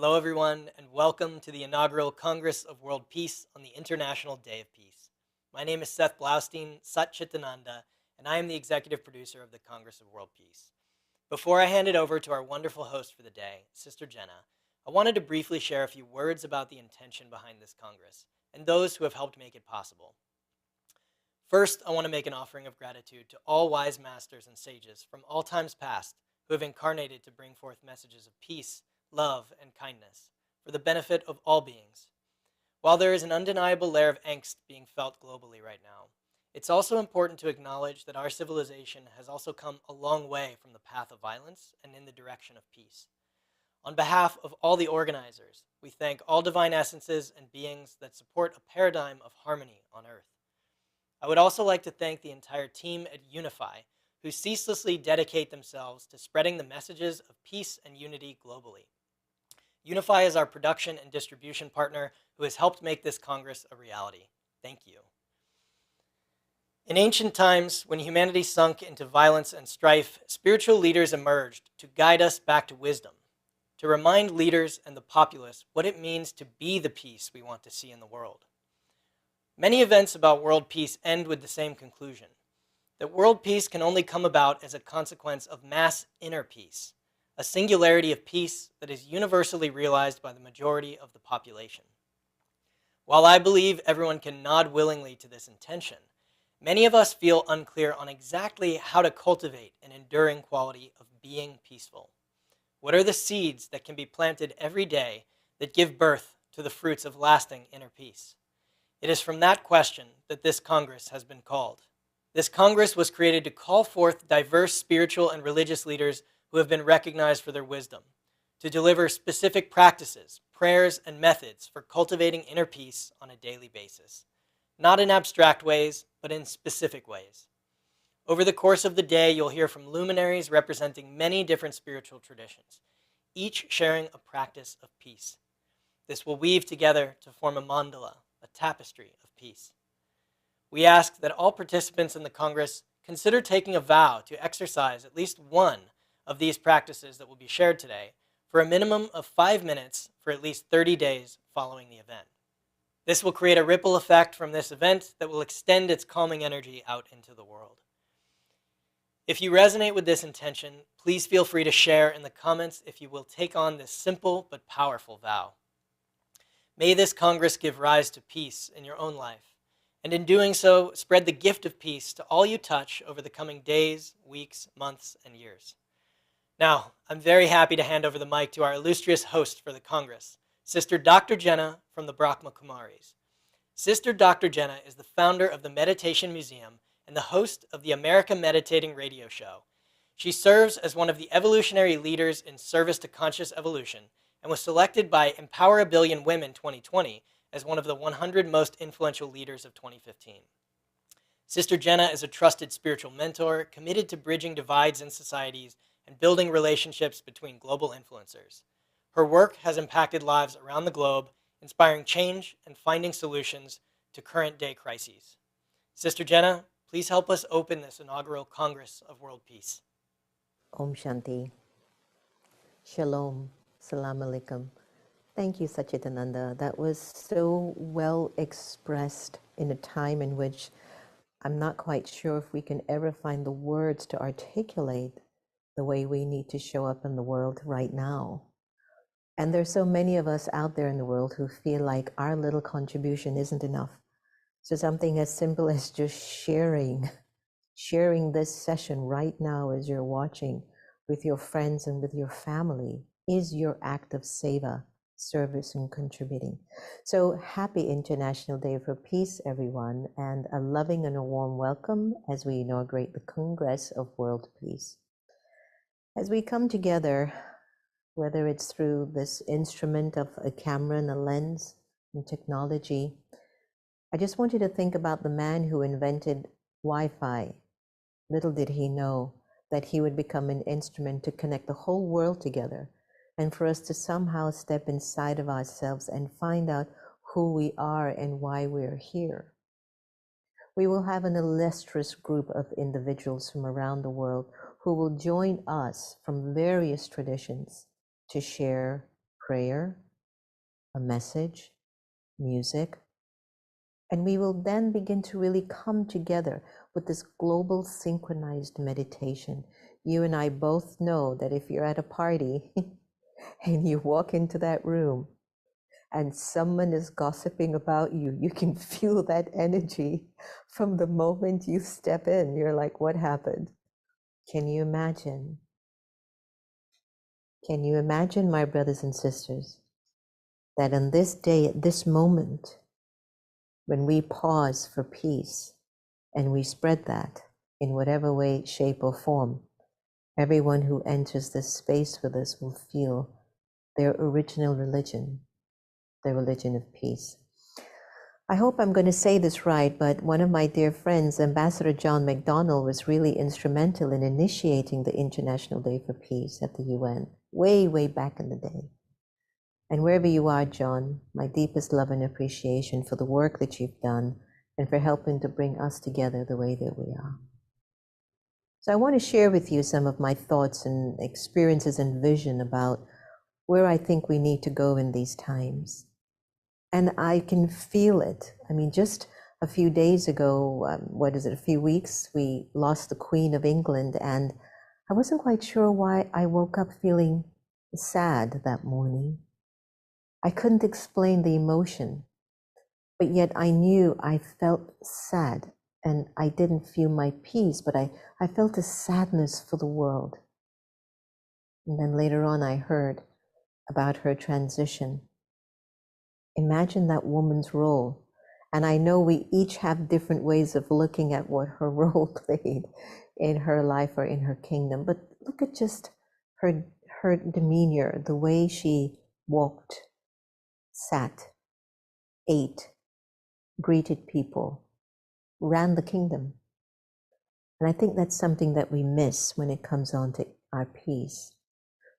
Hello, everyone, and welcome to the inaugural Congress of World Peace on the International Day of Peace. My name is Seth Blaustein, Sat Chitananda, and I am the executive producer of the Congress of World Peace. Before I hand it over to our wonderful host for the day, Sister Jenna, I wanted to briefly share a few words about the intention behind this Congress and those who have helped make it possible. First, I want to make an offering of gratitude to all wise masters and sages from all times past who have incarnated to bring forth messages of peace, love, and kindness for the benefit of all beings. While there is an undeniable layer of angst being felt globally right now, it's also important to acknowledge that our civilization has also come a long way from the path of violence and in the direction of peace. On behalf of all the organizers, we thank all divine essences and beings that support a paradigm of harmony on Earth. I would also like to thank the entire team at Unify, who ceaselessly dedicate themselves to spreading the messages of peace and unity globally. Unify is our production and distribution partner who has helped make this Congress a reality. Thank you. In ancient times, when humanity sunk into violence and strife, spiritual leaders emerged to guide us back to wisdom, to remind leaders and the populace what it means to be the peace we want to see in the world. Many events about world peace end with the same conclusion, that world peace can only come about as a consequence of mass inner peace, a singularity of peace that is universally realized by the majority of the population. While I believe everyone can nod willingly to this intention, many of us feel unclear on exactly how to cultivate an enduring quality of being peaceful. What are the seeds that can be planted every day that give birth to the fruits of lasting inner peace? It is from that question that this Congress has been called. This Congress was created to call forth diverse spiritual and religious leaders who have been recognized for their wisdom, to deliver specific practices, prayers, and methods for cultivating inner peace on a daily basis, not in abstract ways, but in specific ways. Over the course of the day, you'll hear from luminaries representing many different spiritual traditions, each sharing a practice of peace. This will weave together to form a mandala, a tapestry of peace. We ask that all participants in the Congress consider taking a vow to exercise at least one of these practices that will be shared today for a minimum of 5 minutes for at least 30 days following the event. This will create a ripple effect from this event that will extend its calming energy out into the world. If you resonate with this intention, please feel free to share in the comments if you will take on this simple but powerful vow. May this Congress give rise to peace in your own life, and in doing so, spread the gift of peace to all you touch over the coming days, weeks, months, and years. Now, I'm very happy to hand over the mic to our illustrious host for the Congress, Sister Dr. Jenna from the Brahma Kumaris. Sister Dr. Jenna is the founder of the Meditation Museum and the host of the America Meditating radio show. She serves as one of the evolutionary leaders in service to conscious evolution and was selected by Empower a Billion Women 2020 as one of the 100 most influential leaders of 2015. Sister Jenna is a trusted spiritual mentor committed to bridging divides in societies and building relationships between global influencers. Her work has impacted lives around the globe, inspiring change and finding solutions to current-day crises. Sister Jenna, please help us open this inaugural Congress of World Peace. Om Shanti. Shalom. Salam Alaikum. Thank you, Satchitananda. That was so well expressed in a time in which I'm not quite sure if we can ever find the words to articulate the way we need to show up in the world right now. And there's so many of us out there in the world who feel like our little contribution isn't enough. So something as simple as just sharing this session right now as you're watching with your friends and with your family is your act of seva, service and contributing. So happy International Day for Peace, everyone, and a loving and a warm welcome as we inaugurate the Congress of World Peace. As we come together, whether it's through this instrument of a camera and a lens and technology, I just want you to think about the man who invented Wi-Fi. Little did he know that he would become an instrument to connect the whole world together and for us to somehow step inside of ourselves and find out who we are and why we're here. We will have an illustrious group of individuals from around the world who will join us from various traditions to share prayer, a message, music, and we will then begin to really come together with this global synchronized meditation. You and I both know that if you're at a party and you walk into that room and someone is gossiping about you, you can feel that energy from the moment you step in. You're like, what happened? Can you imagine? Can you imagine, my brothers and sisters, that on this day, at this moment, when we pause for peace and we spread that in whatever way, shape, or form, everyone who enters this space with us will feel their original religion, the religion of peace. I hope I'm going to say this right, but one of my dear friends, Ambassador John McDonnell, was really instrumental in initiating the International Day for Peace at the UN, way, way back in the day. And wherever you are, John, my deepest love and appreciation for the work that you've done and for helping to bring us together the way that we are. So I want to share with you some of my thoughts and experiences and vision about where I think we need to go in these times. And I can feel it. I mean, just a few days ago, a few weeks, we lost the Queen of England, and I wasn't quite sure why I woke up feeling sad that morning. I couldn't explain the emotion, but yet I knew I felt sad, and I didn't feel my peace, but I felt a sadness for the world. And then later on, I heard about her transition. Imagine that woman's role. And I know we each have different ways of looking at what her role played in her life or in her kingdom. But look at just her demeanor, the way she walked, sat, ate, greeted people, ran the kingdom. And I think that's something that we miss when it comes on to our peace.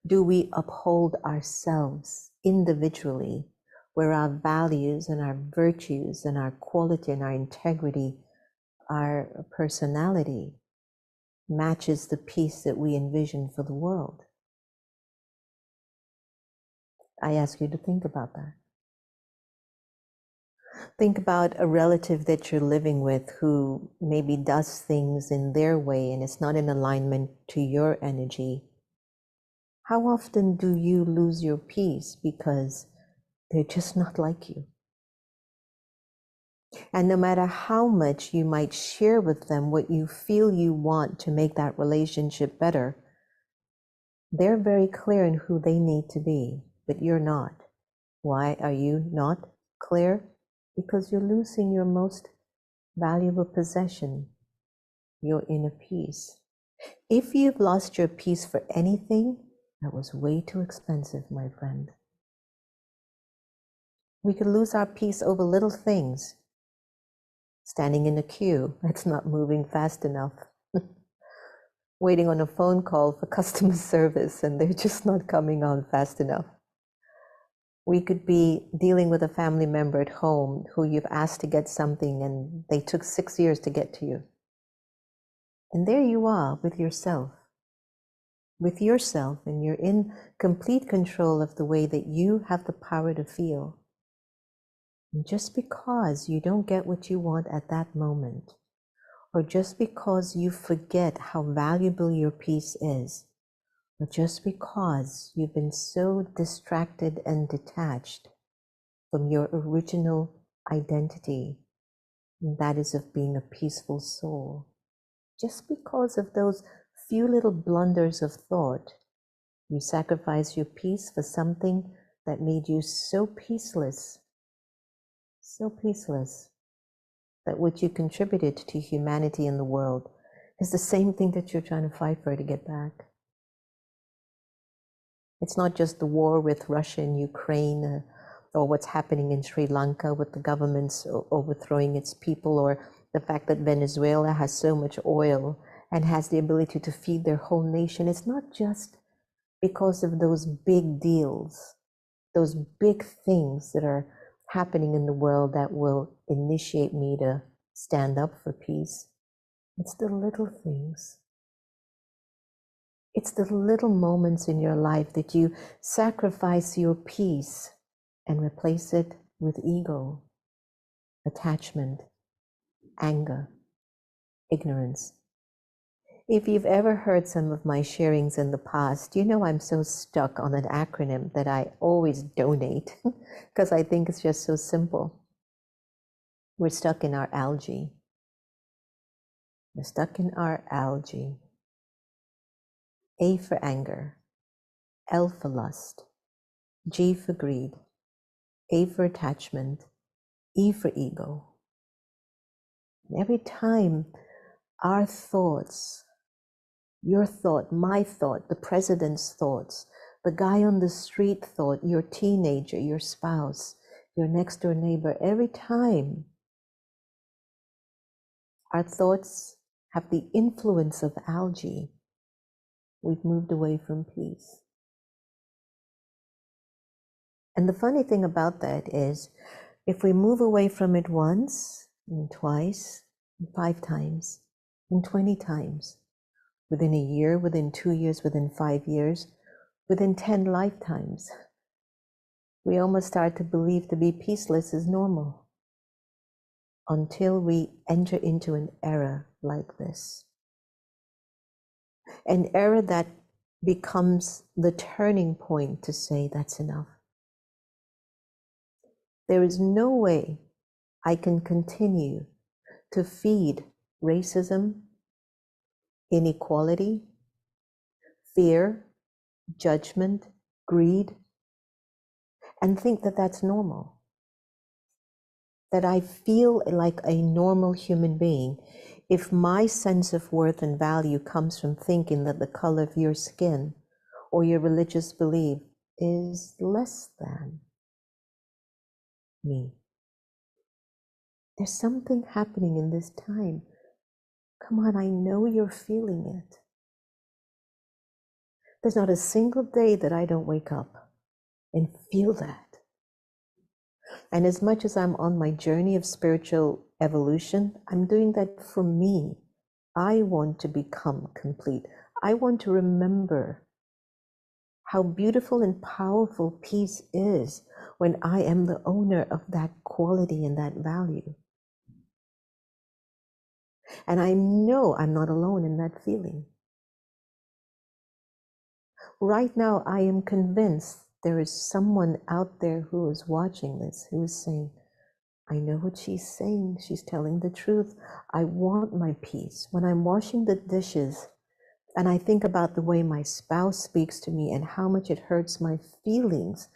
Do we uphold ourselves individually, where our values and our virtues and our quality and our integrity, our personality matches the peace that we envision for the world? I ask you to think about that. Think about a relative that you're living with who maybe does things in their way and it's not in alignment to your energy. How often do you lose your peace because they're just not like you? And no matter how much you might share with them what you feel you want to make that relationship better, they're very clear in who they need to be, but you're not. Why are you not clear? Because you're losing your most valuable possession, your inner peace. If you've lost your peace for anything, that was way too expensive, my friend. We could lose our peace over little things. Standing in a queue that's not moving fast enough. Waiting on a phone call for customer service and they're just not coming on fast enough. We could be dealing with a family member at home who you've asked to get something and they took 6 years to get to you. And there you are with yourself. And you're in complete control of the way that you have the power to feel. And just because you don't get what you want at that moment, or just because you forget how valuable your peace is, or just because you've been so distracted and detached from your original identity, and that is of being a peaceful soul, just because of those few little blunders of thought, you sacrifice your peace for something that made you so peaceless, that what you contributed to humanity and the world is the same thing that you're trying to fight for to get back. It's not just the war with Russia and Ukraine, or what's happening in Sri Lanka with the governments overthrowing its people, or the fact that Venezuela has so much oil and has the ability to feed their whole nation. It's not just because of those big deals, those big things that are happening in the world that will initiate me to stand up for peace. It's the little things. It's the little moments in your life that you sacrifice your peace and replace it with ego, attachment, anger, ignorance. If you've ever heard some of my sharings in the past, you know I'm so stuck on an acronym that I always donate because I think it's just so simple. We're stuck in our algae. We're stuck in our algae. A for anger, L for lust, G for greed, A for attachment, E for ego. And every time our thoughts, your thought, my thought, the president's thoughts, the guy on the street thought, your teenager, your spouse, your next door neighbor, every time our thoughts have the influence of algae, we've moved away from peace. And the funny thing about that is, if we move away from it once, and twice, and 5 times, and 20 times, within a year, within 2 years, within 5 years, within 10 lifetimes, we almost start to believe to be peaceless is normal until we enter into an era like this. An era that becomes the turning point to say that's enough. There is no way I can continue to feed racism, inequality, fear, judgment, greed, and think that that's normal. That I feel like a normal human being if my sense of worth and value comes from thinking that the color of your skin or your religious belief is less than me. There's something happening in this time. Come on, I know you're feeling it. There's not a single day that I don't wake up and feel that. And as much as I'm on my journey of spiritual evolution, I'm doing that for me. I want to become complete. I want to remember how beautiful and powerful peace is when I am the owner of that quality and that value. And I know I'm not alone in that feeling. Right now, I am convinced there is someone out there who is watching this, who is saying, I know what she's saying. She's telling the truth. I want my peace. When I'm washing the dishes and I think about the way my spouse speaks to me and how much it hurts my feelings,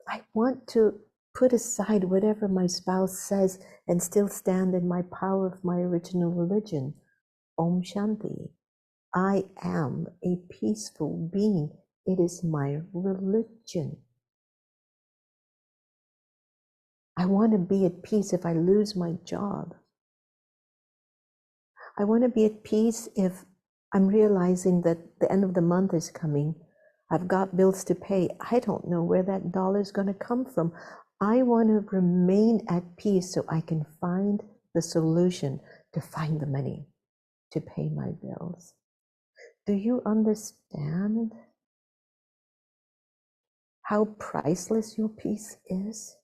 I want to put aside whatever my spouse says and still stand in my power of my original religion. Om Shanti. I am a peaceful being. It is my religion. I want to be at peace if I lose my job. I want to be at peace if I'm realizing that the end of the month is coming. I've got bills to pay. I don't know where that dollar is going to come from. I want to remain at peace so I can find the solution to find the money to pay my bills. Do you understand how priceless your peace is?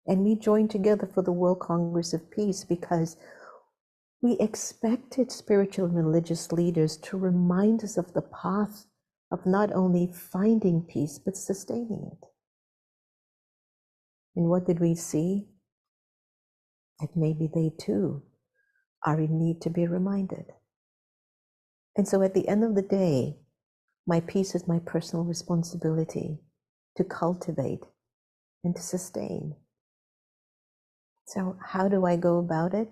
And we joined together for the World Congress of Peace because we expected spiritual and religious leaders to remind us of the path of not only finding peace, but sustaining it. And what did we see? That maybe they too are in need to be reminded. And so at the end of the day, my peace is my personal responsibility to cultivate and to sustain. So how do I go about it?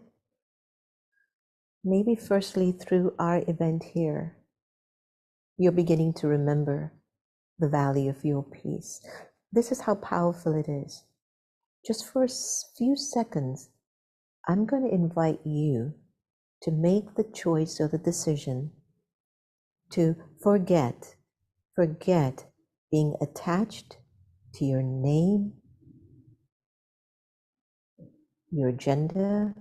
Maybe firstly through our event here, you're beginning to remember the value of your peace. This is how powerful it is. Just for a few seconds, I'm going to invite you to make the choice or the decision to forget being attached to your name, your gender,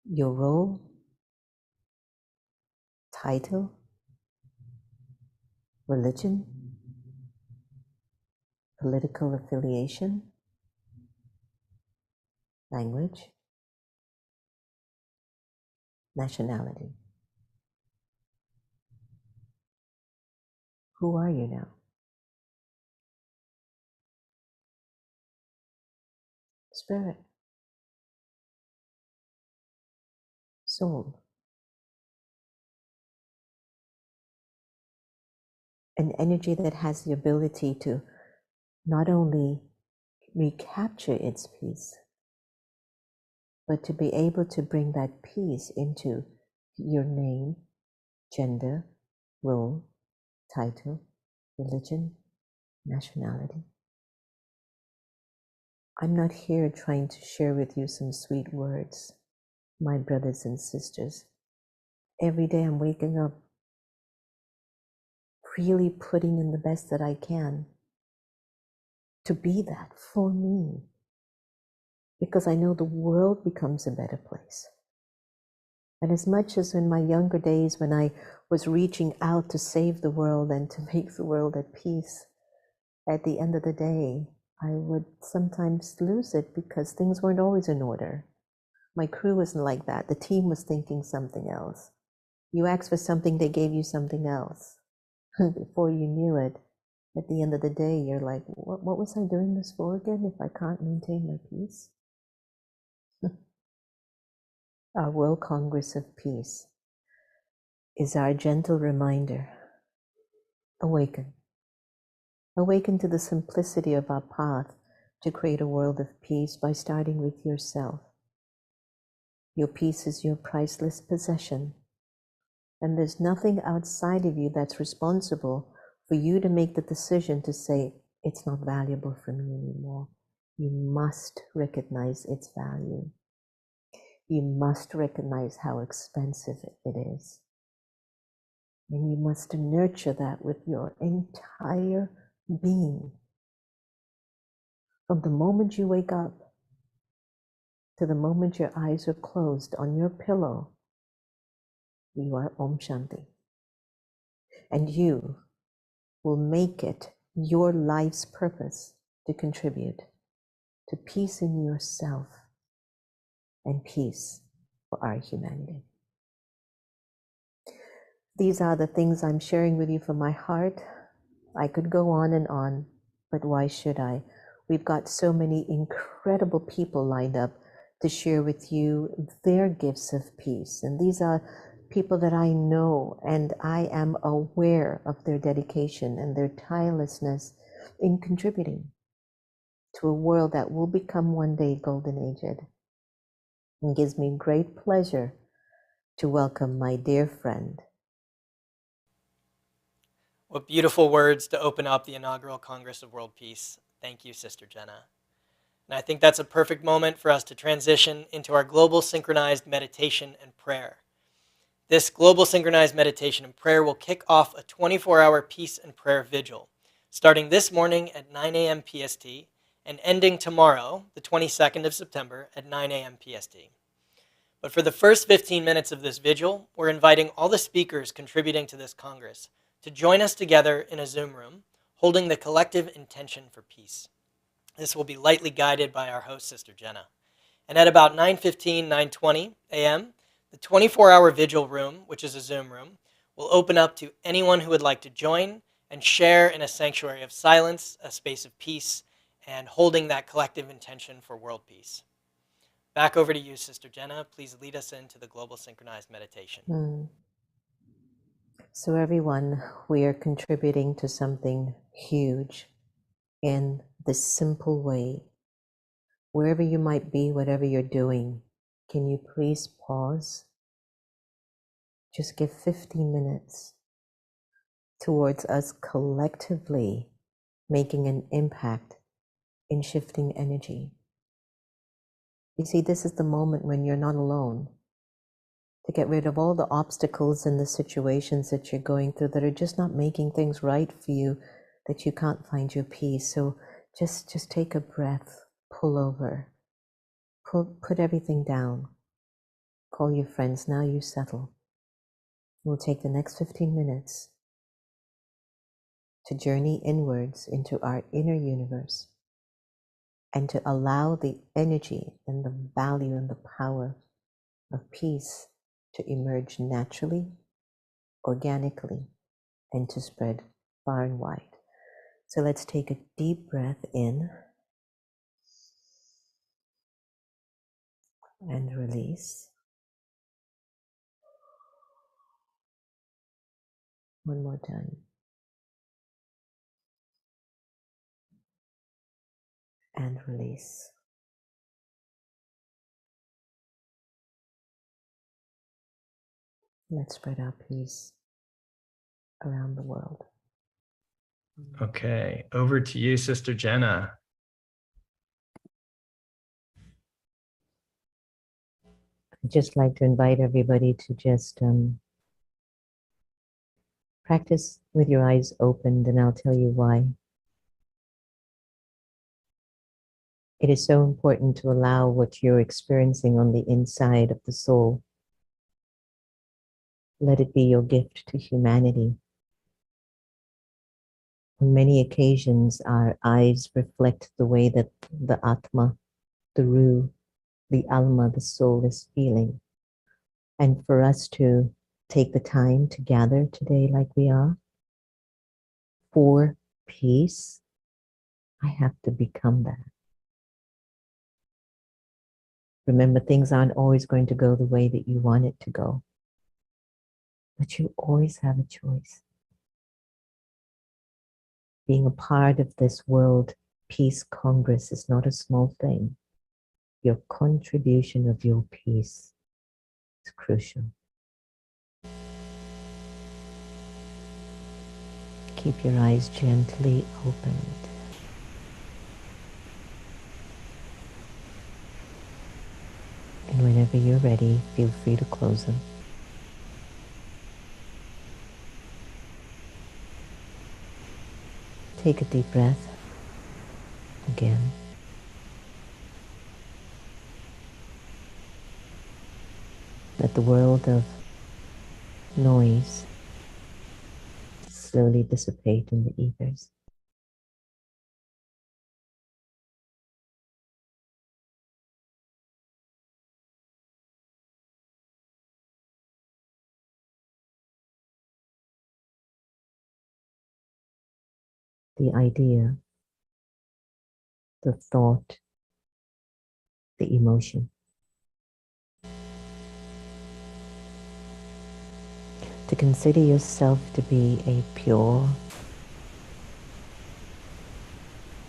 your role, title, religion, political affiliation, language, nationality. Who are you now? Spirit, soul, an energy that has the ability to not only recapture its peace, but to be able to bring that peace into your name, gender, role, title, religion, nationality. I'm not here trying to share with you some sweet words, my brothers and sisters. Every day I'm waking up really putting in the best that I can to be that for me, because I know the world becomes a better place. And as much as in my younger days when I was reaching out to save the world and to make the world at peace, at the end of the day, I would sometimes lose it because things weren't always in order. My crew wasn't like that. The team was thinking something else. You asked for something, they gave you something else. Before you knew it, at the end of the day, you're like, what was I doing this for again if I can't maintain my peace? Our World Congress of Peace is our gentle reminder. Awaken. Awaken to the simplicity of our path to create a world of peace by starting with yourself. Your peace is your priceless possession. And there's nothing outside of you that's responsible for you to make the decision to say, it's not valuable for me anymore. You must recognize its value. You must recognize how expensive it is. And you must nurture that with your entire being. From the moment you wake up to the moment your eyes are closed on your pillow, you are Om Shanti. And you will make it your life's purpose to contribute to peace in yourself and peace for our humanity. These are the things I'm sharing with you from my heart. I could go on, but why should I? We've got so many incredible people lined up to share with you their gifts of peace. And these are people that I know, and I am aware of their dedication and their tirelessness in contributing to a world that will become one day golden aged. It gives me great pleasure to welcome my dear friend. What beautiful words to open up the inaugural Congress of World Peace. Thank you, Sister Jenna. And I think that's a perfect moment for us to transition into our global synchronized meditation and prayer. This global synchronized meditation and prayer will kick off a 24-hour peace and prayer vigil, starting this morning at 9 a.m. PST and ending tomorrow, the 22nd of September, at 9 a.m. PST. But for the first 15 minutes of this vigil, we're inviting all the speakers contributing to this Congress to join us together in a Zoom room, holding the collective intention for peace. This will be lightly guided by our host, Sister Jenna. And at about 9:15, 9:20 a.m., the 24-hour vigil room, which is a Zoom room, will open up to anyone who would like to join and share in a sanctuary of silence, a space of peace, and holding that collective intention for world peace. Back over to you, Sister Jenna. Please lead us into the global synchronized meditation. So everyone, we are contributing to something huge in this simple way. Wherever you might be, whatever you're doing, can you please pause? Just give 15 minutes towards us collectively making an impact in shifting energy. You see, this is the moment when you're not alone, to get rid of all the obstacles and the situations that you're going through that are just not making things right for you, that you can't find your peace. So just take a breath, pull over, put everything down, call your friends, now you settle. We'll take the next 15 minutes to journey inwards into our inner universe and to allow the energy and the value and the power of peace to emerge naturally, organically, and to spread far and wide. So let's take a deep breath in and release. One more time. And release. Let's spread our peace around the world. Okay, over to you, Sister Jenna. I'd just like to invite everybody to just practice with your eyes opened, and I'll tell you why. It is so important to allow what you're experiencing on the inside of the soul. Let it be your gift to humanity. On many occasions, our eyes reflect the way that the Atma, the Ruh, the Alma, the soul is feeling. And for us to take the time to gather today like we are, for peace, I have to become that. Remember, things aren't always going to go the way that you want it to go, but you always have a choice. Being a part of this World Peace Congress is not a small thing. Your contribution of your peace is crucial. Keep your eyes gently opened. And whenever you're ready, feel free to close them. Take a deep breath again. Let the world of noise slowly dissipate in the ethers. The idea, the thought, the emotion. To consider yourself to be a pure,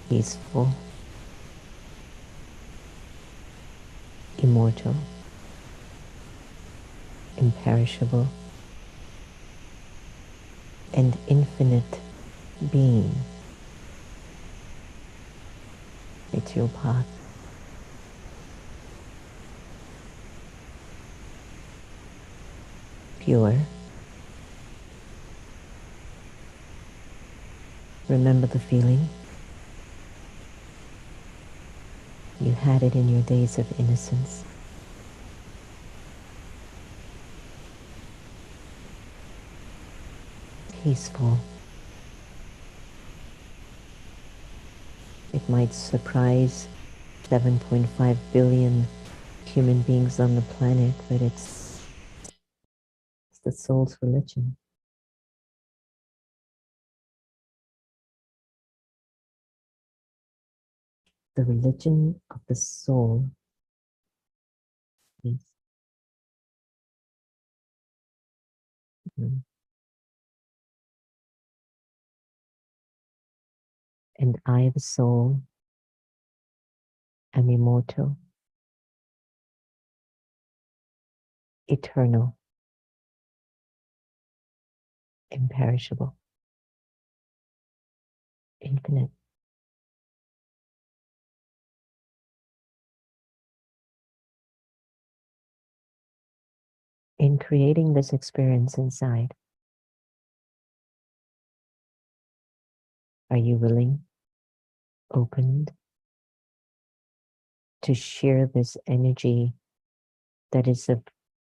peaceful, immortal, imperishable, and infinite being. It's your path. Pure. Remember the feeling. You had it in your days of innocence. Peaceful. It might surprise 7.5 billion human beings on the planet, but it's the soul's religion. The religion of the soul is and I, the soul, am immortal, eternal, imperishable, infinite. In creating this experience inside, are you willing, opened, to share this energy that is of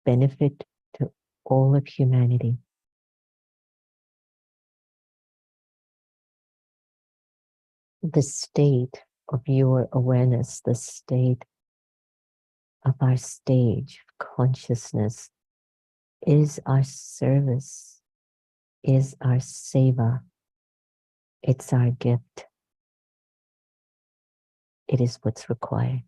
benefit to all of humanity. The state of your awareness, the state of our stage of consciousness is our service, is our seva. It's our gift. It is what's required.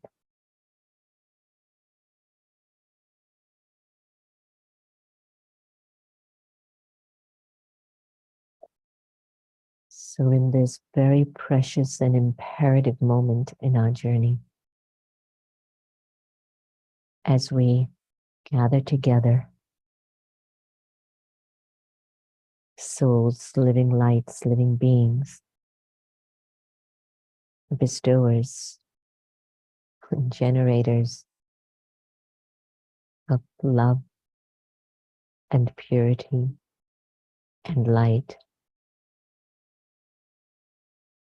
So in this very precious and imperative moment in our journey, as we gather together, souls, living lights, living beings, bestowers, generators of love and purity and light,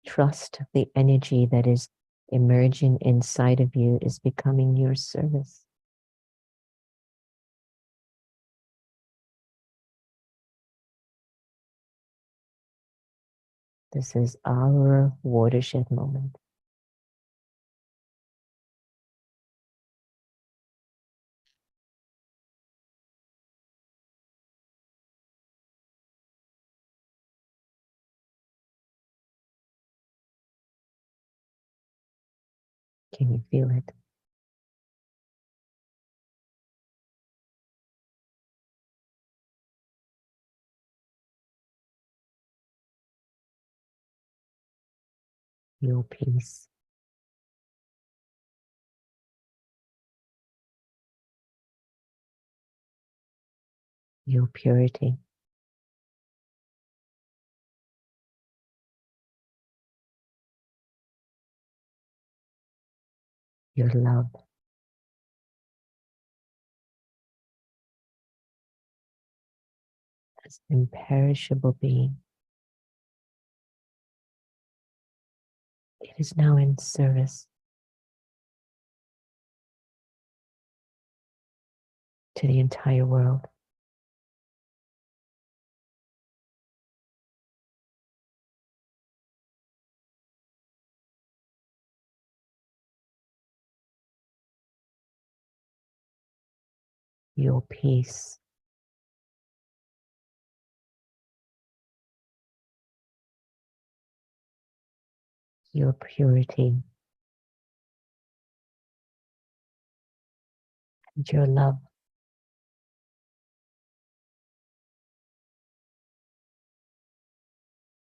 trust the energy that is emerging inside of you is becoming your service. This is our watershed moment. Can you feel it? Your peace. Your purity. Your love. As an imperishable being, it is now in service to the entire world. Your peace. Your purity. And your love.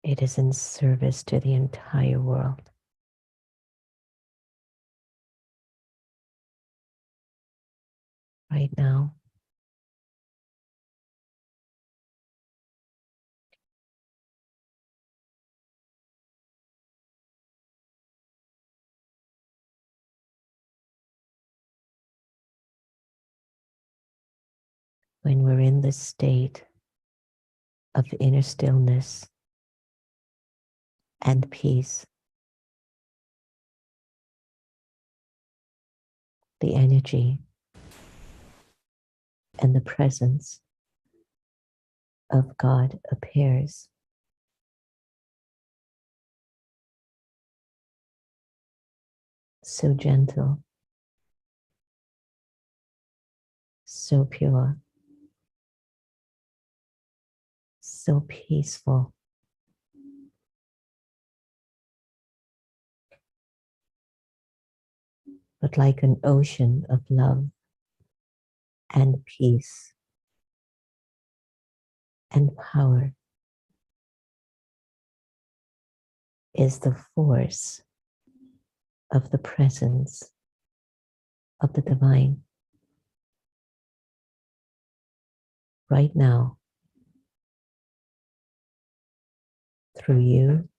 It is in service to the entire world. Right now, when we're in this state of inner stillness and peace, the energy and the presence of God appears. So gentle, so pure, so peaceful. But like an ocean of love and peace and power is the force of the presence of the divine. Right now, through you,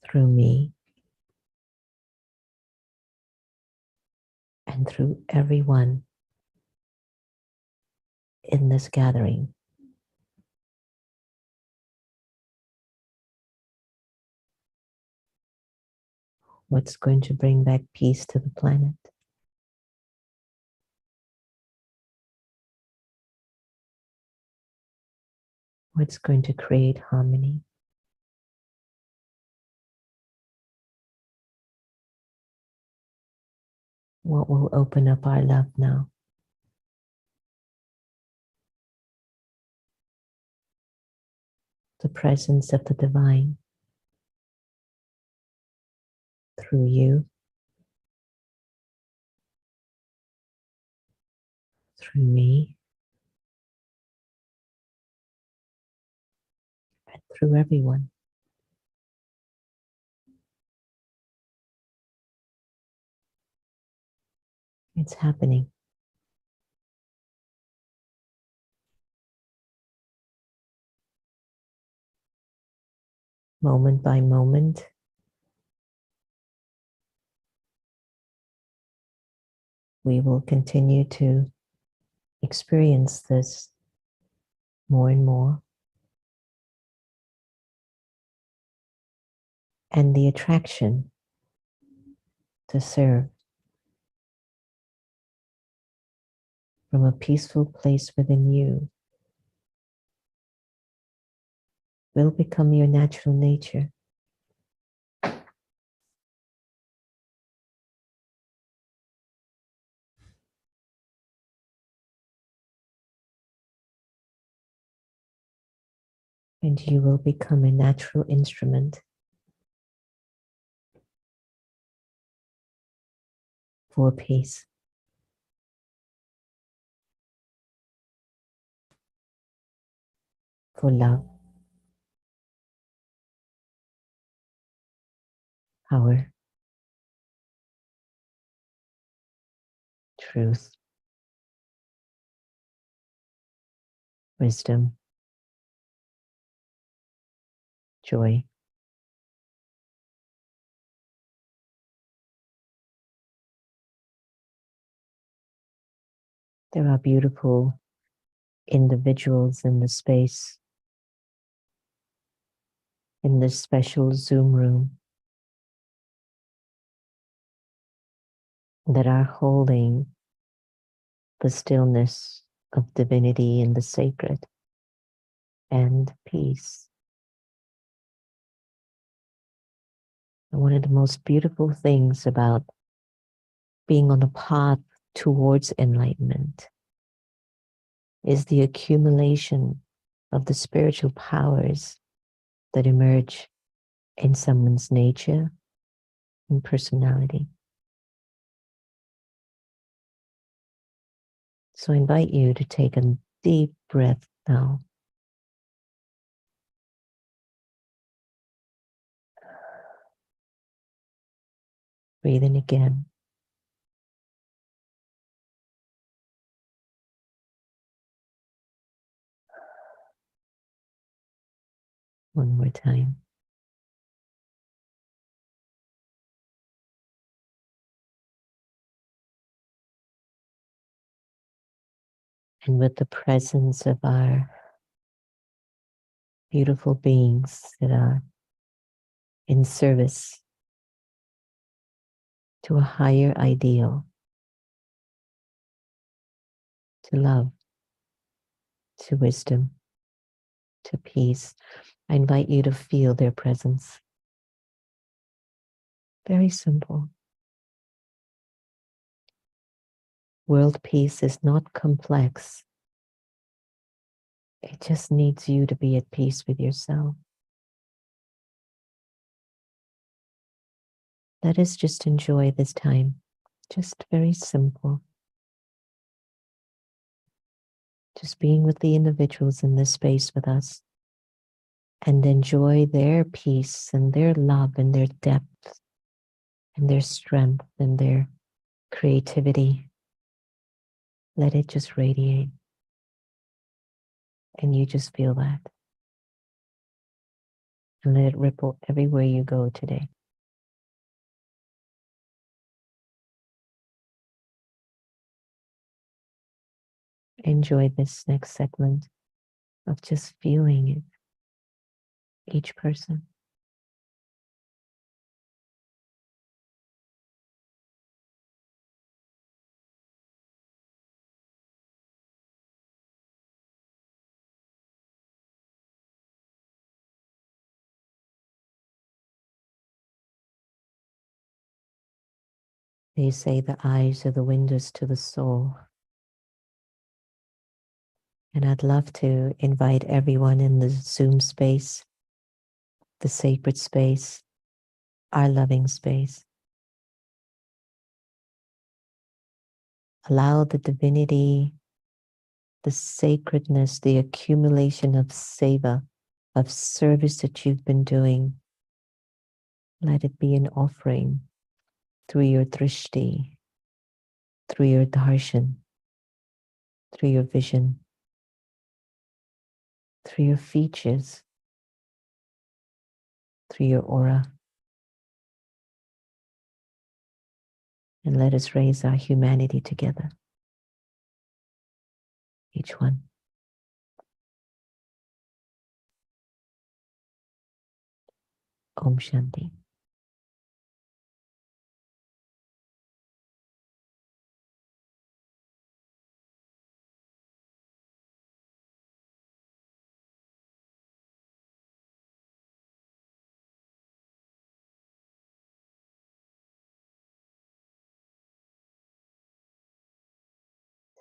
through me, and through everyone in this gathering. What's going to bring back peace to the planet? what's going to create harmony. What will open up our love now? The presence of the divine through you, through me, and through everyone. It's happening. Moment by moment, we will continue to experience this more and more. And the attraction to serve from a peaceful place within you will become your natural nature. And you will become a natural instrument for peace. For love, power, truth, wisdom, joy. There are beautiful individuals in the space, in this special Zoom room, that are holding the stillness of divinity and the sacred and peace. And one of the most beautiful things about being on the path towards enlightenment is the accumulation of the spiritual powers that emerge in someone's nature and personality. So I invite you to take a deep breath now. Breathe in again. One more time. And with the presence of our beautiful beings that are in service to a higher ideal, to love, to wisdom, to peace, I invite you to feel their presence. Very simple. World peace is not complex. It just needs you to be at peace with yourself. Let us just enjoy this time. Just very simple. Just being with the individuals in this space with us and enjoy their peace and their love and their depth and their strength and their creativity. Let it just radiate. And you just feel that. And let it ripple everywhere you go today. Enjoy this next segment of just feeling it, each person. They say the eyes are the windows to the soul. And I'd love to invite everyone in the Zoom space, the sacred space, our loving space. Allow the divinity, the sacredness, the accumulation of seva, of service that you've been doing. Let it be an offering through your drishti, through your darshan, through your vision, through your features, through your aura. And let us raise our humanity together. Each one. Om Shanti.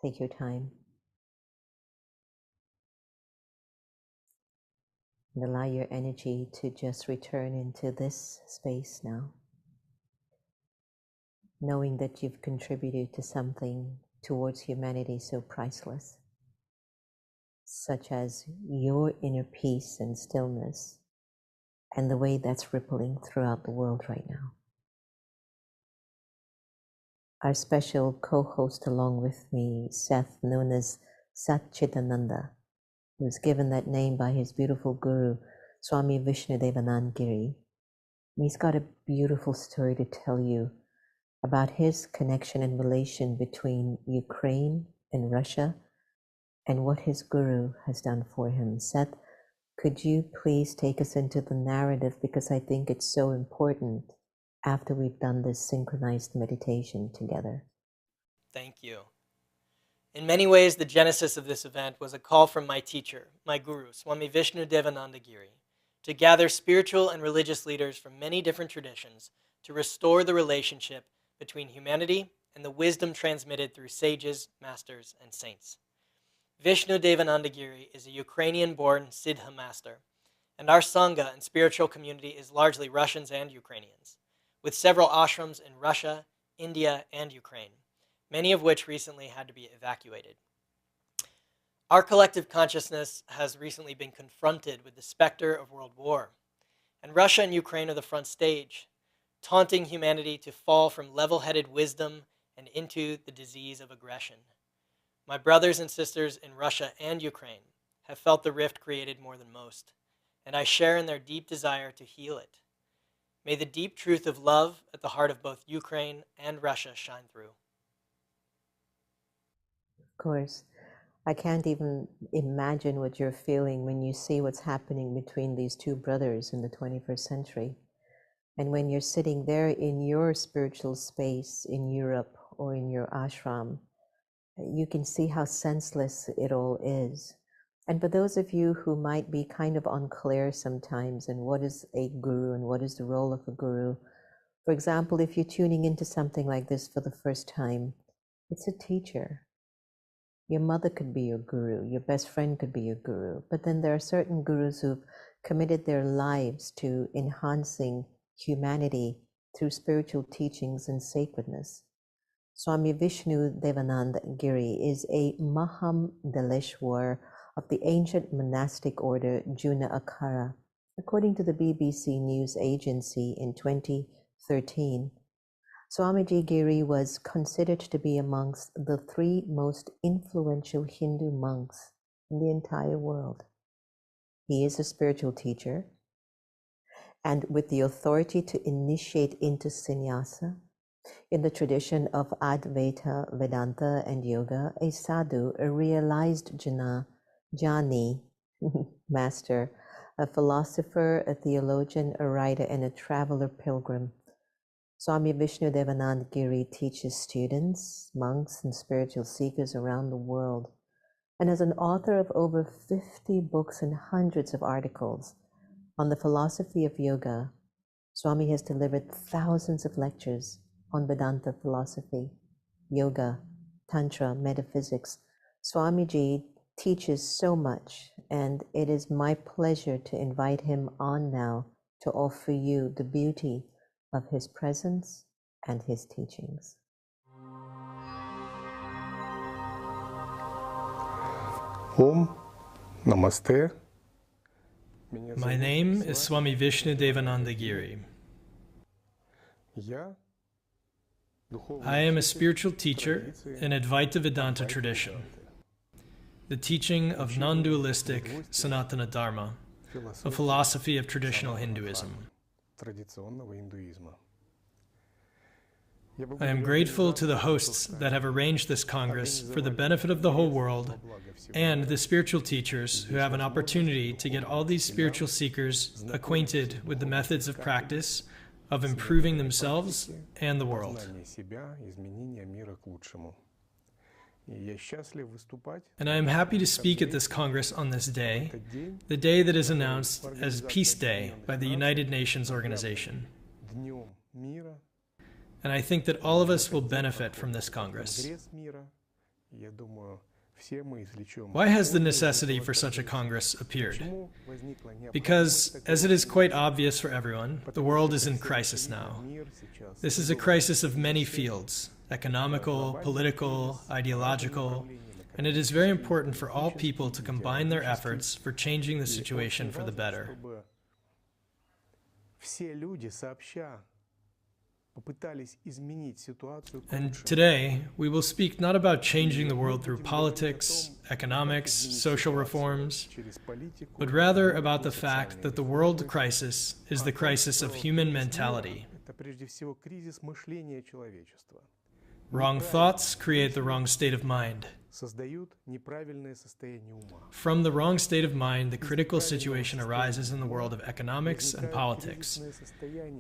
Take your time. And allow your energy to just return into this space now, knowing that you've contributed to something towards humanity so priceless, such as your inner peace and stillness, and the way that's rippling throughout the world right now. Our special co-host along with me, Seth, known as Satchitananda, who's given that name by his beautiful guru, Swami Vishnadevananda Giri. And he's got a beautiful story to tell you about his connection and relation between Ukraine and Russia and what his guru has done for him. Seth, could you please take us into the narrative, because I think it's so important after we've done this synchronized meditation together. Thank you. In many ways, the genesis of this event was a call from my teacher, my guru, Swami Vishnudevananda Giri, to gather spiritual and religious leaders from many different traditions to restore the relationship between humanity and the wisdom transmitted through sages, masters, and saints. Vishnudevananda Giri is a Ukrainian-born Siddha master, and our Sangha and spiritual community is largely Russians and Ukrainians, with several ashrams in Russia, India, and Ukraine, many of which recently had to be evacuated. Our collective consciousness has recently been confronted with the specter of world war, and Russia and Ukraine are the front stage, taunting humanity to fall from level-headed wisdom and into the disease of aggression. My brothers and sisters in Russia and Ukraine have felt the rift created more than most, and I share in their deep desire to heal it. May the deep truth of love at the heart of both Ukraine and Russia shine through. Of course, I can't even imagine what you're feeling when you see what's happening between these two brothers in the 21st century. And when you're sitting there in your spiritual space in Europe or in your ashram, you can see how senseless it all is. And for those of you who might be kind of unclear sometimes in what is a guru and what is the role of a guru, for example, if you're tuning into something like this for the first time, it's a teacher. Your mother could be your guru, your best friend could be your guru, but then there are certain gurus who've committed their lives to enhancing humanity through spiritual teachings and sacredness. Swami Vishnudevananda Giri is a Mahamdaleshwar of the ancient monastic order Juna Akara. According to the BBC News Agency in 2013, Swamiji Giri was considered to be amongst the 3 most influential Hindu monks in the entire world. He is a spiritual teacher, and with the authority to initiate into sannyasa, in the tradition of Advaita, Vedanta, and Yoga, a sadhu, a realized jnani, master, a philosopher, a theologian, a writer, and a traveler pilgrim. Swami Vishnudevananda Giri teaches students, monks, and spiritual seekers around the world. And as an author of over 50 books and hundreds of articles on the philosophy of yoga, Swami has delivered thousands of lectures on Vedanta philosophy, yoga, tantra, metaphysics. Swamiji teaches so much, and it is my pleasure to invite him on now to offer you the beauty of his presence and his teachings. Om Namaste. My name is Swami Vishnadevananda Giri. I am a spiritual teacher in Advaita Vedanta tradition, the teaching of non-dualistic Sanatana Dharma, a philosophy of traditional Hinduism. I am grateful to the hosts that have arranged this Congress for the benefit of the whole world, and the spiritual teachers who have an opportunity to get all these spiritual seekers acquainted with the methods of practice of improving themselves and the world. And I am happy to speak at this Congress on this day, the day that is announced as Peace Day by the United Nations Organization. And I think that all of us will benefit from this Congress. Why has the necessity for such a Congress appeared? Because, as it is quite obvious for everyone, the world is in crisis now. This is a crisis of many fields: economical, political, ideological, and it is very important for all people to combine their efforts for changing the situation for the better. And today, we will speak not about changing the world through politics, economics, social reforms, but rather about the fact that the world crisis is the crisis of human mentality. Wrong thoughts create the wrong state of mind. From the wrong state of mind, the critical situation arises in the world of economics and politics,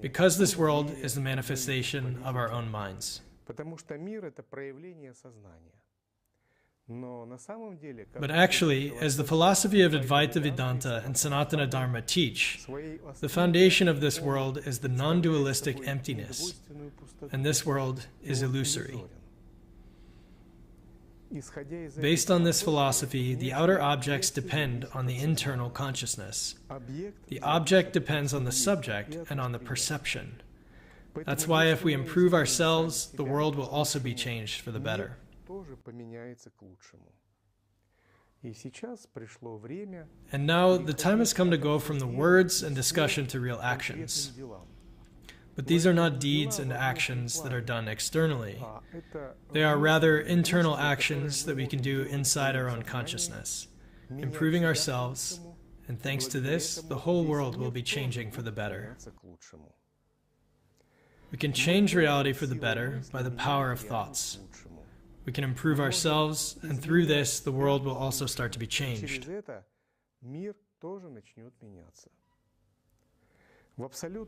because this world is the manifestation of our own minds. But actually, as the philosophy of Advaita Vedanta and Sanatana Dharma teach, the foundation of this world is the non-dualistic emptiness, and this world is illusory. Based on this philosophy, the outer objects depend on the internal consciousness. The object depends on the subject and on the perception. That's why if we improve ourselves, the world will also be changed for the better. And now the time has come to go from the words and discussion to real actions. But these are not deeds and actions that are done externally. They are rather internal actions that we can do inside our own consciousness, improving ourselves, and thanks to this, the whole world will be changing for the better. We can change reality for the better by the power of thoughts. We can improve ourselves, and through this, the world will also start to be changed.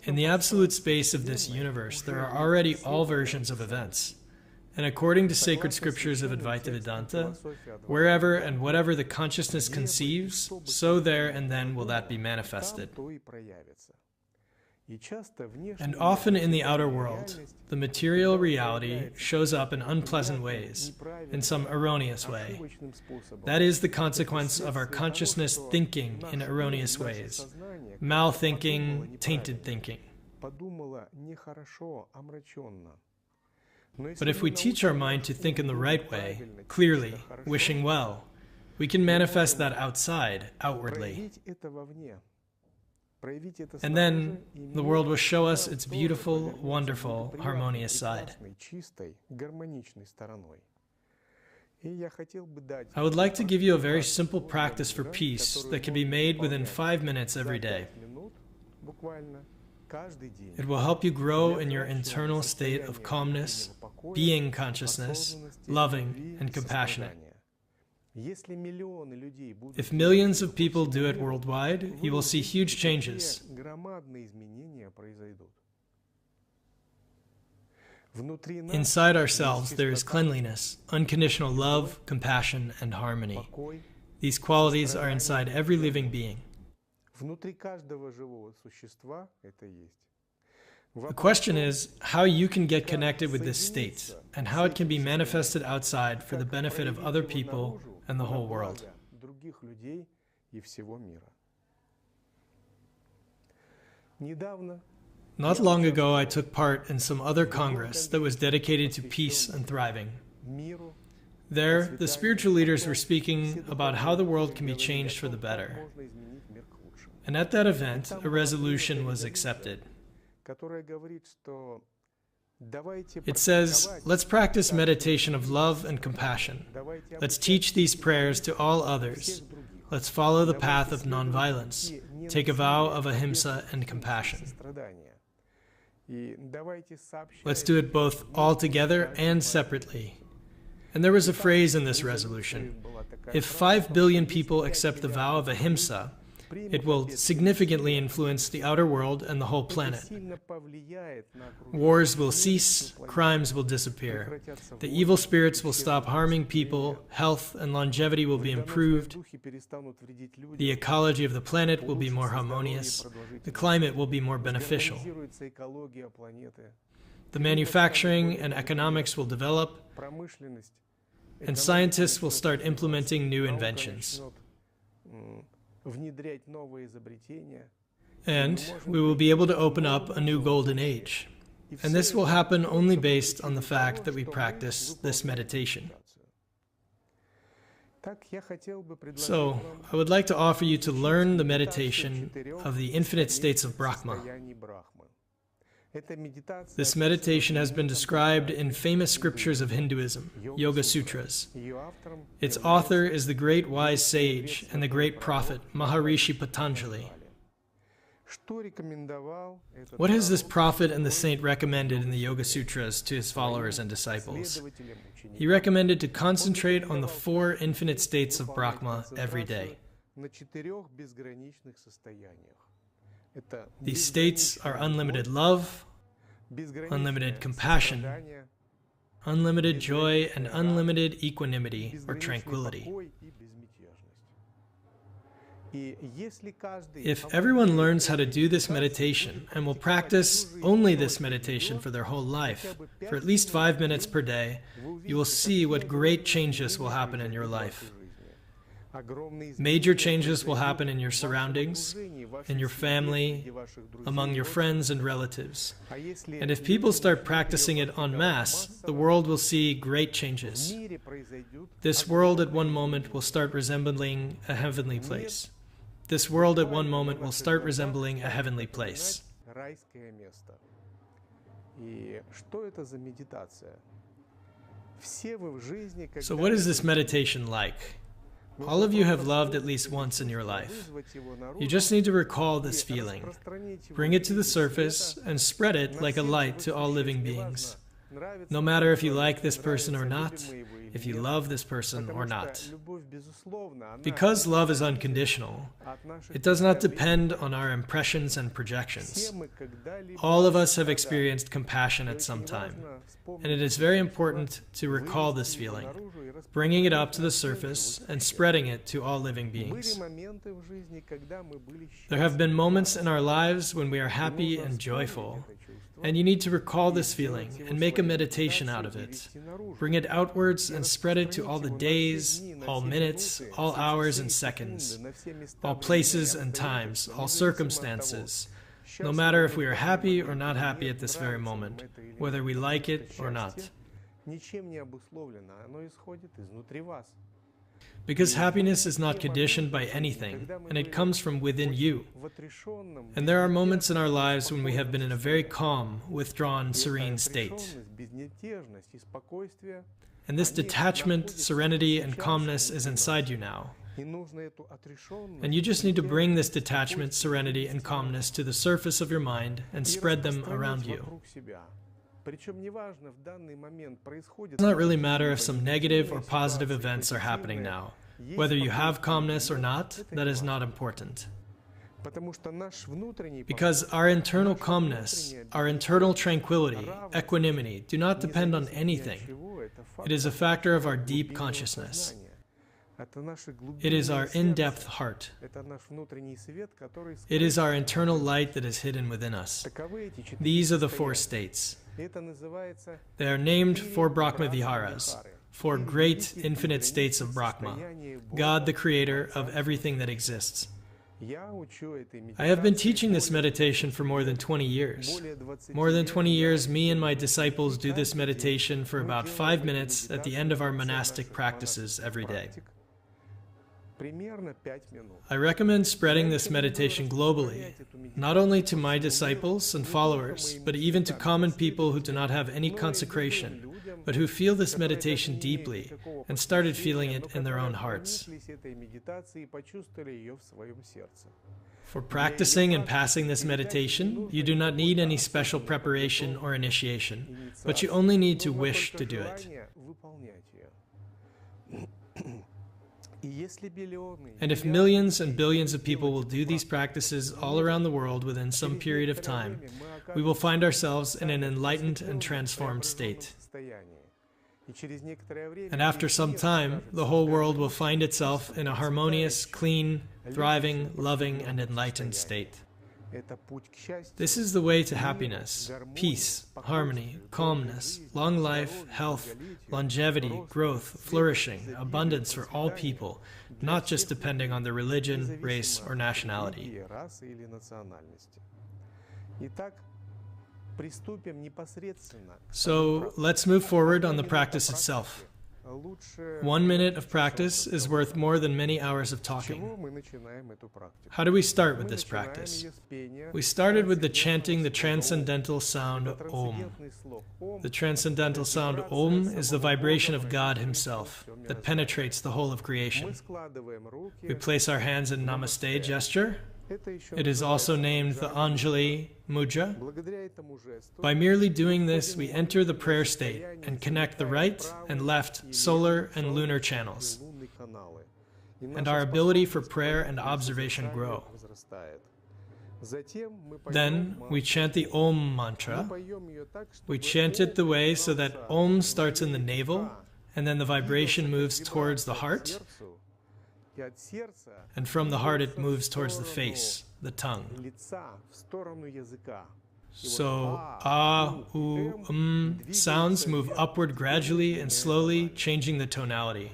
In the absolute space of this universe, there are already all versions of events. And according to sacred scriptures of Advaita Vedanta, wherever and whatever the consciousness conceives, so there and then will that be manifested. And often in the outer world, the material reality shows up in unpleasant ways, in some erroneous way. That is the consequence of our consciousness thinking in erroneous ways, mal-thinking, tainted thinking. But if we teach our mind to think in the right way, clearly, wishing well, we can manifest that outside, outwardly. And then the world will show us its beautiful, wonderful, harmonious side. I would like to give you a very simple practice for peace that can be made within 5 minutes every day. It will help you grow in your internal state of calmness, being consciousness, loving, and compassionate. If millions of people do it worldwide, you will see huge changes. Inside ourselves, there is cleanliness, unconditional love, compassion, and harmony. These qualities are inside every living being. The question is how you can get connected with this state and how it can be manifested outside for the benefit of other people and the whole world. Not long ago, I took part in some other congress that was dedicated to peace and thriving. There, the spiritual leaders were speaking about how the world can be changed for the better. And at that event, a resolution was accepted. It says, let's practice meditation of love and compassion. Let's teach these prayers to all others. Let's follow the path of nonviolence. Take a vow of ahimsa and compassion. Let's do it both all together and separately. And there was a phrase in this resolution. If 5 billion people accept the vow of ahimsa, it will significantly influence the outer world and the whole planet. Wars will cease, crimes will disappear. The evil spirits will stop harming people, health and longevity will be improved. The ecology of the planet will be more harmonious. The climate will be more beneficial. The manufacturing and economics will develop, and scientists will start implementing new inventions. And we will be able to open up a new golden age. And this will happen only based on the fact that we practice this meditation. So, I would like to offer you to learn the meditation of the infinite states of Brahma. This meditation has been described in famous scriptures of Hinduism, Yoga Sutras. Its author is the great wise sage and the great prophet Maharishi Patanjali. What has this prophet and the saint recommended in the Yoga Sutras to his followers and disciples? He recommended to concentrate on the 4 infinite states of Brahma every day. These states are unlimited love, unlimited compassion, unlimited joy, and unlimited equanimity or tranquility. If everyone learns how to do this meditation and will practice only this meditation for their whole life, for at least 5 minutes per day, you will see what great changes will happen in your life. Major changes will happen in your surroundings, in your family, among your friends and relatives. And if people start practicing it en masse, the world will see great changes. This world at one moment will start resembling a heavenly place. This world at one moment will start resembling a heavenly place. So what is this meditation like? All of you have loved at least once in your life. You just need to recall this feeling, bring it to the surface, and spread it like a light to all living beings. No matter if you like this person or not, if you love this person or not. Because love is unconditional, it does not depend on our impressions and projections. All of us have experienced compassion at some time, and it is very important to recall this feeling, bringing it up to the surface and spreading it to all living beings. There have been moments in our lives when we are happy and joyful, and you need to recall this feeling and make a meditation out of it. Bring it outwards and spread it to all the days, all minutes, all hours and seconds, all places and times, all circumstances, no matter if we are happy or not happy at this very moment, whether we like it or not. Because happiness is not conditioned by anything, and it comes from within you. And there are moments in our lives when we have been in a very calm, withdrawn, serene state. And this detachment, serenity, and calmness is inside you now. And you just need to bring this detachment, serenity, and calmness to the surface of your mind and spread them around you. It does not really matter if some negative or positive events are happening now. Whether you have calmness or not, that is not important. Because our internal calmness, our internal tranquility, equanimity, do not depend on anything. It is a factor of our deep consciousness. It is our in-depth heart. It is our internal light that is hidden within us. These are the four states. They are named four Brahma Viharas, four great infinite states of Brahma, God the creator of everything that exists. I have been teaching this meditation for more than 20 years. More than 20 years, me and my disciples do this meditation for about 5 minutes at the end of our monastic practices every day. I recommend spreading this meditation globally, not only to my disciples and followers, but even to common people who do not have any consecration, but who feel this meditation deeply and started feeling it in their own hearts. For practicing and passing this meditation, you do not need any special preparation or initiation, but you only need to wish to do it. And if millions and billions of people will do these practices all around the world within some period of time, we will find ourselves in an enlightened and transformed state. And after some time, the whole world will find itself in a harmonious, clean, thriving, loving, and enlightened state. This is the way to happiness, peace, harmony, calmness, long life, health, longevity, growth, flourishing, abundance for all people, not just depending on their religion, race, or nationality. So let's move forward on the practice itself. 1 minute of practice is worth more than many hours of talking. How do we start with this practice? We started with the chanting the transcendental sound Om. The transcendental sound Om is the vibration of God Himself that penetrates the whole of creation. We place our hands in Namaste gesture. It is also named the Anjali Mudra. By merely doing this, we enter the prayer state and connect the right and left solar and lunar channels, and our ability for prayer and observation grow. Then we chant the Om mantra. We chant it the way so that Om starts in the navel, and then the vibration moves towards the heart, and from the heart it moves towards the face, the tongue. So, ah, u, sounds move upward gradually and slowly, changing the tonality.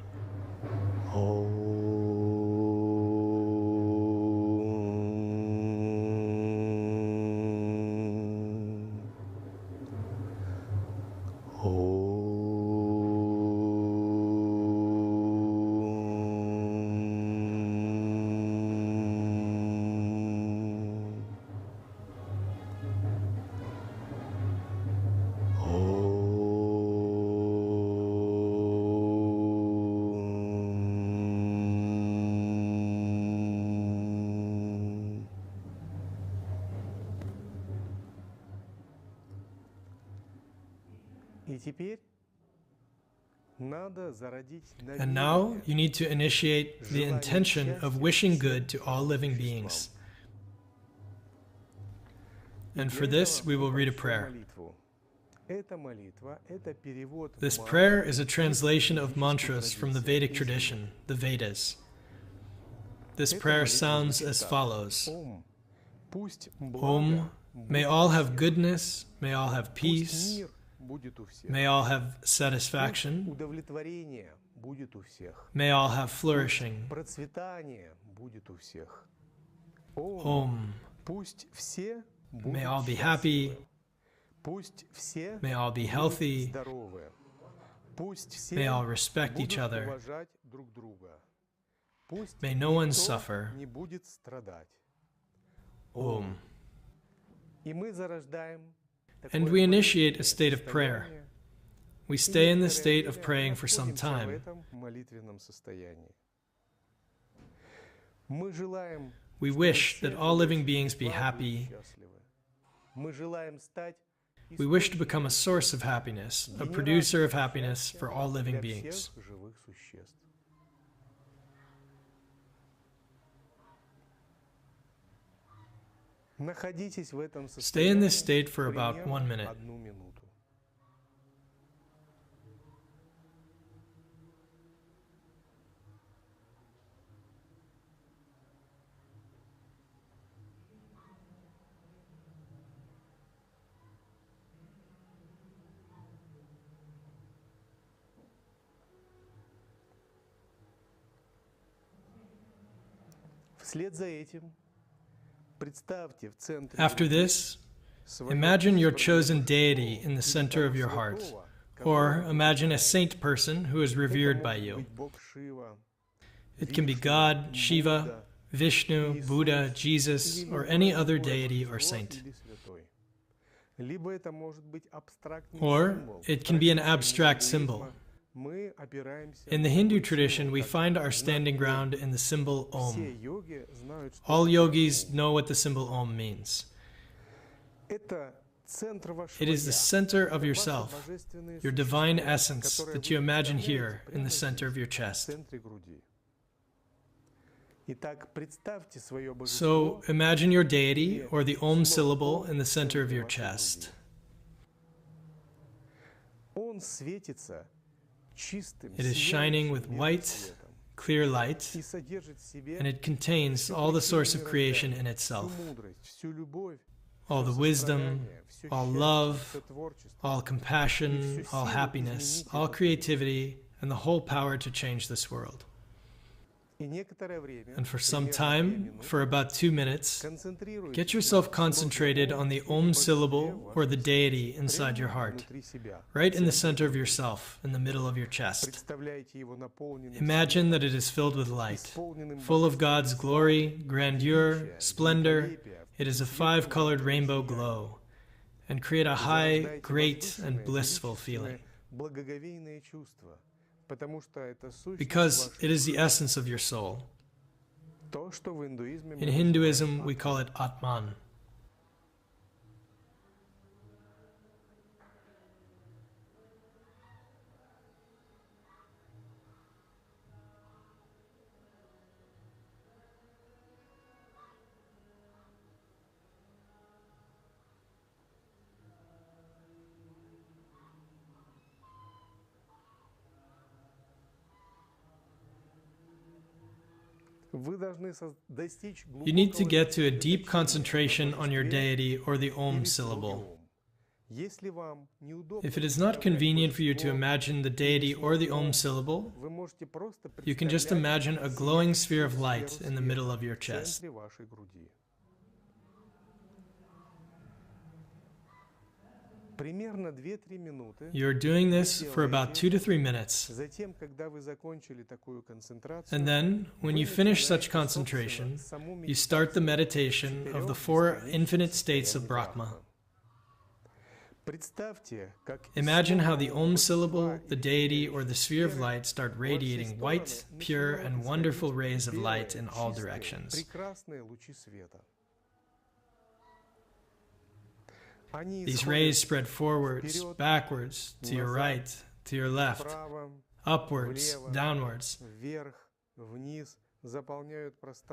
And now you need to initiate the intention of wishing good to all living beings. And for this, we will read a prayer. This prayer is a translation of mantras from the Vedic tradition, the Vedas. This prayer sounds as follows. Om, may all have goodness, may all have peace, may all have satisfaction, may all have flourishing. Om, may all be happy, may all be healthy, may all respect each other, may no one suffer. Om. And we initiate a state of prayer. We stay in the state of praying for some time. We wish that all living beings be happy. We wish to become a source of happiness, a producer of happiness for all living beings. Stay in this state for about 1 minute. After this, imagine your chosen deity in the center of your heart, or imagine a saint person who is revered by you. It can be God, Shiva, Vishnu, Buddha, Jesus, or any other deity or saint. Or it can be an abstract symbol. In the Hindu tradition, we find our standing ground in the symbol Om. All yogis know what the symbol Om means. It is the center of yourself, your divine essence that you imagine here in the center of your chest. So imagine your deity, or the Om syllable, in the center of your chest. It is shining with white, clear light, and it contains all the source of creation in itself. All the wisdom, all love, all compassion, all happiness, all creativity, and the whole power to change this world. And for some time, for about 2 minutes, get yourself concentrated on the Om syllable or the deity inside your heart, right in the center of yourself, in the middle of your chest. Imagine that it is filled with light, full of God's glory, grandeur, splendor. It is a 5-colored rainbow glow, and create a high, great, and blissful feeling. Because it is the essence of your soul. In Hinduism, we call it Atman. You need to get to a deep concentration on your deity or the Om syllable. If it is not convenient for you to imagine the deity or the Om syllable, you can just imagine a glowing sphere of light in the middle of your chest. You're doing this for about 2 to 3 minutes. And then, when you finish such concentration, you start the meditation of the 4 infinite states of Brahma. Imagine how the Om syllable, the deity, or the sphere of light start radiating white, pure, and wonderful rays of light in all directions. These rays spread forwards, backwards, to your right, to your left, upwards, downwards.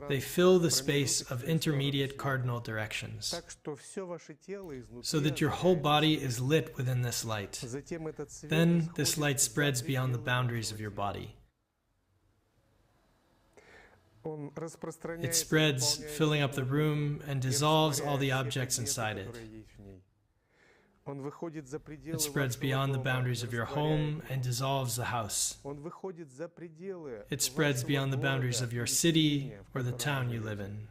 They fill the space of intermediate cardinal directions, so that your whole body is lit within this light. Then this light spreads beyond the boundaries of your body. It spreads, filling up the room, and dissolves all the objects inside it. It spreads beyond the boundaries of your home and dissolves the house. It spreads beyond the boundaries of your city or the town you live in.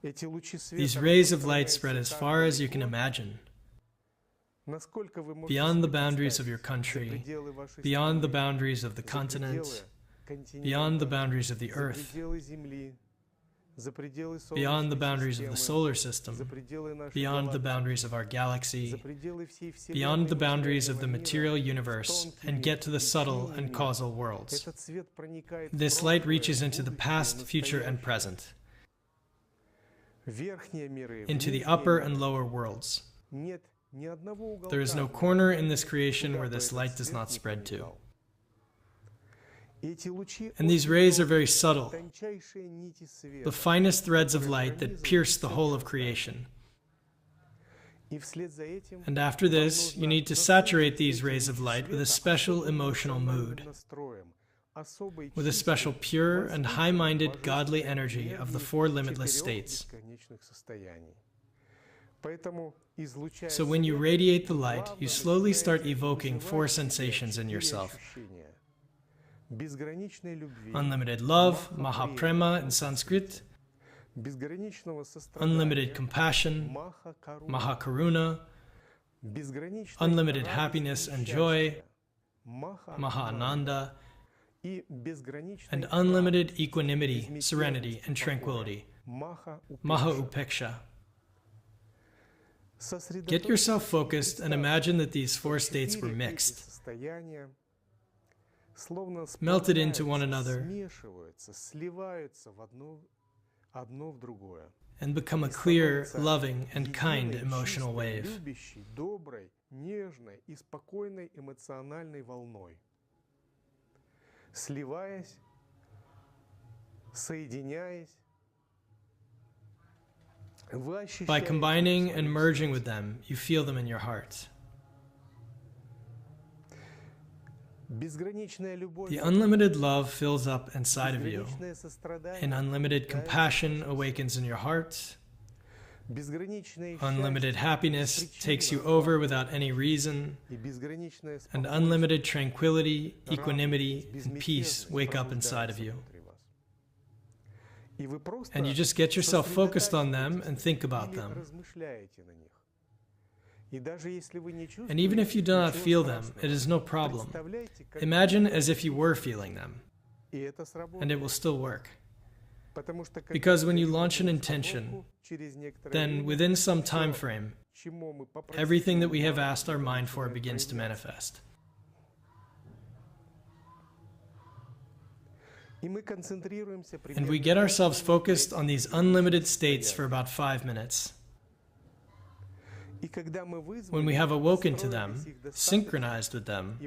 These rays of light spread as far as you can imagine, beyond the boundaries of your country, beyond the boundaries of the continent, beyond the boundaries of the earth, beyond the boundaries of the solar system, beyond the boundaries of our galaxy, beyond the boundaries of the material universe, and get to the subtle and causal worlds. This light reaches into the past, future, and present, into the upper and lower worlds. There is no corner in this creation where this light does not spread to. And these rays are very subtle, the finest threads of light that pierce the whole of creation. And after this, you need to saturate these rays of light with a special emotional mood, with a special pure and high-minded godly energy of the 4 limitless states. So when you radiate the light, you slowly start evoking 4 sensations in yourself. Unlimited love, Mahaprema in Sanskrit, unlimited compassion, Mahakaruna, unlimited happiness and joy, Mahananda, and unlimited equanimity, serenity, and tranquility, Mahaupeksha. Get yourself focused and imagine that these four states were mixed, melted into one another, and become a clear, loving, and kind emotional wave. By combining and merging with them, you feel them in your heart. The unlimited love fills up inside of you, and unlimited compassion awakens in your heart. Unlimited happiness takes you over without any reason, and unlimited tranquility, equanimity, and peace wake up inside of you. And you just get yourself focused on them and think about them. And even if you do not feel them, it is no problem. Imagine as if you were feeling them, and it will still work. Because when you launch an intention, then within some time frame, everything that we have asked our mind for begins to manifest. And we get ourselves focused on these unlimited states for about 5 minutes. When we have awoken to them, synchronized with them,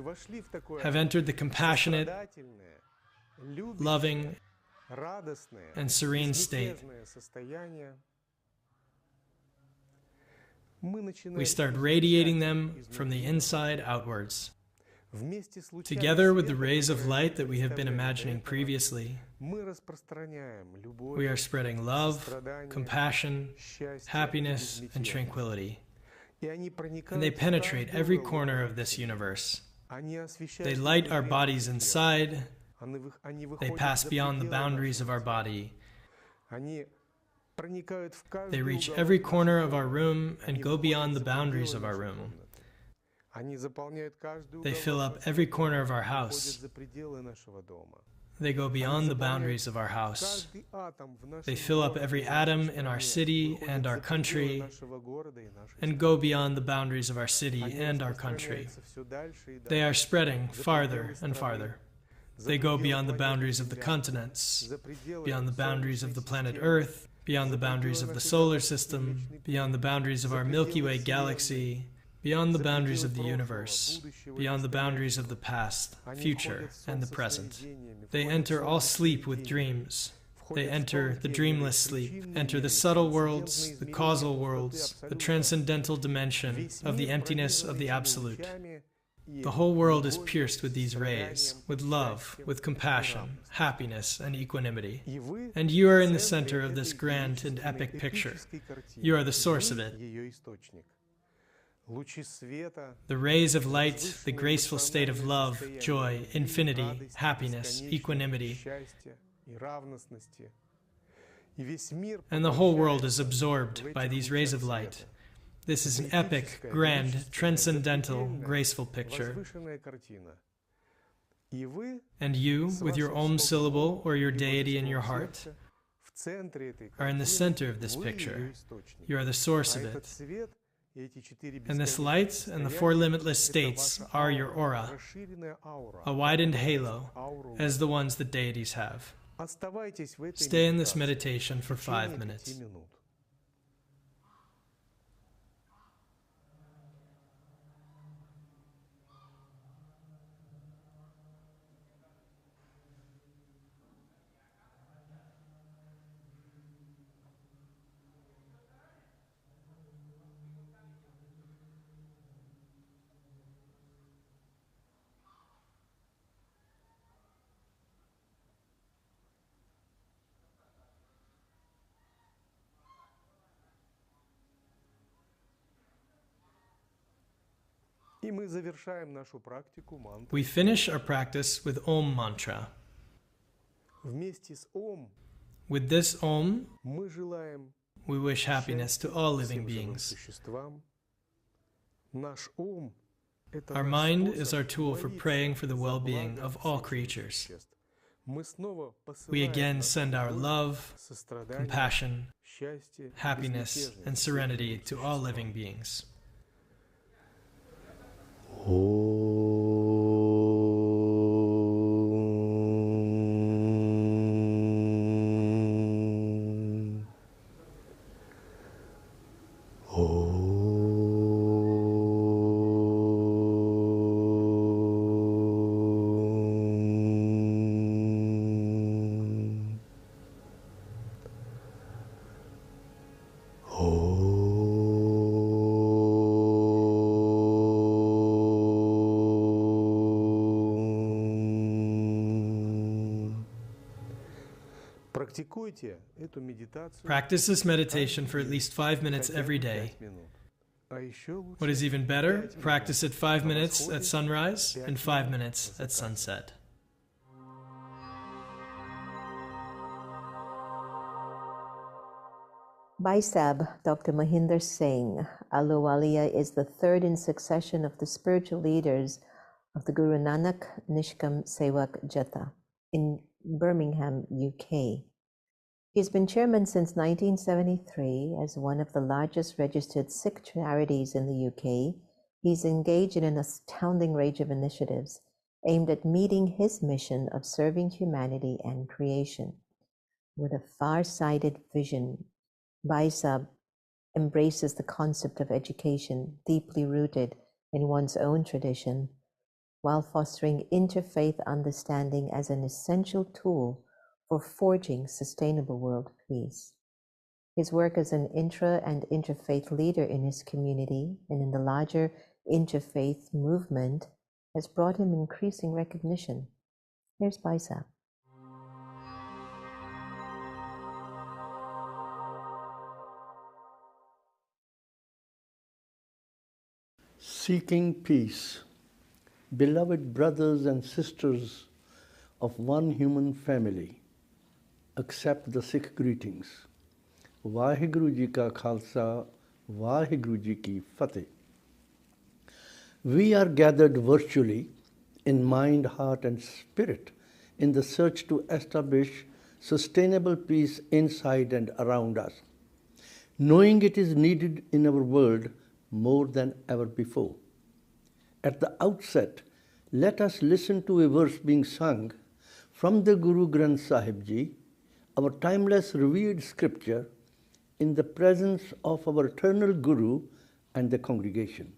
have entered the compassionate, loving, and serene state, we start radiating them from the inside outwards. Together with the rays of light that we have been imagining previously, we are spreading love, compassion, happiness, and tranquility. And they penetrate every corner of this universe. They light our bodies inside. They pass beyond the boundaries of our body. They reach every corner of our room and go beyond the boundaries of our room. They fill up every corner of our house. They go beyond the boundaries of our house. They fill up every atom in our city and our country, and go beyond the boundaries of our city and our country. They are spreading farther and farther. They go beyond the boundaries of the continents, beyond the boundaries of the planet Earth, beyond the boundaries of the solar system, beyond the boundaries of our Milky Way galaxy, beyond the boundaries of the universe, beyond the boundaries of the past, future, and the present. They enter all sleep with dreams. They enter the dreamless sleep, enter the subtle worlds, the causal worlds, the transcendental dimension of the emptiness of the Absolute. The whole world is pierced with these rays, with love, with compassion, happiness, and equanimity. And you are in the center of this grand and epic picture. You are the source of it. The rays of light, the graceful state of love, joy, infinity, happiness, equanimity. And the whole world is absorbed by these rays of light. This is an epic, grand, transcendental, graceful picture. And you, with your Om syllable or your deity in your heart, are in the center of this picture. You are the source of it. And this light and the four limitless states are your aura, a widened halo, as the ones that deities have. Stay in this meditation for 5 minutes. We finish our practice with Om Mantra. With this Om, мы желаем we wish happiness to all living всем живым beings. существам. Наш ум – это Our наш mind способ is our tool for молиться praying for the за well-being благо of all всех живых creatures. существ. Мы снова We посылаем again нашу send our любовь, love, сострадание, compassion, счастье, happiness, and безмятежность serenity всем to all живым living beings. Практикуйте эту медитацию Practice this meditation for at least 5 minutes хотя every бы day. 5 минут. А еще лучше What is even better, 5 минут practice it 5 на minutes восходе, at sunrise 5 and 5 минут minutes на at закате. sunset. Bhai Sahib, Dr. Mohinder Singh, Ahluwalia is the third in succession of the spiritual leaders of the Guru Nanak Nishkam Sewak Jatha in Birmingham, UK. He's been chairman since 1973 as one of the largest registered Sikh charities in the UK. He's engaged in an astounding range of initiatives aimed at meeting his mission of serving humanity and creation. With a far-sighted vision, Bhai Sahib embraces the concept of education deeply rooted in one's own tradition, while fostering interfaith understanding as an essential tool for forging sustainable world peace. His work as an intra and interfaith leader in his community and in the larger interfaith movement has brought him increasing recognition. Here's Bhai Sahib. Seeking peace. Beloved brothers and sisters of one human family, accept the Sikh greetings. Vaheguru Ji Ka Khalsa, Vaheguru Ji Ki Fateh. We are gathered virtually in mind, heart and spirit in the search to establish sustainable peace inside and around us, knowing it is needed in our world more than ever before. At the outset, let us listen to a verse being sung from the Guru Granth Sahib Ji, our timeless revered scripture, in the presence of our eternal Guru and the congregation.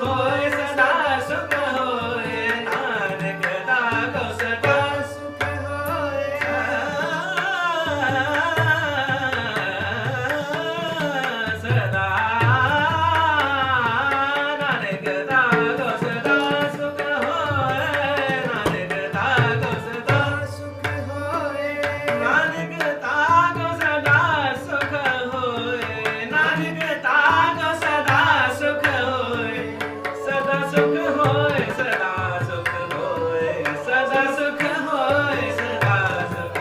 होए सदा सुख होए नानक ताको सदा सुख होए सदा नानक ताको सदा सुख होए नानक ताको सदा सुख होए नानक ताको सदा सुख होए नानक ताको सदा सुख होए सदा सुख होए सदा सुख होए सदा सुख होए सदा सुख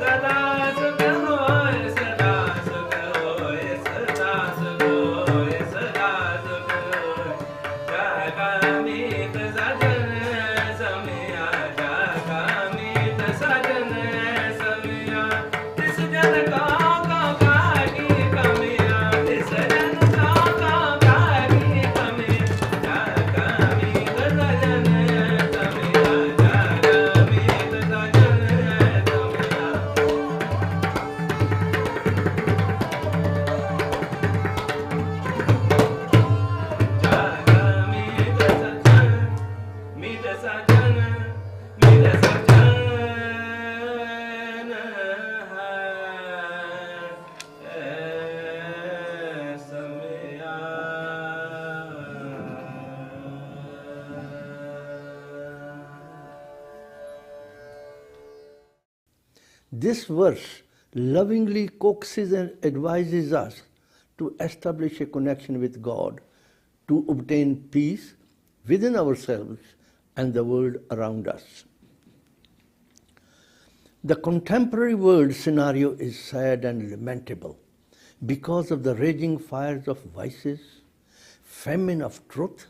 सदा सुख होए सदा सुख होए सदा सुख होए सदा सुख होए जागामीत सजन समिया जागामीत सजन समिया तिस जन को कागी कमिया तिस जन को कागी कमिया जागामीत सजन समिया जागामीत सजन मीत सजन Samiya This verse lovingly coaxes and advises us to establish a connection with God, to obtain peace within ourselves and the world around us. The contemporary world scenario is sad and lamentable because of the raging fires of vices, famine of truth,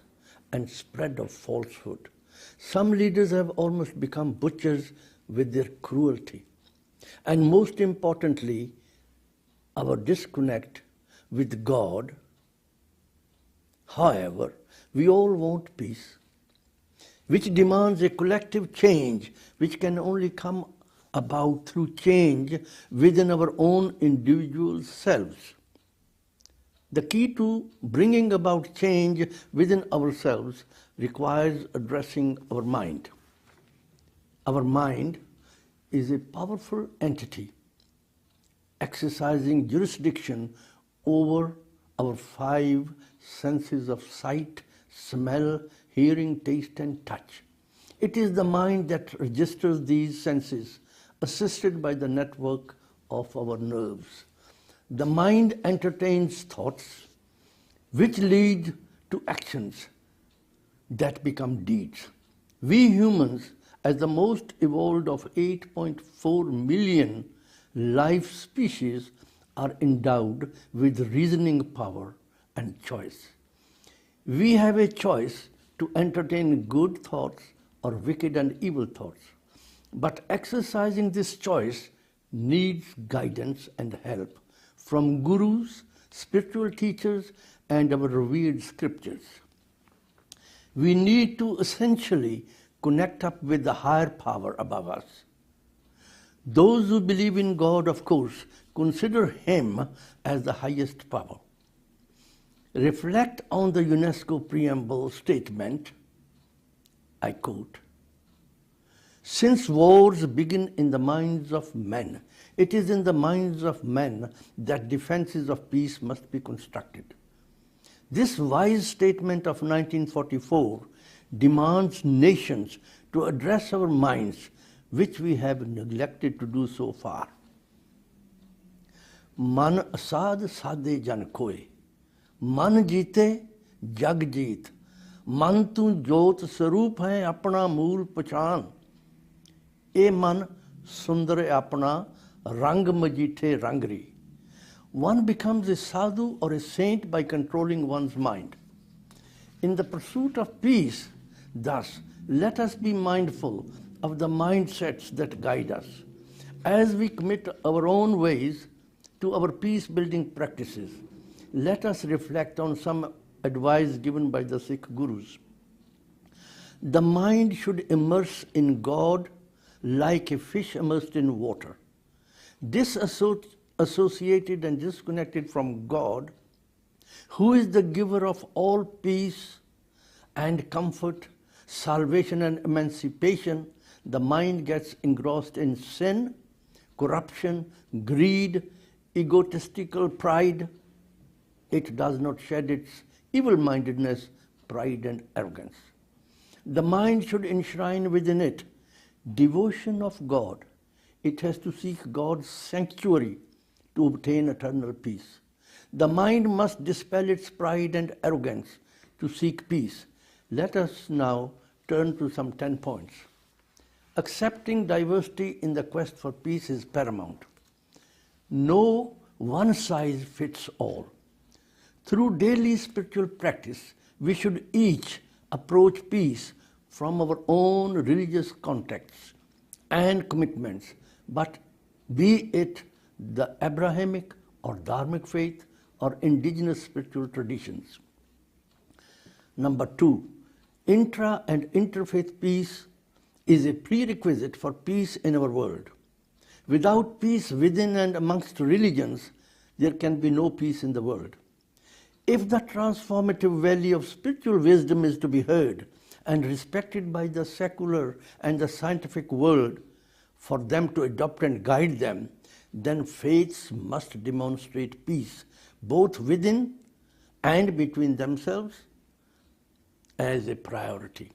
and spread of falsehood. Some leaders have almost become butchers with their cruelty. And most importantly, our disconnect with God. However, we all want peace, which demands a collective change which can only come about through change within our own individual selves. The key to bringing about change within ourselves requires addressing our mind. Our mind is a powerful entity exercising jurisdiction over our five senses of sight, smell, hearing, taste, and touch. It is the mind that registers these senses, assisted by the network of our nerves. The mind entertains thoughts which lead to actions that become deeds. We humans, as the most evolved of 8.4 million life species, are endowed with reasoning power and choice. We have a choice to entertain good thoughts or wicked and evil thoughts. But exercising this choice needs guidance and help from gurus, spiritual teachers, and our revered scriptures. We need to essentially connect up with the higher power above us. Those who believe in God, of course, consider Him as the highest power. Reflect on the UNESCO preamble statement, I quote, "Since wars begin in the minds of men, it is in the minds of men that defenses of peace must be constructed." This wise statement of 1944 demands nations to address our minds, which we have neglected to do so far. Man asad sadhe jan koe, man jeete jag jeet, man tu jot saroop hai apna mool pachan. E man sundar apna rang majithe rangri. One becomes a sadhu or a saint by controlling one's mind. In the pursuit of peace, thus, let us be mindful of the mindsets that guide us. As we commit our own ways to our peace-building practices, let us reflect on some advice given by the Sikh gurus. The mind should immerse in God like a fish immersed in water. Disassociated and disconnected from God, who is the giver of all peace and comfort, salvation and emancipation, the mind gets engrossed in sin, corruption, greed, egotistical pride. It does not shed its evil-mindedness, pride and arrogance. The mind should enshrine within it devotion of God. It has to seek God's sanctuary to obtain eternal peace. The mind must dispel its pride and arrogance to seek peace. Let us now turn to some 10 points. Accepting diversity in the quest for peace is paramount. No one size fits all. Through daily spiritual practice, we should each approach peace from our own religious contexts and commitments, but be it the Abrahamic or Dharmic faith or indigenous spiritual traditions. Number 2, intra and interfaith peace is a prerequisite for peace in our world. Without peace within and amongst religions, there can be no peace in the world. If the transformative value of spiritual wisdom is to be heard and respected by the secular and the scientific world, for them to adopt and guide them, then faiths must demonstrate peace, both within and between themselves, as a priority.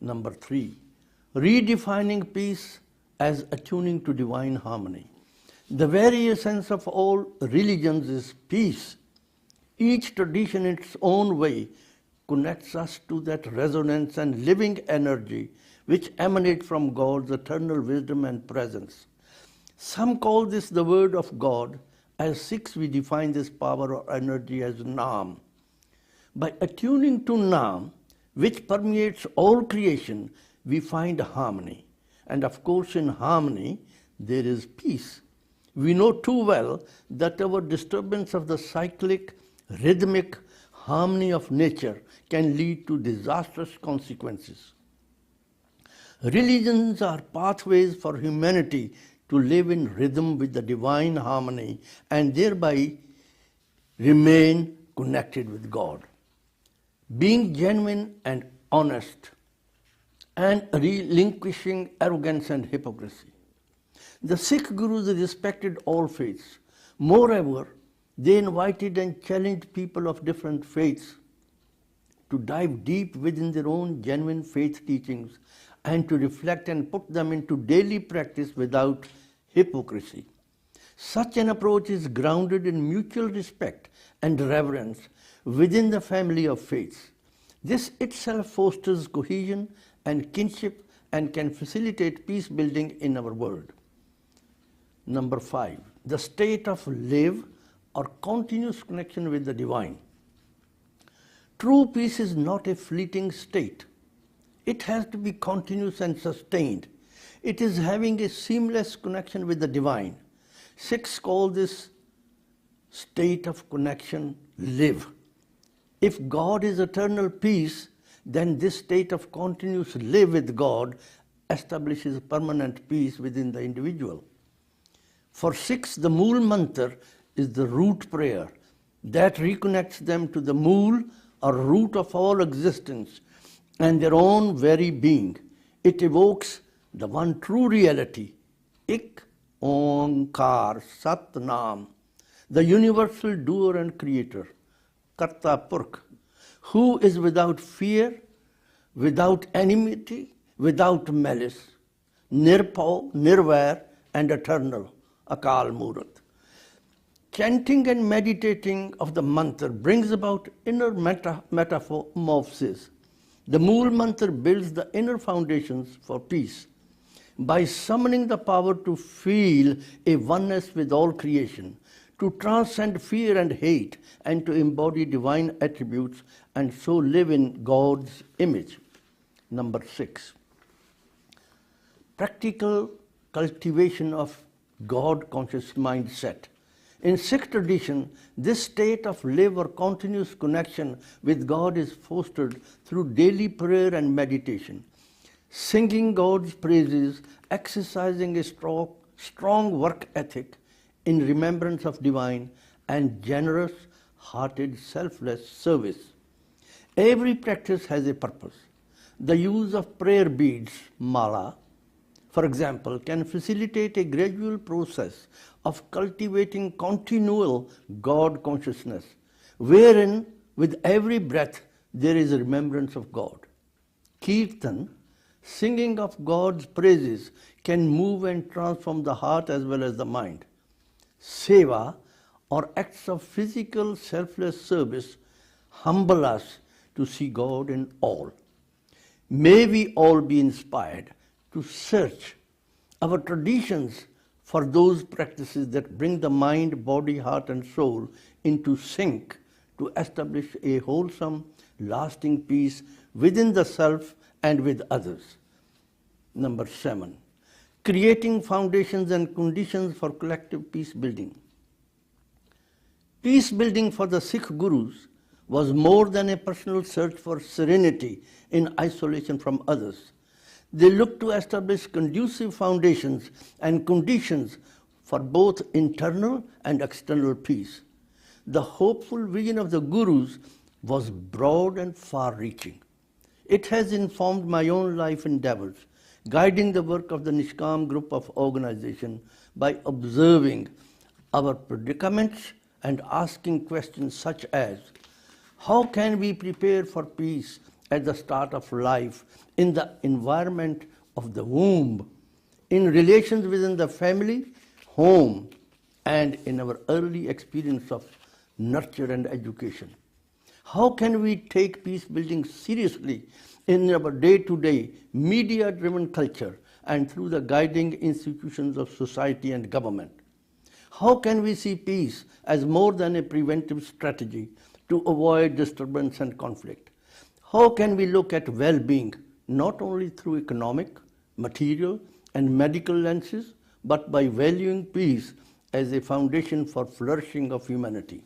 Number 3, redefining peace as attuning to divine harmony. The very essence of all religions is peace. Each tradition in its own way connects us to that resonance and living energy which emanate from God's eternal wisdom and presence. Some call this the word of God. As Sikhs, we define this power or energy as Naam. By attuning to Naam, which permeates all creation, we find harmony. And of course, in harmony, there is peace. We know too well that our disturbance of the cyclic, rhythmic harmony of nature can lead to disastrous consequences. Religions are pathways for humanity to live in rhythm with the divine harmony and thereby remain connected with God. Being genuine and honest and relinquishing arrogance and hypocrisy. The Sikh Gurus respected all faiths. Moreover, they invited and challenged people of different faiths to dive deep within their own genuine faith teachings and to reflect and put them into daily practice without hypocrisy. Such an approach is grounded in mutual respect and reverence within the family of faiths. This itself fosters cohesion and kinship and can facilitate peace building in our world. Number 5, the state of live or continuous connection with the divine. True peace is not a fleeting state. It has to be continuous and sustained. It is having a seamless connection with the divine. Sikhs call this state of connection live. If God is eternal peace, then this state of continuous live with God establishes permanent peace within the individual. For Sikhs, the Mural Mantra is the root prayer that reconnects them to the Mool or root of all existence and their own very being. It evokes the one true reality, Ik Onkar Sat Nam, the universal doer and creator, Karta Purkh, who is without fear, without enmity, without malice, Nirpau, Nirvair, and eternal, Akal Murat. Chanting and meditating of the mantra brings about inner metamorphosis. The Mural Mantra builds the inner foundations for peace. By summoning the power to feel a oneness with all creation, to transcend fear and hate, and to embody divine attributes, and so live in God's image. Number 6, practical cultivation of God-conscious mindset. In Sikh tradition, this state of live or continuous connection with God is fostered through daily prayer and meditation. Singing God's praises, exercising a strong work ethic in remembrance of divine, and generous, hearted, selfless service. Every practice has a purpose. The use of prayer beads, mala, for example, can facilitate a gradual process of cultivating continual God consciousness, wherein with every breath there is a remembrance of God. Kirtan, singing of God's praises, can move and transform the heart as well as the mind. Seva, or acts of physical selfless service, humble us to see God in all. May we all be inspired to search our traditions for those practices that bring the mind, body, heart, and soul into sync to establish a wholesome, lasting peace within the self and with others. Number 7, creating foundations and conditions for collective peace building. Peace building for the Sikh Gurus was more than a personal search for serenity in isolation from others. They looked to establish conducive foundations and conditions for both internal and external peace. The hopeful vision of the Gurus was broad and far-reaching. It has informed my own life endeavors, guiding the work of the Nishkam group of organization by observing our predicaments and asking questions such as, how can we prepare for peace at the start of life in the environment of the womb, in relations within the family, home, and in our early experience of nurture and education? How can we take peace building seriously in our day-to-day media-driven culture and through the guiding institutions of society and government? How can we see peace as more than a preventive strategy to avoid disturbance and conflict? How can we look at well-being not only through economic, material, and medical lenses, but by valuing peace as a foundation for flourishing of humanity?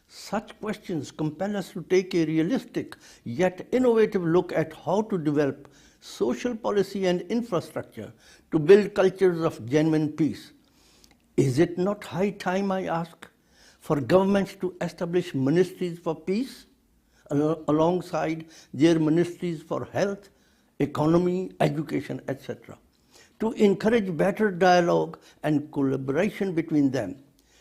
Such questions compel us to take a realistic yet innovative look at how to develop social policy and infrastructure to build cultures of genuine peace. Is it not high time, I ask, for governments to establish ministries for peace alongside their ministries for health, economy, education, etc., to encourage better dialogue and collaboration between them?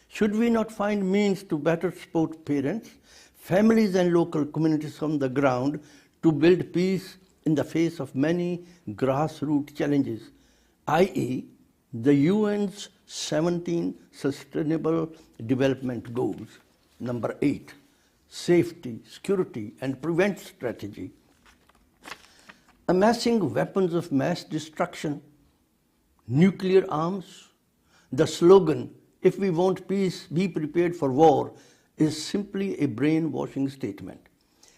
Should we not find means to better support parents, families, and local communities from the ground to build peace in the face of many grassroots challenges, i.e., the UN's 17 Sustainable Development Goals? Number 8, safety, security, and prevent strategy. Amassing weapons of mass destruction, nuclear arms, the slogan, "If we want peace, be prepared for war," is simply a brainwashing statement.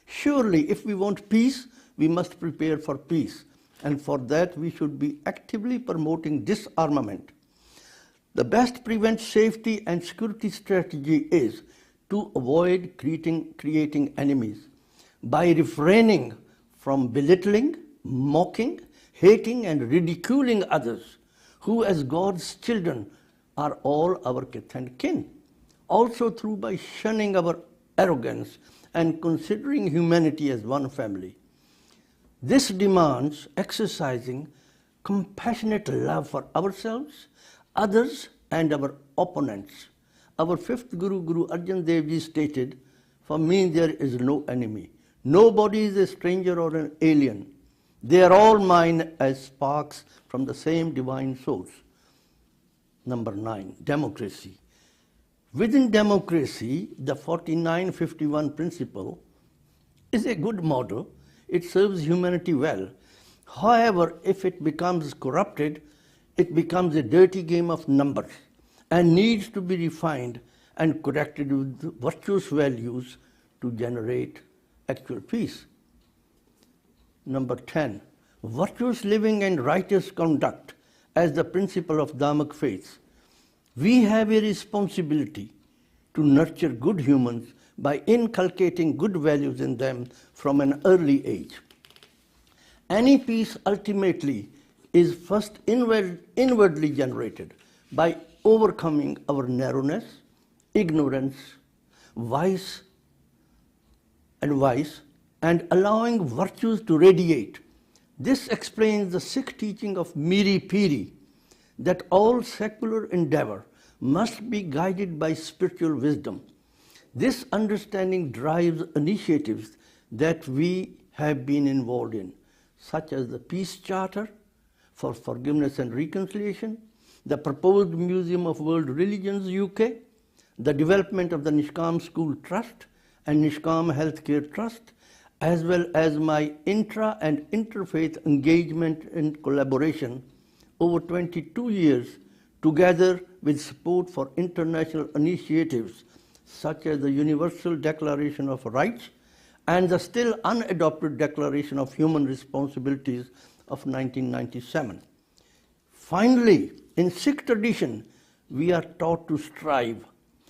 Surely, if we want peace, we must prepare for peace, and for that we should be actively promoting disarmament. The best prevent safety and security strategy is to avoid creating enemies by refraining from belittling, mocking, hating, and ridiculing others, who as God's children are all our kith and kin. Also through by shunning our arrogance and considering humanity as one family. This demands exercising compassionate love for ourselves, others, and our opponents. Our fifth Guru, Guru Arjan Dev Ji, stated, "For me there is no enemy. Nobody is a stranger or an alien. They are all mine as sparks from the same divine source." Number 9, democracy. Within democracy, the 49-51 principle is a good model. It serves humanity well. However, if it becomes corrupted, it becomes a dirty game of numbers and needs to be refined and corrected with virtuous values to generate actual peace. Number 10, virtuous living and righteous conduct as the principle of Dhammic faith. We have a responsibility to nurture good humans by inculcating good values in them from an early age. Any peace ultimately is first inwardly generated by overcoming our narrowness, ignorance, vice and allowing virtues to radiate. This explains the Sikh teaching of Miri Piri, that all secular endeavor must be guided by spiritual wisdom. This understanding drives initiatives that we have been involved in, such as the Peace Charter for Forgiveness and Reconciliation, the proposed Museum of World Religions UK, the development of the Nishkam School Trust and Nishkam Healthcare Trust, as well as my intra and interfaith engagement and collaboration over 22 years, together with support for international initiatives such as the Universal Declaration of Rights and the still unadopted Declaration of Human Responsibilities of 1997. Finally, in Sikh tradition, we are taught to strive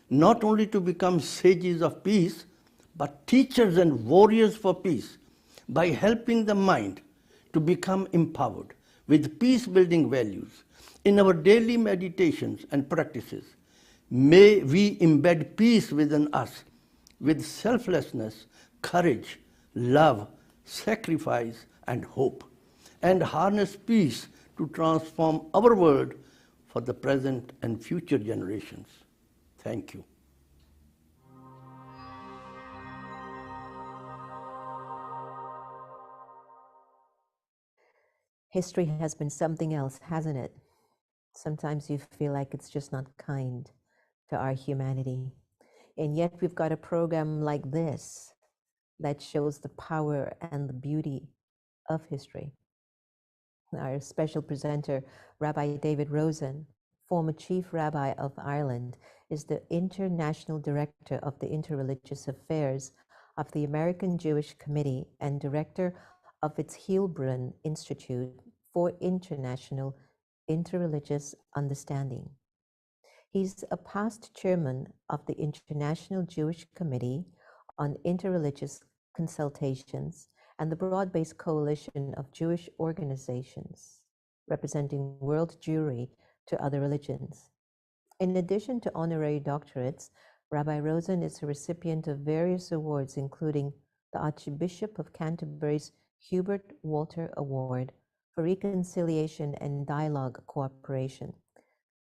not only to become sages of peace, but teachers and warriors for peace by helping the mind to become empowered with peace-building values in our daily meditations and practices. May we embed peace within us with selflessness, courage, love, sacrifice, and hope, and harness peace to transform our world for the present and future generations. Thank you. History has been something else, hasn't it? Sometimes you feel like it's just not kind to our humanity. And yet we've got a program like this that shows the power and the beauty of history. Our special presenter, Rabbi David Rosen, former Chief Rabbi of Ireland, is the International Director of the Interreligious Affairs of the American Jewish Committee and Director of its Heilbronn Institute for International Interreligious Understanding. He's a past chairman of the International Jewish Committee on Interreligious Consultations and the broad-based coalition of Jewish organizations representing world Jewry to other religions. In addition to honorary doctorates, Rabbi Rosen is a recipient of various awards, including the Archbishop of Canterbury's Hubert Walter Award for Reconciliation and Dialogue Cooperation,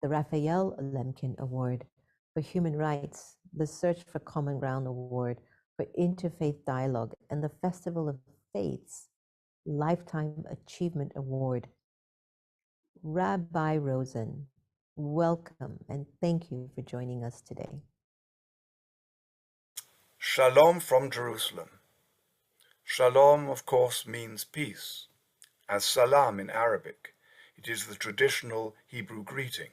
the Raphael Lemkin Award for Human Rights, the Search for Common Ground Award for Interfaith Dialogue, and the Festival of Faith's Lifetime Achievement Award. Rabbi Rosen, welcome and thank you for joining us today. Shalom from Jerusalem. Shalom, of course, means peace. As salam in Arabic, it is the traditional Hebrew greeting.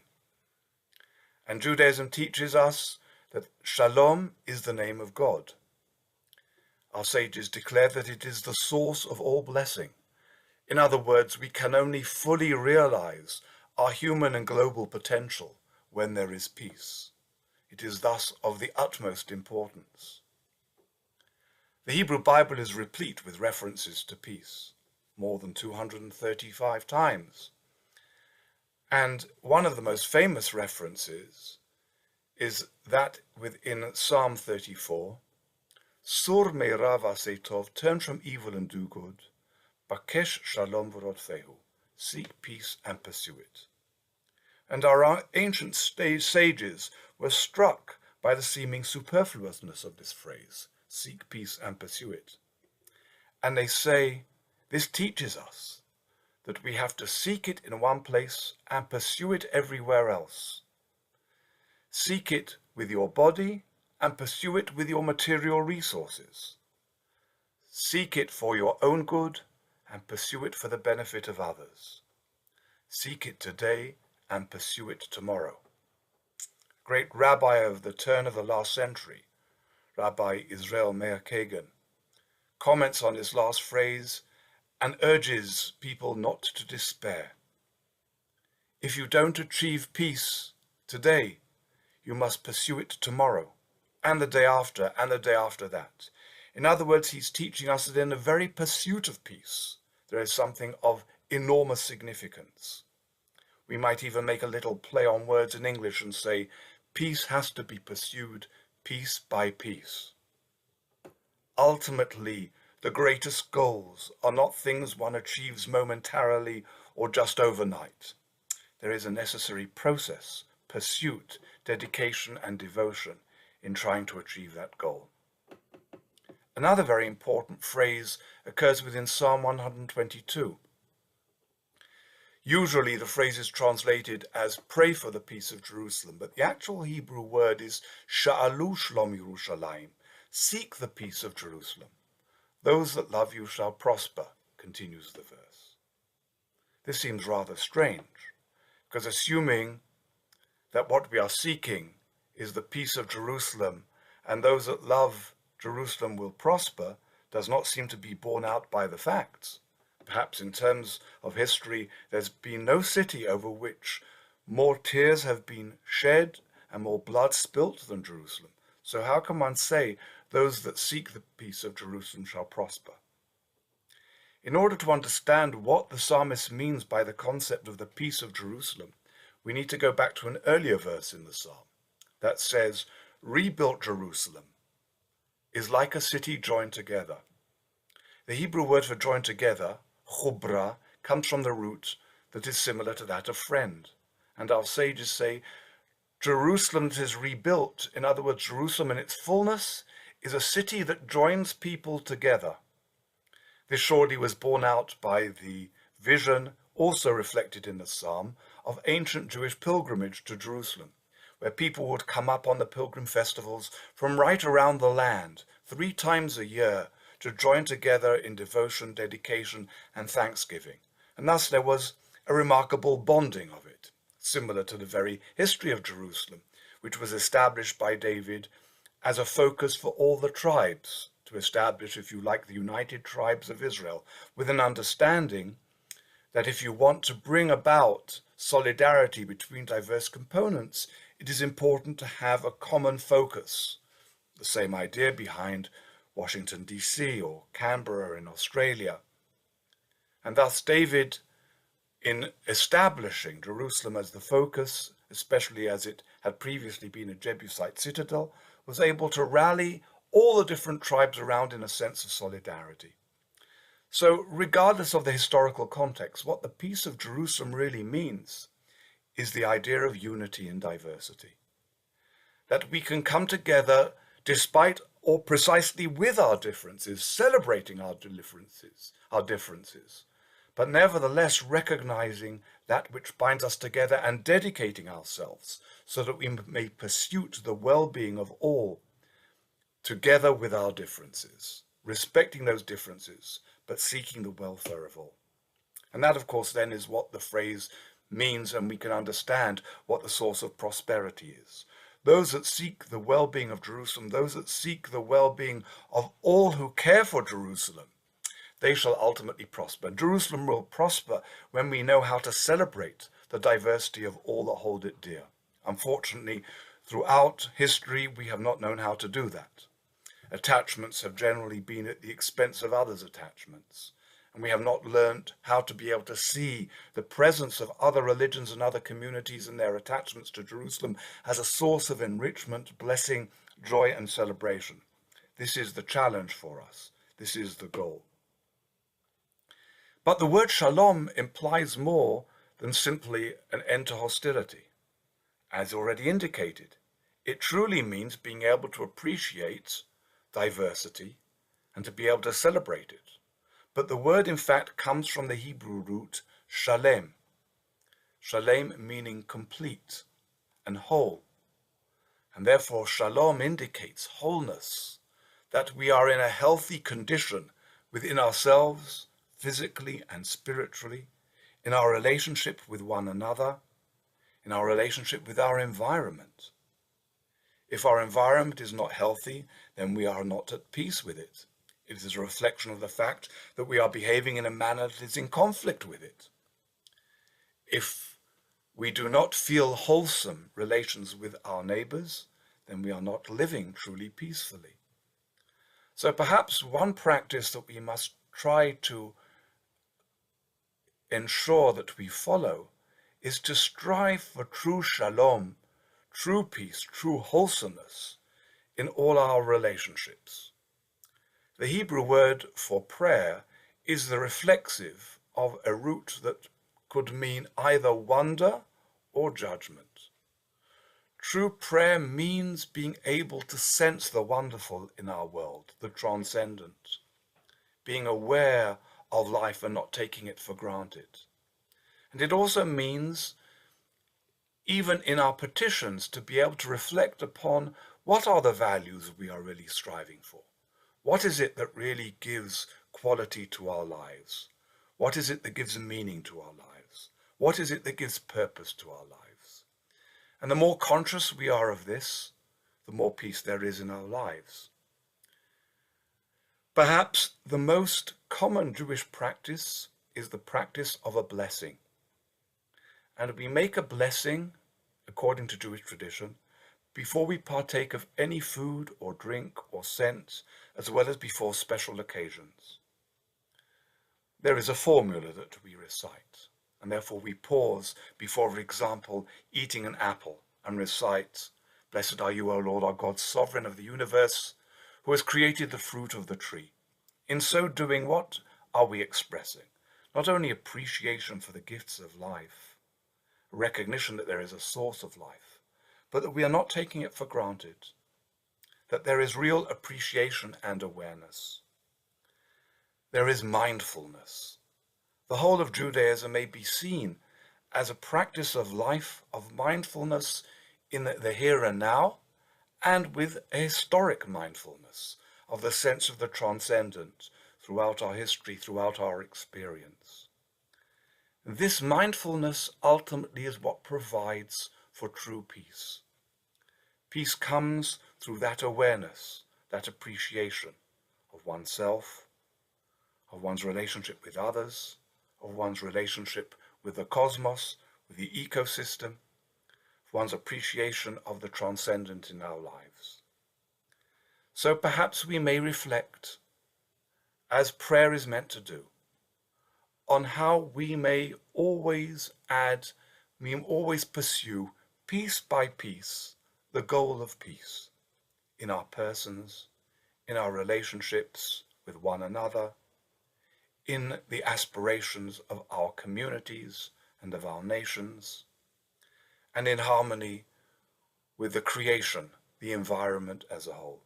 And Judaism teaches us that Shalom is the name of God. Our sages declare that it is the source of all blessing. In other words, we can only fully realize our human and global potential when there is peace. It is thus of the utmost importance. The Hebrew Bible is replete with references to peace, more than 235 times. And one of the most famous references is that within Psalm 34, Sur me'rava seitov, turn from evil and do good, bakesh shalom v'rodfehu, seek peace and pursue it. And our ancient sages were struck by the seeming superfluousness of this phrase, seek peace and pursue it. And they say, this teaches us that we have to seek it in one place and pursue it everywhere else. Seek it with your body and pursue it with your material resources. Seek it for your own good and pursue it for the benefit of others. Seek it today and pursue it tomorrow. Great rabbi of the turn of the last century, Rabbi Israel Meir Kagan, comments on this last phrase and urges people not to despair. If you don't achieve peace today, you must pursue it tomorrow, and the day after, and the day after that. In other words, he's teaching us that in the very pursuit of peace, there is something of enormous significance. We might even make a little play on words in English and say, peace has to be pursued piece by piece. Ultimately, the greatest goals are not things one achieves momentarily or just overnight. There is a necessary process, pursuit, dedication, and devotion in trying to achieve that goal. Another very important phrase occurs within Psalm 122. Usually the phrase is translated as pray for the peace of Jerusalem, but the actual Hebrew word is sha'alu shlom Yerushalayim, seek the peace of Jerusalem. Those that love you shall prosper, continues the verse. This seems rather strange, because assuming that what we are seeking is the peace of Jerusalem and those that love Jerusalem will prosper does not seem to be borne out by the facts. Perhaps in terms of history, there's been no city over which more tears have been shed and more blood spilt than Jerusalem. So how can one say those that seek the peace of Jerusalem shall prosper? In order to understand what the psalmist means by the concept of the peace of Jerusalem, we need to go back to an earlier verse in the psalm that says, rebuilt Jerusalem is like a city joined together. The Hebrew word for joined together, chubra, comes from the root that is similar to that of friend. And our sages say, Jerusalem that is rebuilt, in other words, Jerusalem in its fullness, is a city that joins people together. This surely was borne out by the vision, also reflected in the psalm, of ancient Jewish pilgrimage to Jerusalem, where people would come up on the pilgrim festivals from right around the land 3 times a year to join together in devotion, dedication, and thanksgiving. And thus there was a remarkable bonding of it, similar to the very history of Jerusalem, which was established by David as a focus for all the tribes, to establish, if you like, the united tribes of Israel, with an understanding that if you want to bring about solidarity between diverse components, it is important to have a common focus. The same idea behind Washington, D.C. or Canberra in Australia. And thus David, in establishing Jerusalem as the focus, especially as it had previously been a Jebusite citadel, was able to rally all the different tribes around in a sense of solidarity. So regardless of the historical context, what the peace of Jerusalem really means is the idea of unity in diversity. That we can come together despite or precisely with our differences, celebrating our differences, but nevertheless recognizing that which binds us together and dedicating ourselves so that we may pursue the well-being of all together with our differences, respecting those differences, but seeking the welfare of all. And that, of course, then is what the phrase means, and we can understand what the source of prosperity is. Those that seek the well-being of Jerusalem, those that seek the well-being of all who care for Jerusalem, they shall ultimately prosper. Jerusalem will prosper when we know how to celebrate the diversity of all that hold it dear. Unfortunately, throughout history, we have not known how to do that. Attachments have generally been at the expense of others' attachments. And we have not learned how to be able to see the presence of other religions and other communities and their attachments to Jerusalem as a source of enrichment, blessing, joy, and celebration. This is the challenge for us. This is the goal. But the word shalom implies more than simply an end to hostility. As already indicated, it truly means being able to appreciate diversity and to be able to celebrate it. But the word, in fact, comes from the Hebrew root shalem. Shalem meaning complete and whole. And therefore, shalom indicates wholeness, that we are in a healthy condition within ourselves, physically and spiritually, in our relationship with one another, in our relationship with our environment. If our environment is not healthy, then we are not at peace with it. It is a reflection of the fact that we are behaving in a manner that is in conflict with it. If we do not feel wholesome relations with our neighbors, then we are not living truly peacefully. So perhaps one practice that we must try to ensure that we follow is to strive for true shalom, true peace, true wholesomeness in all our relationships. The Hebrew word for prayer is the reflexive of a root that could mean either wonder or judgment. True prayer means being able to sense the wonderful in our world, the transcendent, being aware of life and not taking it for granted. And it also means, even in our petitions, to be able to reflect upon what are the values we are really striving for. What is it that really gives quality to our lives? What is it that gives meaning to our lives? What is it that gives purpose to our lives? And the more conscious we are of this, the more peace there is in our lives. Perhaps the most common Jewish practice is the practice of a blessing. And we make a blessing, according to Jewish tradition, before we partake of any food or drink or scent, as well as before special occasions. There is a formula that we recite, and therefore we pause before, for example, eating an apple and recite, "Blessed are you, O Lord, our God, sovereign of the universe, who has created the fruit of the tree." In so doing, what are we expressing? Not only appreciation for the gifts of life, recognition that there is a source of life, but that we are not taking it for granted, that there is real appreciation and awareness. There is mindfulness. The whole of Judaism may be seen as a practice of life, of mindfulness in the here and now, and with a historic mindfulness of the sense of the transcendent throughout our history, throughout our experience. This mindfulness ultimately is what provides for true peace. Peace comes through that awareness, that appreciation of oneself, of one's relationship with others, of one's relationship with the cosmos, with the ecosystem, of one's appreciation of the transcendent in our lives. So perhaps we may reflect, as prayer is meant to do, on how we may always pursue piece by piece the goal of peace in our persons, in our relationships with one another, in the aspirations of our communities and of our nations, and in harmony with the creation, the environment as a whole.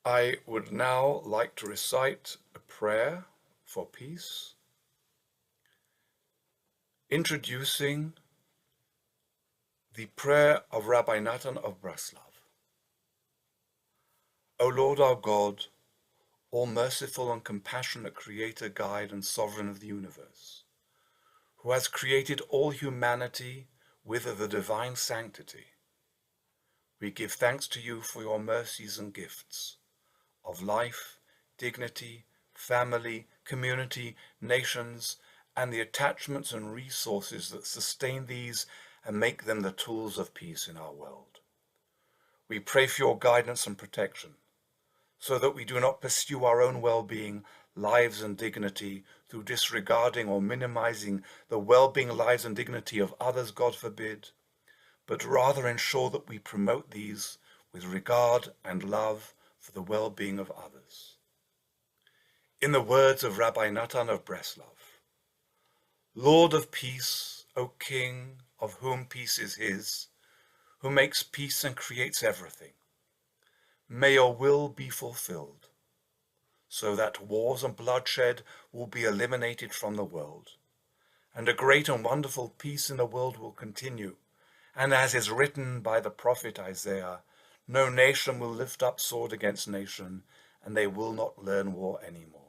I would now like to recite a prayer for peace, introducing the prayer of Rabbi Natan of Breslov. O Lord our God, all merciful and compassionate Creator, Guide, and Sovereign of the universe, who has created all humanity with the divine sanctity, we give thanks to you for your mercies and gifts of life, dignity, family, community, nations, and the attachments and resources that sustain these and make them the tools of peace in our world. We pray for your guidance and protection, so that we do not pursue our own well-being, lives and dignity through disregarding or minimizing the well-being, lives and dignity of others, God forbid, but rather ensure that we promote these with regard and love for the well-being of others. In the words of Rabbi Natan of Breslov, Lord of peace, O King, of whom peace is his, who makes peace and creates everything, may your will be fulfilled, so that wars and bloodshed will be eliminated from the world, and a great and wonderful peace in the world will continue. And as is written by the prophet Isaiah, no nation will lift up sword against nation, and they will not learn war anymore.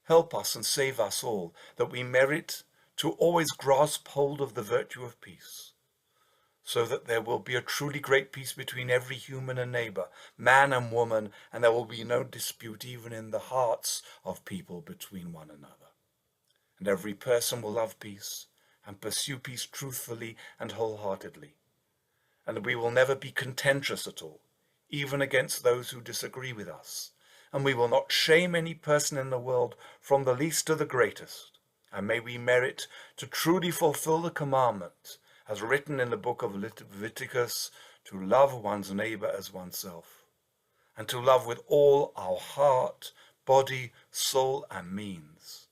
Help us and save us all, that we merit to always grasp hold of the virtue of peace, so that there will be a truly great peace between every human and neighbor, man and woman, and there will be no dispute even in the hearts of people between one another. And every person will love peace and pursue peace truthfully and wholeheartedly. And we will never be contentious at all, even against those who disagree with us. And we will not shame any person in the world, from the least to the greatest. and may we merit to truly fulfill the commandment, as written in the book of Leviticus, to love one's neighbor as oneself, and to love with all our heart, body, soul, and means,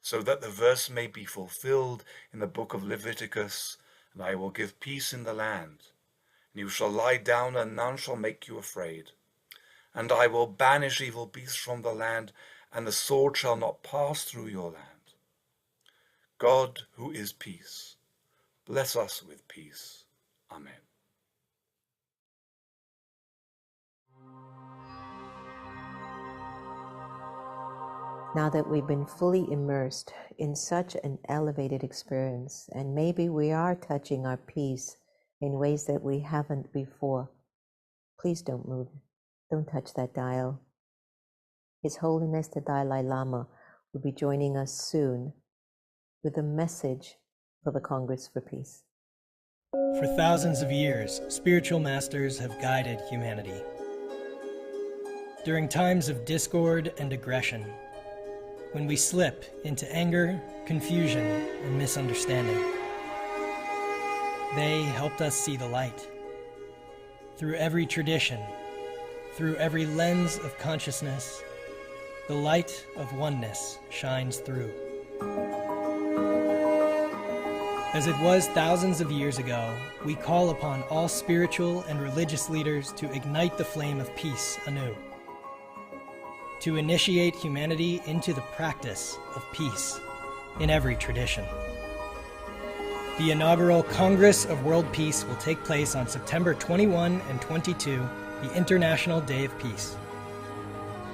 so that the verse may be fulfilled in the book of Leviticus, and I will give peace in the land, and you shall lie down, and none shall make you afraid. And I will banish evil beasts from the land, and the sword shall not pass through your land. God, who is peace, bless us with peace. Amen. Now that we've been fully immersed in such an elevated experience, and maybe we are touching our peace in ways that we haven't before, please don't move. Don't touch that dial. His Holiness the Dalai Lama will be joining us soon with a message for the Congress for Peace. For thousands of years, spiritual masters have guided humanity. During times of discord and aggression, when we slip into anger, confusion, and misunderstanding, they helped us see the light. Through every tradition, through every lens of consciousness, the light of oneness shines through. As it was thousands of years ago, we call upon all spiritual and religious leaders to ignite the flame of peace anew, to initiate humanity into the practice of peace in every tradition. The inaugural Congress of World Peace will take place on September 21 and 22, the International Day of Peace.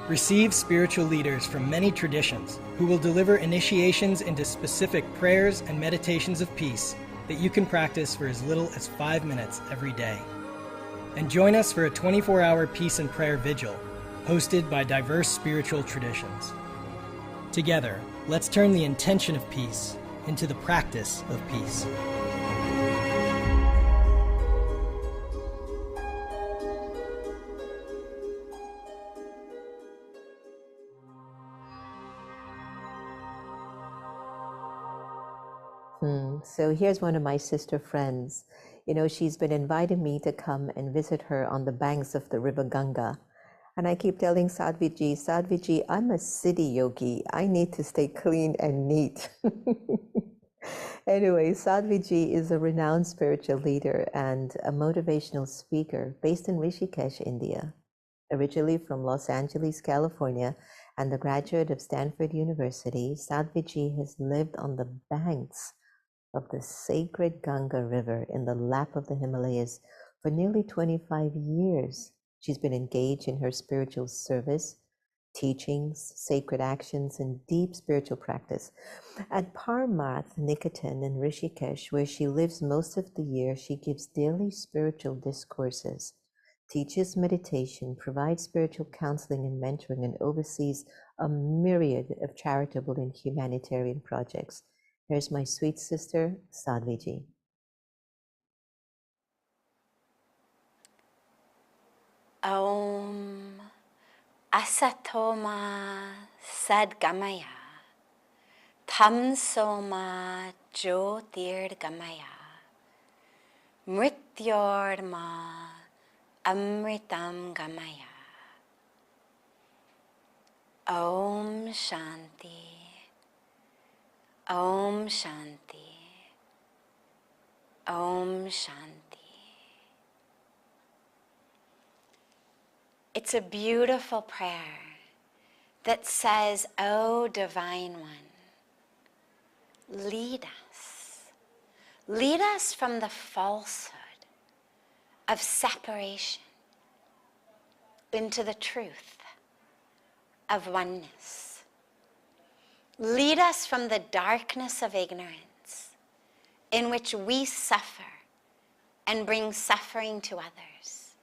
Receive spiritual leaders from many traditions who will deliver initiations into specific prayers and meditations of peace that you can practice for as little as 5 minutes every day. And join us for a 24-hour Peace and Prayer Vigil, hosted by diverse spiritual traditions. Together, let's turn the intention of peace into the practice of peace. So here's one of my sister friends. You know, she's been inviting me to come and visit her on the banks of the river Ganga. And I keep telling Sadhviji, I'm a city yogi. I need to stay clean and neat. Anyway, Sadhviji is a renowned spiritual leader and a motivational speaker based in Rishikesh, India. Originally from Los Angeles, California, and the graduate of Stanford University, Sadhviji has lived on the banks of the sacred Ganga River in the lap of the Himalayas for nearly 25 years. She's been engaged in her spiritual service, teachings, sacred actions, and deep spiritual practice. At Parmarth Niketan in Rishikesh, where she lives most of the year, she gives daily spiritual discourses, teaches meditation, provides spiritual counseling and mentoring, and oversees a myriad of charitable and humanitarian projects. Here's my sweet sister, Sadhviji. Om Asatoma Sadgamaya Tamsoma Jyotirgamaya Mrityorma Amritam Gamaya. Om Shanti. Om Shanti. Om Shanti. It's a beautiful prayer that says, O Divine One, lead us. Lead us from the falsehood of separation into the truth of oneness. Lead us from the darkness of ignorance in which we suffer and bring suffering to others,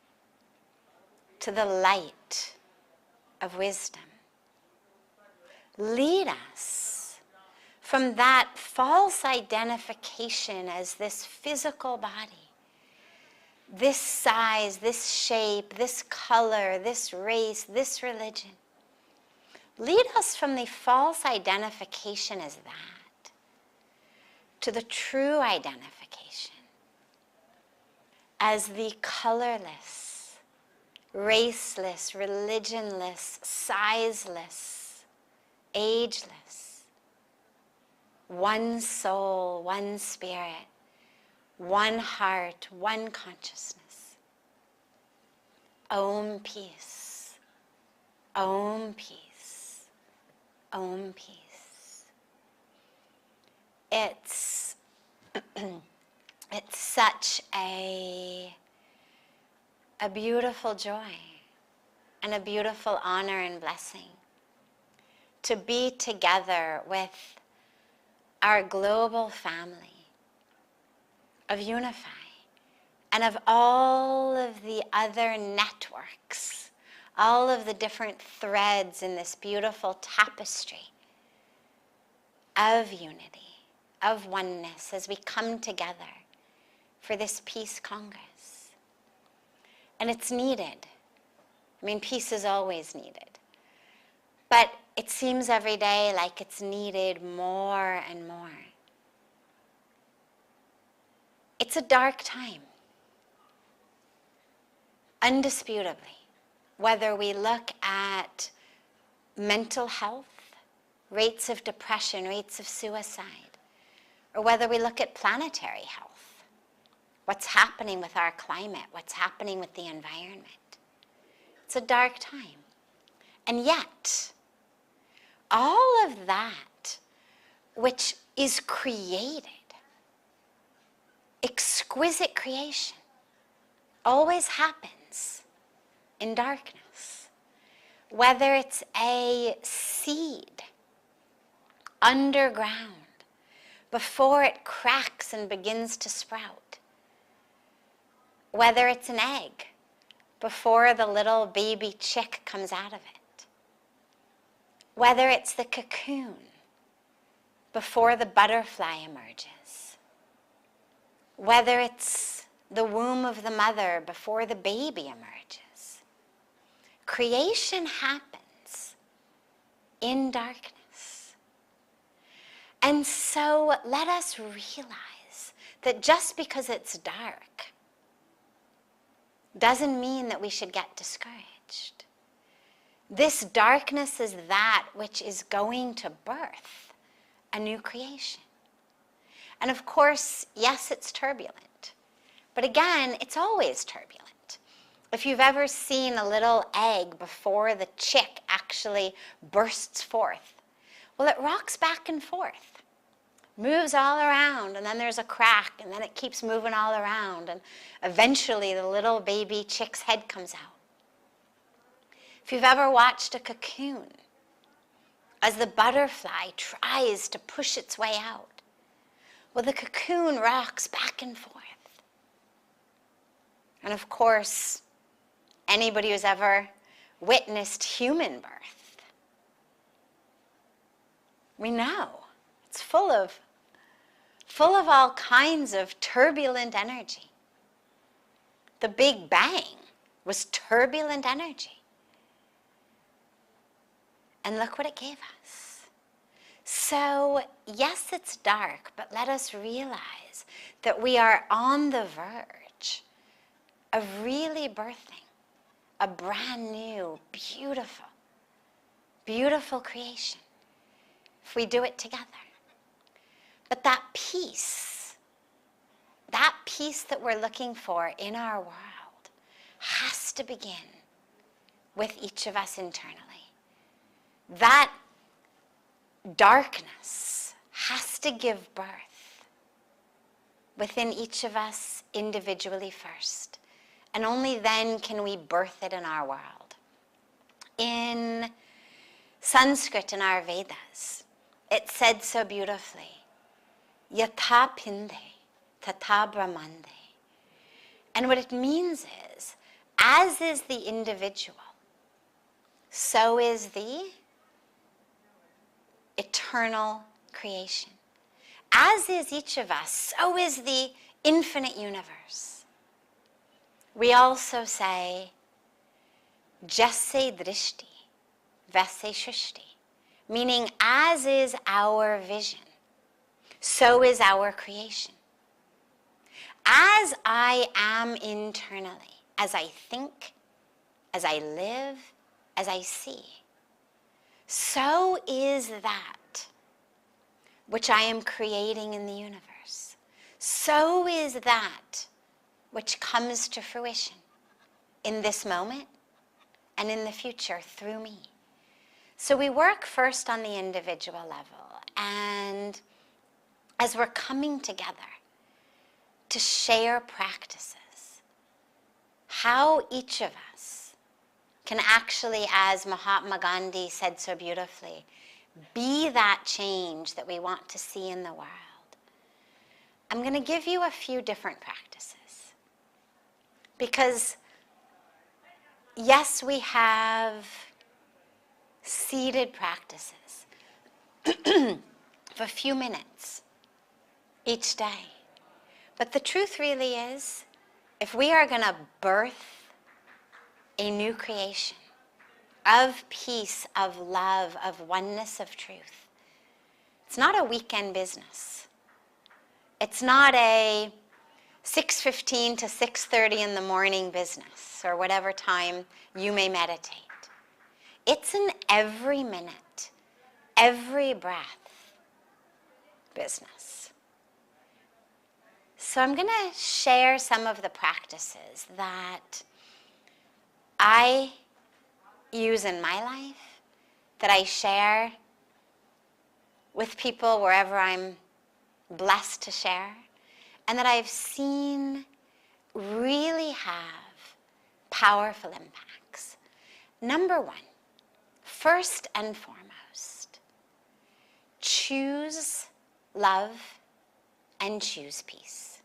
to the light of wisdom. Lead us from that false identification as this physical body, this size, this shape, this color, this race, this religion. Lead us from the false identification as that to the true identification as the colorless, raceless, religionless, sizeless, ageless, one soul, one spirit, one heart, one consciousness. Om peace, Om peace, Om peace. It's such a beautiful joy and a beautiful honor and blessing to be together with our global family of Unify and of all of the other networks, all of the different threads in this beautiful tapestry of unity, of oneness as we come together for this Peace Congress. And it's needed. I mean, peace is always needed. But it seems every day like it's needed more and more. It's a dark time, undisputably. Whether we look at mental health, rates of depression, rates of suicide, or whether we look at planetary health, what's happening with our climate, what's happening with the environment. It's a dark time. And yet, all of that which is created, exquisite creation, always happens in darkness. Whether it's a seed underground before it cracks and begins to sprout, whether it's an egg before the little baby chick comes out of it, whether it's the cocoon before the butterfly emerges, whether it's the womb of the mother before the baby emerges. Creation happens in darkness. And so let us realize that just because it's dark doesn't mean that we should get discouraged. This darkness is that which is going to birth a new creation. And of course, yes, it's turbulent. But again, it's always turbulent. If you've ever seen a little egg before the chick actually bursts forth, well, it rocks back and forth, moves all around, and then there's a crack, and then it keeps moving all around, and eventually the little baby chick's head comes out. If you've ever watched a cocoon, as the butterfly tries to push its way out, well, the cocoon rocks back and forth. And of course, anybody who's ever witnessed human birth, we know it's full of all kinds of turbulent energy. The Big Bang was turbulent energy. And look what it gave us. So, yes, it's dark, but let us realize that we are on the verge of really birthing a brand new, beautiful, beautiful creation if we do it together. But that peace that we're looking for in our world has to begin with each of us internally. That darkness has to give birth within each of us individually first. And only then can we birth it in our world. In Sanskrit, in our Vedas, it said so beautifully, Yatha pinde, tata brahmande. And what it means is, as is the individual, so is the eternal creation. As is each of us, so is the infinite universe. We also say, Jaise drishti, vaise shrishti, meaning as is our vision, so is our creation. As I am internally, as I think, as I live, as I see, so is that which I am creating in the universe. So is that which comes to fruition in this moment and in the future through me. So we work first on the individual level, and as we're coming together to share practices, how each of us can actually, as Mahatma Gandhi said so beautifully, be that change that we want to see in the world. I'm going to give you a few different practices. Because, yes, we have seated practices for a few minutes each day. But the truth really is, if we are going to birth a new creation of peace, of love, of oneness, of truth, it's not a weekend business. It's not a 6:15 to 6:30 in the morning business, or whatever time you may meditate. It's an every minute, every breath business. So I'm going to share some of the practices that I use in my life, that I share with people wherever I'm blessed to share, and that I've seen really have powerful impacts. Number one, first and foremost, choose love and choose peace.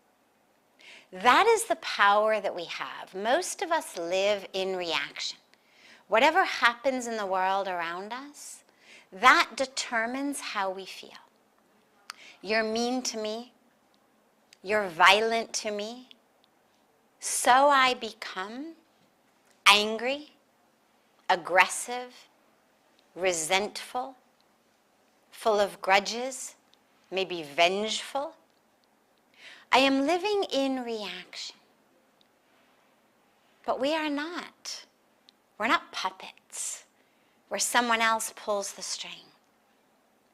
That is the power that we have. Most of us live in reaction. Whatever happens in the world around us, that determines how we feel. You're mean to me, you're violent to me, so I become angry, aggressive, resentful, full of grudges, maybe vengeful. I am living in reaction. But we are not. We're not puppets where someone else pulls the string.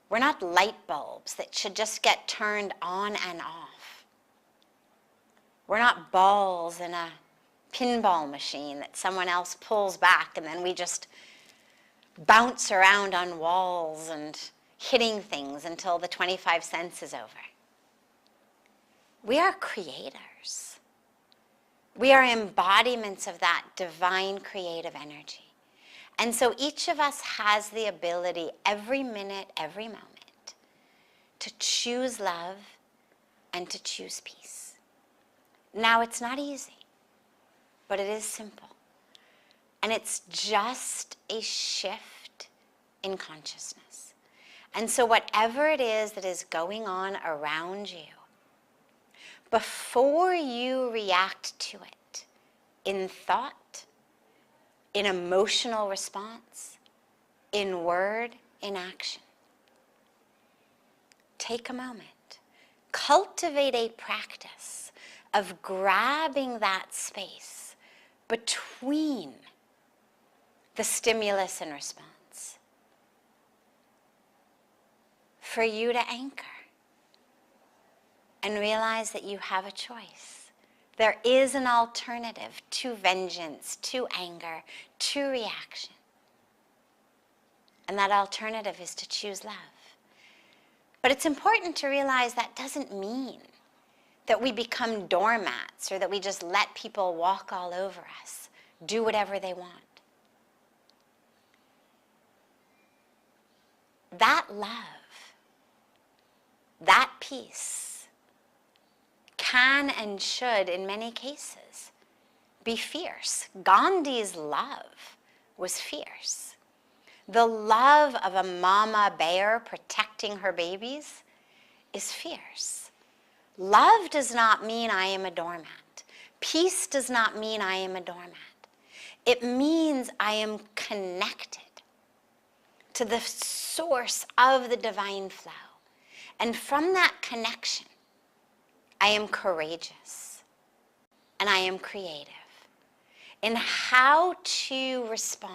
We're not light bulbs that should just get turned on and off. We're not balls in a pinball machine that someone else pulls back and then we just bounce around on walls and hitting things until the 25 cents is over. We are creators. We are embodiments of that divine creative energy. And so each of us has the ability every minute, every moment, to choose love and to choose peace. Now, it's not easy, but it is simple. And it's just a shift in consciousness. And so whatever it is that is going on around you, before you react to it in thought, in emotional response, in word, in action, take a moment. Cultivate a practice of grabbing that space between the stimulus and response for you to anchor and realize that you have a choice. There is an alternative to vengeance, to anger, to reaction. And that alternative is to choose love. But it's important to realize that doesn't mean that we become doormats or that we just let people walk all over us, do whatever they want. That love, that peace, can and should, in many cases, be fierce. Gandhi's love was fierce. The love of a mama bear protecting her babies is fierce. Love does not mean I am a doormat. Peace does not mean I am a doormat. It means I am connected to the source of the divine flow. And from that connection, I am courageous and I am creative in how to respond,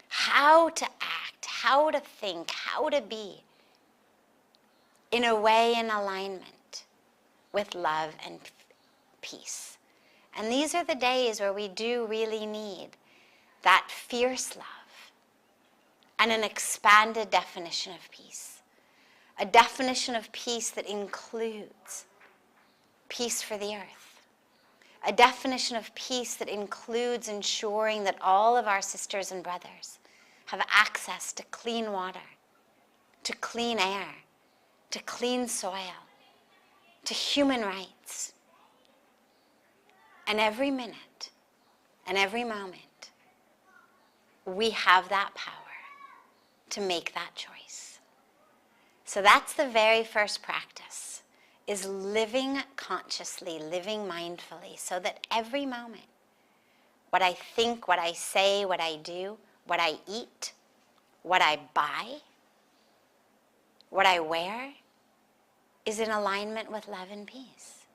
how to act, how to think, how to be in a way in alignment with love and peace. And these are the days where we do really need that fierce love and an expanded definition of peace. A definition of peace that includes peace for the earth. A definition of peace that includes ensuring that all of our sisters and brothers have access to clean water, to clean air, to clean soil, to human rights. And every minute and every moment, we have that power to make that choice. So that's the very first practice, is living consciously, living mindfully, so that every moment, what I think, what I say, what I do, what I eat, what I buy, what I wear, is in alignment with love and peace.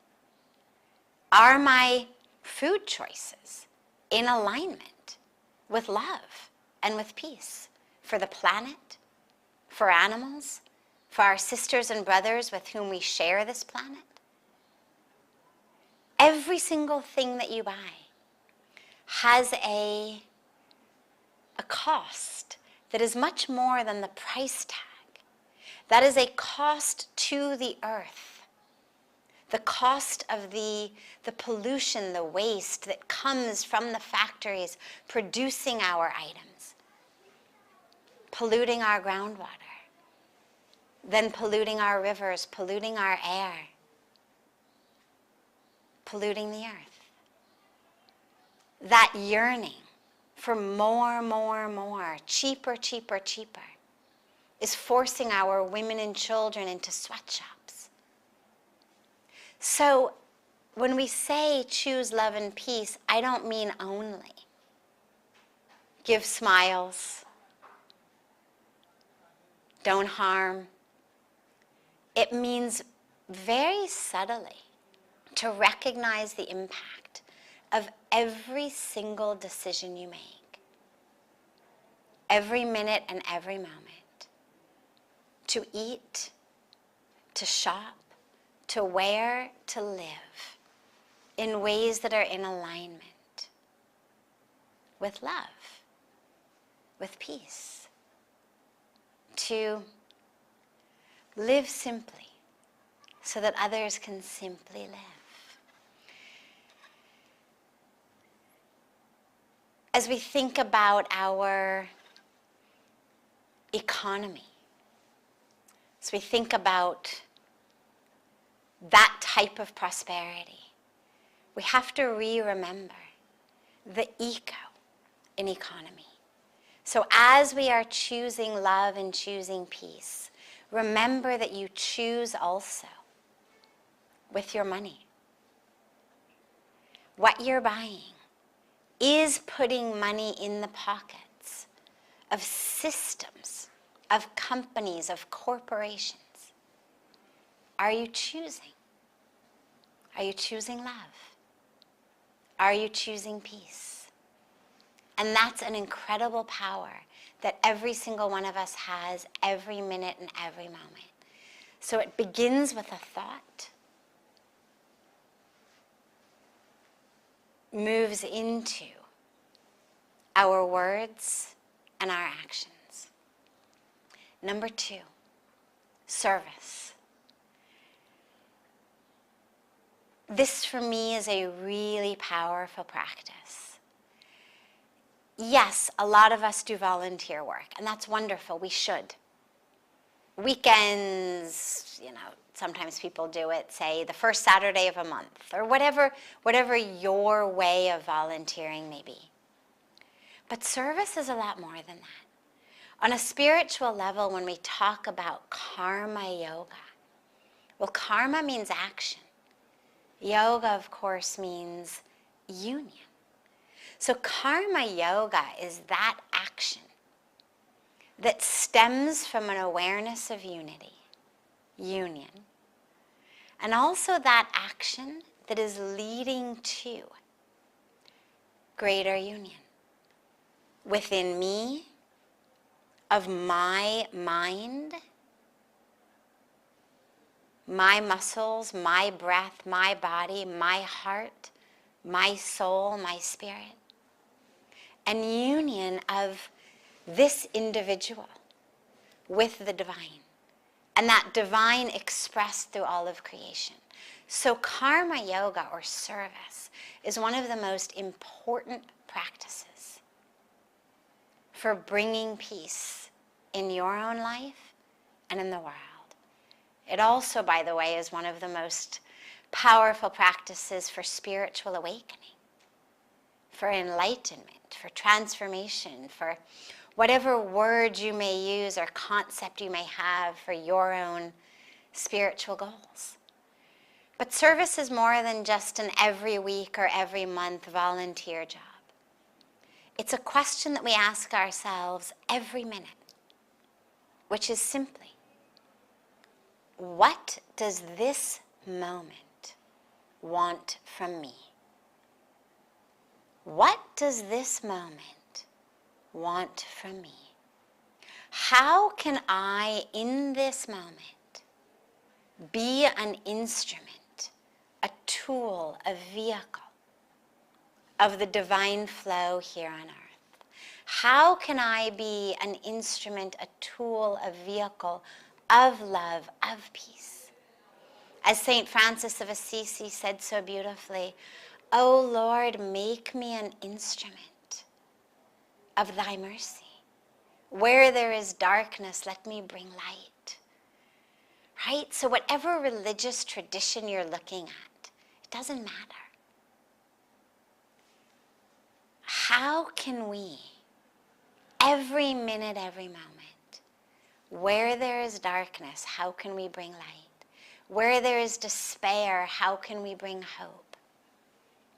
Are my food choices in alignment with love and with peace for the planet, for animals, for our sisters and brothers with whom we share this planet? Every single thing that you buy has a cost that is much more than the price tag. That is a cost to the earth. The cost of the pollution, the waste that comes from the factories producing our items, polluting our groundwater, then polluting our rivers, polluting our air, polluting the earth. That yearning for more, more, more, cheaper, cheaper, cheaper, is forcing our women and children into sweatshops. So when we say choose love and peace, I don't mean only give smiles, don't harm. It means very subtly to recognize the impact of every single decision you make, every minute and every moment. To eat, to shop, to wear, to live in ways that are in alignment with love, with peace. To live simply so that others can simply live. As we think about our economy, as we think about that type of prosperity, we have to remember the eco in economy. So as we are choosing love and choosing peace, remember that you choose also with your money. What you're buying is putting money in the pockets of systems, of companies, of corporations. Are you choosing? Are you choosing love? Are you choosing peace? And that's an incredible power that every single one of us has every minute and every moment. So it begins with a thought, moves into our words and our actions. Number 2, service. This for me is a really powerful practice. Yes, a lot of us do volunteer work, and that's wonderful. We should. Weekends, sometimes people do it, say, the first Saturday of a month, or whatever your way of volunteering may be. But service is a lot more than that. On a spiritual level, when we talk about karma yoga, well, karma means action. Yoga, of course, means union. So karma yoga is that action that stems from an awareness of unity, union, and also that action that is leading to greater union within me, of my mind, my muscles, my breath, my body, my heart, my soul, my spirit, and union of this individual with the divine, and that divine expressed through all of creation. So karma yoga, or service, is one of the most important practices for bringing peace in your own life and in the world. It also, by the way, is one of the most powerful practices for spiritual awakening, for enlightenment, for transformation, for whatever word you may use or concept you may have for your own spiritual goals. But service is more than just an every week or every month volunteer job. It's a question that we ask ourselves every minute, which is simply, what does this moment want from me? What does this moment want from me? How can I, in this moment, be an instrument, a tool, a vehicle of the divine flow here on earth? How can I be an instrument, a tool, a vehicle of love, of peace? As St. Francis of Assisi said so beautifully, "O Lord, make me an instrument of thy mercy. Where there is darkness, let me bring light." Right? So whatever religious tradition you're looking at, it doesn't matter. How can we, every minute, every moment, where there is darkness, how can we bring light? Where there is despair, how can we bring hope?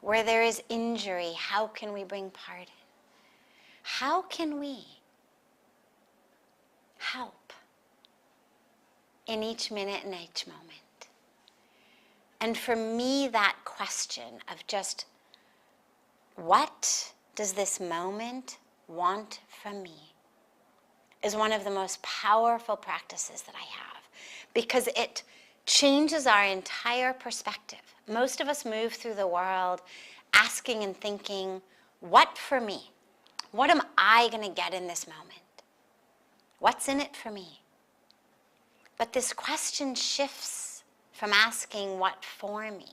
Where there is injury, how can we bring pardon? How can we help in each minute and each moment? And for me, that question of just, what does this moment want from me, is one of the most powerful practices that I have, because it changes our entire perspective. Most of us move through the world asking and thinking, what for me? What am I going to get in this moment? What's in it for me? But this question shifts from asking what for me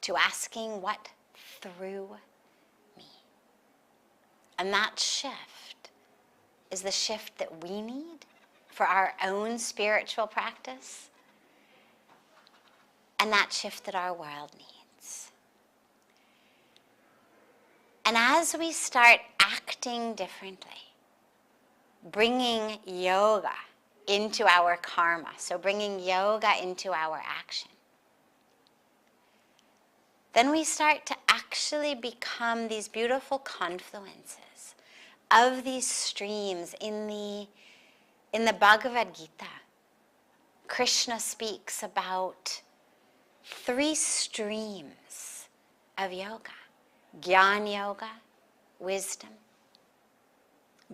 to asking what through me. And that shift is the shift that we need for our own spiritual practice, and that shift that our world needs. And as we start acting differently, bringing yoga into our karma, so bringing yoga into our action, then we start to actually become these beautiful confluences of these streams. In the Bhagavad Gita, Krishna speaks about 3 streams of yoga: Jnana yoga, wisdom;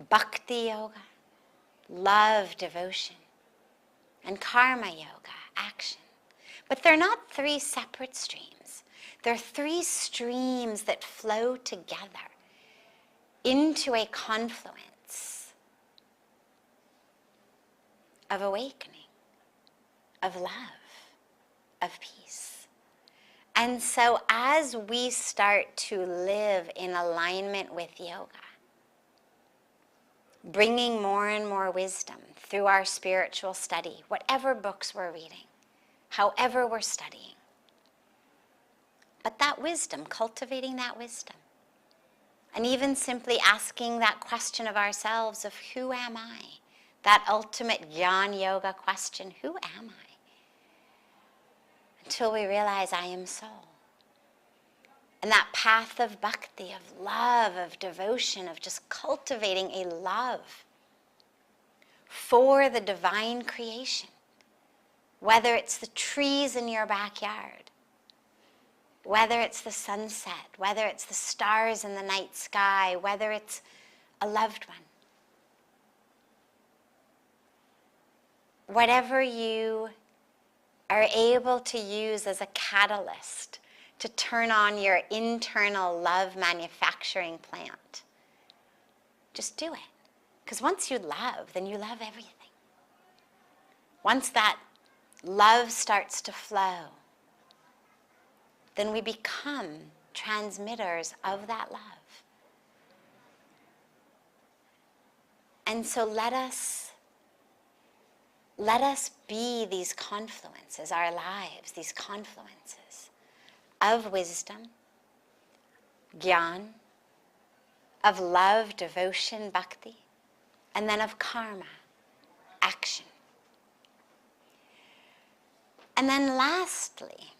Bhakti yoga, love, devotion; and Karma yoga, action. But they're not 3 separate streams. They're 3 streams that flow together into a confluence of awakening, of love, of peace. And so as we start to live in alignment with yoga, bringing more and more wisdom through our spiritual study, whatever books we're reading, however we're studying, but that wisdom, cultivating that wisdom, and even simply asking that question of ourselves of who am I? That ultimate Jnana Yoga question, who am I? Until we realize I am soul. And that path of bhakti, of love, of devotion, of just cultivating a love for the divine creation, whether it's the trees in your backyard, whether it's the sunset, whether it's the stars in the night sky, whether it's a loved one. Whatever you are able to use as a catalyst to turn on your internal love manufacturing plant, just do it. Because once you love, then you love everything. Once that love starts to flow, then we become transmitters of that love. And so let us be these confluences, our lives, these confluences of wisdom, gyan, of love, devotion, bhakti, and then of karma, action. And then lastly,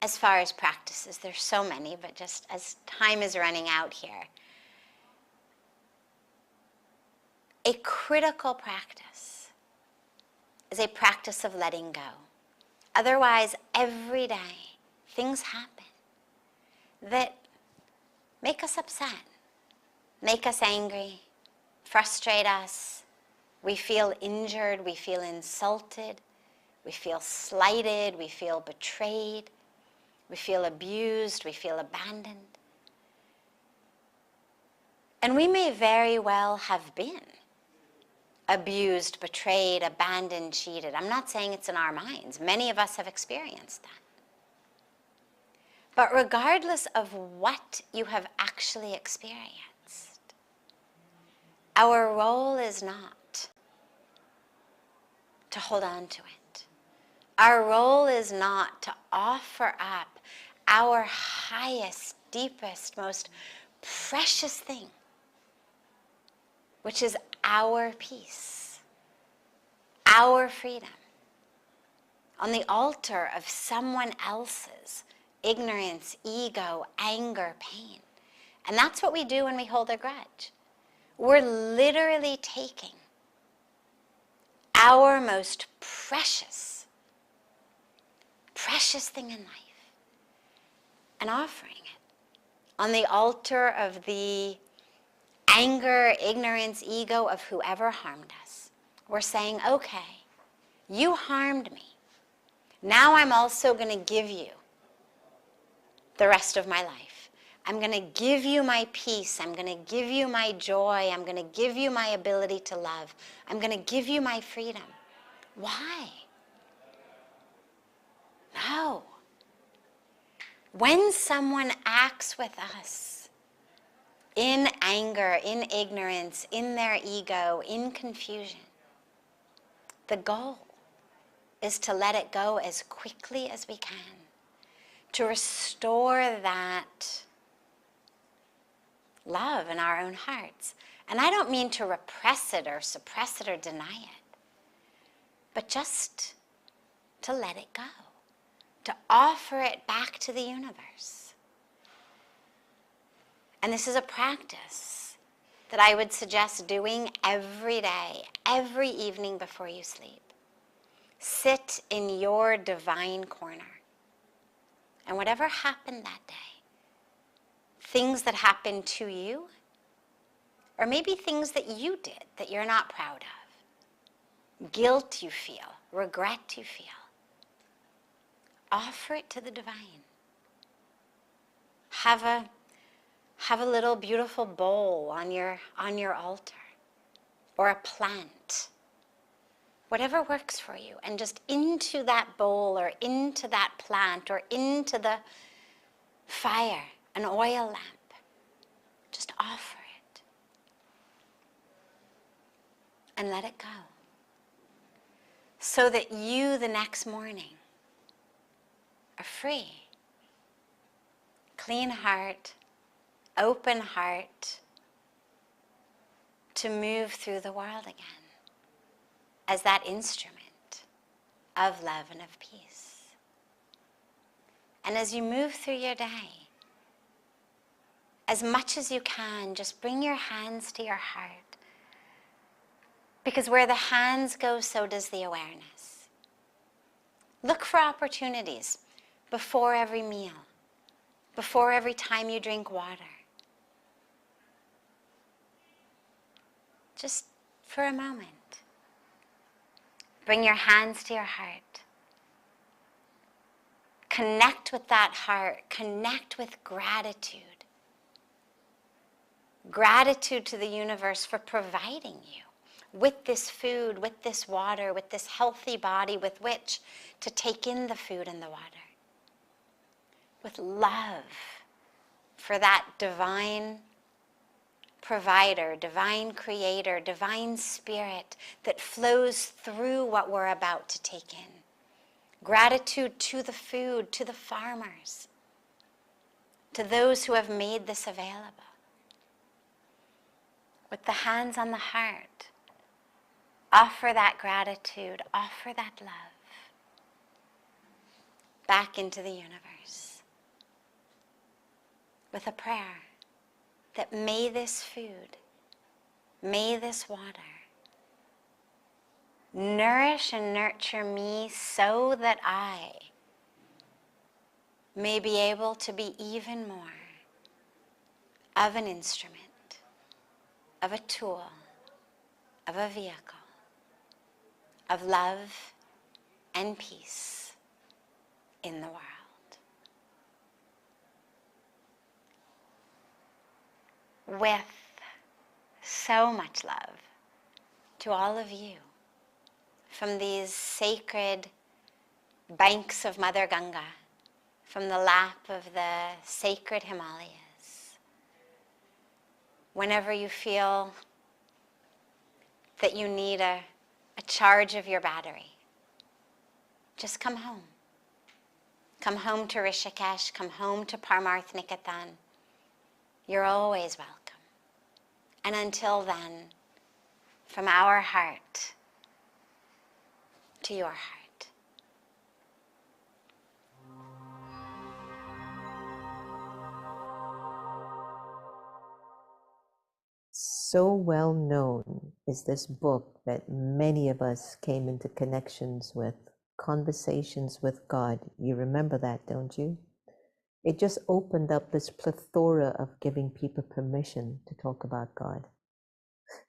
as far as practices, there's so many, but just as time is running out here, a critical practice is a practice of letting go. Otherwise, every day, things happen that make us upset, make us angry, frustrate us. We feel injured, we feel insulted, we feel slighted, we feel betrayed, we feel abused, we feel abandoned. And we may very well have been abused, betrayed, abandoned, cheated. I'm not saying it's in our minds. Many of us have experienced that. But regardless of what you have actually experienced, our role is not to hold on to it. Our role is not to offer up our highest, deepest, most precious thing, which is our peace, our freedom, on the altar of someone else's ignorance, ego, anger, pain. And that's what we do when we hold a grudge. We're literally taking our most precious thing in life and offering it on the altar of the anger, ignorance, ego of whoever harmed us. We're saying, okay, you harmed me. Now I'm also going to give you the rest of my life. I'm going to give you my peace. I'm going to give you my joy. I'm going to give you my ability to love. I'm going to give you my freedom. Why? No. When someone acts with us in anger, in ignorance, in their ego, in confusion, the goal is to let it go as quickly as we can, to restore that love in our own hearts. And I don't mean to repress it or suppress it or deny it, but just to let it go, to offer it back to the universe. And this is a practice that I would suggest doing every day, every evening before you sleep. Sit in your divine corner. And whatever happened that day, things that happened to you, or maybe things that you did that you're not proud of, guilt you feel, regret you feel, offer it to the divine. Have a little beautiful bowl on your altar, or a plant, whatever works for you, and just into that bowl or into that plant or into the fire, an oil lamp, just offer it and let it go, so that you the next morning are free, clean heart, open heart, to move through the world again as that instrument of love and of peace. And as you move through your day, as much as you can, just bring your hands to your heart Because where the hands go, so does the awareness. Look for opportunities before every meal, before every time you drink water. Just for a moment. Bring your hands to your heart. Connect with that heart. Connect with gratitude. Gratitude to the universe for providing you with this food, with this water, with this healthy body with which to take in the food and the water. With love for that divine provider, divine creator, divine spirit that flows through what we're about to take in. Gratitude to the food, to the farmers, to those who have made this available. With the hands on the heart, offer that gratitude, offer that love back into the universe with a prayer that may this food, may this water nourish and nurture me so that I may be able to be even more of an instrument, of a tool, of a vehicle, of love and peace in the world. With so much love to all of you from these sacred banks of Mother Ganga, from the lap of the sacred Himalayas. Whenever you feel that you need a charge of your battery, just come home. Come home to Rishikesh, come home to Parmarth Nikatan. You're always welcome. And until then, from our heart to your heart. So well known is this book that many of us came into connections with, Conversations with God. You remember that, don't you? It just opened up this plethora of giving people permission to talk about God.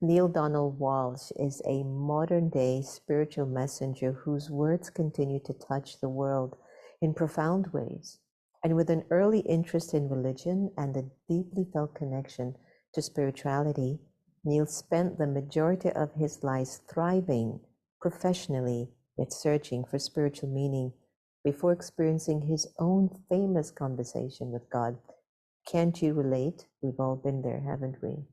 Neale Donald Walsch is a modern-day spiritual messenger whose words continue to touch the world in profound ways. And with an early interest in religion and a deeply felt connection to spirituality, Neale spent the majority of his life thriving professionally yet searching for spiritual meaning before experiencing his own famous conversation with God. Can't you relate? We've all been there, haven't we?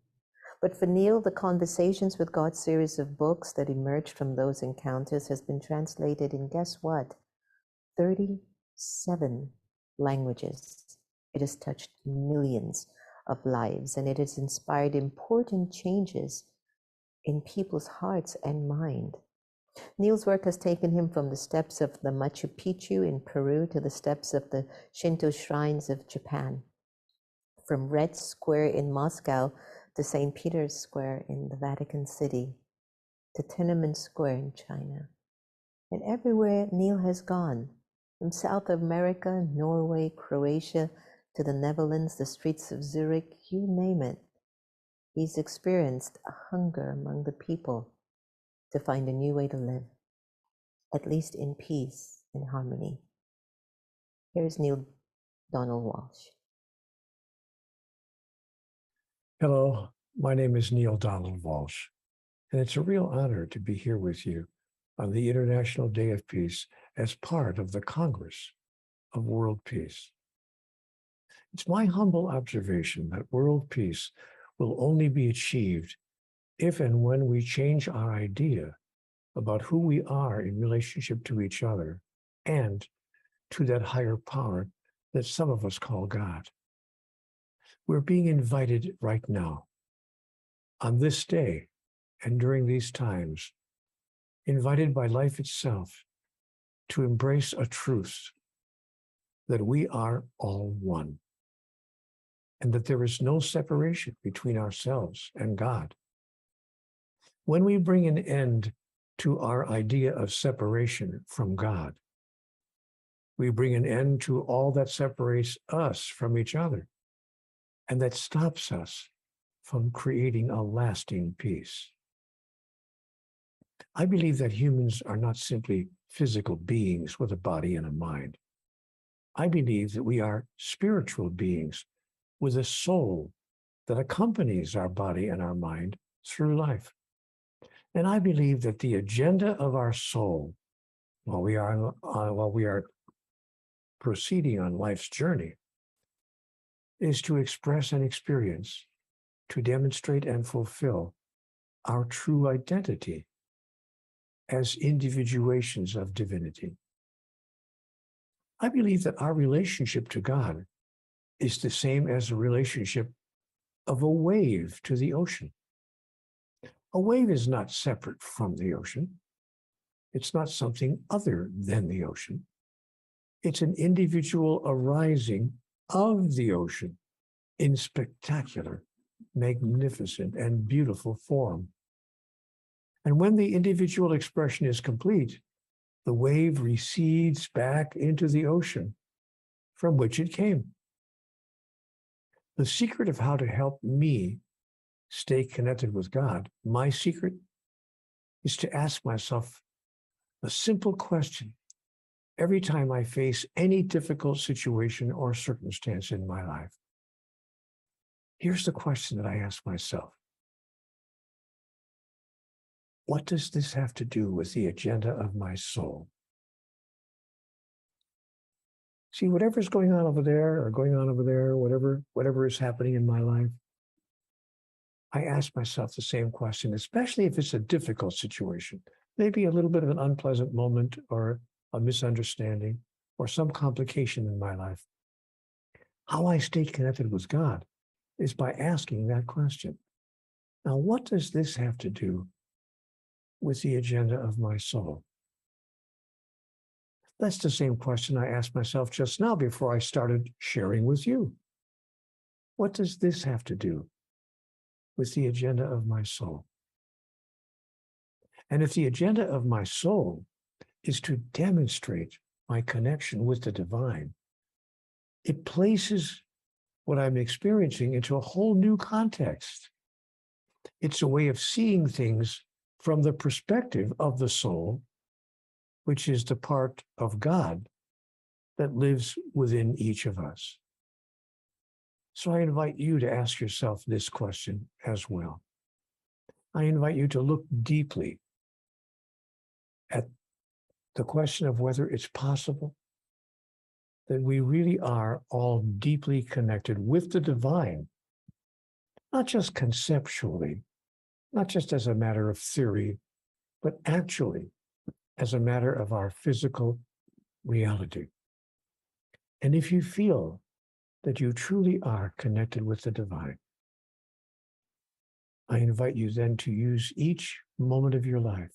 But for Neale, the Conversations with God series of books that emerged from those encounters has been translated in, guess what? 37 languages. It has touched millions of lives, and it has inspired important changes in people's hearts and mind. Neale's work has taken him from the steps of the Machu Picchu in Peru to the steps of the Shinto shrines of Japan, from Red Square in Moscow to St. Peter's Square in the Vatican City, to Tiananmen Square in China. And everywhere Neale has gone, from South America, Norway, Croatia, to the Netherlands, the streets of Zurich, you name it, he's experienced a hunger among the people to find a new way to live, at least in peace and harmony. Here's Neale Donald Walsch. Hello, my name is Neale Donald Walsch, and it's a real honor to be here with you on the International Day of Peace as part of the Congress of World Peace. It's my humble observation that world peace will only be achieved if and when we change our idea about who we are in relationship to each other and to that higher power that some of us call God. We're being invited right now, on this day and during these times, invited by life itself to embrace a truth that we are all one, and that there is no separation between ourselves and God. When we bring an end to our idea of separation from God, we bring an end to all that separates us from each other and that stops us from creating a lasting peace. I believe that humans are not simply physical beings with a body and a mind. I believe that we are spiritual beings with a soul that accompanies our body and our mind through life. And I believe that the agenda of our soul, while we are proceeding on life's journey, is to express and experience, to demonstrate and fulfill our true identity as individuations of divinity. I believe that our relationship to God is the same as the relationship of a wave to the ocean. A wave is not separate from the ocean. It's not something other than the ocean. It's an individual arising of the ocean in spectacular, magnificent, and beautiful form. And when the individual expression is complete, the wave recedes back into the ocean from which it came. The secret of how to help me stay connected with God, my secret, is to ask myself a simple question every time I face any difficult situation or circumstance in my life. Here's the question that I ask myself. What does this have to do with the agenda of my soul? See, whatever's going on over there, whatever is happening in my life, I ask myself the same question, especially if it's a difficult situation, maybe a little bit of an unpleasant moment or a misunderstanding or some complication in my life. How I stay connected with God is by asking that question. Now, what does this have to do with the agenda of my soul? That's the same question I asked myself just now before I started sharing with you. What does this have to do with the agenda of my soul? And if the agenda of my soul is to demonstrate my connection with the divine, it places what I'm experiencing into a whole new context. It's a way of seeing things from the perspective of the soul, which is the part of God that lives within each of us. So I invite you to ask yourself this question as well. I invite you to look deeply at the question of whether it's possible that we really are all deeply connected with the divine, not just conceptually, not just as a matter of theory, but actually as a matter of our physical reality. And if you feel that you truly are connected with the divine, I invite you then to use each moment of your life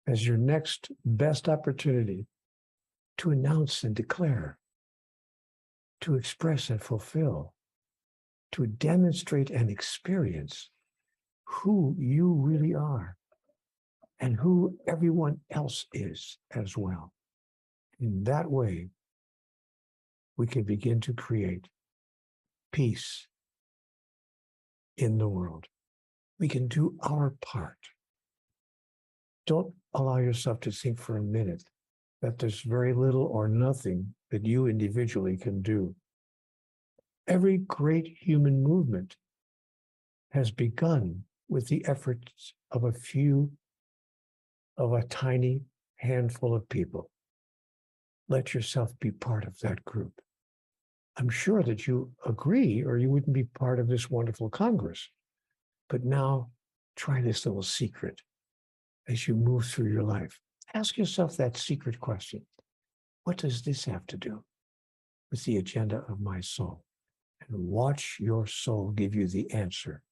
as your next best opportunity to announce and declare, to express and fulfill, to demonstrate and experience who you really are and who everyone else is as well. In that way, we can begin to create peace in the world. We can do our part. Don't allow yourself to think for a minute that there's very little or nothing that you individually can do. Every great human movement has begun with the efforts of a tiny handful of people. Let yourself be part of that group. I'm sure that you agree, or you wouldn't be part of this wonderful Congress. But now try this little secret as you move through your life. Ask yourself that secret question. What does this have to do with the agenda of my soul? And watch your soul give you the answer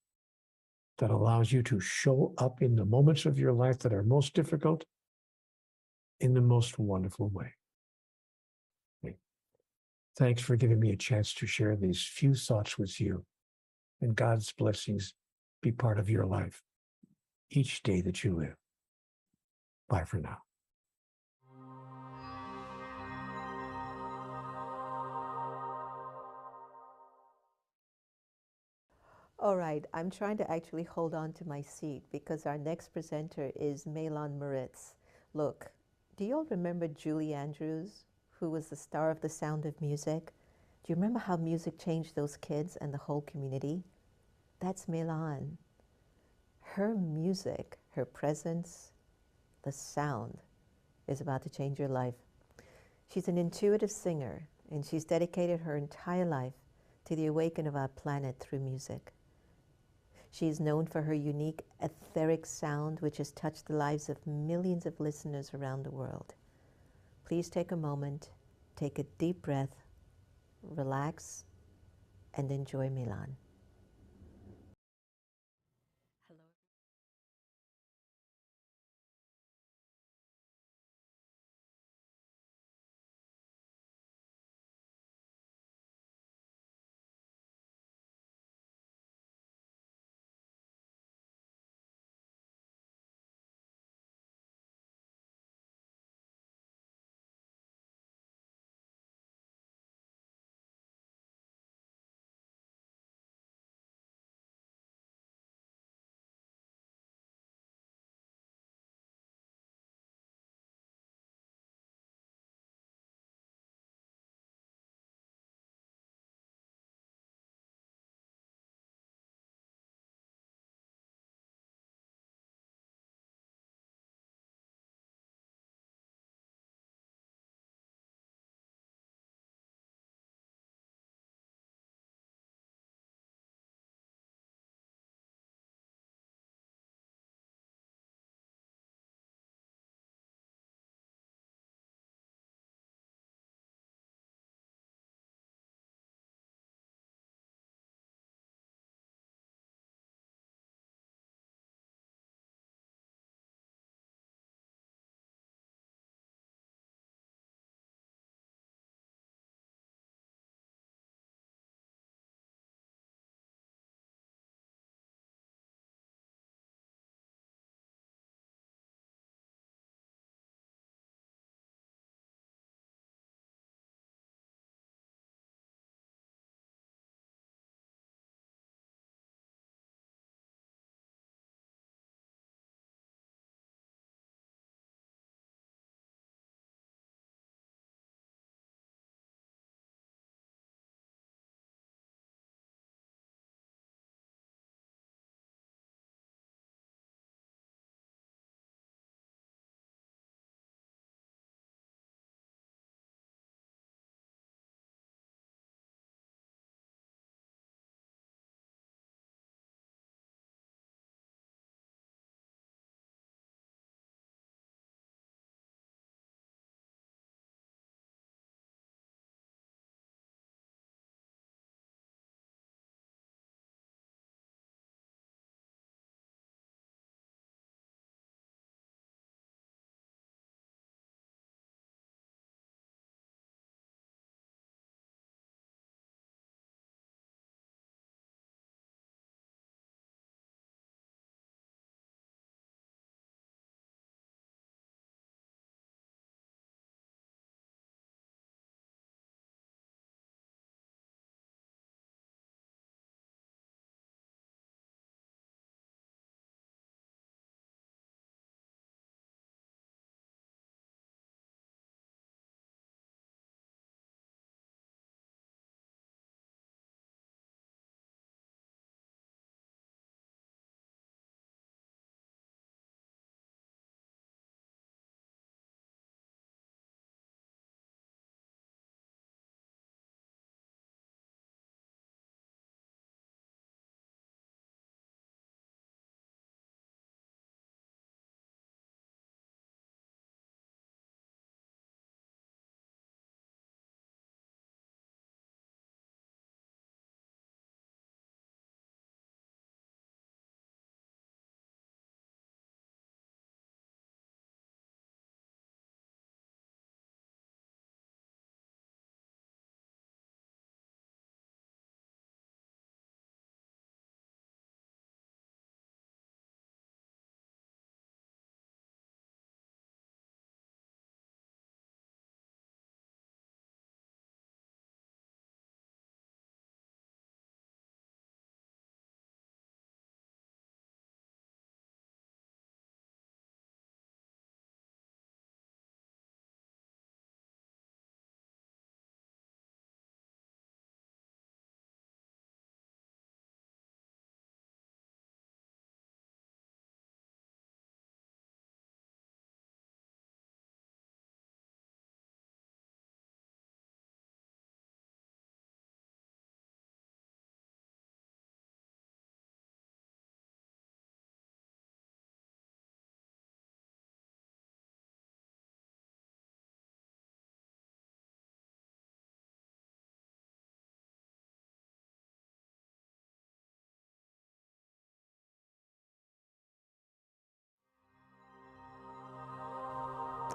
that allows you to show up in the moments of your life that are most difficult in the most wonderful way. Okay. Thanks for giving me a chance to share these few thoughts with you, and God's blessings be part of your life. each day that you live. Bye for now. All right, I'm trying to actually hold on to my seat because our next presenter is Milan Moritz. Look, do you all remember Julie Andrews, who was the star of The Sound of Music? Do you remember how music changed those kids and the whole community? That's Milan. Her music, her presence, the sound is about to change your life. She's an intuitive singer, and she's dedicated her entire life to the awakening of our planet through music. She is known for her unique etheric sound, which has touched the lives of millions of listeners around the world. Please take a moment, take a deep breath, relax, and enjoy Milan.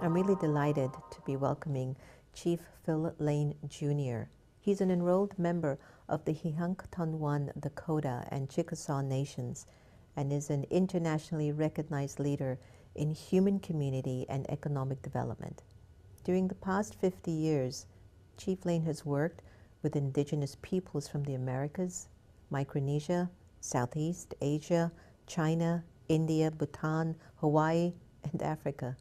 I'm really delighted to be welcoming Chief Phil Lane Jr. He's an enrolled member of the Hihankatonwan Dakota and Chickasaw Nations and is an internationally recognized leader in human community and economic development. During the past 50 years, Chief Lane has worked with indigenous peoples from the Americas, Micronesia, Southeast Asia, China, India, Bhutan, Hawaii, and Africa.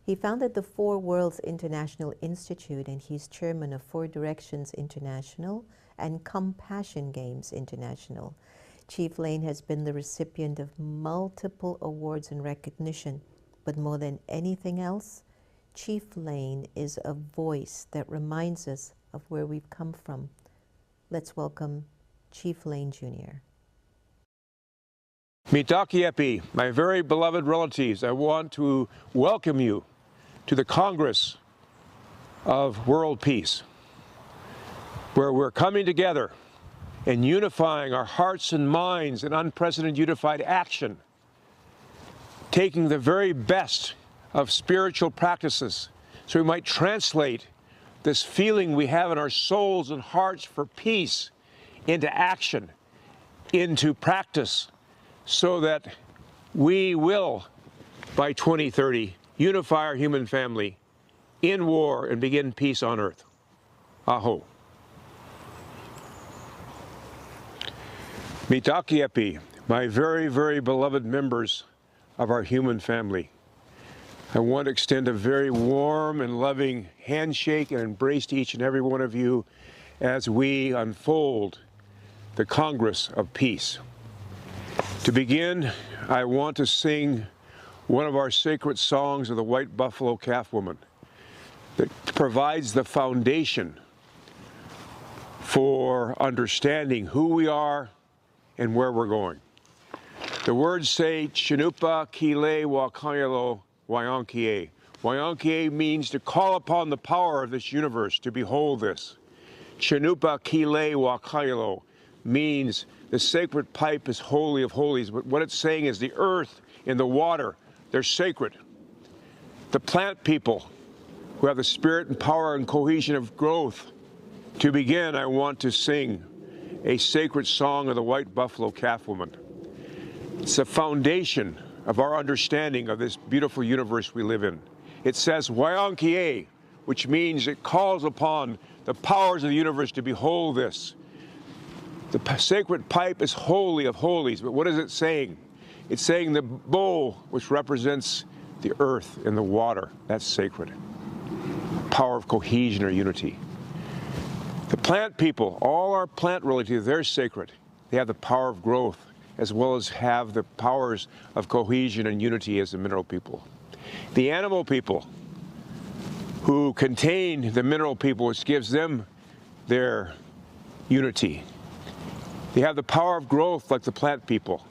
He founded the Four Worlds International Institute, and he's chairman of Four Directions International and Compassion Games International. Chief Lane has been the recipient of multiple awards and recognition, but more than anything else, Chief Lane is a voice that reminds us of where we've come from. Let's welcome Chief Lane Jr. Mitakiepi, my very beloved relatives, I want to welcome you to the Congress of World Peace, where we're coming together and unifying our hearts and minds in unprecedented unified action, taking the very best of spiritual practices so we might translate this feeling we have in our souls and hearts for peace into action, into practice, so that we will, by 2030, unify our human family in war and begin peace on earth. Aho. Mitakiepi, my very, very beloved members of our human family, I want to extend a very warm and loving handshake and embrace to each and every one of you as we unfold the Congress of Peace. To begin, I want to sing one of our sacred songs of the White Buffalo Calf Woman that provides the foundation for understanding who we are and where we're going. The words say, Chinupa Kile Wakayalo Wayankie. Wayankie means to call upon the power of this universe, to behold this. Chinupa Kile Wakayalo means the sacred pipe is holy of holies. But what it's saying is the earth and the water, they're sacred. The plant people who have the spirit and power and cohesion of growth. To begin, I want to sing a sacred song of the White Buffalo Calf Woman. It's the foundation of our understanding of this beautiful universe we live in. It says, Wayankie, which means it calls upon the powers of the universe to behold this. The sacred pipe is holy of holies, but what is it saying? It's saying the bowl, which represents the earth and the water, that's sacred. Power of cohesion or unity. The plant people, all our plant relatives, they're sacred. They have the power of growth, as well as have the powers of cohesion and unity as the mineral people. The animal people, who contain the mineral people, which gives them their unity. They have the power of growth like the plant people,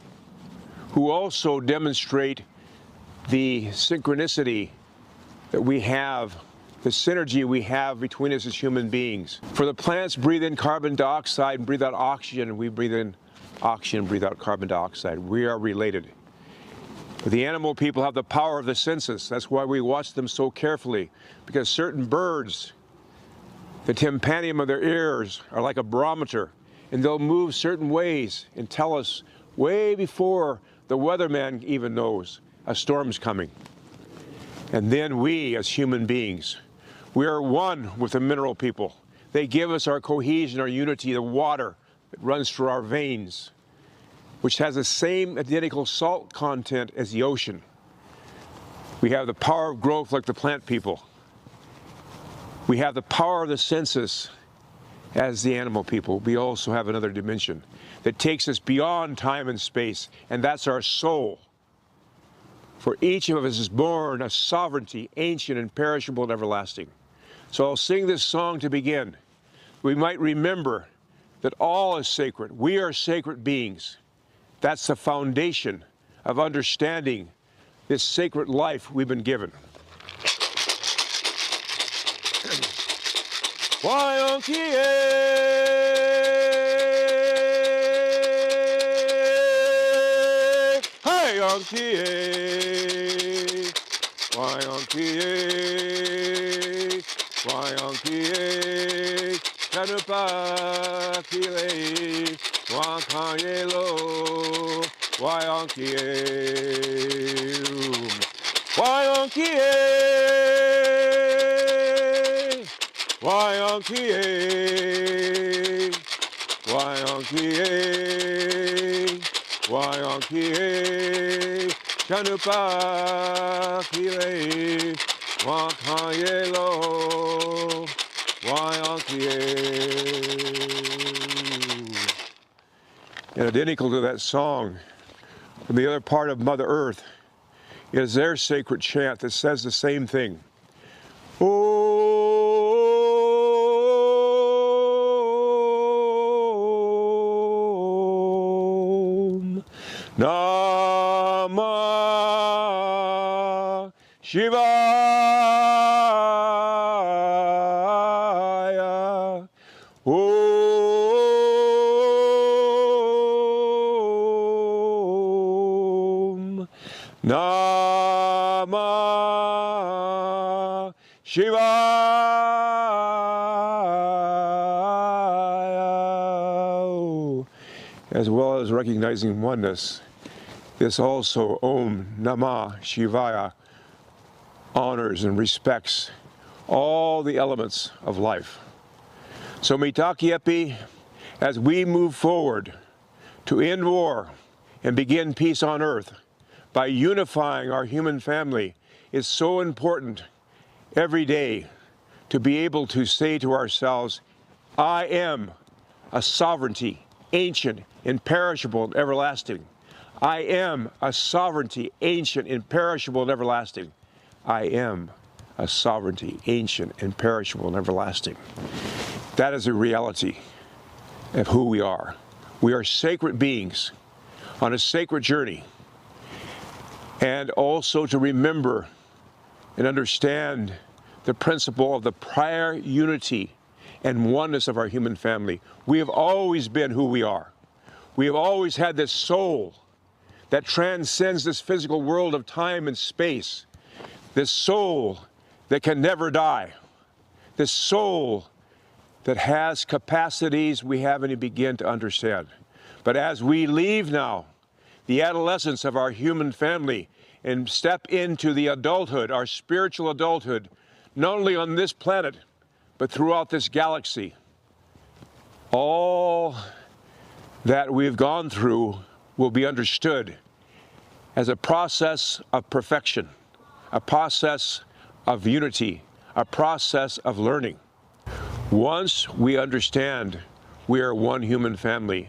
who also demonstrate the synchronicity that we have, the synergy we have between us as human beings. For the plants breathe in carbon dioxide and breathe out oxygen, and we breathe in oxygen and breathe out carbon dioxide. We are related. The animal people have the power of the senses. That's why we watch them so carefully, because certain birds, the tympanium of their ears are like a barometer, and they'll move certain ways and tell us way before the weatherman even knows a storm's coming. And then we, as human beings, we are one with the mineral people. They give us our cohesion, our unity, the water that runs through our veins, which has the same identical salt content as the ocean. We have the power of growth like the plant people. We have the power of the senses as the animal people. We also have another dimension that takes us beyond time and space, and that's our soul. For each of us is born a sovereignty, ancient, imperishable, and everlasting. So I'll sing this song to begin. We might remember that all is sacred. We are sacred beings. That's the foundation of understanding this sacred life we've been given. Wayankie, Wayankie, Wayonkie, Wayonkie, Chanupa Kile, Wakayelo, Wayonkie, Wayonkie, Wayonkie, Wayonkie, Wayonkie, Chanupa Kile, Wakayelo, Wayonkie. And identical to that song from the other part of Mother Earth is their sacred chant that says the same thing. Om Namah Shivaya. Om Namah Shivaya. As well as recognizing oneness, this also, Om Namah Shivaya, honors and respects all the elements of life. So Mitakiepi, as we move forward to end war and begin peace on earth by unifying our human family, is so important every day to be able to say to ourselves, I am a sovereignty, ancient, imperishable, and everlasting. I am a sovereignty, ancient, imperishable, and everlasting. I am a sovereignty, ancient, imperishable, and everlasting. That is a reality of who we are. We are sacred beings on a sacred journey. And also to remember and understand the principle of the prior unity and oneness of our human family. We have always been who we are. We have always had this soul that transcends this physical world of time and space. This soul that can never die. This soul that has capacities we haven't even begun to understand. But as we leave now the adolescence of our human family and step into the adulthood, our spiritual adulthood, not only on this planet, but throughout this galaxy, all that we've gone through will be understood as a process of perfection, a process of unity, a process of learning. Once we understand we are one human family,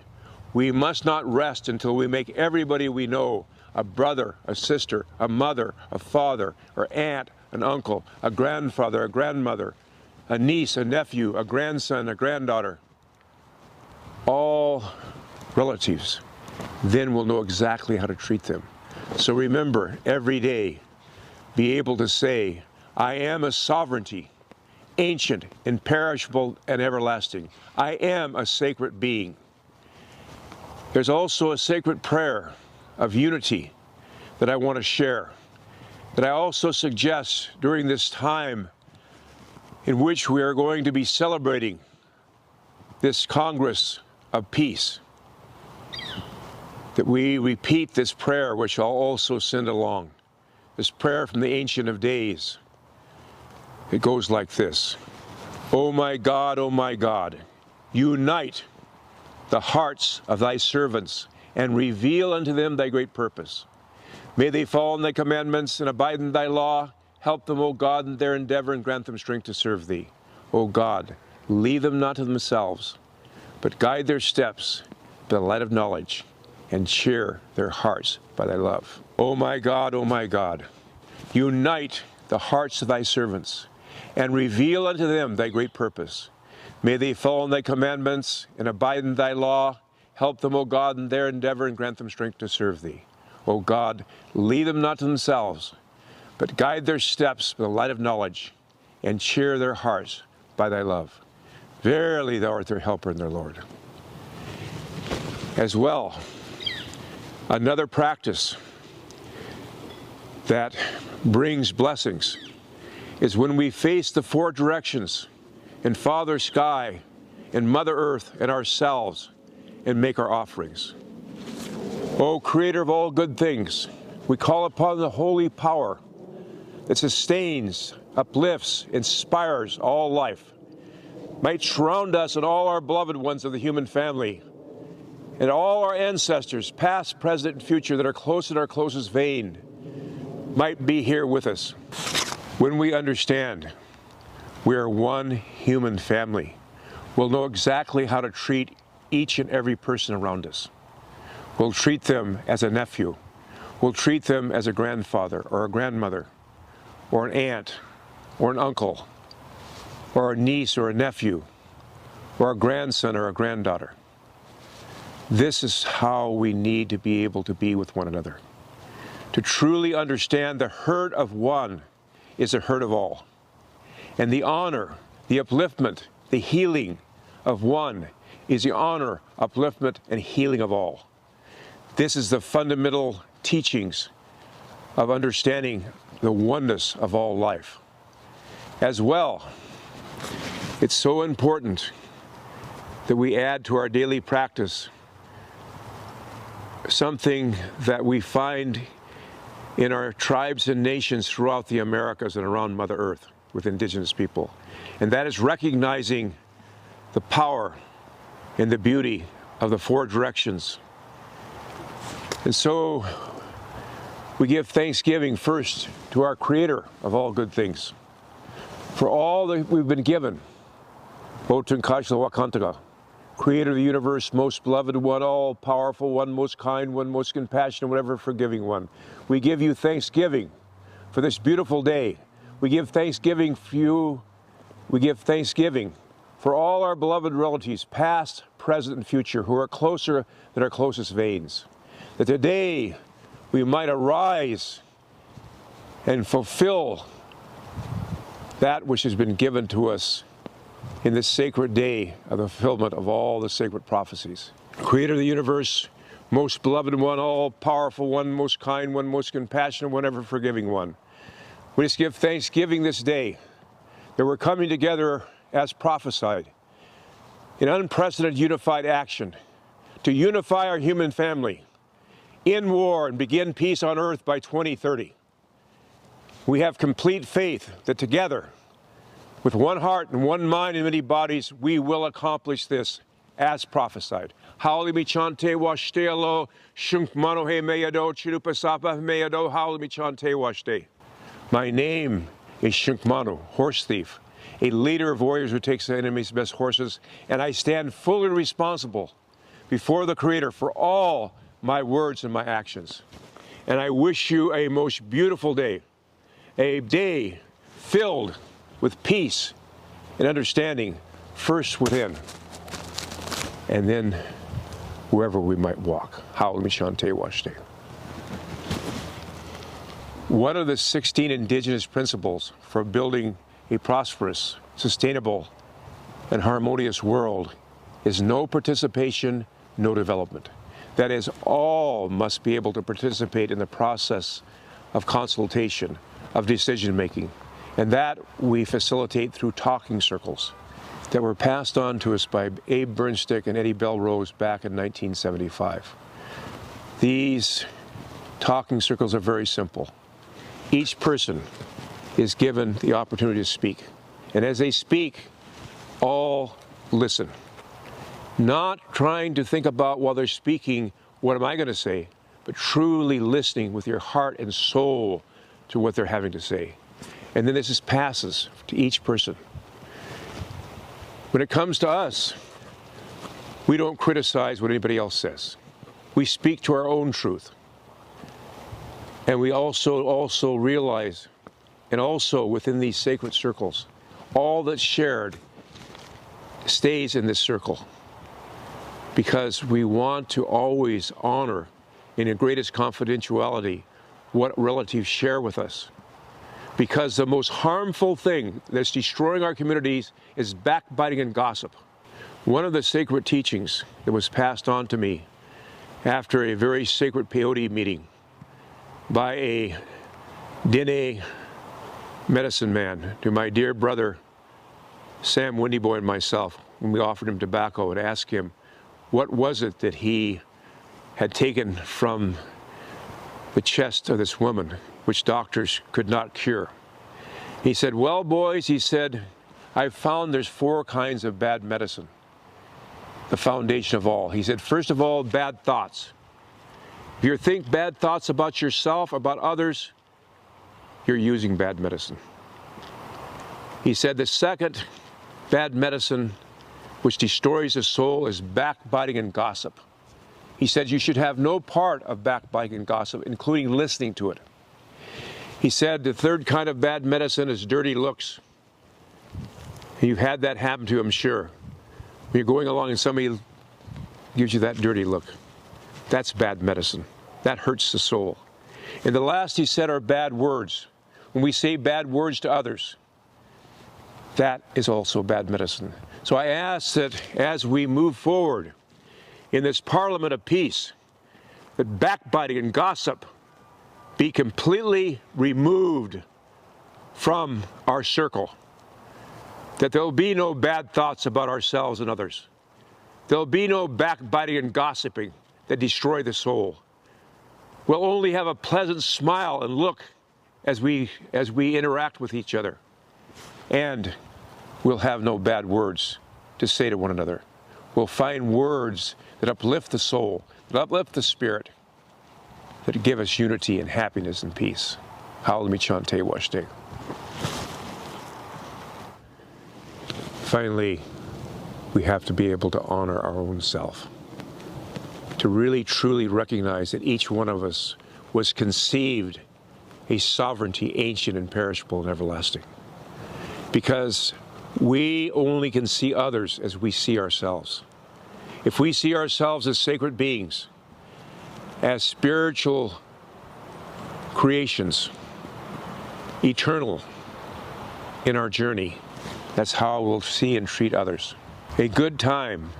we must not rest until we make everybody we know a brother, a sister, a mother, a father, or aunt, an uncle, a grandfather, a grandmother, a niece, a nephew, a grandson, a granddaughter, all relatives. Then we'll know exactly how to treat them. So remember, every day, be able to say, I am a sovereignty, ancient, imperishable, and everlasting. I am a sacred being. There's also a sacred prayer of unity that I want to share, that I also suggest during this time in which we are going to be celebrating this Congress of Peace, that we repeat this prayer, which I'll also send along, this prayer from the Ancient of Days. It goes like this. O my God, unite the hearts of thy servants and reveal unto them thy great purpose. May they follow in thy commandments and abide in thy law. Help them, O God, in their endeavor and grant them strength to serve thee. O God, lead them not to themselves, but guide their steps by the light of knowledge and cheer their hearts by thy love. O my God, unite the hearts of thy servants and reveal unto them thy great purpose. May they follow in thy commandments and abide in thy law. Help them, O God, in their endeavor and grant them strength to serve thee. O God, lead them not to themselves, but guide their steps by the light of knowledge and cheer their hearts by thy love. Verily thou art their helper and their Lord. As well, another practice that brings blessings is when we face the four directions and Father Sky and Mother Earth and ourselves and make our offerings. O Creator of all good things, we call upon the holy power that sustains, uplifts, inspires all life. Might surround us and all our beloved ones of the human family, and all our ancestors, past, present, and future, that are close in our closest vein, might be here with us. When we understand we are one human family, we'll know exactly how to treat each and every person around us. We'll treat them as a nephew. We'll treat them as a grandfather or a grandmother or an aunt or an uncle or a niece or a nephew or a grandson or a granddaughter. This is how we need to be able to be with one another. To truly understand the hurt of one is the hurt of all. And the honor, the upliftment, the healing of one is the honor, upliftment, and healing of all. This is the fundamental teachings of understanding the oneness of all life. As well, it's so important that we add to our daily practice something that we find in our tribes and nations throughout the Americas and around Mother Earth with indigenous people. And that is recognizing the power and the beauty of the four directions. And so we give thanksgiving first to our Creator of all good things for all that we've been given. Otun Kashla Wakantaga, Creator of the universe, most beloved one, all powerful one, most kind one, most compassionate, whatever forgiving one. We give you thanksgiving for this beautiful day. We give thanksgiving for you. We give thanksgiving for all our beloved relatives, past, present, and future, who are closer than our closest veins. That today we might arise and fulfill that which has been given to us in this sacred day of the fulfillment of all the sacred prophecies. Creator of the universe, most beloved one, all powerful one, most kind one, most compassionate one, ever forgiving one. We just give thanksgiving this day that we're coming together as prophesied in unprecedented unified action to unify our human family in war and begin peace on earth by 2030. We have complete faith that together, with one heart and one mind and many bodies, we will accomplish this as prophesied. Haulimi chante washtelo, shunkmano he meyado, chirupa sapa meyado, haulimi chante washte. My name is Shunkmano, horse thief, a leader of warriors who takes the enemy's best horses, and I stand fully responsible before the Creator for all my words and my actions. And I wish you a most beautiful day, a day filled with peace and understanding, first within, and then wherever we might walk. Haulimi Shante Washte. One of the 16 indigenous principles for building a prosperous, sustainable, and harmonious world is no participation, no development. That is, all must be able to participate in the process of consultation, of decision-making. And that we facilitate through talking circles that were passed on to us by Abe Bernstick and Eddie Belrose back in 1975. These talking circles are very simple. Each person is given the opportunity to speak. And as they speak, all listen. Not trying to think about while they're speaking, what am I going to say, but truly listening with your heart and soul to what they're having to say. And then this passes to each person. When it comes to us, we don't criticize what anybody else says. We speak to our own truth. And we also realize, and also within these sacred circles, all that's shared stays in this circle. Because we want to always honor, in the greatest confidentiality, what relatives share with us. Because the most harmful thing that's destroying our communities is backbiting and gossip. One of the sacred teachings that was passed on to me after a very sacred peyote meeting by a Dine medicine man, to my dear brother Sam Windyboy and myself, when we offered him tobacco and asked him what was it that he had taken from the chest of this woman, which doctors could not cure. He said, well, boys, he said, I've found there's 4 kinds of bad medicine, the foundation of all. He said, first of all, bad thoughts. If you think bad thoughts about yourself, about others, you're using bad medicine. He said the second bad medicine which destroys the soul is backbiting and gossip. He said you should have no part of backbiting and gossip, including listening to it. He said the third kind of bad medicine is dirty looks. You've had that happen to you, I'm sure. When you're going along and somebody gives you that dirty look, that's bad medicine. That hurts the soul. And the last he said are bad words. When we say bad words to others, that is also bad medicine. So I ask that as we move forward in this Parliament of Peace, that backbiting and gossip be completely removed from our circle, that there will be no bad thoughts about ourselves and others. There will be no backbiting and gossiping that destroy the soul. We'll only have a pleasant smile and look as we interact with each other. And we'll have no bad words to say to one another. We'll find words that uplift the soul, that uplift the spirit, that give us unity and happiness and peace. Howlami Chante Washte. Finally, we have to be able to honor our own self, to really truly recognize that each one of us was conceived a sovereignty ancient and perishable and everlasting. Because we only can see others as we see ourselves. If we see ourselves as sacred beings, as spiritual creations, eternal in our journey, that's how we'll see and treat others. A good time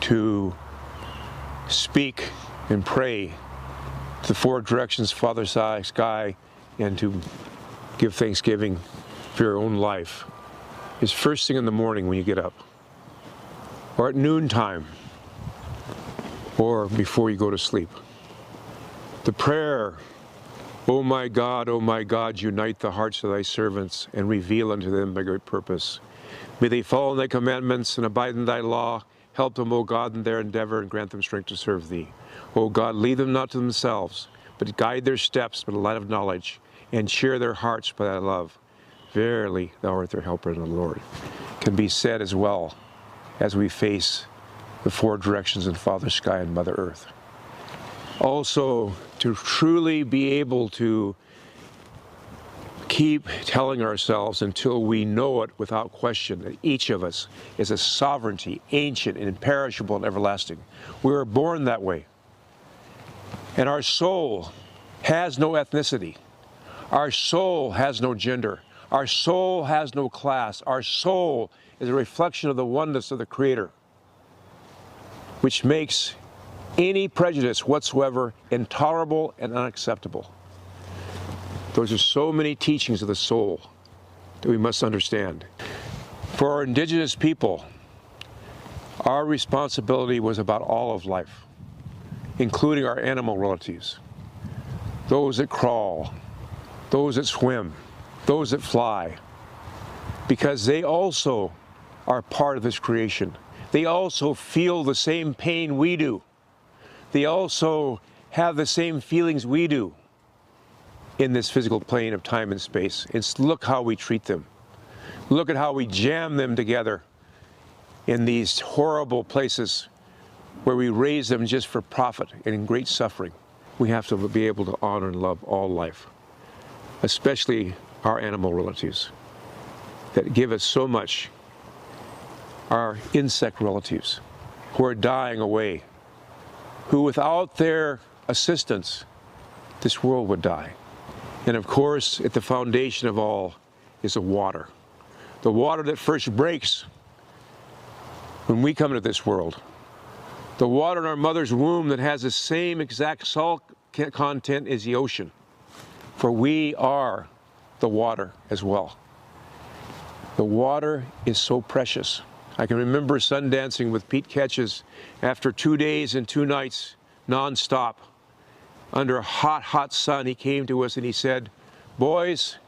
to speak and pray to the 4 directions, Father, Sky, and to give thanksgiving for your own life is first thing in the morning when you get up, or at noontime, or before you go to sleep. The prayer, O my God, unite the hearts of thy servants and reveal unto them thy great purpose. May they follow in thy commandments and abide in thy law. Help them, O God, in their endeavor and grant them strength to serve thee. O God, lead them not to themselves, but guide their steps by the light of knowledge, and cheer their hearts by thy love. Verily, thou art their helper in the Lord. Can be said as well as we face the 4 directions in Father Sky and Mother Earth. Also, to truly be able to keep telling ourselves until we know it without question that each of us is a sovereignty, ancient and imperishable and everlasting. We were born that way. And our soul has no ethnicity. Our soul has no gender. Our soul has no class. Our soul is a reflection of the oneness of the Creator, which makes any prejudice whatsoever intolerable and unacceptable. Those are so many teachings of the soul that we must understand. For our indigenous people, our responsibility was about all of life, including our animal relatives, those that crawl, those that swim, those that fly, because they also are part of this creation. They also feel the same pain we do. They also have the same feelings we do in this physical plane of time and space. It's look how we treat them. Look at how we jam them together in these horrible places where we raise them just for profit and in great suffering. We have to be able to honor and love all life, especially our animal relatives that give us so much, our insect relatives who are dying away, who without their assistance, this world would die. And of course, at the foundation of all is the water that first breaks when we come into this world. The water in our mother's womb that has the same exact salt content as the ocean. for we are the water as well. The water is so precious. I can remember sun dancing with Pete Ketches after 2 days and 2 nights non-stop. Under a hot, hot sun, he came to us and he said, "Boys,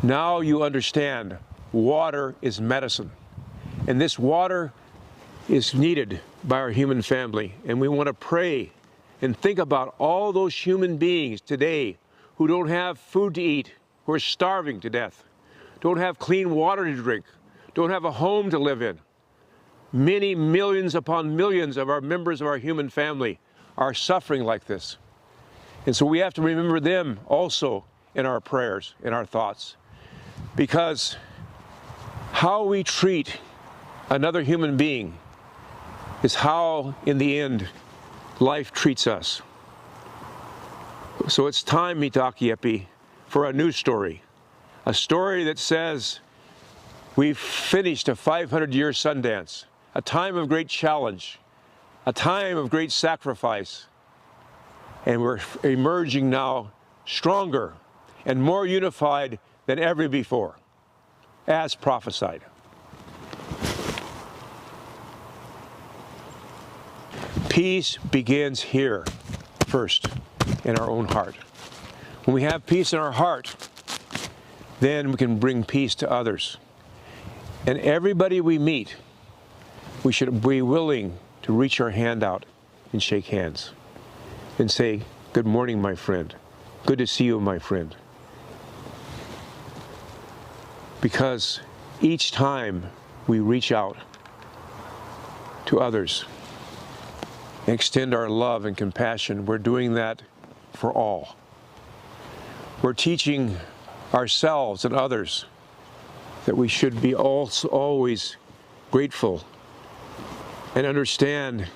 now you understand, water is medicine. And this water is needed by our human family. And we want to pray and think about all those human beings today who don't have food to eat, who are starving to death, don't have clean water to drink, don't have a home to live in. Many millions upon millions of our members of our human family are suffering like this. And so we have to remember them also in our prayers, in our thoughts. Because how we treat another human being is how, in the end, life treats us. So it's time, Mitakiepi, for a new story. A story that says we've finished a 500-year Sundance, a time of great challenge, a time of great sacrifice, and we're emerging now stronger and more unified than ever before, as prophesied. Peace begins here first, in our own heart. When we have peace in our heart, then we can bring peace to others. And everybody we meet, we should be willing to reach our hand out and shake hands and say, "Good morning, my friend. Good to see you, my friend." Because each time we reach out to others and extend our love and compassion, we're doing that for all. We're teaching ourselves and others that we should be also always grateful and understand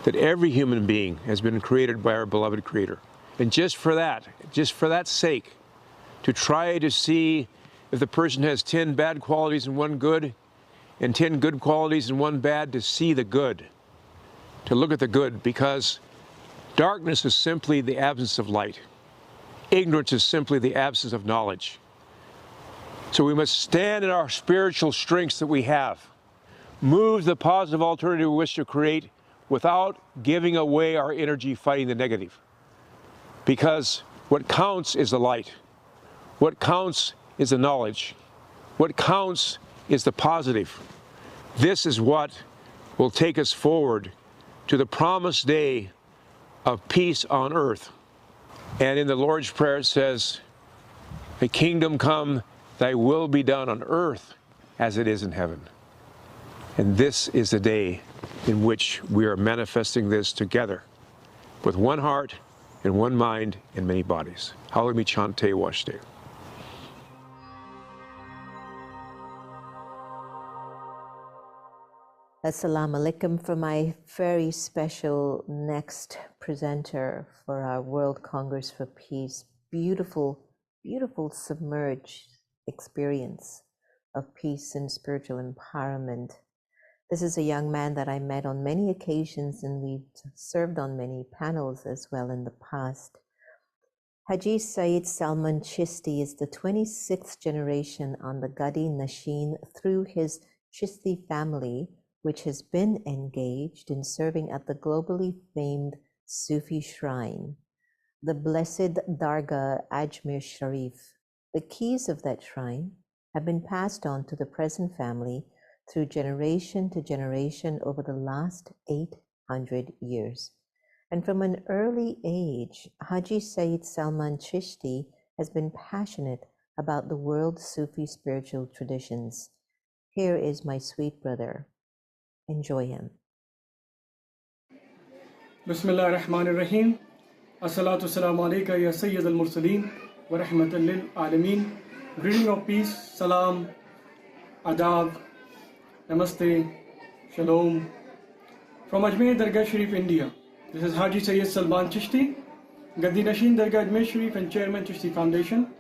that every human being has been created by our beloved Creator. And just for that sake, to try to see if the person has 10 bad qualities and 1 good, and 10 good qualities and 1 bad, to see the good, to look at the good, because darkness is simply the absence of light. Ignorance is simply the absence of knowledge. So we must stand in our spiritual strengths that we have, move the positive alternative we wish to create without giving away our energy fighting the negative. Because what counts is the light. What counts is the knowledge. What counts is the positive. This is what will take us forward to the promised day of peace on earth. And in the Lord's Prayer it says, "Thy kingdom come, thy will be done on earth as it is in heaven." And this is the day in which we are manifesting this together with one heart and one mind and many bodies. Halami Chante Washte. Assalamu alaikum for my very special next presenter for our World Congress for Peace. Beautiful, beautiful submerged experience of peace and spiritual empowerment. This is a young man that I met on many occasions, and we've served on many panels as well in the past. Haji Syed Salman Chisty is the 26th generation on the Gadi Nashin through his Chisty family, which has been engaged in serving at the globally famed Sufi shrine, the Blessed Dargah Ajmer Sharif. The keys of that shrine have been passed on to the present family through generation to generation over the last 800 years. And from an early age, Haji Syed Salman Chishti has been passionate about the world's Sufi spiritual traditions. Here is my sweet brother. Enjoy him. Bismillah ar-Rahman ar-Rahim. As-salatu salamu alayka ya Sayyid al-Mursaleen wa rahmatan lil alameen. Greeting of peace, salam, adab, namaste, shalom. From Ajmer Dargah Sharif, India, this is Haji Syed Salman Chishti, Gadi Nashin Dargah Ajmer Sharif and Chairman Chishti Foundation.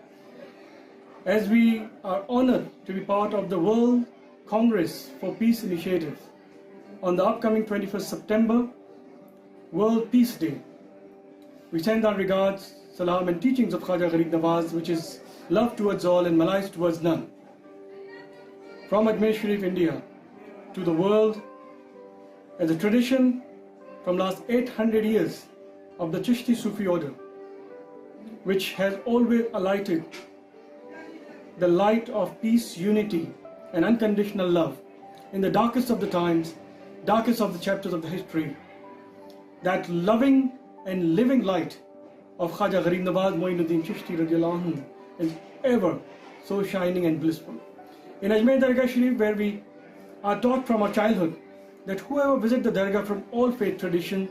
As we are honored to be part of the World Congress for Peace Initiative on the upcoming 21st September, World Peace Day, we send our regards, salam and teachings of Khaja Gharib Nawaz, which is love towards all and malice towards none. From Ajmer Sharif, India, to the world, as a tradition from last 800 years of the Chishti Sufi order, which has always alighted the light of peace, unity and unconditional love in the darkest of the times, darkest of the chapters of the history. That loving and living light of Khaja Gharib Nawaz Mohinder Chishti radiallahu anhu is ever so shining and blissful. In Ajmer Dargah Sharif, where we are taught from our childhood that whoever visits the Dargah from all faith tradition,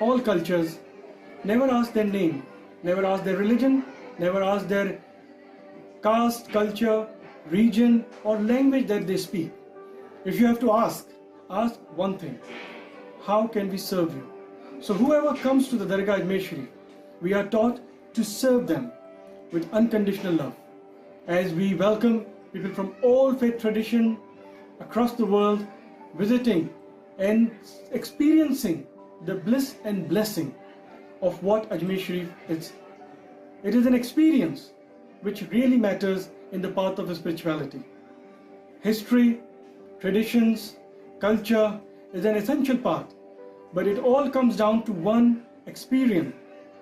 all cultures, never ask their name, never ask their religion, never ask their caste, culture, region or language that they speak. If you have to ask one thing: how can we serve you? So whoever comes to the Dargah Ajmer Sharif, we are taught to serve them with unconditional love, as we welcome people from all faith tradition across the world visiting and experiencing the bliss and blessing of what Ajmer Sharif is. It is an experience which really matters in the path of spirituality. History, traditions, culture is an essential part, but it all comes down to one experience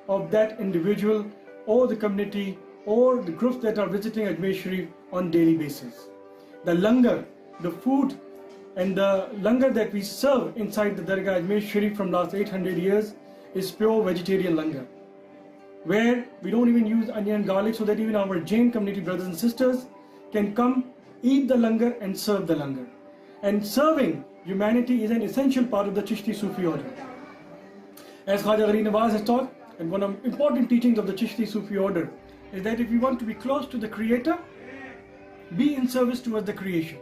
of that individual or the community or the groups that are visiting Ajmer Sharif on daily basis. The langar, the food and the langar that we serve inside the Dargah Ajmer Sharif from last 800 years is pure vegetarian langar, where we don't even use onion and garlic, so that even our Jain community brothers and sisters can come, eat the langar and serve the langar. And serving humanity is an essential part of the Chishti Sufi order. As Khaja Gharib Nawaz has taught, and one of the important teachings of the Chishti Sufi order is that if you want to be close to the Creator, be in service towards the creation.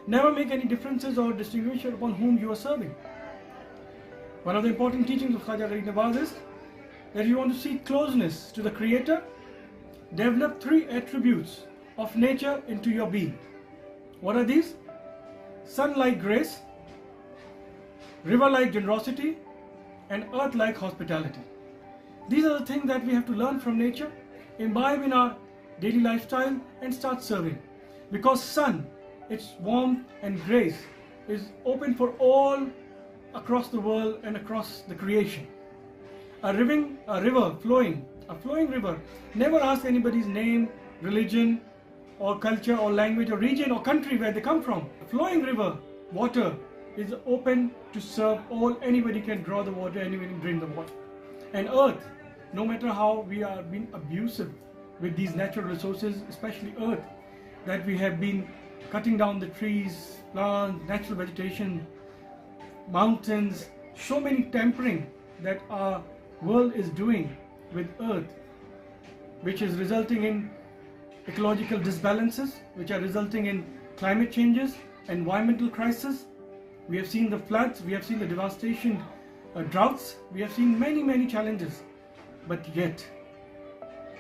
Never make any differences or distinction upon whom you are serving. One of the important teachings of Khaja Gharib Nawaz is that if you want to seek closeness to the Creator, develop 3 attributes of nature into your being. What are these? Sun-like grace, river-like generosity, and earth-like hospitality. These are the things that we have to learn from nature, imbibe in our daily lifestyle and start serving. Because sun, its warmth and grace is open for all across the world and across the creation. A flowing river never asks anybody's name, religion or culture or language or region or country where they come from. A flowing river, water, is open to serve all. Anybody can draw the water, anybody can drink the water. And earth, no matter how we are being abusive with these natural resources, especially earth, that we have been cutting down the trees, plants, natural vegetation, mountains, so many tampering that our world is doing with earth, which is resulting in ecological disbalances, which are resulting in climate changes, environmental crisis. We have seen the floods, we have seen the devastation, droughts, we have seen many challenges, but yet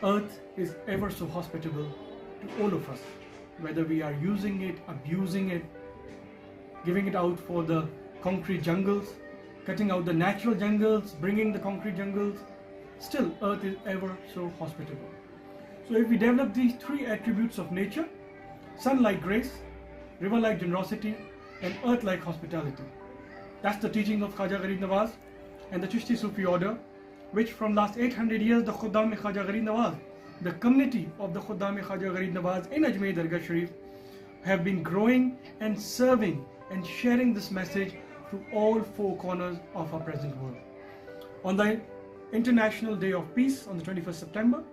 earth is ever so hospitable to all of us, whether we are using it, abusing it, giving it out for the concrete jungles, cutting out the natural jungles, bringing the concrete jungles. Still, earth is ever so hospitable. So if we develop these 3 attributes of nature, sun-like grace, river-like generosity, and earth-like hospitality, that's the teaching of Khaja Gharib Nawaz and the Chishti Sufi order, which from last 800 years the Khuddam Khaja Gharib Nawaz, the community of the Khuddam Khaja Gharib Nawaz in Ajmer Dargah Sharif, have been growing and serving and sharing this message to all 4 corners of our present world. On the International Day of Peace on the 21st September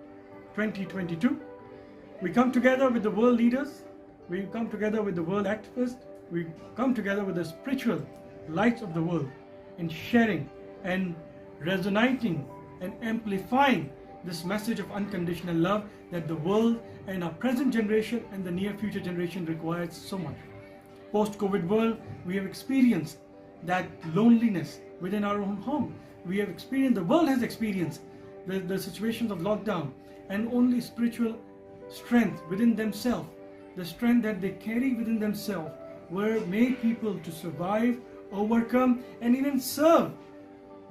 2022, we come together with the world leaders, we come together with the world activists, we come together with the spiritual lights of the world in sharing and resonating and amplifying this message of unconditional love that the world and our present generation and the near future generation requires so much. Post-COVID world, we have experienced that loneliness within our own home. We have experienced, the world has experienced the situations of lockdown, and only spiritual strength within themselves, the strength that they carry within themselves, were made people to survive, overcome, and even serve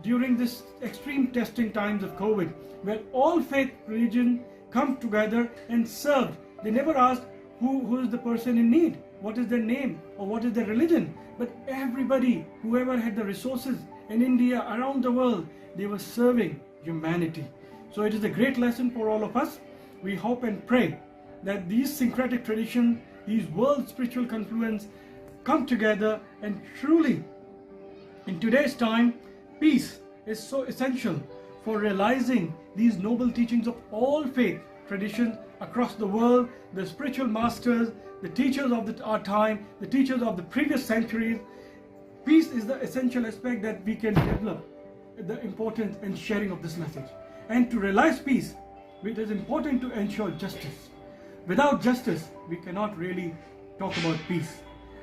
during this extreme testing times of COVID, where all faith religion come together and served. They never asked who is the person in need, what is their name or what is their religion, but everybody, whoever had the resources in India, around the world, they were serving humanity. So it is a great lesson for all of us. We hope and pray that these syncretic traditions, these world spiritual confluence come together, and truly in today's time, peace is so essential for realizing these noble teachings of all faith traditions across the world, the spiritual masters, the teachers of our time, the teachers of the previous centuries. Peace is the essential aspect that we can develop, the importance and sharing of this message. And to realize peace, it is important to ensure justice. Without justice, we cannot really talk about peace.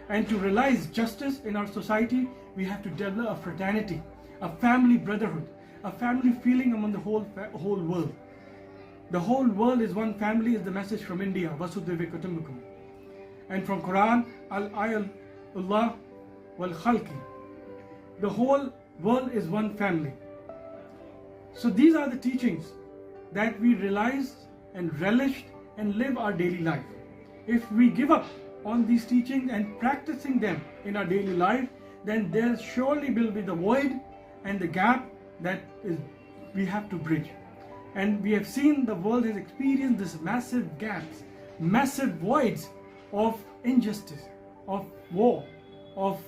And to realize justice in our society, we have to develop a fraternity, a family brotherhood, a family feeling among the whole world. The whole world is one family is the message from India, Vasudhaiva Kutumbakam. And from Quran, Al-Ayalullah wal-Khalqi. The whole world is one family. So these are the teachings that we realized and relished and live our daily life. If we give up on these teachings and practicing them in our daily life, then there surely will be the void and the gap that we have to bridge. And we have seen the world has experienced this massive gaps, massive voids of injustice, of war, of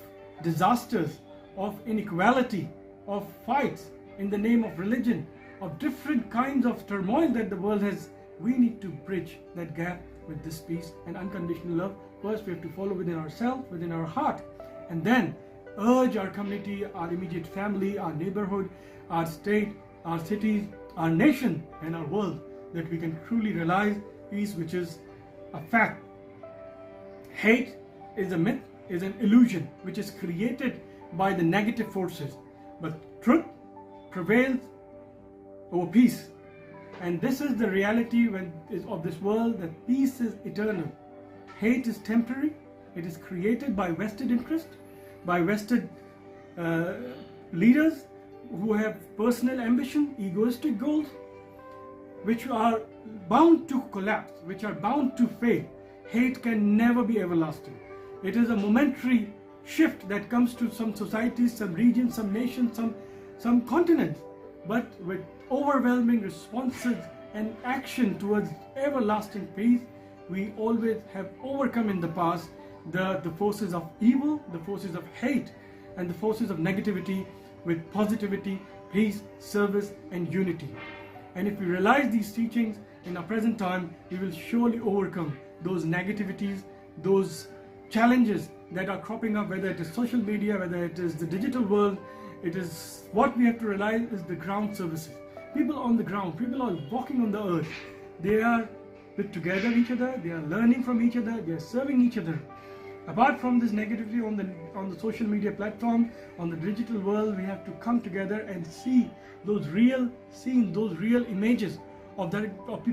disasters, of inequality, of fights in the name of religion, of different kinds of turmoil that the world has. We need to bridge that gap with this peace and unconditional love. First, we have to follow within ourselves, within our heart, and then urge our community, our immediate family, our neighborhood, our state, our cities, our nation, and our world, that we can truly realize peace, which is a fact. Hate is a myth, is an illusion, which is created by the negative forces. But truth prevails over peace. And this is the reality of this world, that peace is eternal. Hate is temporary. It is created by vested interest, by vested leaders who have personal ambition, egoistic goals, which are bound to collapse, which are bound to fade. Hate can never be everlasting. It is a momentary shift that comes to some societies, some regions, some nations, some continents, but with overwhelming responses and action towards everlasting peace, we always have overcome in the past the forces of evil, the forces of hate, and the forces of negativity with positivity, peace, service, and unity. And if we realize these teachings in our present time, we will surely overcome those negativities, those challenges that are cropping up, whether it is social media, whether it is the digital world. It is what we have to realize is the ground services. People on the ground, people are walking on the earth. They are put together each other, they are learning from each other, they are serving each other. Apart from this negativity on the social media platform, on the digital world, we have to come together and see those real scenes, those real images of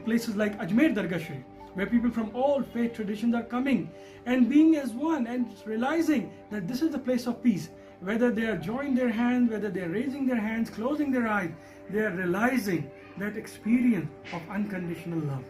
places like Ajmer Dargah Sharif, where people from all faith traditions are coming and being as one and realizing that this is the place of peace. Whether they are joining their hands, whether they are raising their hands, closing their eyes, they are realizing that experience of unconditional love.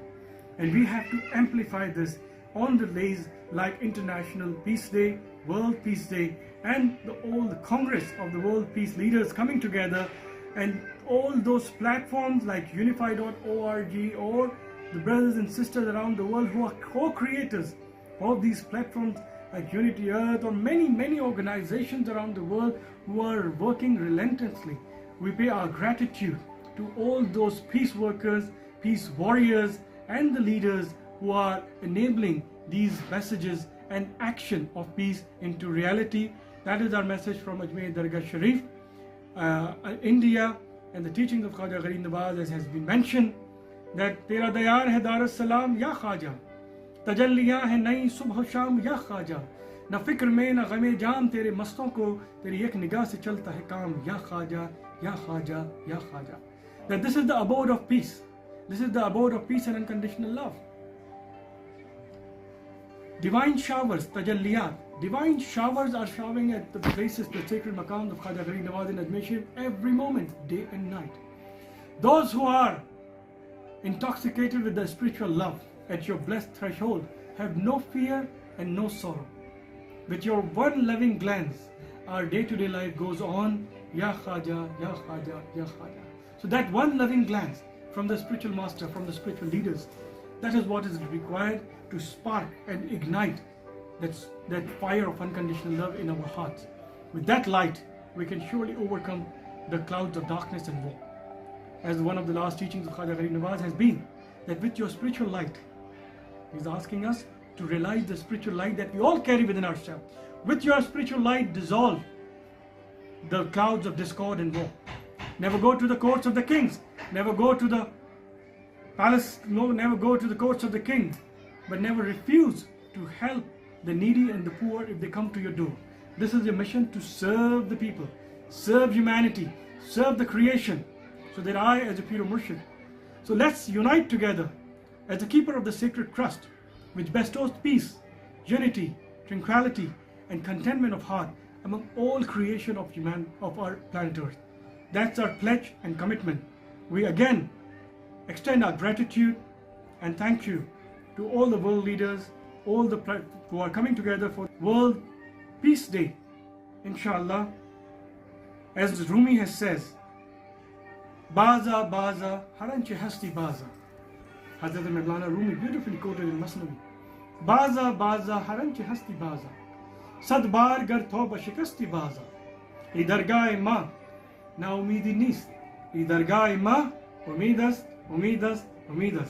And we have to amplify this on the days like International Peace Day, World Peace Day, and all the Congress of the World Peace Leaders coming together, and all those platforms like unify.org, or the brothers and sisters around the world who are co-creators of these platforms like Unity Earth, or many organizations around the world who are working relentlessly. We pay our gratitude to all those peace workers, peace warriors, and the leaders who are enabling these messages and action of peace into reality. That is our message from Ajmer Dargah Sharif, India, and the teachings of Khwaja Gharib Nawaz, as has been mentioned, that Tera Dayar hai Dar Salam Ya Khwaja, Tajalliya hai Nayi Subh Sham Ya Khwaja, Na fikr mein na ghame jam tere maston ko teri ek nigah se chalta hai kaam Ya Khwaja, Ya Khwaja, Ya Khwaja. That this is the abode of peace. This is the abode of peace and unconditional love. Divine showers, tajalliyat, Divine showers are showering at the places, the sacred maqams of Khaja Giri Nawaz in Ajmer Sharif every moment, day and night. Those who are intoxicated with the spiritual love at your blessed threshold have no fear and no sorrow. With your one loving glance, our day-to-day life goes on, Ya Khaja, Ya Khaja, Ya Khaja. So that one loving glance from the spiritual master, from the spiritual leaders, that is what is required to spark and ignite that fire of unconditional love in our hearts. With that light, we can surely overcome the clouds of darkness and war. As one of the last teachings of Khaja Giri Nawaz has been, that with your spiritual light, he's asking us to realize the spiritual light that we all carry within ourselves. With your spiritual light, dissolve the clouds of discord and war. Never go to the courts of the kings. Never go to the palace. No, never go to the courts of the king. But never refuse to help the needy and the poor if they come to your door. This is your mission, to serve the people, serve humanity, serve the creation, so that I, as a pure Murshid. So let's unite together as a keeper of the sacred trust, which bestows peace, unity, tranquility, and contentment of heart among all creation of our planet Earth. That's our pledge and commitment. We again extend our gratitude and thank you to all the world leaders, all the who are coming together for World Peace Day. Inshallah, as Rumi has says, Baza Baza Haranche Hasti Baza. Hazrat Mevlana Rumi beautifully quoted in Masnavi. Baza Baza Haranche Hasti Baza. Sadbar Gar Thoba Shikasti Baza. Idargai Ma Na Umidi Nist. Idargai Ma Umidas, Umidas, Umidas.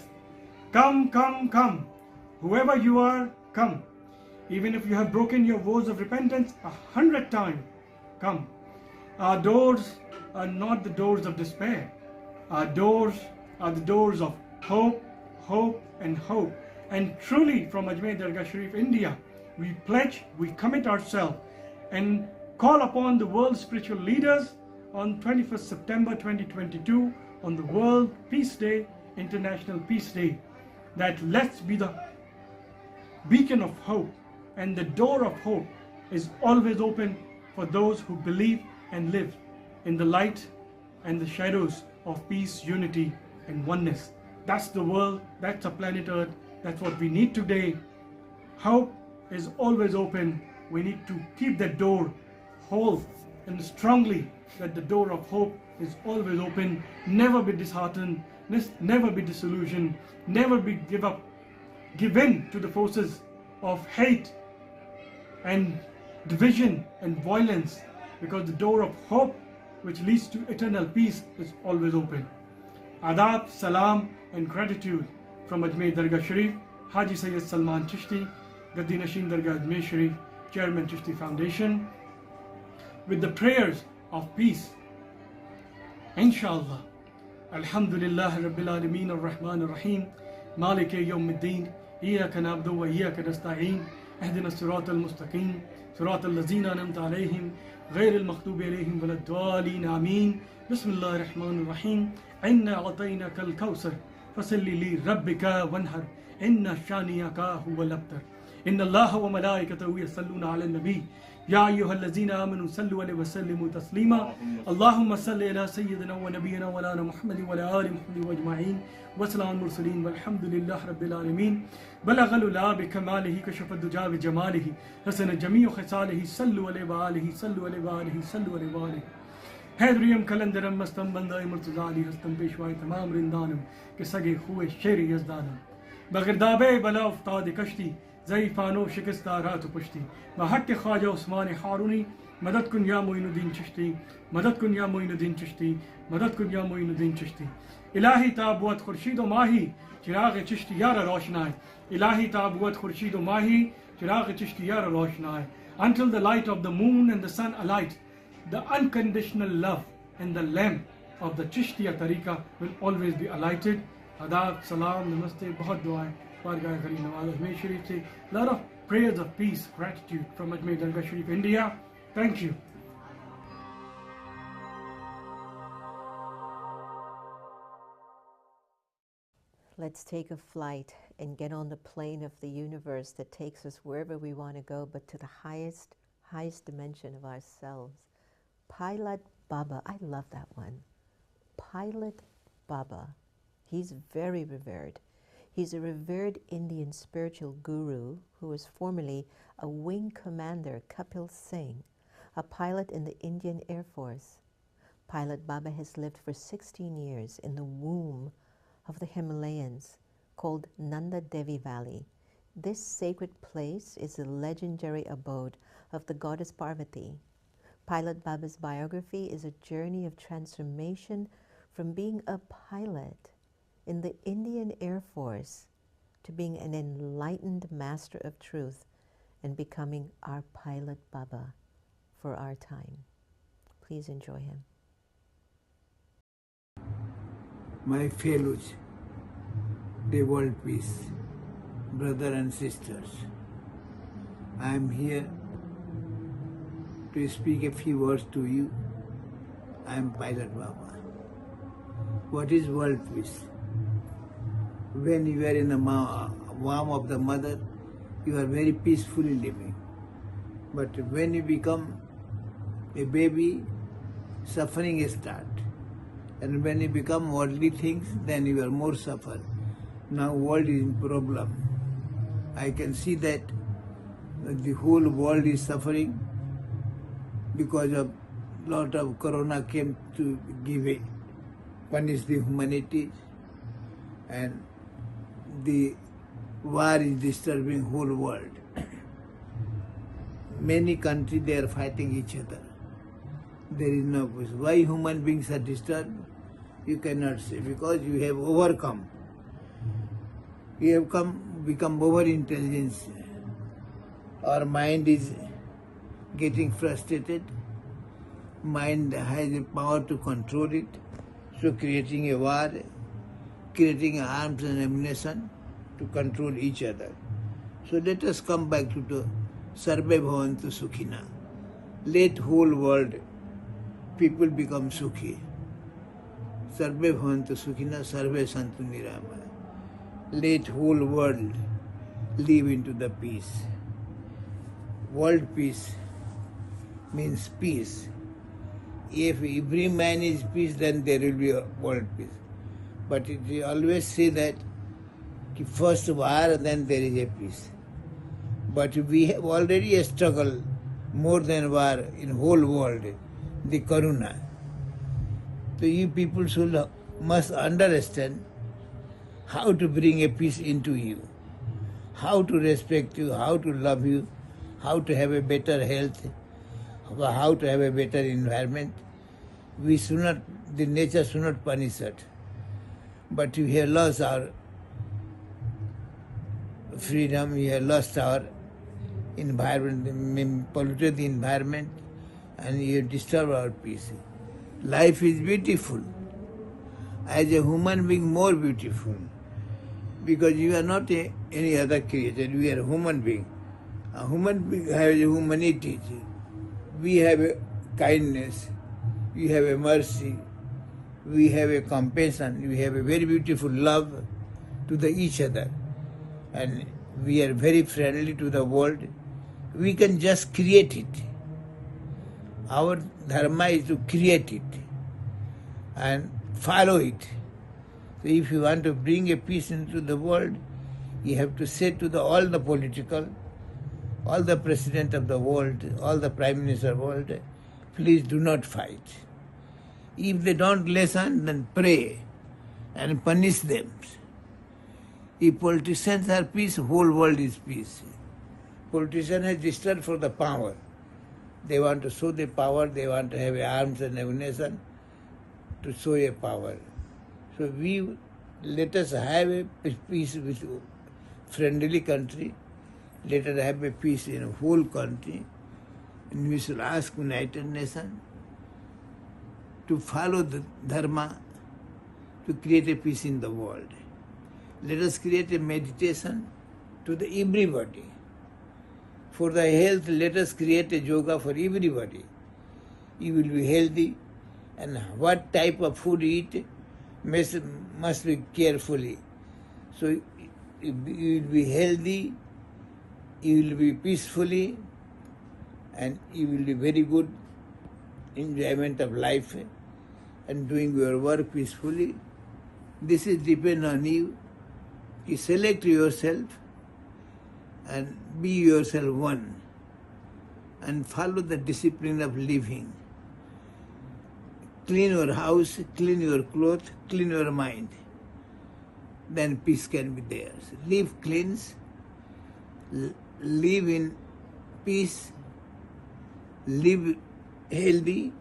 Come, come, come. Whoever you are, come. Even if you have broken your vows of repentance 100 times, come. Our doors are not the doors of despair. Our doors are the doors of hope, hope and hope. And truly from Ajmer Dargah Sharif, India, we pledge, we commit ourselves and call upon the world's spiritual leaders on 21st September 2022 on the World Peace Day, International Peace Day, that let's be the beacon of hope, and the door of hope is always open for those who believe and live in the light and the shadows of peace, unity and oneness. That's the world, that's the planet Earth, that's what we need today. Hope is always open. We need to keep that door whole and strongly, that the door of hope is always open. Never be disheartened, never be disillusioned, never be give in to the forces of hate and division and violence, because the door of hope which leads to eternal peace is always open. Adab, salam and gratitude from Ajmer Dargah Sharif, Haji Sayyid Salman Chishti, Gaddi Nashin Dargah Ajmer Sharif, Chairman Chishti Foundation, with the prayers of peace. Inshallah. Alhamdulillah Rabbil Alameen Ar-Rahman Ar-Rahim, Malik Yawmiddin, إياك نعبد وإياك نستعين اهدنا الصراط المستقيم صراط الذين أنعمت عليهم غير المغضوب عليهم ولا الضالين آمين. بسم الله الرحمن الرحيم. إنا أعطيناك الكوثر فصل لربك وانحر إن شانئك هو الأبتر. إن الله وملائكته يصلون على النبي يا أيها الذين آمنوا صلوا عليه وسلموا تسليما. اللهم صل على سيدنا ونبينا ولانا محمد وعلى آل محمد أجمعين وسلام المرسلين والحمد لله رب العالمين. بلغ العلا بكماله كشف الدجى بجماله حسن جميع خصاله صلوا عليه وآله صلوا عليه وآله صلوا عليه وآله. हैदरियम कलंदरम मस्तम बंदाई मुर्तजाली हस्तम पेशवाई तमाम रिंदानम के सगे खुए शेर यजदानम बगरदाबे बला उफ्ताद कश्ती ज़ईफ़ानो शिकस्ता रात पुश्ती बहक ख्वाजा उस्मान हारूनी मदद कुन या मोइनुद्दीन चिश्ती मदद कुन या मोइनुद्दीन चिश्ती मदद कुन या मोइनुद्दीन चिश्ती. इलाही ताबुअत खुर्शीद माही चिराग चिश्ती यार रोशनाए. इलाही ताबुअत खुर्शीद माही चिराग चिश्ती यार रोशनाए. Until the light of the moon and the sun alight, the unconditional love and the lamp of the Chishtiya Tariqa will always be alighted. Adab, salam, namaste, bahut duaएं. Bargah Giri Nawaz Ajmer Sharif se lot of prayers of peace, gratitude from Ajmer Dargah Sharif, India. Thank you. Let's take a flight and get on the plane of the universe that takes us wherever we want to go, but to the highest dimension of ourselves. Pilot Baba, I love that one. Pilot Baba. He's very revered. He's a revered Indian spiritual guru who was formerly a wing commander, Kapil Singh, a pilot in the Indian Air Force. Pilot Baba has lived for 16 years in the womb of the Himalayas, called Nanda Devi Valley. This sacred place is the legendary abode of the goddess Parvati. Pilot Baba's biography is a journey of transformation from being a pilot in the Indian Air Force to being an enlightened master of truth and becoming our Pilot Baba for our time. Please enjoy him. My fellows, the world peace, brothers and sisters, I am here to speak a few words to you. I am Pilot Baba. What is world peace? When you are in the womb of the mother, you are very peacefully living. But when you become a baby, suffering starts. And when you become worldly things, then you are more suffer. Now world is in problem. I can see that the whole world is suffering because of lot of corona came to punish the humanity, and the war is disturbing whole world. Many countries, they are fighting each other. There is no peace. Why human beings are disturbed? You cannot say, because you have overcome. You have become over-intelligence. Our mind is getting frustrated. Mind has the power to control it. So creating a war, creating arms and ammunition to control each other. So let us come back to the Sarve Bhavantu Sukhina. Let whole world people become Sukhi. Sarve Bhavantu Sukhina, Sarve Santu Niramaya. Let whole world live into the peace. World peace means peace. If every man is peace, then there will be a world peace. But we always say that first war, then there is a peace. But we have already a struggle more than war in whole world, the Kahuna. So you people must understand how to bring a peace into you, how to respect you, how to love you, how to have a better health, how to have a better environment. We should not, the nature should not punish us. But we have lost our freedom, we have lost our environment, polluted the environment, and you have disturbed our peace. Life is beautiful. As a human being, more beautiful. Because you are not any other creature, we are a human being. A human being has a humanity. We have a kindness, we have a mercy, we have a compassion, we have a very beautiful love to each other. And we are very friendly to the world. We can just create it. Our dharma is to create it and follow it. So if you want to bring a peace into the world, you have to say to all the political, all the president of the world, all the prime minister of the world, please do not fight. If they don't listen, then pray and punish them. If politicians are peace, whole world is peace. Politicians are disturbed for the power. They want to show the power, they want to have arms and ammunition to show a power. So let us have a peace with friendly country. Let us have a peace in a whole country. And we should ask United Nations to follow the dharma to create a peace in the world. Let us create a meditation to everybody. For the health, let us create a yoga for everybody. You will be healthy, and what type of food you eat must be carefully. So you will be healthy, you will be peacefully, and you will be very good enjoyment of life and doing your work peacefully. This is depend on you. You select yourself and be yourself one and follow the discipline of living. Clean your house, clean your clothes, clean your mind. Then peace can be there. So live clean, live in peace, live healthy,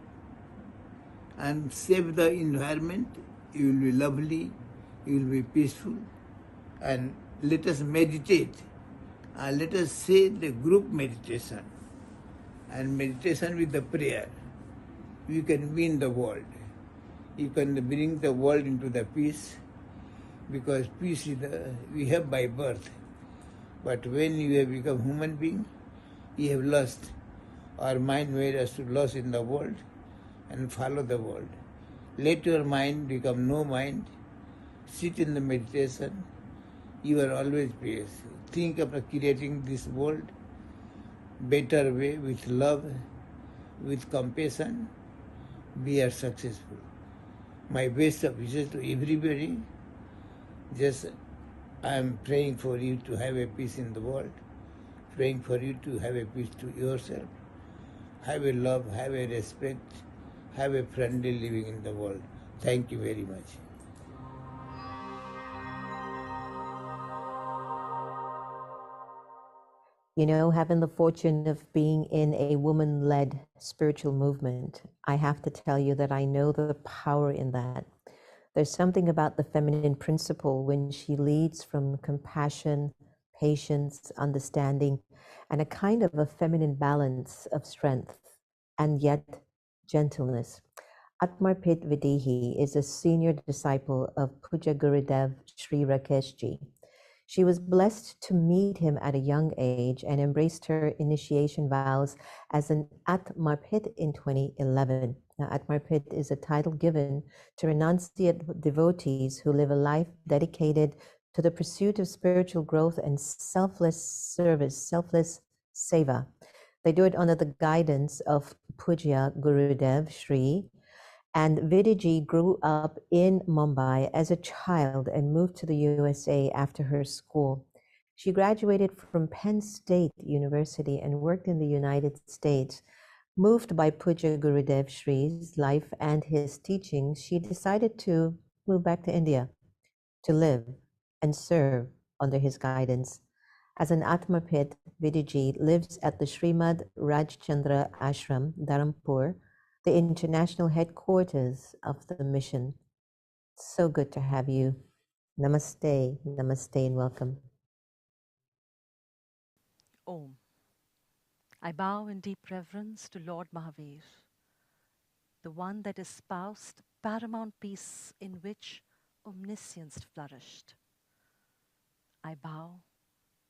and save the environment. You will be lovely, you will be peaceful. And let us meditate. Let us say the group meditation and meditation with the prayer. You can win the world. You can bring the world into the peace, because peace is we have by birth. But when you have become human being, you have lost. Our mind made us to lost in the world and follow the world. Let your mind become no mind. Sit in the meditation. You are always peace. Think of creating this world better way with love, with compassion. We are successful. My best of wishes to everybody. Just I am praying for you to have a peace in the world, praying for you to have a peace to yourself, have a love, have a respect, have a friendly living in the world. Thank you very much. You know, having the fortune of being in a woman-led spiritual movement, I have to tell you that I know the power in that. There's something about the feminine principle when she leads from compassion, patience, understanding, and a kind of a feminine balance of strength and yet gentleness. Atmarpit Videhi is a senior disciple of Puja Gurudev Sri Rakeshji. She was blessed to meet him at a young age and embraced her initiation vows as an Atmarpit in 2011. Now, Atmarpit is a title given to renunciate devotees who live a life dedicated to the pursuit of spiritual growth and selfless service, selfless seva. They do it under the guidance of Puja Gurudev Sri. And Vidiji grew up in Mumbai as a child and moved to the USA after her school. She graduated from Penn State University and worked in the United States. Moved by Puja Gurudev Sri's life and his teachings, she decided to move back to India to live and serve under his guidance. As an Atmapit, Vidiji lives at the Srimad Rajchandra Ashram, Dharampur, the international headquarters of the mission. So good to have you. Namaste, namaste, and welcome. Om. I bow in deep reverence to Lord Mahavir, the one that espoused paramount peace in which omniscience flourished. I bow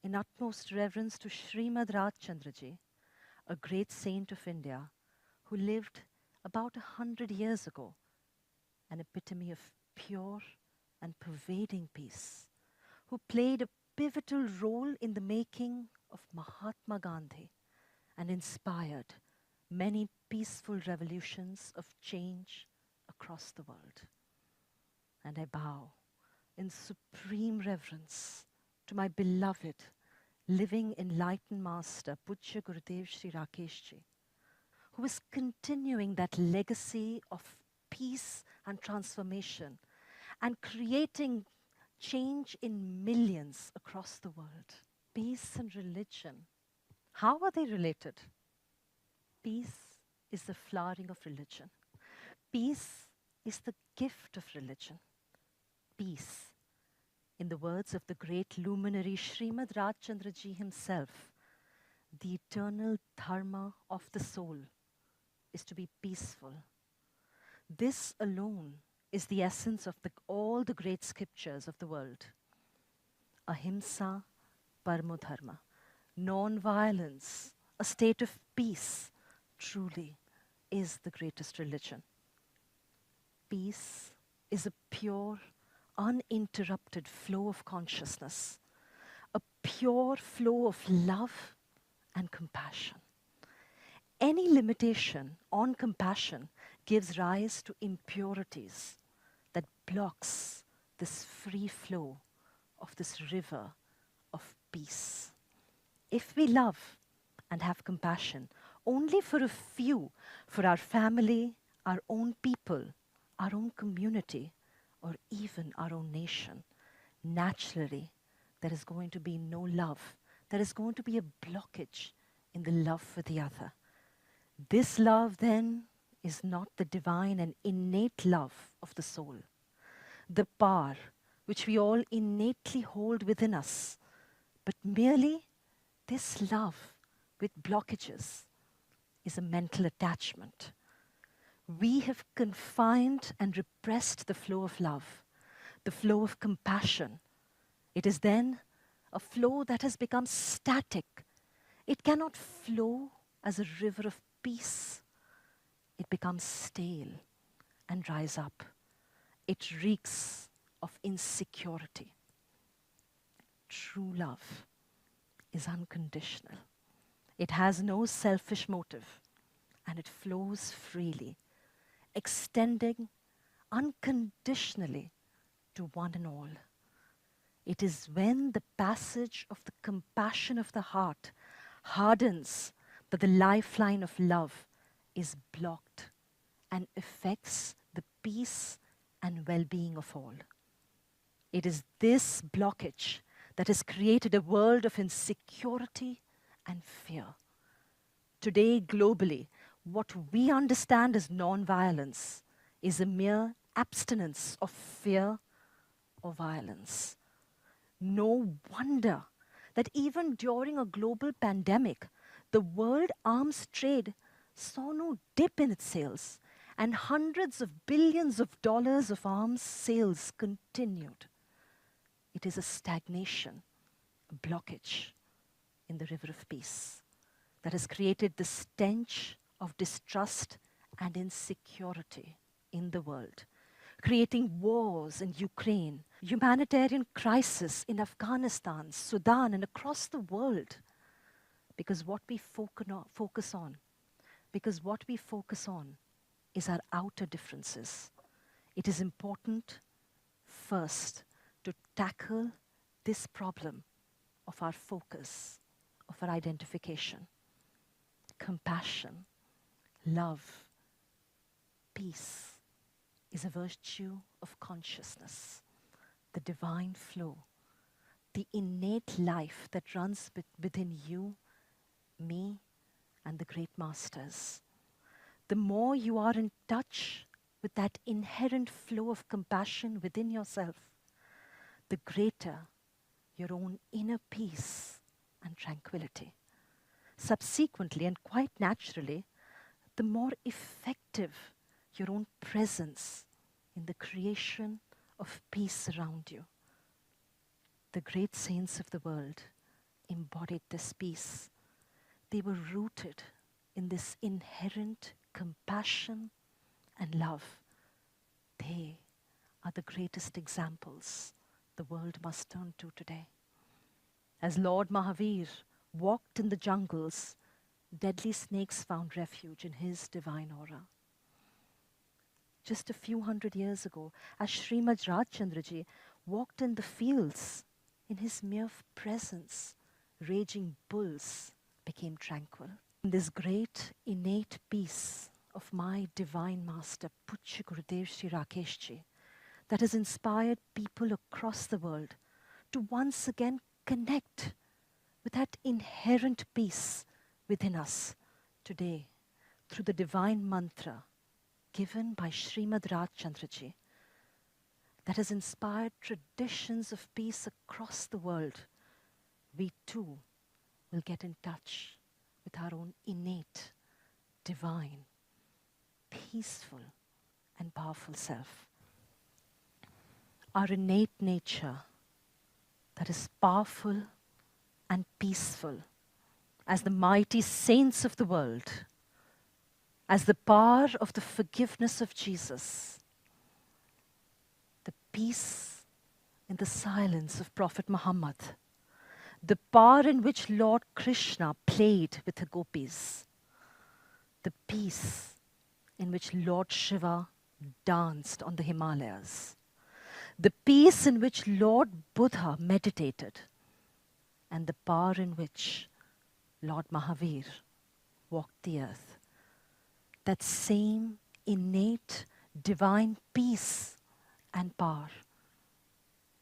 in utmost reverence to Srimad Rajchandraji, a great saint of India who lived about 100 years ago, an epitome of pure and pervading peace, who played a pivotal role in the making of Mahatma Gandhi and inspired many peaceful revolutions of change across the world. And I bow in supreme reverence to my beloved, living enlightened master, Pujya Gurudev Sri Rakeshji, who is continuing that legacy of peace and transformation and creating change in millions across the world. Peace and religion, how are they related? Peace is the flowering of religion. Peace is the gift of religion. Peace, in the words of the great luminary Srimad Rajchandraji himself, the eternal dharma of the soul is to be peaceful. This alone is the essence of all the great scriptures of the world. Ahimsa paramo dharma, non-violence, a state of peace, truly is the greatest religion. Peace is a pure, uninterrupted flow of consciousness, a pure flow of love and compassion. Any limitation on compassion gives rise to impurities that blocks this free flow of this river of peace. If we love and have compassion only for a few, for our family, our own people, our own community, or even our own nation, naturally there is going to be no love. There is going to be a blockage in the love for the other. This love then is not the divine and innate love of the soul, the power which we all innately hold within us, but merely this love with blockages is a mental attachment. We have confined and repressed the flow of love, the flow of compassion. It is then a flow that has become static. It cannot flow as a river of peace. It becomes stale and dries up. It reeks of insecurity. True love is unconditional. It has no selfish motive, and it flows freely, extending unconditionally to one and all. It is when the passage of the compassion of the heart hardens that the lifeline of love is blocked and affects the peace and well-being of all. It is this blockage that has created a world of insecurity and fear. Today, globally, what we understand as non-violence is a mere abstinence of fear or violence. No wonder that even during a global pandemic, the world arms trade saw no dip in its sales, and hundreds of billions of dollars of arms sales continued. It is a stagnation, a blockage in the river of peace that has created the stench of distrust and insecurity in the world, creating wars in Ukraine, humanitarian crisis in Afghanistan, Sudan, and across the world. Because what we focus on is our outer differences. It is important first to tackle this problem of our focus, of our identification. Compassion, love, peace is a virtue of consciousness, the divine flow, the innate life that runs within you, me, and the great masters. The more you are in touch with that inherent flow of compassion within yourself, the greater your own inner peace and tranquility. Subsequently, and quite naturally, the more effective your own presence in the creation of peace around you. The great saints of the world embodied this peace. They were rooted in this inherent compassion and love. They are the greatest examples the world must turn to today. As Lord Mahavir walked in the jungles, deadly snakes found refuge in his divine aura. Just a few hundred years ago, as Srimad Rajchandraji walked in the fields, in his mere presence, raging bulls became tranquil. In this great innate peace of my divine master, Puchya Gurudev Shri Rakeshji, that has inspired people across the world to once again connect with that inherent peace within us today through the divine mantra given by Srimad Rajchandraji that has inspired traditions of peace across the world. We too will get in touch with our own innate, divine, peaceful, and powerful self. Our innate nature that is powerful and peaceful as the mighty saints of the world, as the power of the forgiveness of Jesus, the peace in the silence of Prophet Muhammad, the power in which Lord Krishna played with the gopis, the peace in which Lord Shiva danced on the Himalayas, the peace in which Lord Buddha meditated, and the power in which Lord Mahavir walked the earth. That same innate divine peace and power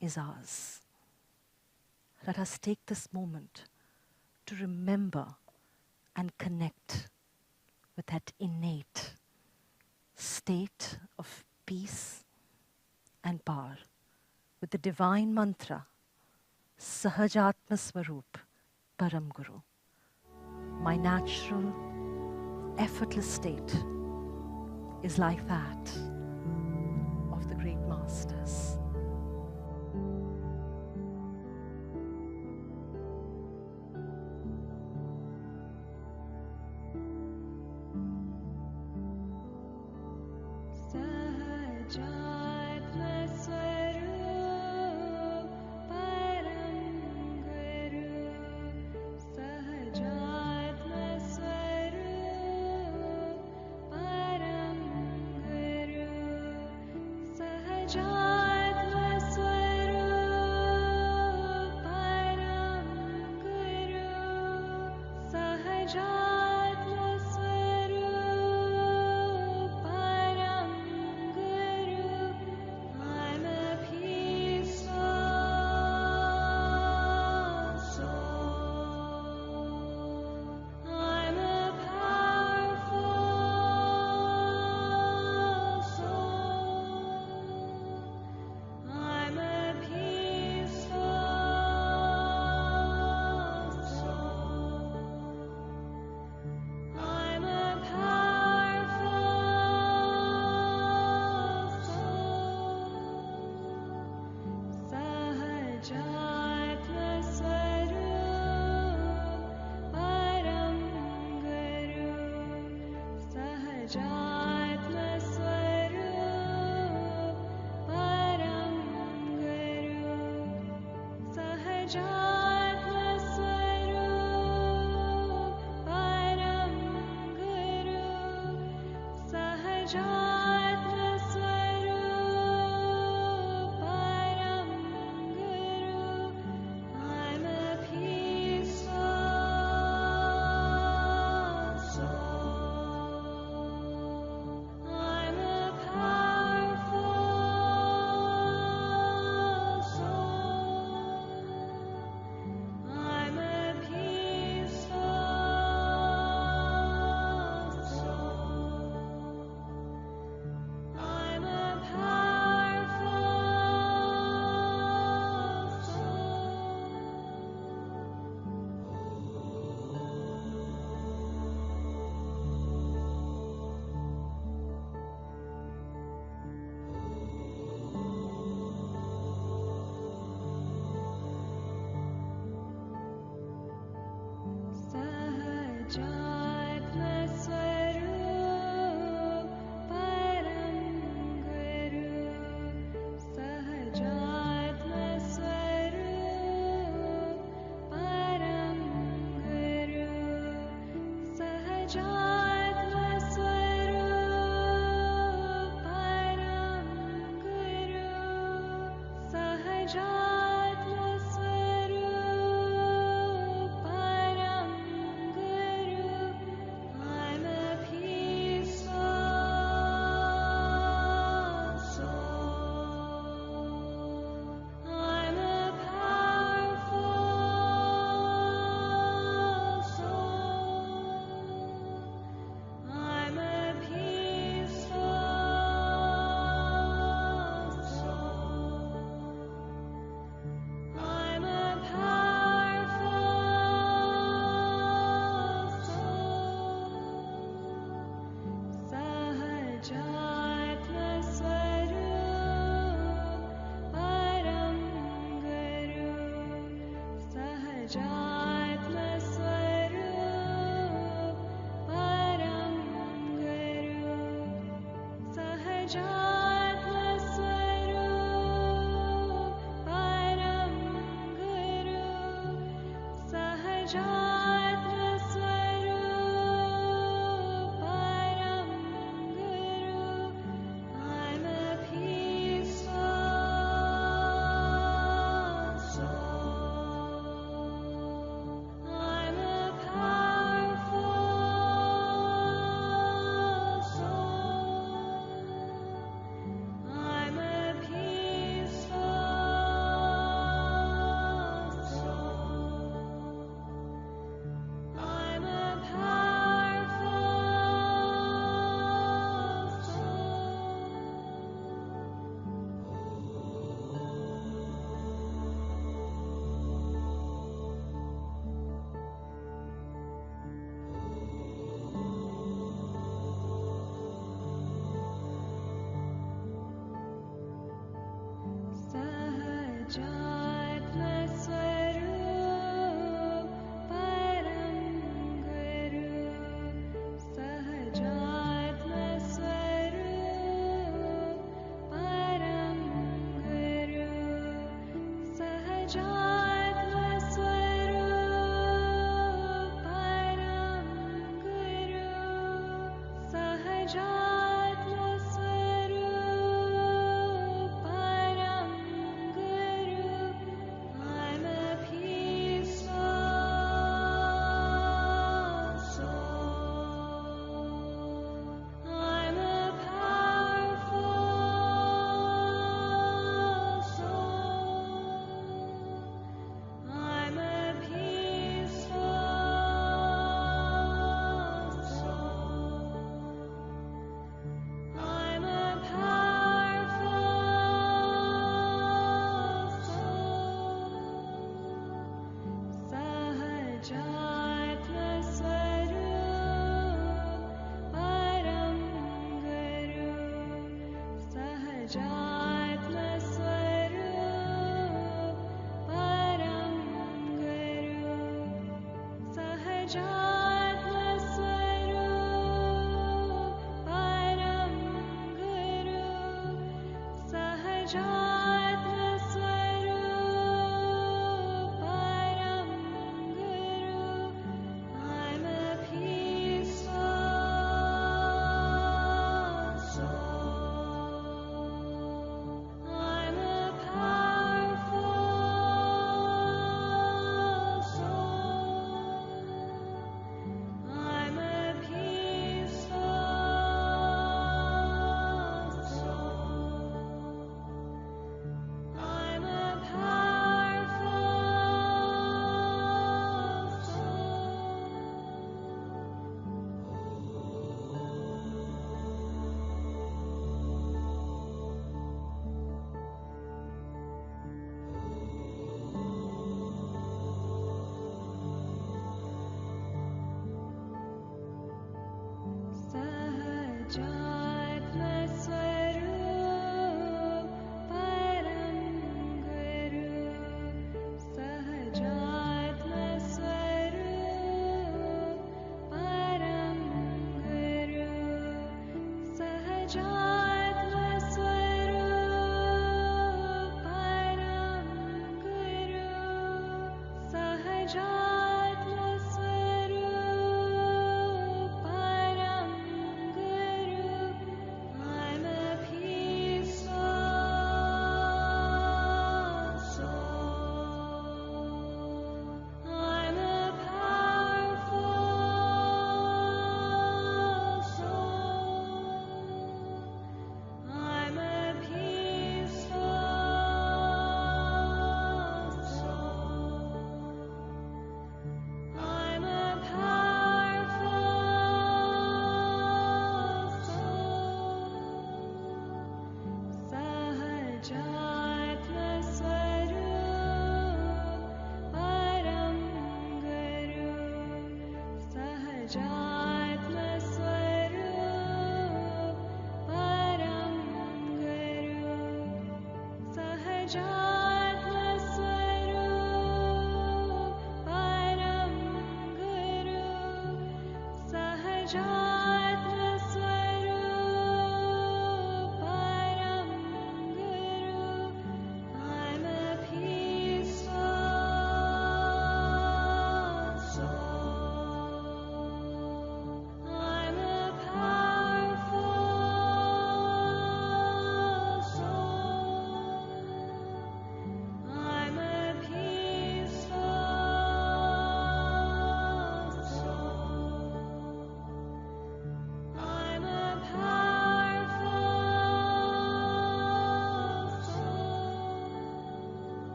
is ours. Let us take this moment to remember and connect with that innate state of peace and power, with the divine mantra, Sahajatma Swarup Param Guru. My natural, effortless state is like that of the great masters.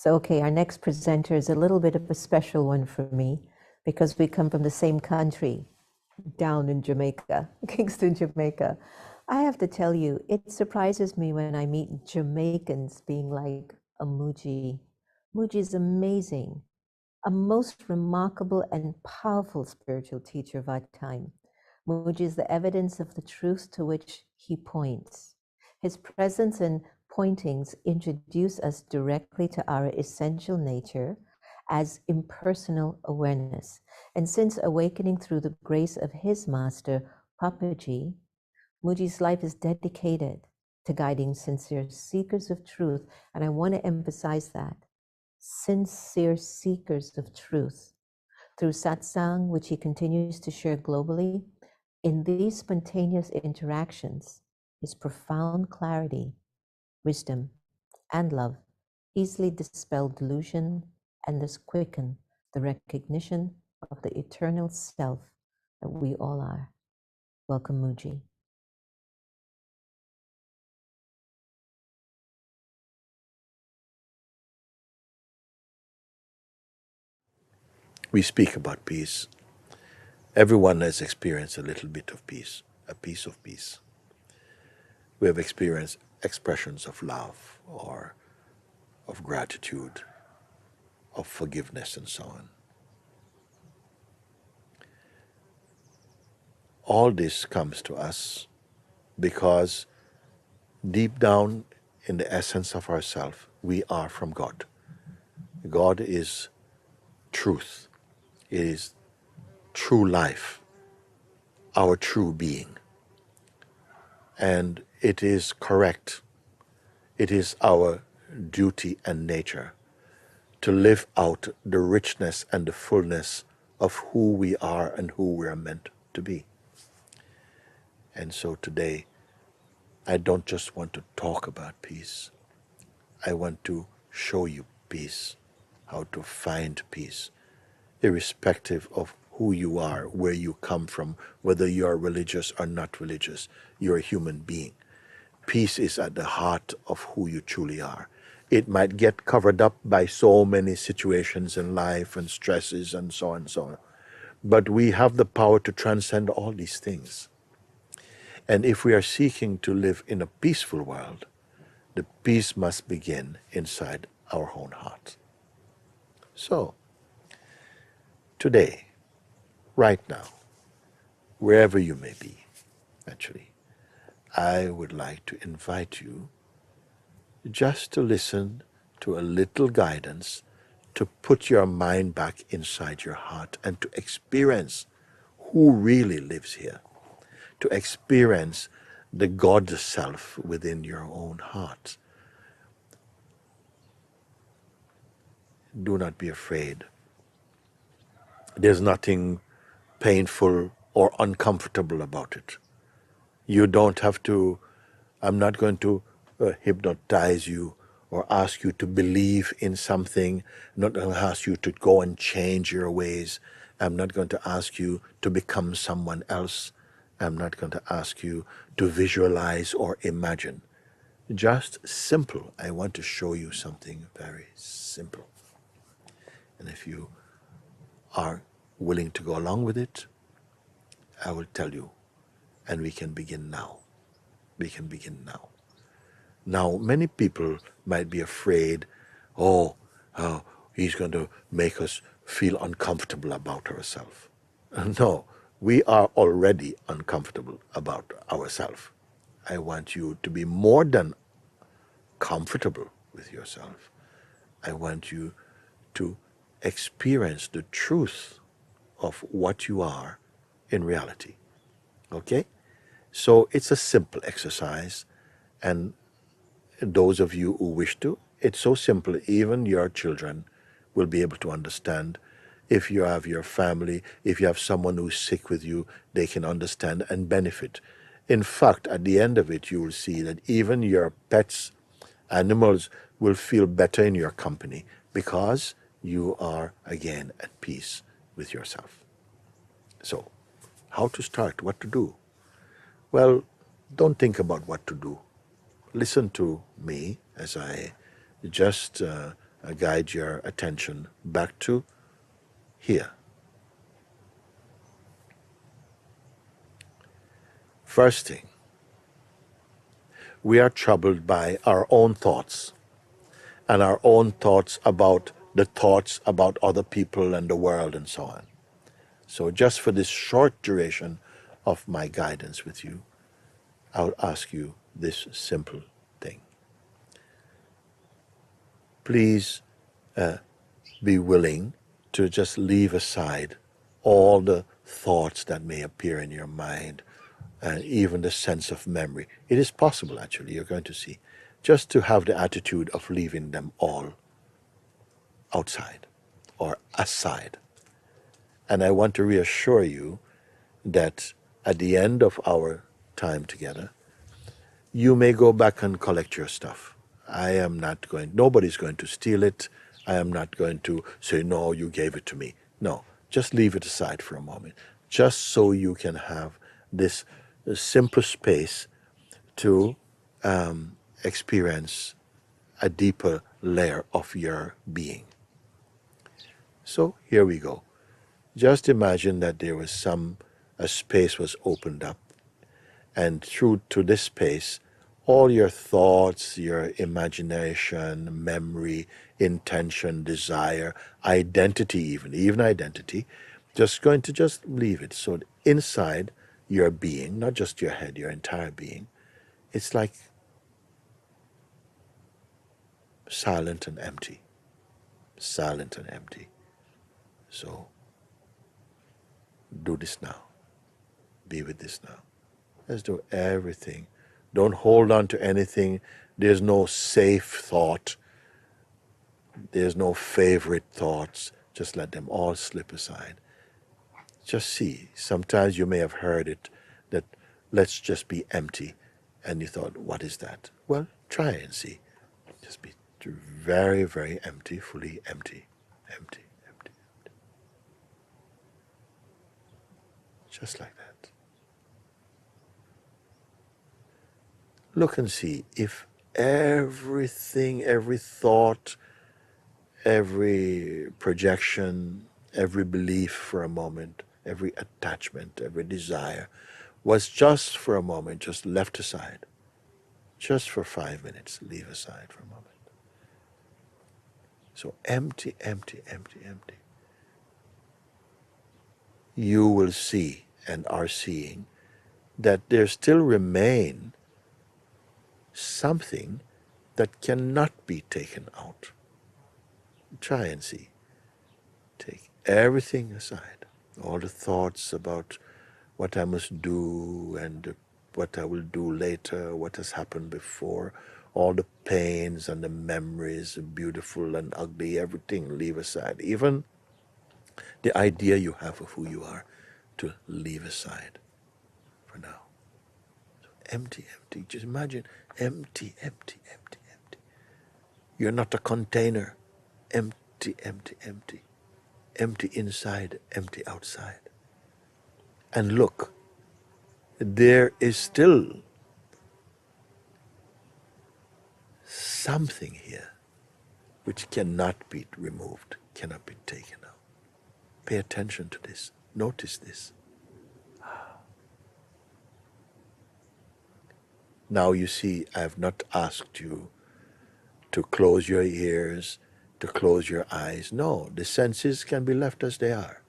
So, okay, our next presenter is a little bit of a special one for me because we come from the same country, down in Jamaica, Kingston, Jamaica. I have to tell you, it surprises me when I meet Jamaicans being like a Mooji. Mooji is amazing, a most remarkable and powerful spiritual teacher of our time. Mooji is the evidence of the truth to which he points. His presence and pointings introduce us directly to our essential nature as impersonal awareness. And since awakening through the grace of his master, Papaji, Mooji's life is dedicated to guiding sincere seekers of truth. And I want to emphasize that. Sincere seekers of truth. Through satsang, which he continues to share globally, in these spontaneous interactions, his profound clarity, wisdom, and love easily dispel delusion and thus quicken the recognition of the eternal self that we all are. Welcome, Mooji. We speak about peace. Everyone has experienced a little bit of peace, a piece of peace. We have experienced expressions of love or of gratitude, of forgiveness, and so on. All this comes to us because deep down in the essence of ourself, we are from God. God is truth. It is true life, our true being. And it is correct. It is our duty and nature to live out the richness and the fullness of who we are and who we are meant to be. And so today, I don't just want to talk about peace. I want to show you peace, how to find peace, irrespective of who you are, where you come from, whether you are religious or not religious. You're a human being. Peace is at the heart of who you truly are. It might get covered up by so many situations in life and stresses and so on and so on. But we have the power to transcend all these things. And if we are seeking to live in a peaceful world, the peace must begin inside our own heart. So, today, right now, wherever you may be, actually, I would like to invite you just to listen to a little guidance to put your mind back inside your heart and to experience who really lives here, to experience the God self within your own heart. Do not be afraid. There's nothing painful or uncomfortable about it. You don't have to, I'm not going to hypnotize you or ask you to believe in something. I'm not going to ask you to go and change your ways. I'm not going to ask you to become someone else. I'm not going to ask you to visualize or imagine. Just simple. I want to show you something very simple. And if you are willing to go along with it, I will tell you, and we can begin now. We can begin now. Now, many people might be afraid, he's going to make us feel uncomfortable about ourselves. No, we are already uncomfortable about ourselves. I want you to be more than comfortable with yourself. I want you to experience the truth of what you are in reality. Okay? So it's a simple exercise, and those of you who wish to, it's so simple, even your children will be able to understand. If you have your family, if you have someone who's sick with you, they can understand and benefit. In fact, at the end of it, you will see that even your pets, animals, will feel better in your company because you are again at peace with yourself. So, how to start? What to do? Well, don't think about what to do. Listen to me as I just guide your attention back to here. First thing, we are troubled by our own thoughts and our own thoughts about the thoughts about other people and the world and so on. So just for this short duration of my guidance with you, I will ask you this simple thing. Please be willing to just leave aside all the thoughts that may appear in your mind and even the sense of memory. It is possible, actually, you're going to see, just to have the attitude of leaving them all outside or aside. And I want to reassure you that at the end of our time together, you may go back and collect your stuff. Nobody's going to steal it. I am not going to say, no, you gave it to me. No, just leave it aside for a moment, just so you can have this simple space to experience a deeper layer of your being. So here we go. Just imagine that there was a space was opened up, and through to this space, all your thoughts, your imagination, memory, intention, desire, identity, even identity, just going to just leave it. So inside your being, not just your head, your entire being, it's like silent and empty. Silent and empty. So do this now. Be with this now. Let's do everything. Don't hold on to anything. There's no safe thought. There's no favorite thoughts. Just let them all slip aside. Just see. Sometimes you may have heard it, that let's just be empty. And you thought, what is that? Well, try and see. Just be very, very empty, fully empty. Empty, empty, empty. Just like that. Look and see if everything, every thought, every projection, every belief for a moment, every attachment, every desire was just for a moment, just left aside. Just for 5 minutes, leave aside for a moment. So empty, empty, empty, empty. You will see and are seeing that there still remain something that cannot be taken out. Try and see. Take everything aside. All the thoughts about what I must do and what I will do later, what has happened before, all the pains and the memories, beautiful and ugly, everything leave aside. Even the idea you have of who you are, to leave aside for now. So empty, empty. Just imagine empty, empty, empty, empty. You're not a container. Empty, empty, empty. Empty inside, empty outside. And look, there is still something here which cannot be removed, cannot be taken out. Pay attention to this. Notice this. Now you see, I have not asked you to close your ears, to close your eyes. No, the senses can be left as they are,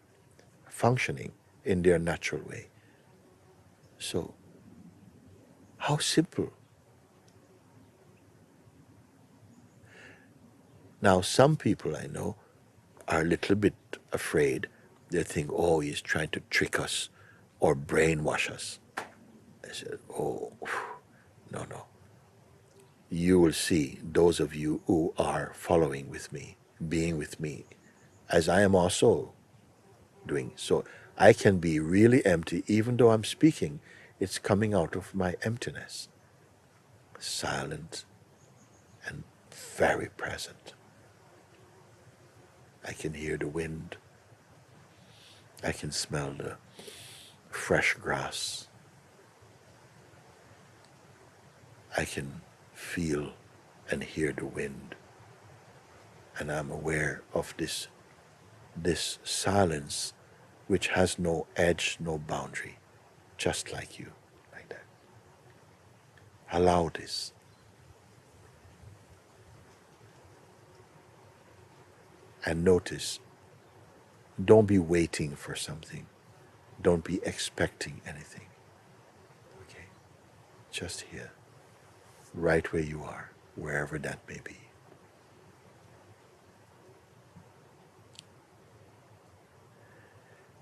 functioning in their natural way. So, how simple. Now, some people I know are a little bit afraid. They think, oh, he's trying to trick us or brainwash us. I said, oh, no, no. You will see, those of you who are following with me, being with me, as I am also doing. So I can be really empty, even though I'm speaking, it's coming out of my emptiness. Silent and very present. I can hear the wind. I can smell the fresh grass. I can feel and hear the wind. And I'm aware of this silence which has no edge, no boundary, just like you, like that. Allow this. And notice, don't be waiting for something. Don't be expecting anything. Okay? Just here, right where you are, wherever that may be.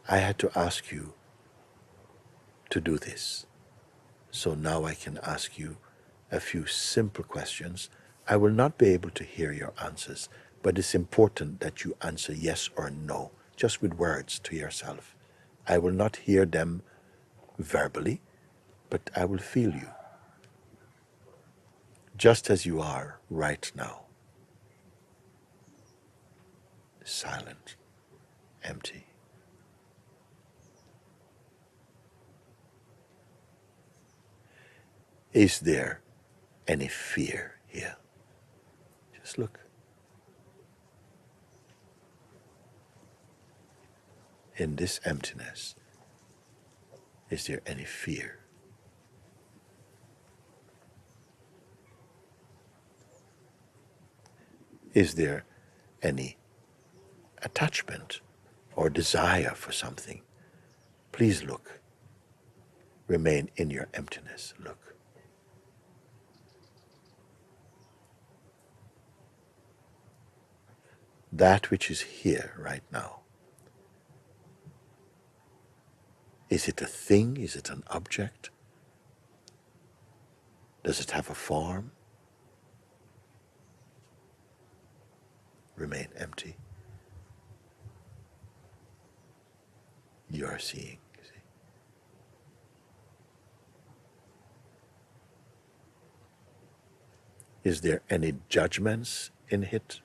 I had to ask you to do this. So now I can ask you a few simple questions. I will not be able to hear your answers, but it's important that you answer yes or no, just with words to yourself. I will not hear them verbally, but I will feel you, just as you are right now. Silent, empty. Is there any fear here? Just look. In this emptiness, is there any fear? Is there any attachment or desire for something? Please look. Remain in your emptiness. Look. That which is here right now. Is it a thing? Is it an object? Does it have a form? Remain empty. You are seeing. See? Is there any judgments in it?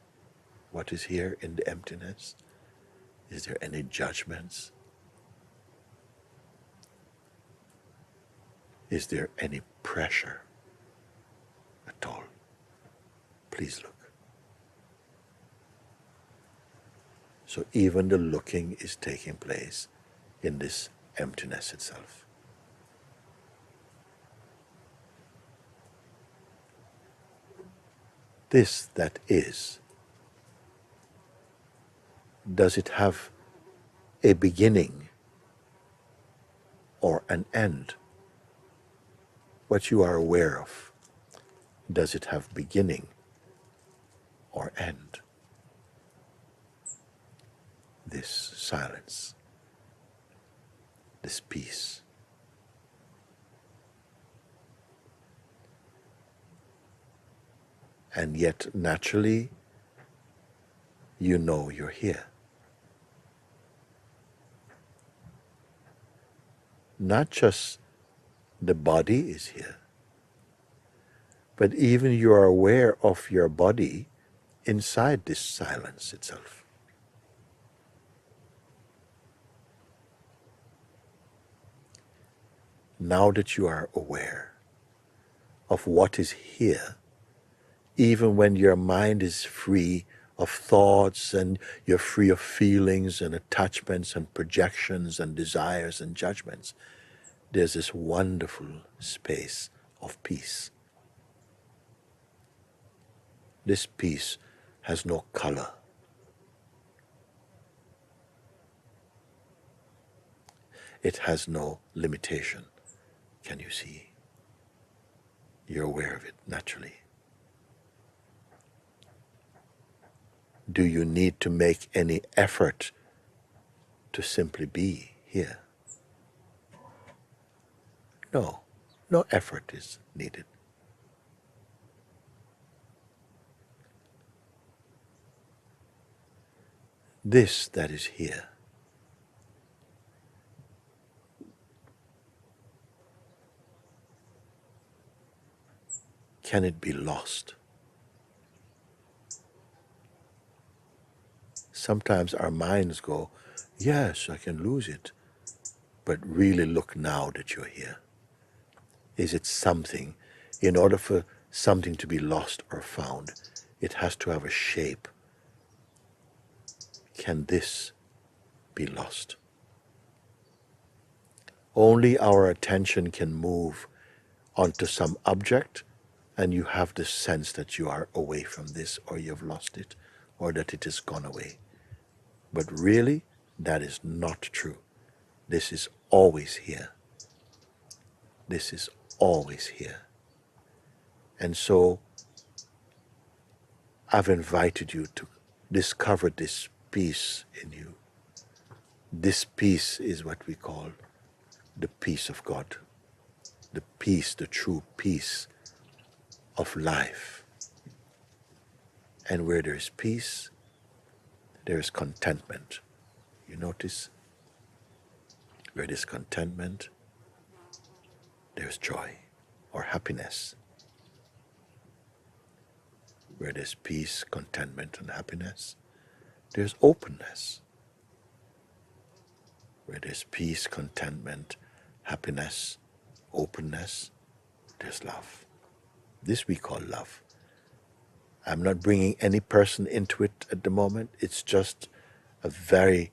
What is here in the emptiness? Is there any judgments? Is there any pressure at all? Please look. So even the looking is taking place in this emptiness itself. This that is, does it have a beginning or an end? What you are aware of, does it have beginning or end? This silence, this peace. And yet, naturally, you know you're here. Not just the body is here, but even you are aware of your body inside this silence itself. Now that you are aware of what is here, even when your mind is free of thoughts and you're free of feelings and attachments and projections and desires and judgments, there's this wonderful space of peace. This peace has no color. It has no limitation. Can you see? You're aware of it naturally. Do you need to make any effort to simply be here? No, no effort is needed. This that is here, can it be lost? Sometimes our minds go, yes, I can lose it. But really look now that you're here. Is it something? In order for something to be lost or found, it has to have a shape. Can this be lost? Only our attention can move onto some object, and you have the sense that you are away from this, or you've lost it, or that it has gone away. But really, that is not true. This is always here. This is always here. And so, I've invited you to discover this peace in you. This peace is what we call the peace of God. The peace, the true peace of life. And where there is peace, there is contentment. You notice? Where there is contentment, there is joy or happiness. Where there's peace, contentment, and happiness, there's openness. Where there's peace, contentment, happiness, openness, there's love. This we call love. I'm not bringing any person into it at the moment. It's just a very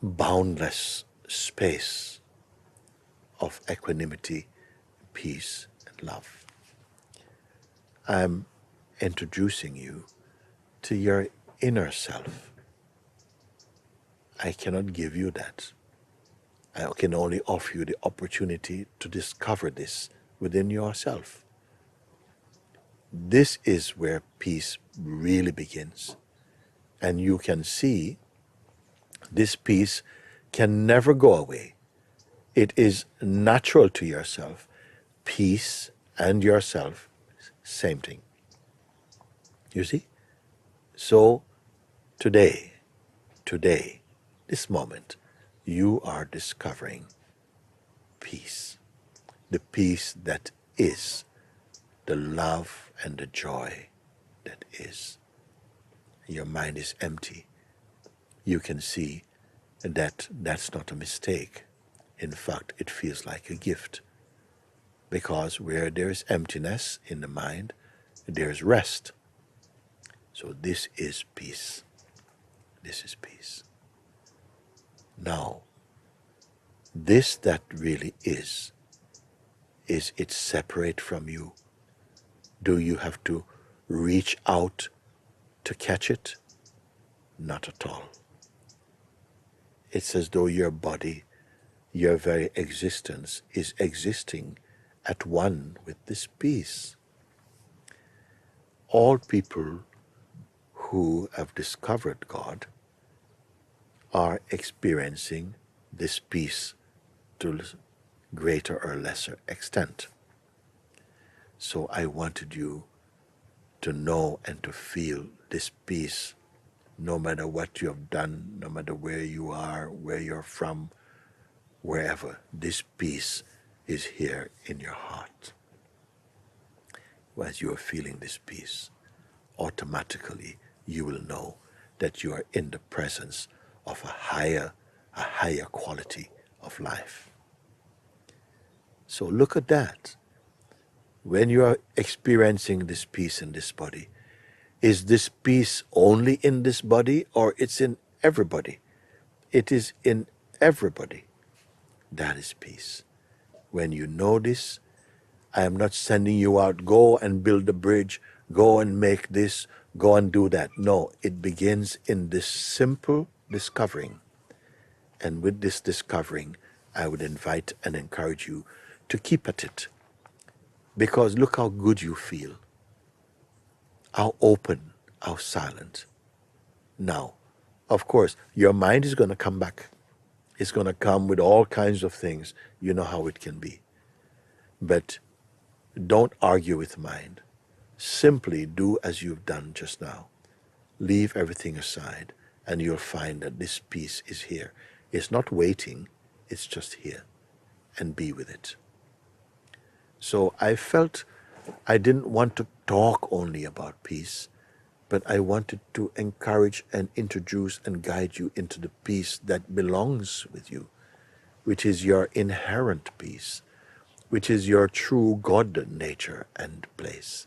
boundless space of equanimity, peace, and love. I'm introducing you to your inner self. I cannot give you that. I can only offer you the opportunity to discover this within yourself. This is where peace really begins. And you can see this peace can never go away. It is natural to yourself. Peace and yourself, same thing. You see? So today, this moment, you are discovering peace. The peace that is, the love and the joy that is. Your mind is empty. You can see that that's not a mistake. In fact, it feels like a gift because where there is emptiness in the mind, there is rest. So this is peace. This is peace. Now, this that really is it separate from you? Do you have to reach out to catch it? Not at all. It's as though your body, your very existence, is existing at one with this peace. All people who have discovered God are experiencing this peace to greater or lesser extent. So I wanted you to know and to feel this peace, no matter what you have done, no matter where you are, where you're from, wherever. This peace is here in your heart. As you are feeling this peace, automatically you will know that you are in the presence of a higher quality of life. So look at that. When you are experiencing this peace in this body, is this peace only in this body, or it's in everybody? It is in everybody. That is peace. When you know this, I am not sending you out, go and build a bridge, go and make this, go and do that. No, it begins in this simple discovering. And with this discovering, I would invite and encourage you to keep at it. Because look how good you feel, how open, how silent. Now, of course, your mind is going to come back. It's going to come with all kinds of things. You know how it can be. But don't argue with mind. Simply do as you've done just now. Leave everything aside, and you'll find that this peace is here. It's not waiting, it's just here. And be with it. So I felt I didn't want to talk only about peace, but I wanted to encourage and introduce and guide you into the peace that belongs with you, which is your inherent peace, which is your true God nature and place.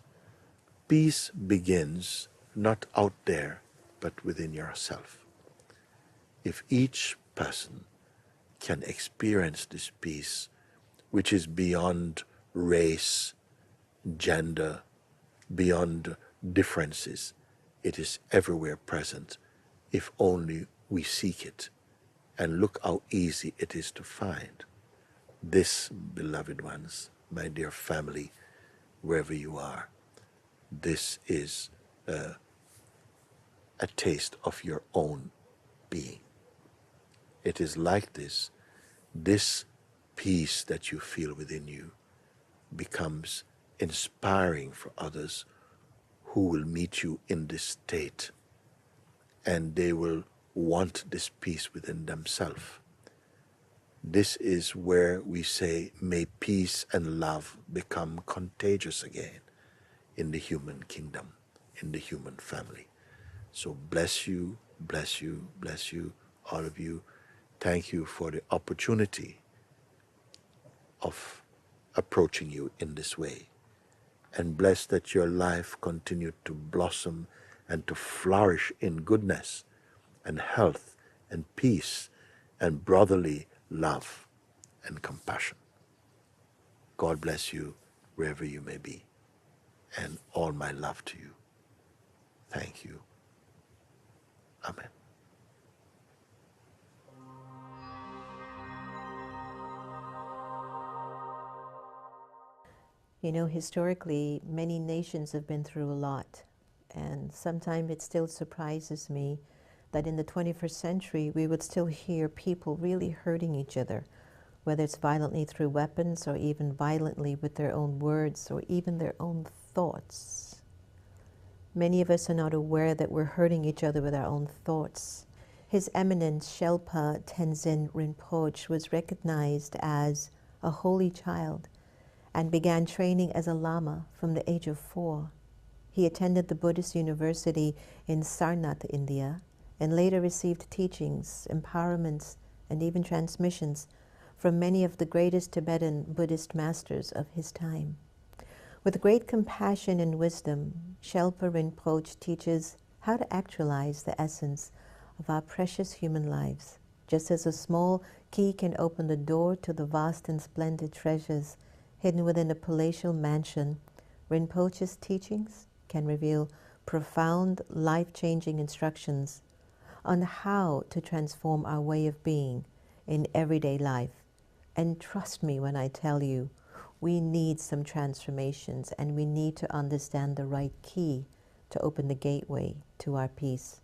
Peace begins not out there, but within yourself. If each person can experience this peace, which is beyond race, gender, beyond differences, it is everywhere present, if only we seek it. And look how easy it is to find. This, beloved ones, my dear family, wherever you are, this is a taste of your own being. It is like this peace that you feel within you becomes inspiring for others who will meet you in this state, and they will want this peace within themselves. This is where we say, may peace and love become contagious again in the human kingdom, in the human family. So bless you, bless you, bless you, all of you. Thank you for the opportunity of approaching you in this way. And bless that your life continue to blossom and to flourish in goodness and health and peace and brotherly love and compassion. God bless you wherever you may be. And all my love to you. Thank you. Amen. You know, historically, many nations have been through a lot. And sometimes it still surprises me that in the 21st century, we would still hear people really hurting each other, whether it's violently through weapons or even violently with their own words or even their own thoughts. Many of us are not aware that we're hurting each other with our own thoughts. His Eminence Shelpa Tenzin Rinpoche was recognized as a holy child and began training as a Lama from the age of 4. He attended the Buddhist University in Sarnath, India, and later received teachings, empowerments, and even transmissions from many of the greatest Tibetan Buddhist masters of his time. With great compassion and wisdom, Shelpa Rinpoche teaches how to actualize the essence of our precious human lives. Just as a small key can open the door to the vast and splendid treasures hidden within a palatial mansion, Rinpoche's teachings can reveal profound, life-changing instructions on how to transform our way of being in everyday life. And trust me when I tell you, we need some transformations, and we need to understand the right key to open the gateway to our peace.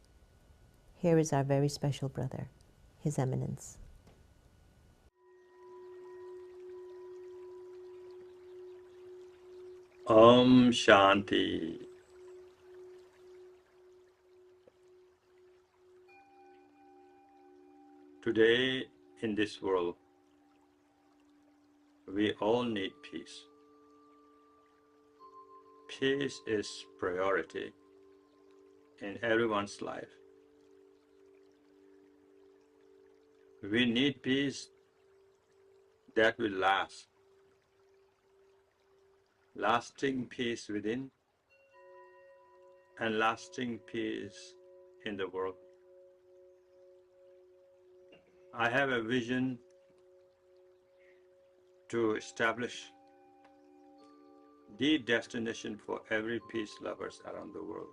Here is our very special brother, His Eminence. Om Shanti. Today in this world, we all need peace. Peace is priority in everyone's life. We need peace that will last. Lasting peace within and lasting peace in the world. I have a vision to establish the destination for every peace lovers around the world,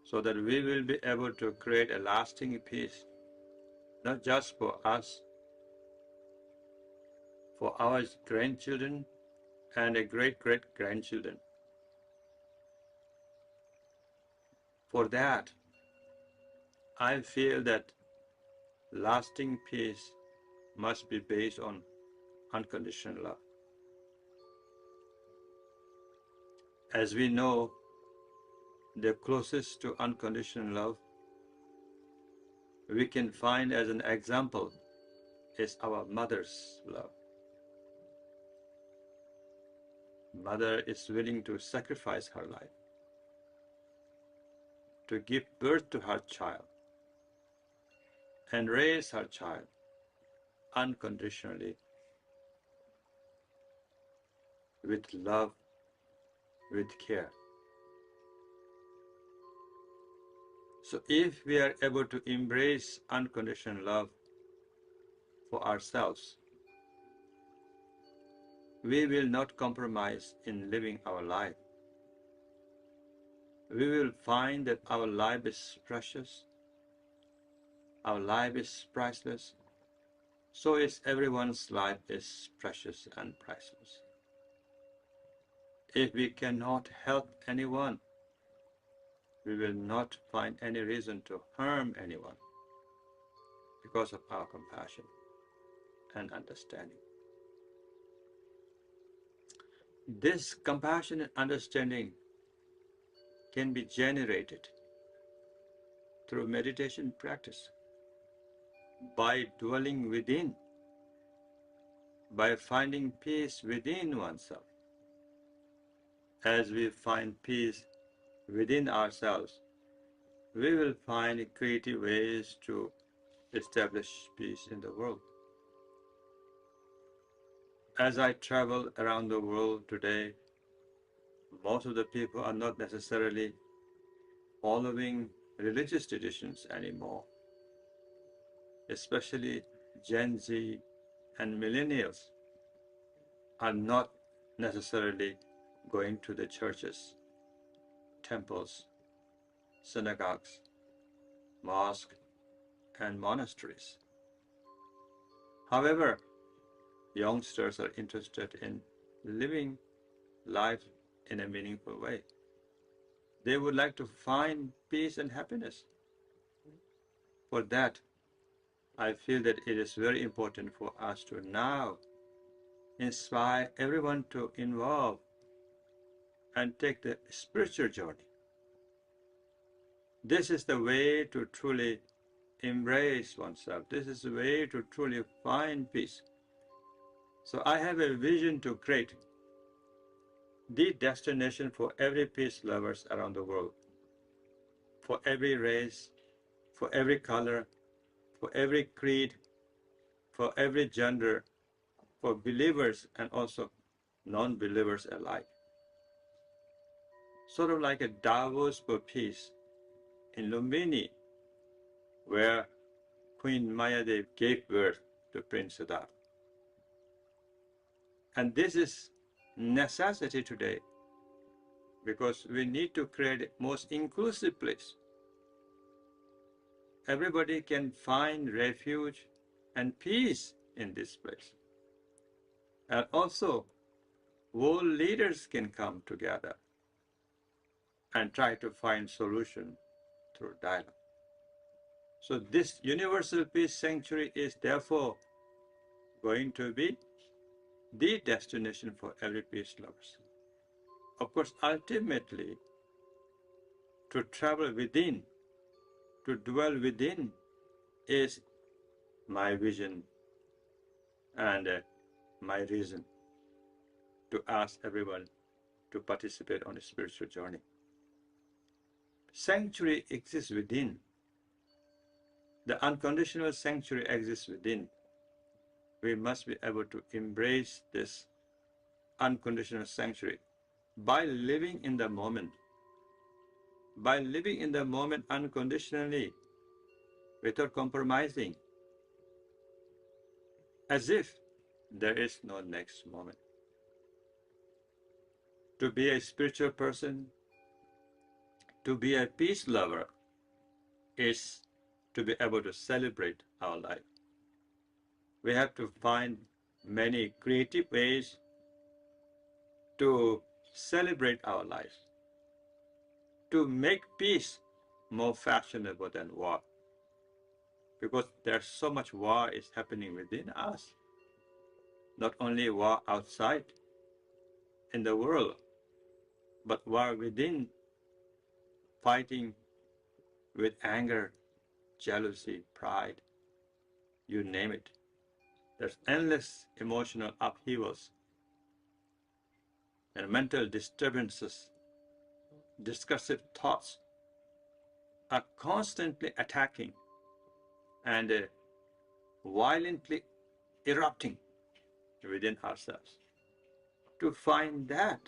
so that we will be able to create a lasting peace, not just for us, for our grandchildren and a great-great-grandchildren. For that, I feel that lasting peace must be based on unconditional love. As we know, the closest to unconditional love we can find as an example is our mother's love. Mother is willing to sacrifice her life to give birth to her child and raise her child unconditionally, with love, with care. So if we are able to embrace unconditional love for ourselves, we will not compromise in living our life. We will find that our life is precious, our life is priceless, so is everyone's life is precious and priceless. If we cannot help anyone, we will not find any reason to harm anyone because of our compassion and understanding. This compassion and understanding can be generated through meditation practice, by dwelling within, by finding peace within oneself. As we find peace within ourselves, we will find creative ways to establish peace in the world. As I travel around the world today, most of the people are not necessarily following religious traditions anymore, especially Gen Z and millennials are not necessarily going to the churches, temples, synagogues, mosques, and monasteries. However, youngsters are interested in living life in a meaningful way. They would like to find peace and happiness. For that, I feel that it is very important for us to now inspire everyone to involve and take the spiritual journey. This is the way to truly embrace oneself. This is the way to truly find peace. So I have a vision to create the destination for every peace lovers around the world, for every race, for every color, for every creed, for every gender, for believers and also non-believers alike. Sort of like a Davos for peace in Lumbini, where Queen Mayadev gave birth to Prince Siddhartha. And this is necessity today, because we need to create a most inclusive place. Everybody can find refuge and peace in this place. And also, world leaders can come together and try to find solution through dialogue. So this universal peace sanctuary is therefore going to be the destination for every peace lovers. Of course, ultimately, to travel within, to dwell within, is my vision and my reason to ask everyone to participate on a spiritual journey. Sanctuary exists within. The unconditional sanctuary exists within. We must be able to embrace this unconditional sanctuary by living in the moment. By living in the moment unconditionally, without compromising, as if there is no next moment. To be a spiritual person, to be a peace lover, is to be able to celebrate our life. We have to find many creative ways to celebrate our life, to make peace more fashionable than war. Because there's so much war is happening within us. Not only war outside in the world, but war within, fighting with anger, jealousy, pride, you name it. There's endless emotional upheavals and mental disturbances. Discursive thoughts are constantly attacking and violently erupting within ourselves. To find that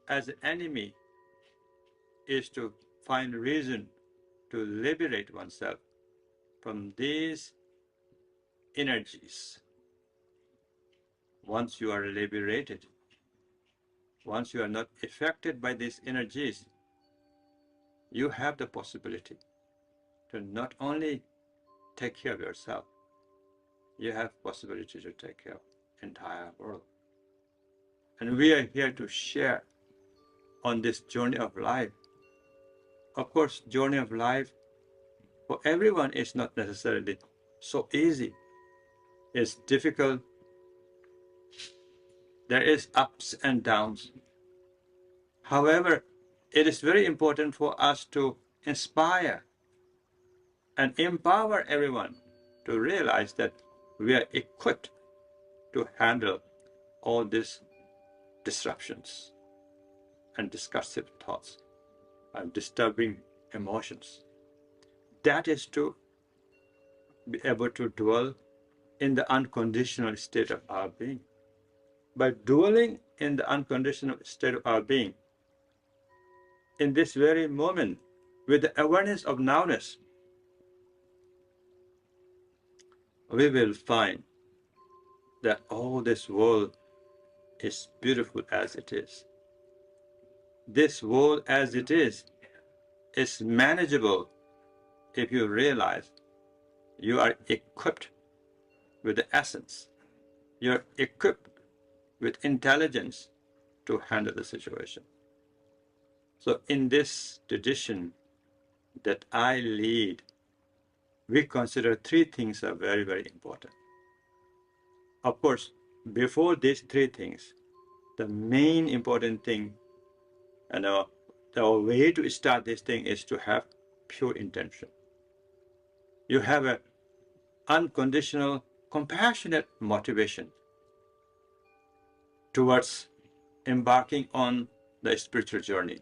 as an enemy is to find reason to liberate oneself from these energies. Once you are liberated, once you are not affected by these energies, you have the possibility to not only take care of yourself, you have possibility to take care of the entire world. And we are here to share on this journey of life. Of course, journey of life for everyone is not necessarily so easy. It's difficult. There is ups and downs. However, it is very important for us to inspire and empower everyone to realize that we are equipped to handle all these disruptions and discursive thoughts and disturbing emotions. That is to be able to dwell in the unconditional state of our being. By dwelling in the unconditional state of our being, in this very moment, with the awareness of nowness, we will find that all this world is beautiful as it is. This world as it is manageable if you realize you are equipped with the essence. You are equipped with intelligence to handle the situation. So in this tradition that I lead, we consider three things are very, very important. Of course, before these three things, the main important thing, and the way to start this thing is to have pure intention. You have an unconditional, compassionate motivation towards embarking on the spiritual journey,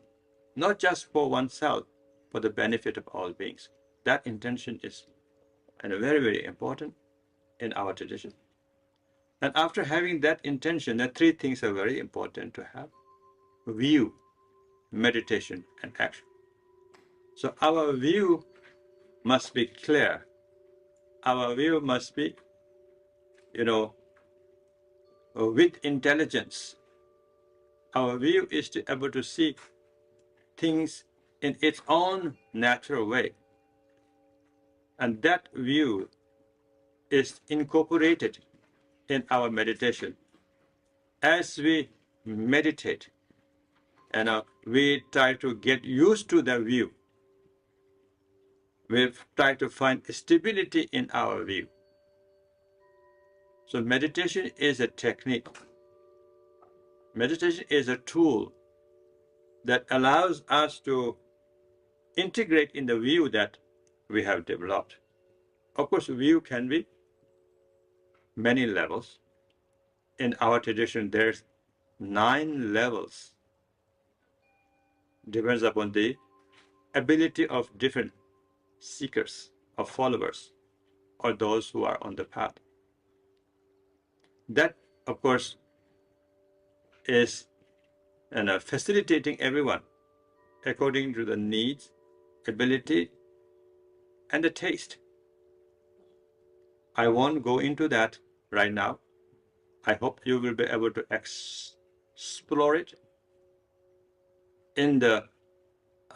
not just for oneself, for the benefit of all beings. That intention is very, very important. in our tradition. And after having that intention, the three things are very important to have: view, meditation, and action. So our view must be clear. Our view must be, with intelligence. Our view is to be able to see things in its own natural way. And that view is incorporated in our meditation. As we meditate, we try to get used to the view. We try to find stability in our view. So meditation is a technique. Meditation is a tool that allows us to integrate in the view that we have developed. Of course, view can be many levels. In our tradition, there's 9 levels. Depends upon the ability of different seekers or followers or those who are on the path. That, of course, is facilitating everyone according to the needs, ability, and the taste. I won't go into that right now. I hope you will be able to explore it in the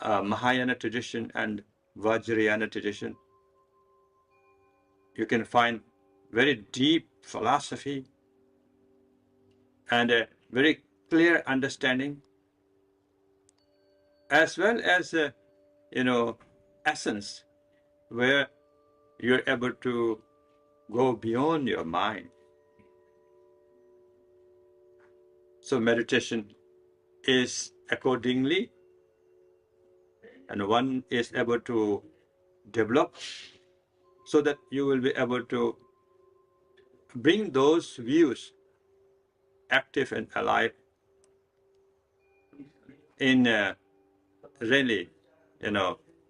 Mahayana tradition and Vajrayana tradition. You can find very deep philosophy and a very clear understanding, as well as essence, where you're able to go beyond your mind. So meditation is accordingly, and one is able to develop so that you will be able to bring those views active and alive in really,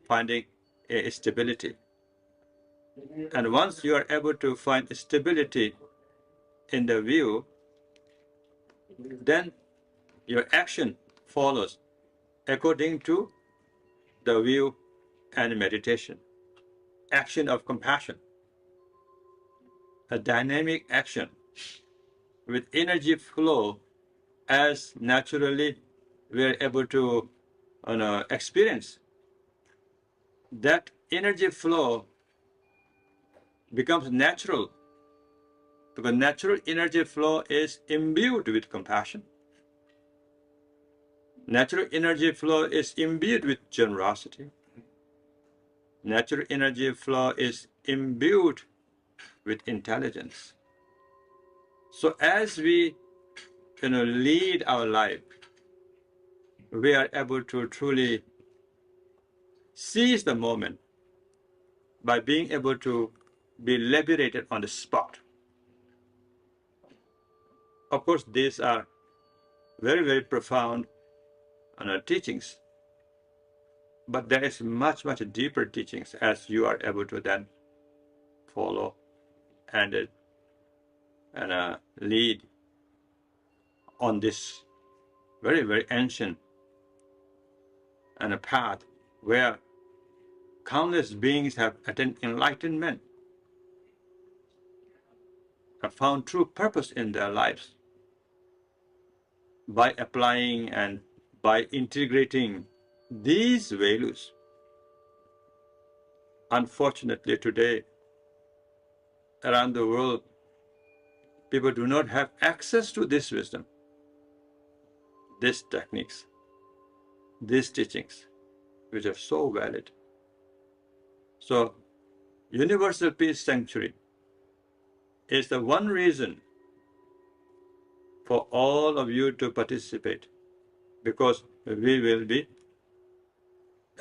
finding a stability. And once you are able to find stability in the view, then your action follows according to the view and meditation. Action of compassion, a dynamic action with energy flow as naturally we are able to experience. That energy flow becomes natural, because natural energy flow is imbued with compassion. Natural energy flow is imbued with generosity. Natural energy flow is imbued with intelligence. So as we lead our life, we are able to truly seize the moment by being able to be liberated on the spot. Of course, these are very, very profound teachings, but there is much, much deeper teachings as you are able to then follow and lead on this very, very ancient and a path where countless beings have attained enlightenment, have found true purpose in their lives by applying and by integrating these values. Unfortunately, today, around the world, people do not have access to this wisdom, these techniques, these teachings, which are so valid. So, Universal Peace Sanctuary is the one reason for all of you to participate, because we will be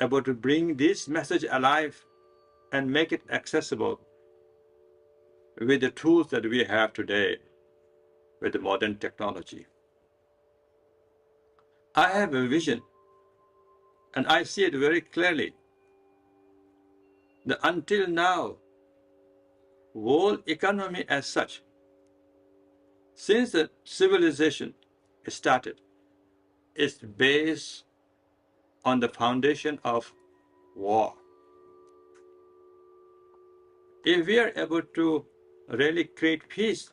able to bring this message alive and make it accessible with the tools that we have today with the modern technology. I have a vision, and I see it very clearly, that until now, world economy as such, since the civilization started, is based on the foundation of war. If we are able to really create peace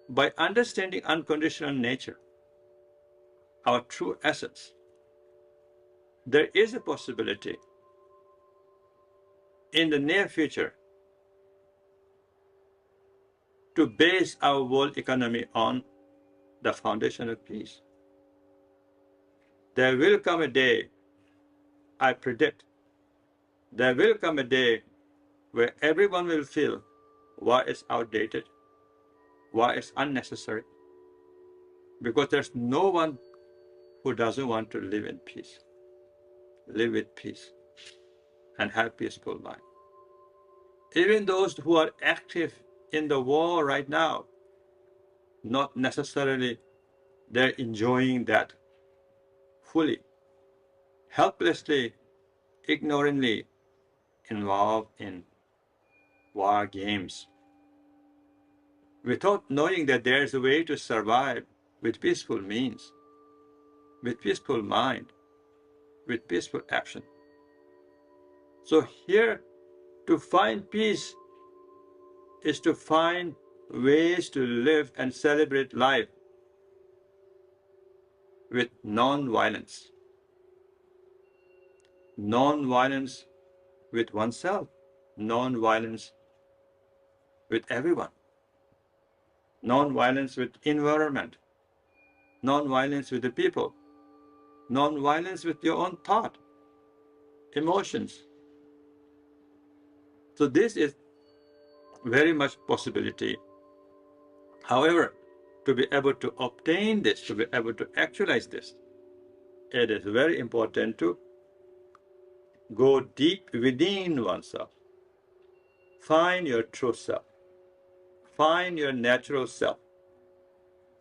by understanding unconditional nature, our true essence, there is a possibility in the near future to base our world economy on the foundation of peace. There will come a day, I predict, there will come a day where everyone will feel war is outdated, war is unnecessary, because there's no one who doesn't want to live in peace, live with peace, and have peaceful mind. Even those who are active in the war right now, not necessarily they're enjoying that fully, helplessly, ignorantly involved in war games, without knowing that there's a way to survive with peaceful means, with peaceful mind, with peaceful action. So here, to find peace is to find ways to live and celebrate life with non-violence. Non-violence with oneself, non-violence with everyone, non-violence with environment, non-violence with the people, non-violence with your own thought, emotions. So this is very much possibility. However, to be able to obtain this, to be able to actualize this, it is very important to go deep within oneself. Find your true self. Find your natural self.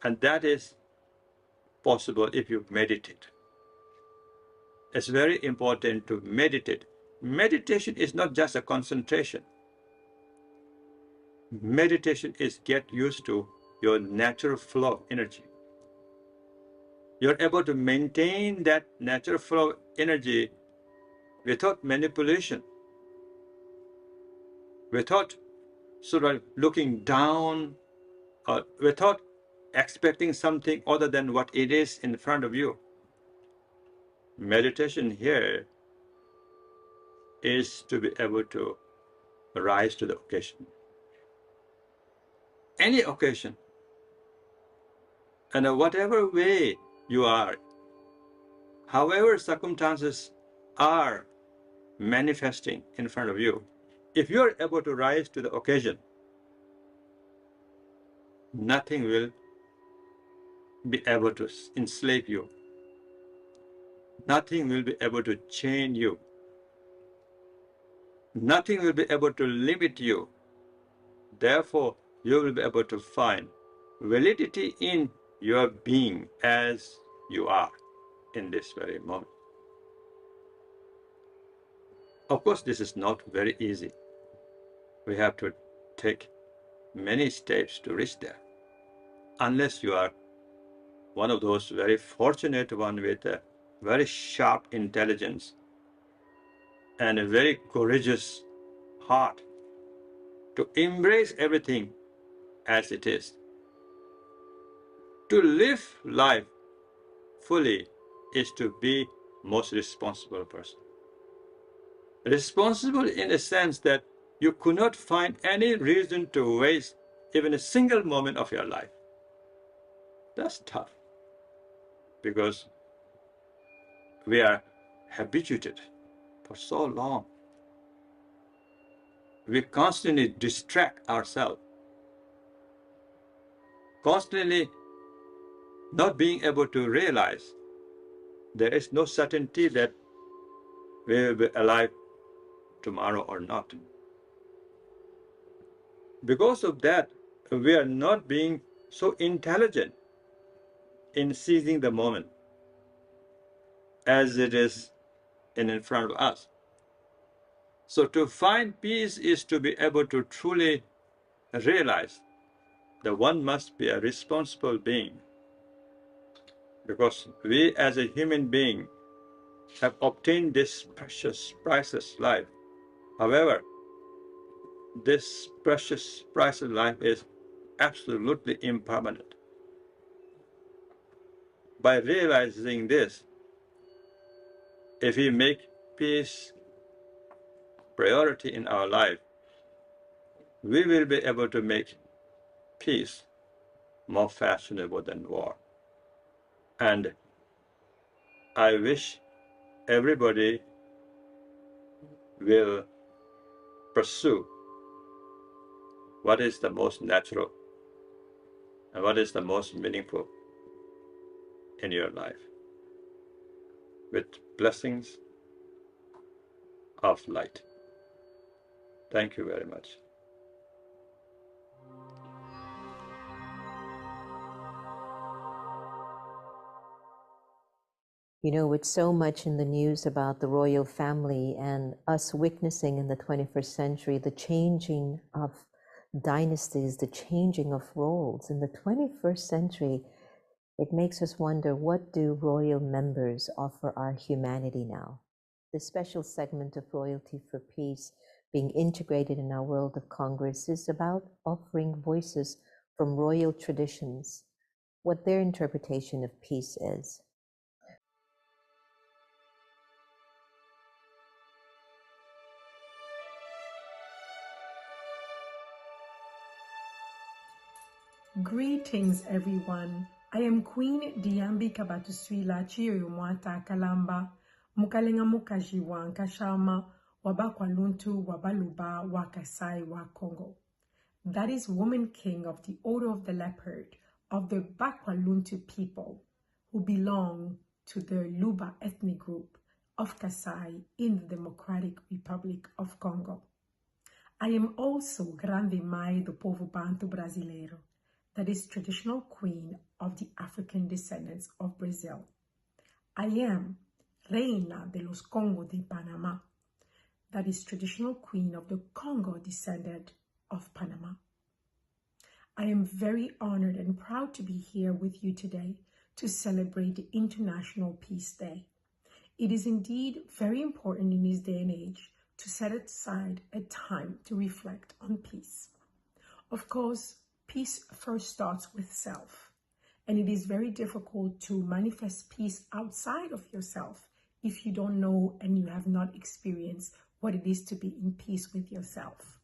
And that is possible if you meditate. It's very important to meditate. Meditation is not just a concentration. Meditation is get used to your natural flow of energy. You're able to maintain that natural flow of energy without manipulation, without sort of looking down, or without expecting something other than what it is in front of you. Meditation here is to be able to rise to the occasion. Any occasion, and whatever way you are, however circumstances are manifesting in front of you, if you are able to rise to the occasion, nothing will be able to enslave you. Nothing will be able to chain you. Nothing will be able to limit you. Therefore, you will be able to find validity in your being as you are in this very moment. Of course, this is not very easy. We have to take many steps to reach there. Unless you are one of those very fortunate ones with a very sharp intelligence and a very courageous heart to embrace everything as it is. To live life fully is to be most responsible person. Responsible in a sense that you could not find any reason to waste even a single moment of your life. That's tough, because we are habituated for so long. We constantly distract ourselves, constantly not being able to realize there is no certainty that we will be alive tomorrow or not. Because of that, we are not being so intelligent in seizing the moment as it is in front of us. So to find peace is to be able to truly realize that one must be a responsible being, because we as a human being have obtained this precious, priceless life. However, this precious, priceless life is absolutely impermanent. By realizing this, if we make peace priority in our life, we will be able to make peace more fashionable than war. And I wish everybody will pursue what is the most natural and what is the most meaningful in your life, with blessings of light. Thank you very much. You know, with so much in the news about the royal family and us witnessing in the 21st century the changing of dynasties, the changing of roles in the 21st century, it makes us wonder, what do royal members offer our humanity now? This special segment of Royalty for Peace being integrated in our World of Congress is about offering voices from royal traditions, what their interpretation of peace is. Greetings, everyone. I am Queen Diambi Kabatuswila Chiyomwata Kalamba, Mukalenga Mukajiwa Nkashama, Wabakwaluntu Wabaluba Wakasai wa Congo. That is Woman King of the Order of the Leopard of the Bakwaluntu people who belong to the Luba ethnic group of Kasai in the Democratic Republic of Congo. I am also Grande Mai do Povo Bantu Brasileiro, that is traditional queen of the African descendants of Brazil. I am Reina de los Congo de Panama, that is traditional queen of the Congo descendant of Panama. I am very honored and proud to be here with you today to celebrate the International Peace Day. It is indeed very important in this day and age to set aside a time to reflect on peace. Of course, peace first starts with self, and it is very difficult to manifest peace outside of yourself if you don't know and you have not experienced what it is to be in peace with yourself.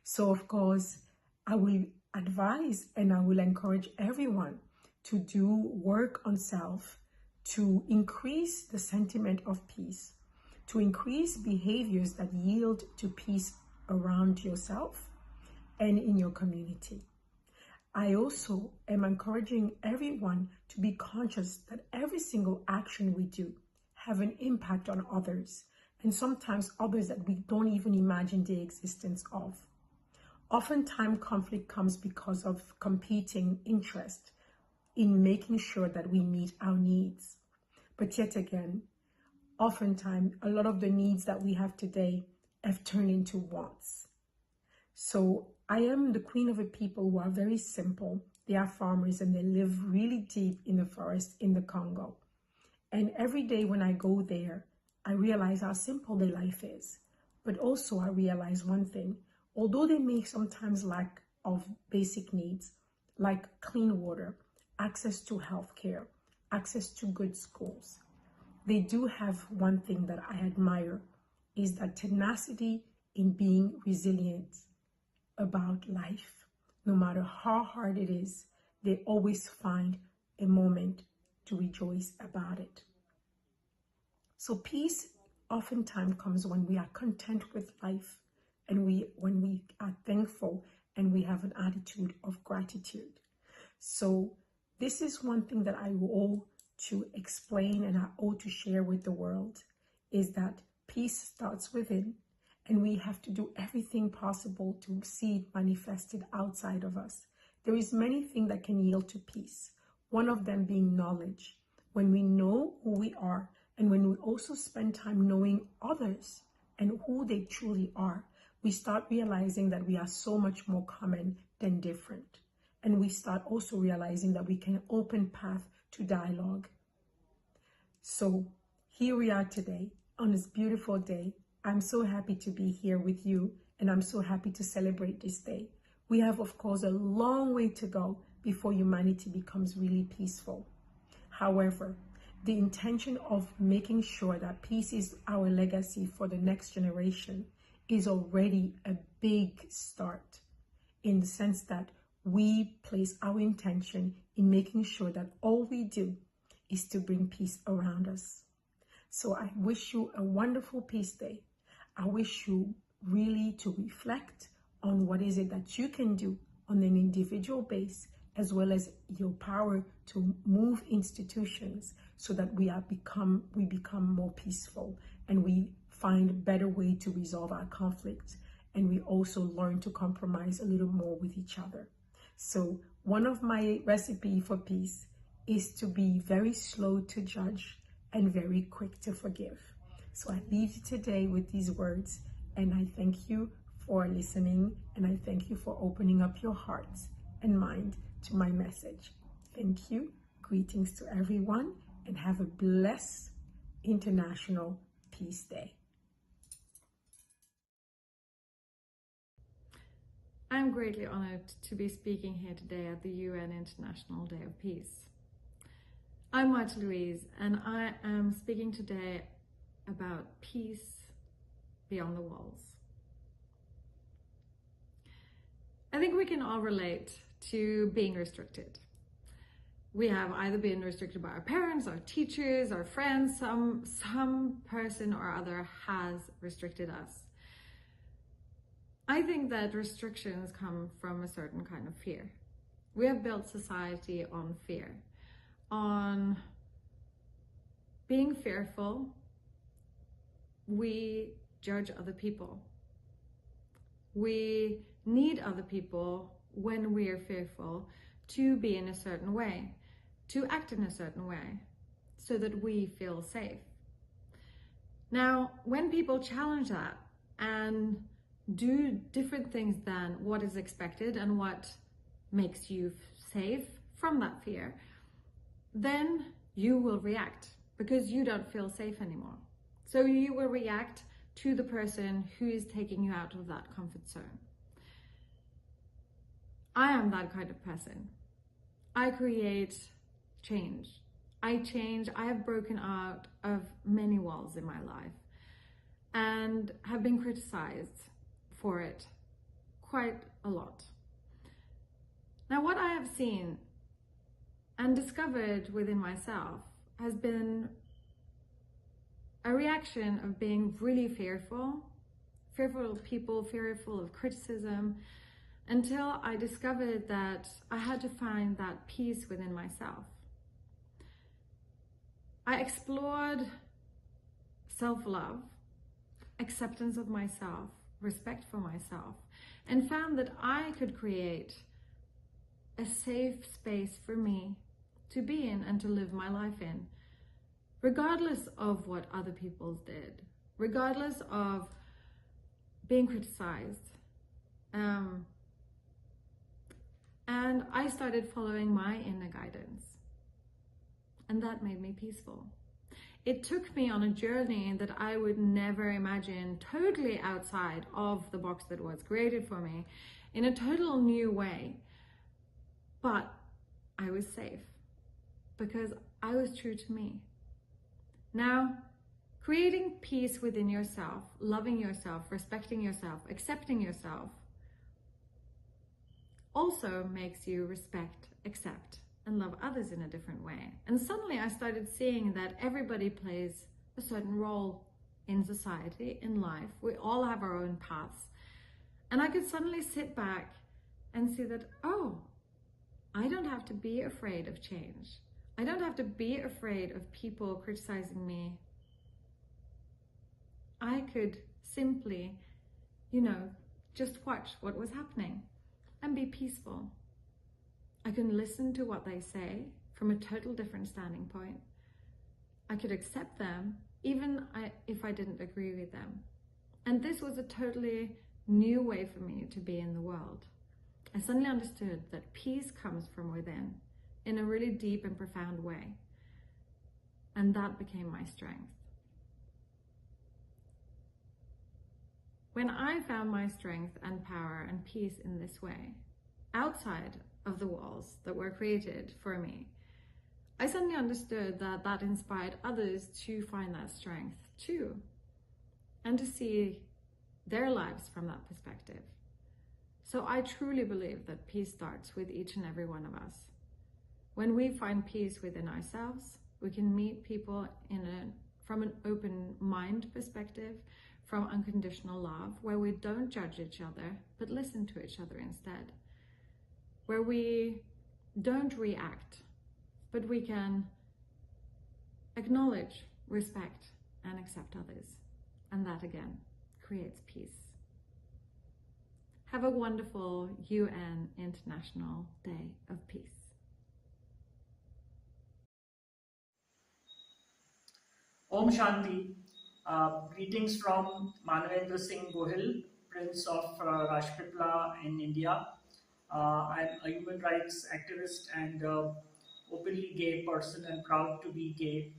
So, of course, I will advise and I will encourage everyone to do work on self to increase the sentiment of peace, to increase behaviors that yield to peace around yourself and in your community. I also am encouraging everyone to be conscious that every single action we do have an impact on others, and sometimes others that we don't even imagine the existence of. Oftentimes, conflict comes because of competing interest in making sure that we meet our needs. But yet again, oftentimes, a lot of the needs that we have today have turned into wants. So I am the queen of a people who are very simple. They are farmers and they live really deep in the forest in the Congo. And every day when I go there, I realize how simple their life is. But also I realize one thing, although they may sometimes lack of basic needs like clean water, access to healthcare, access to good schools, they do have one thing that I admire, is that tenacity in being resilient about life. No matter how hard it is, they always find a moment to rejoice about it. So peace oftentimes comes when we are content with life and when we are thankful and we have an attitude of gratitude. So this is one thing that I owe to explain and I owe to share with the world, is that peace starts within. And we have to do everything possible to see it manifested outside of us. There is many things that can yield to peace. One of them being knowledge. When we know who we are, and when we also spend time knowing others and who they truly are, we start realizing that we are so much more common than different. And we start also realizing that we can open path to dialogue. So here we are today on this beautiful day. I'm so happy to be here with you, and I'm so happy to celebrate this day. We have, of course, a long way to go before humanity becomes really peaceful. However, the intention of making sure that peace is our legacy for the next generation is already a big start, in the sense that we place our intention in making sure that all we do is to bring peace around us. So I wish you a wonderful Peace Day. I wish you really to reflect on what is it that you can do on an individual base, as well as your power to move institutions so that we become more peaceful, and we find a better way to resolve our conflicts, and we also learn to compromise a little more with each other. So one of my recipe for peace is to be very slow to judge and very quick to forgive. So I leave you today with these words, and I thank you for listening, and I thank you for opening up your hearts and mind to my message. Thank you. Greetings to everyone, and have a blessed International Peace Day. I'm greatly honored to be speaking here today at the UN International Day of Peace. I'm Marta Louise, and I am speaking today about peace beyond the walls. I think we can all relate to being restricted. We have either been restricted by our parents, our teachers, our friends, some person or other has restricted us. I think that restrictions come from a certain kind of fear. We have built society on fear, on being fearful. We judge other people. We need other people when we are fearful to be in a certain way, to act in a certain way, so that we feel safe. Now, when people challenge that and do different things than what is expected and what makes you safe from that fear, then you will react because you don't feel safe anymore. So you will react to the person who is taking you out of that comfort zone. I am that kind of person. I create change. I have broken out of many walls in my life and have been criticized for it quite a lot. Now, what I have seen and discovered within myself has been a reaction of being really fearful of people, fearful of criticism, until I discovered that I had to find that peace within myself. I explored self-love, acceptance of myself, respect for myself, and found that I could create a safe space for me to be in and to live my life in, regardless of what other people did, regardless of being criticized. And I started following my inner guidance, and that made me peaceful. It took me on a journey that I would never imagine, totally outside of the box that was created for me, in a total new way. But I was safe because I was true to me. Now, creating peace within yourself, loving yourself, respecting yourself, accepting yourself, also makes you respect, accept, and love others in a different way. And suddenly I started seeing that everybody plays a certain role in society, in life. We all have our own paths. And I could suddenly sit back and see that, oh, I don't have to be afraid of change. I don't have to be afraid of people criticizing me. I could simply, just watch what was happening and be peaceful. I can listen to what they say from a total different standing point. I could accept them, even if I didn't agree with them. And this was a totally new way for me to be in the world. I suddenly understood that peace comes from within in a really deep and profound way. And that became my strength. When I found my strength and power and peace in this way, outside of the walls that were created for me, I suddenly understood that that inspired others to find that strength too, and to see their lives from that perspective. So I truly believe that peace starts with each and every one of us. When we find peace within ourselves, we can meet people from an open mind perspective, from unconditional love, where we don't judge each other, but listen to each other instead. Where we don't react, but we can acknowledge, respect, and accept others. And that again creates peace. Have a wonderful UN International Day of Peace. Om Shanti. Greetings from Manavendra Singh Gohil, Prince of Rajpipla in India. I'm a human rights activist and openly gay person and proud to be gay.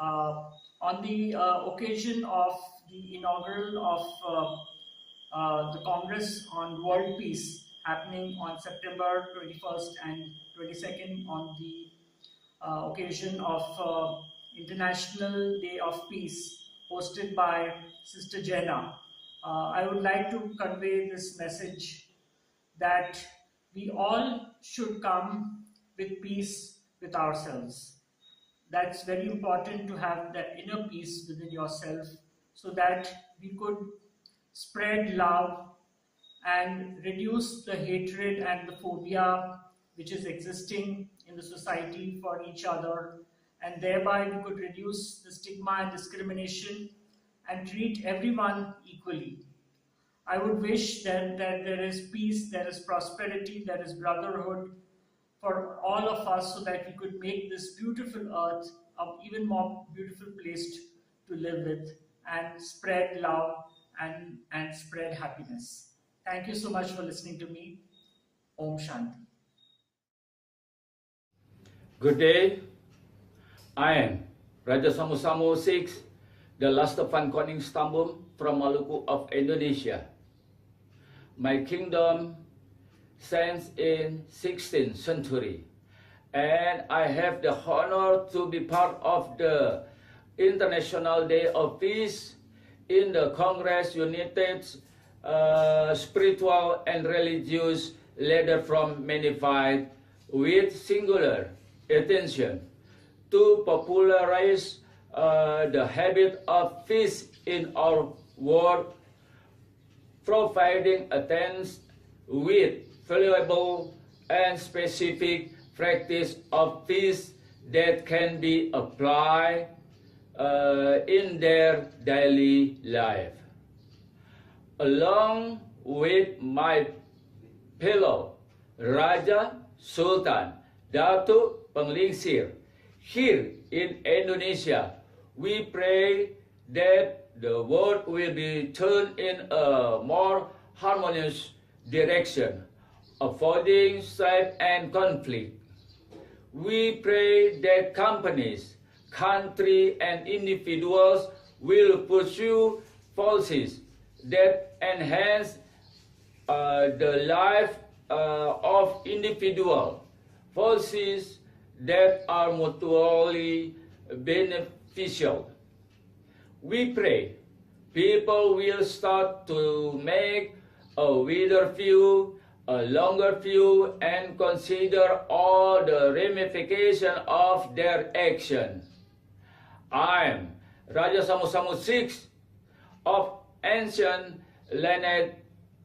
On the occasion of the inaugural of the Congress on World Peace happening on September 21st and 22nd on the occasion of International Day of Peace hosted by Sister Jenna, I would like to convey this message that we all should come with peace with ourselves. That's very important to have that inner peace within yourself so that we could spread love and reduce the hatred and the phobia which is existing in the society for each other, and thereby we could reduce the stigma and discrimination and treat everyone equally. I would wish that there is peace, there is prosperity, there is brotherhood for all of us so that we could make this beautiful earth an even more beautiful place to live with and spread love and spread happiness. Thank you so much for listening to me. Om Shanti. Good day. I am Raja Samu 6, the last Van Koning Stambul from Maluku of Indonesia. My kingdom stands in 16th century, and I have the honor to be part of the International Day of Peace in the Congress United Spiritual and Religious Leader from many faiths with singular attention to popularize the habit of peace in our world, providing attention with valuable and specific practice of peace that can be applied in their daily life. Along with my fellow Raja, Sultan, Datu, Penglingsir, here in Indonesia, we pray that the world will be turned in a more harmonious direction, avoiding strife and conflict. We pray that companies, countries, and individuals will pursue policies that enhance the life of individuals, policies that are mutually beneficial. We pray people will start to make a wider view, a longer view, and consider all the ramifications of their action. I am Raja Samu 6 of ancient lineage.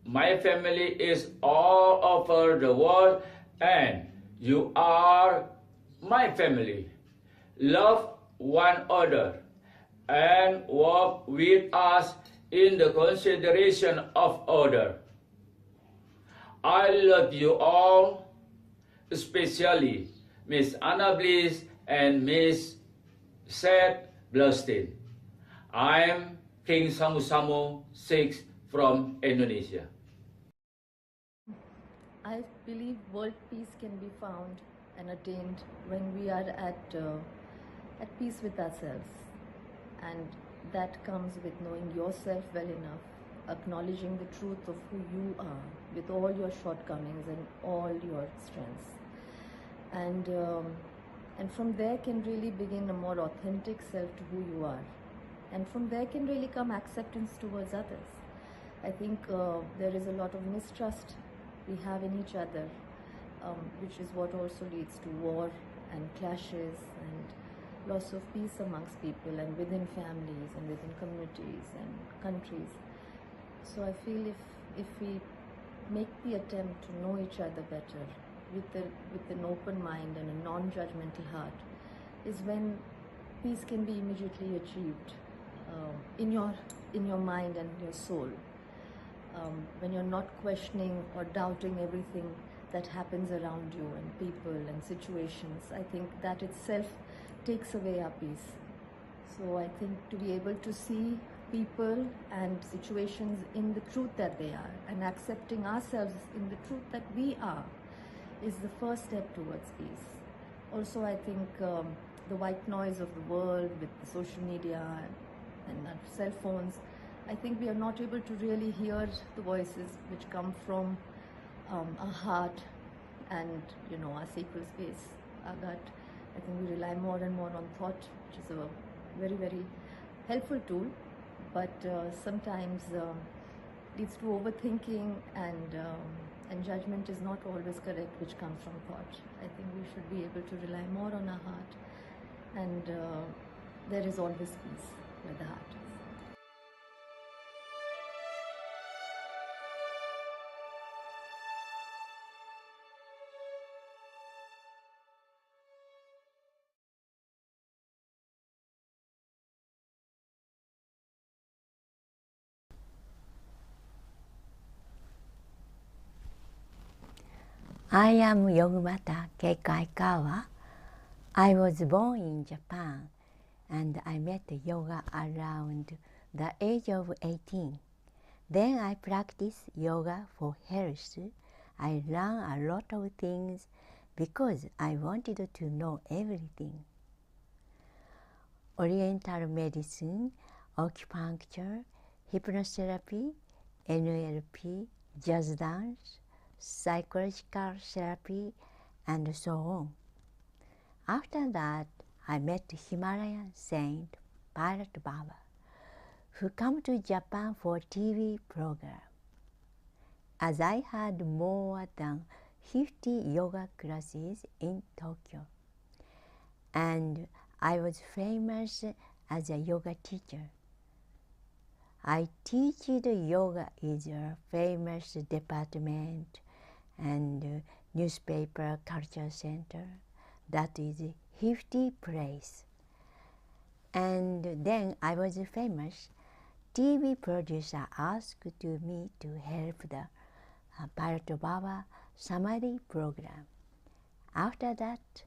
My family is all over the world, and you are my family. Love one another and work with us in the consideration of others. I love you all, especially Miss Anna Bliss and Miss Syed Blustein. I am King Samu 6 from Indonesia. I believe world peace can be found and attained when we are at peace with ourselves, and that comes with knowing yourself well enough, acknowledging the truth of who you are with all your shortcomings and all your strengths, and from there can really begin a more authentic self to who you are, and from there can really come acceptance towards others. I think there is a lot of mistrust we have in each other, which is what also leads to war and clashes and loss of peace amongst people and within families and within communities and countries. So I feel if we make the attempt to know each other better with an open mind and a non-judgmental heart, is when peace can be immediately achieved in your mind and your soul. When you're not questioning or doubting everything that happens around you and people and situations, I think that itself takes away our peace. So I think to be able to see people and situations in the truth that they are and accepting ourselves in the truth that we are is the first step towards peace. Also, I think the white noise of the world with the social media and our cell phones, I think we are not able to really hear the voices which come from our heart and our sacred space, our gut. I think we rely more and more on thought, which is a very, very helpful tool, but sometimes leads to overthinking and judgment is not always correct, which comes from thought. I think we should be able to rely more on our heart, and there is always peace where the heart is. I am Yogmata Keikaikawa. I was born in Japan and I met yoga around the age of 18. Then I practiced yoga for health. I learned a lot of things because I wanted to know everything. Oriental medicine, acupuncture, hypnotherapy, NLP, jazz dance, psychological therapy, and so on. After that, I met Himalayan saint Pilot Baba, who came to Japan for TV program. As I had more than 50 yoga classes in Tokyo, and I was famous as a yoga teacher. I teach yoga in a famous department and newspaper culture center that is 50 place. And then I was famous. TV producer asked me to help the Pilot Baba Samadhi program. After that,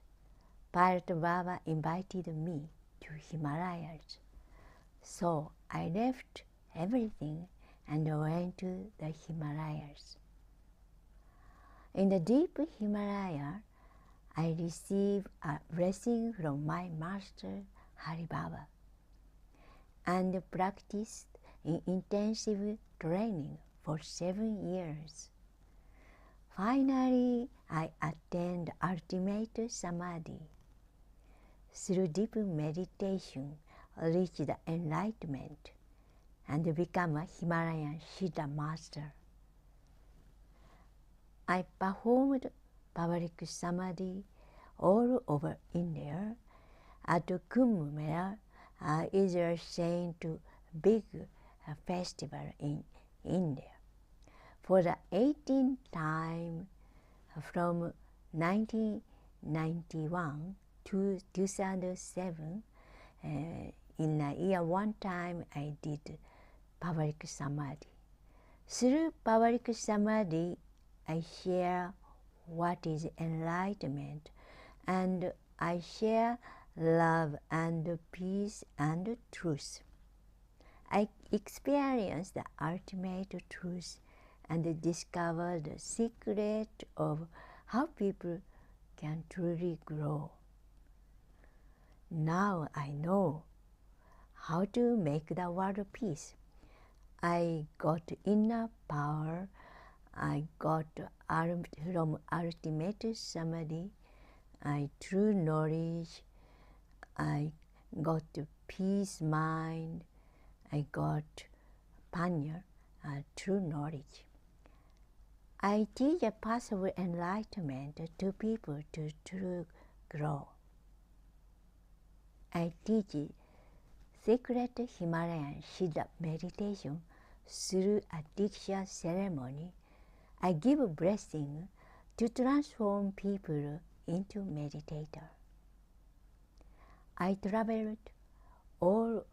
Pilot Baba invited me to Himalayas. So I left everything and went to the Himalayas. In the deep Himalaya, I received a blessing from my master Hari Baba and practiced in intensive training for 7 years. Finally, I attained ultimate samadhi. Through deep meditation, reached the enlightenment and become a Himalayan Siddha master. I performed public samadhi all over India. At Kumbh Mela is a saint big festival in India. For the 18th time from 1991 to 2007, in a year one time I did public samadhi. Through public samadhi, I share what is enlightenment, and I share love and peace and truth. I experienced the ultimate truth and discovered the secret of how people can truly grow. Now I know how to make the world of peace. I got inner power. I got from ultimate samadhi, true knowledge. I got peace mind. I got panya, true knowledge. I teach a path of enlightenment to people to true grow. I teach sacred Himalayan Siddha meditation through a Diksha ceremony. I give a blessing to transform people into meditators. I traveled all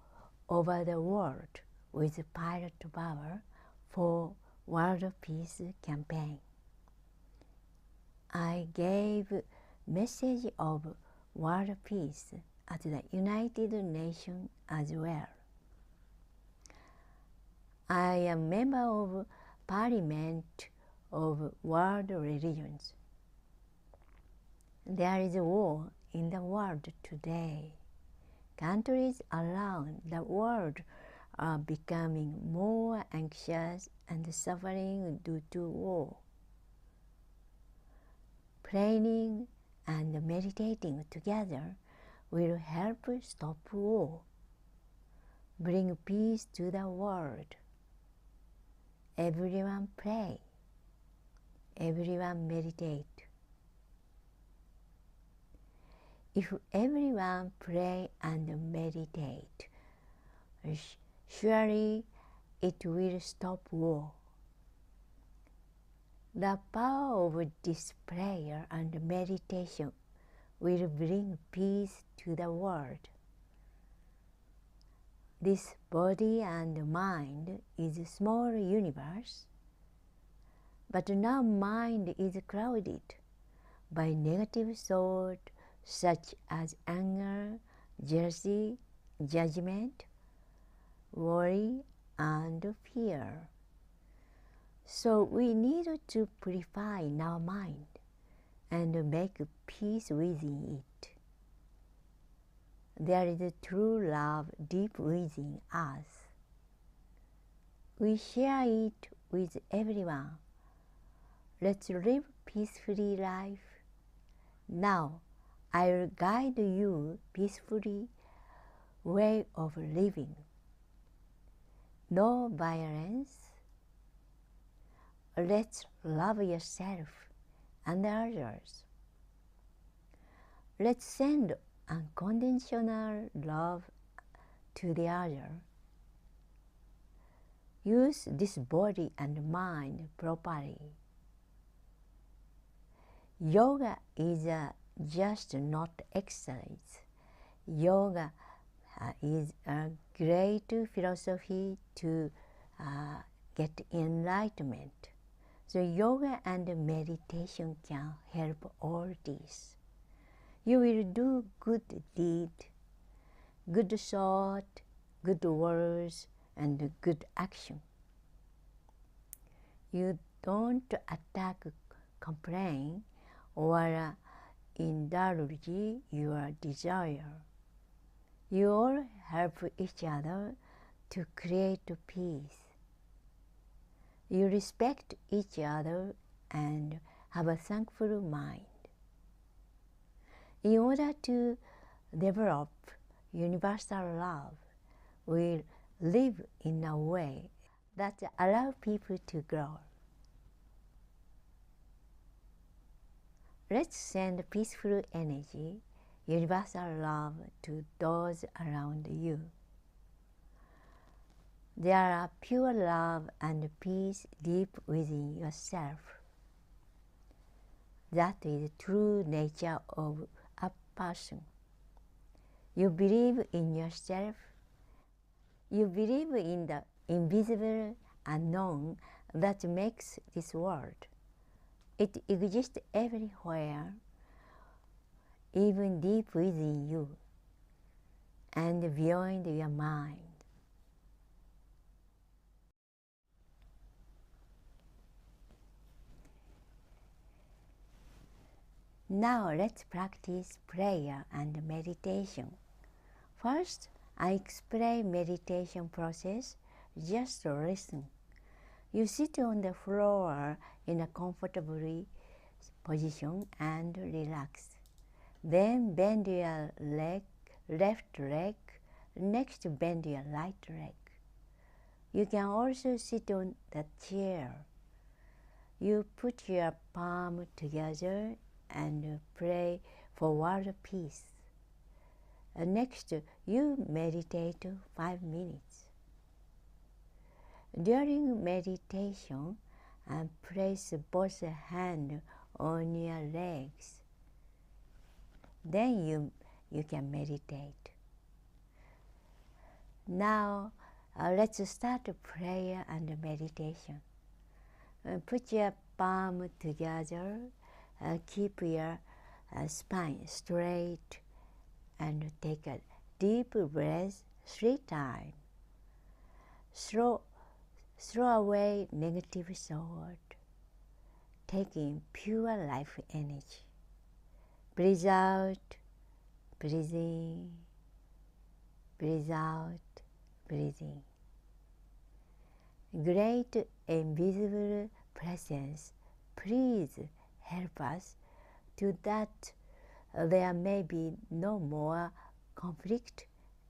over the world with pilot power for World Peace campaign. I gave message of world peace at the United Nations as well. I am member of Parliament of World Religions. There is a war in the world today. Countries around the world are becoming more anxious and suffering due to war. Praying and meditating together will help stop war, bring peace to the world. Everyone pray, everyone meditate. If everyone pray and meditate, surely it will stop war. The power of this prayer and meditation will bring peace to the world. This body and mind is a small universe, but now mind is crowded by negative thought such as anger, jealousy, judgment, worry, and fear. So we need to purify our mind and make peace within it. There is a true love deep within us. We share it with everyone. Let's live peacefully life. Now, I will guide you peacefully way of living. No violence. Let's love yourself and others. Let's send unconditional love to the other. Use this body and mind properly. Yoga is just not exercise. Yoga is a great philosophy to get enlightenment. So yoga and meditation can help all this. You will do good deed, good thought, good words, and good action. You don't attack, complain, or indulge your desire. You all help each other to create peace. You respect each other and have a thankful mind. In order to develop universal love, we live in a way that allows people to grow. Let's send peaceful energy, universal love to those around you. There are pure love and peace deep within yourself. That is the true nature of a person. You believe in yourself. You believe in the invisible unknown that makes this world. It exists everywhere, even deep within you and beyond your mind. Now let's practice prayer and meditation. First, I explain meditation process. Just listen. You sit on the floor in a comfortable position and relax. Then bend your left leg, next bend your right leg. You can also sit on the chair. You put your palm together and pray for world peace. Next, you meditate 5 minutes. During meditation, place both hands on your legs. Then you can meditate. Now, let's start prayer and meditation. Put your palm together, keep your spine straight, and take a deep breath 3 times. Throw away negative thought, taking pure life energy. Breathe out, breathe in, breathe out, breathe in. Great invisible presence, please help us to that there may be no more conflict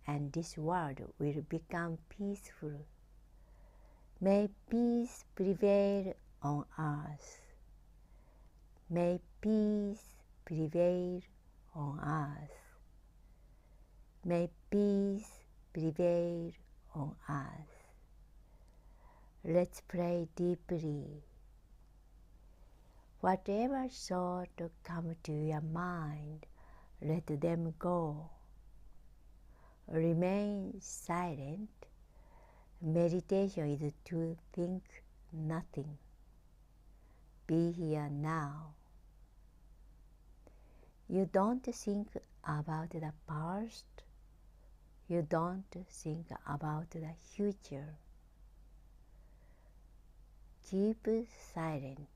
and this world will become peaceful. May peace prevail on earth. May peace prevail on earth. May peace prevail on earth. Let's pray deeply. Whatever thought come to your mind, let them go. Remain silent. Meditation is to think nothing. Be here now. You don't think about the past. You don't think about the future. Keep silent.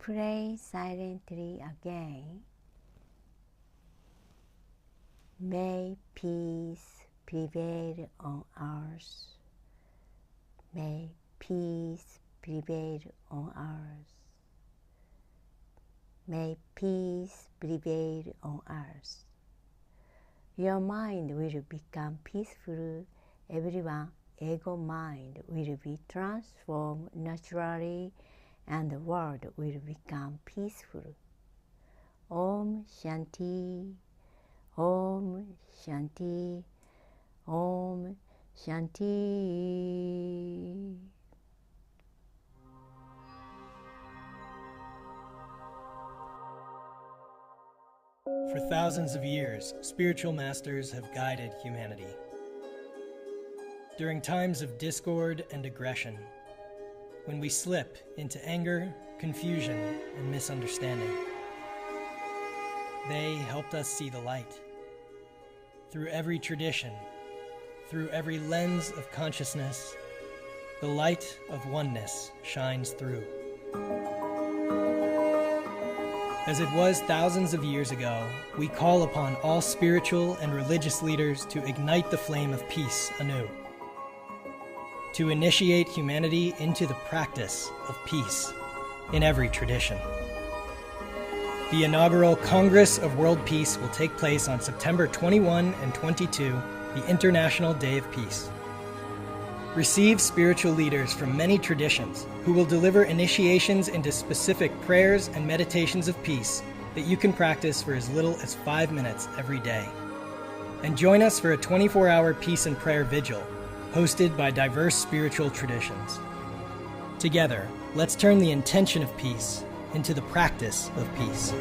pray silently again. May peace prevail on earth. May peace prevail on earth. May peace prevail on earth. Your mind will become peaceful. Everyone, ego mind will be transformed naturally, and the world will become peaceful. Om Shanti, Om Shanti, Om Shanti. For thousands of years, spiritual masters have guided humanity. During times of discord and aggression, when we slip into anger, confusion, and misunderstanding, they helped us see the light. Through every tradition, through every lens of consciousness, the light of oneness shines through. As it was thousands of years ago, we call upon all spiritual and religious leaders to ignite the flame of peace anew, to initiate humanity into the practice of peace in every tradition. The inaugural Congress of World Peace will take place on September 21 and 22, the International Day of Peace. Receive spiritual leaders from many traditions who will deliver initiations into specific prayers and meditations of peace that you can practice for as little as 5 minutes every day. And join us for a 24-hour Peace and Prayer Vigil, hosted by diverse spiritual traditions. Together, let's turn the intention of peace into the practice of peace.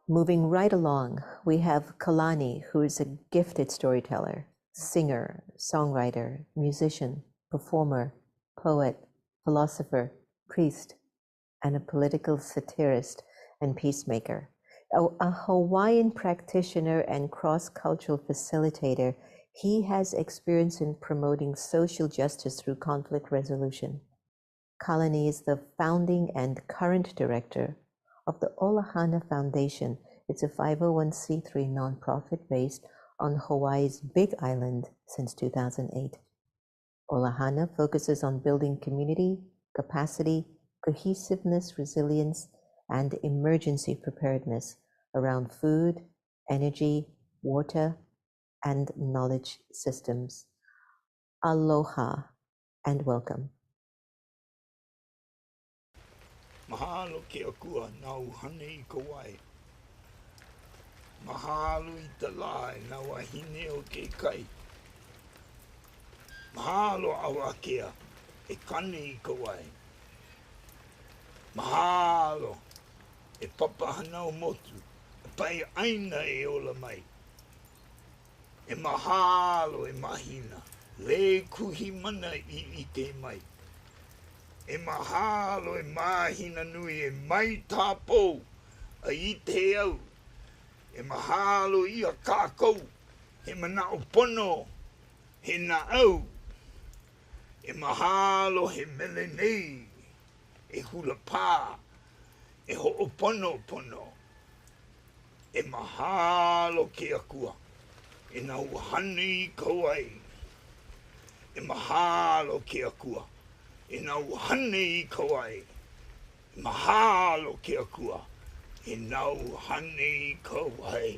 Moving right along, we have Kalani, who is a gifted storyteller, singer, songwriter, musician, performer, poet, philosopher, priest, and a political satirist and peacemaker. A Hawaiian practitioner and cross-cultural facilitator, he has experience in promoting social justice through conflict resolution. Kalani is the founding and current director of the Olahana Foundation. It's a 501c3 nonprofit based on Hawaii's Big Island since 2008. Olahana focuses on building community, capacity, cohesiveness, resilience, and emergency preparedness around food, energy, water, and knowledge systems. Aloha and welcome. Mahalo ke akua nau hane I kawai. Mahalo I talai nau ahine o ke kai. Mahalo awakea e kane I kawai. Mahalo e papahana o motu. E pai aina e ola mai. E mahalo e mahina. Le kuhi mana I ite mai. E mahalo e mahina nui e mai tāpou a I te au. E mahalo I a kākou, he mana o pono, he na au. E mahalo he mele nei, e hula pā, e ho'opono pono. E mahalo ke akua, e nau hane I kauai. E mahalo ke akua. E nau hane I kauai. Mahalo ke akua. E nau hane I kauai.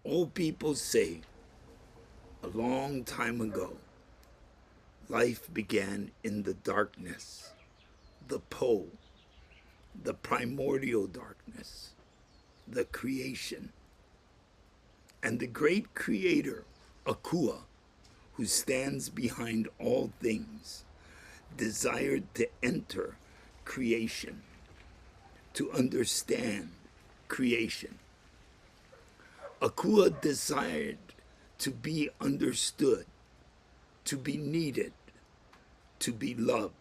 Old people say, a long time ago, life began in the darkness, the po, the primordial darkness, the creation. And the great creator, Akua, who stands behind all things, desired to enter creation, to understand creation. Akua desired to be understood, to be needed, to be loved.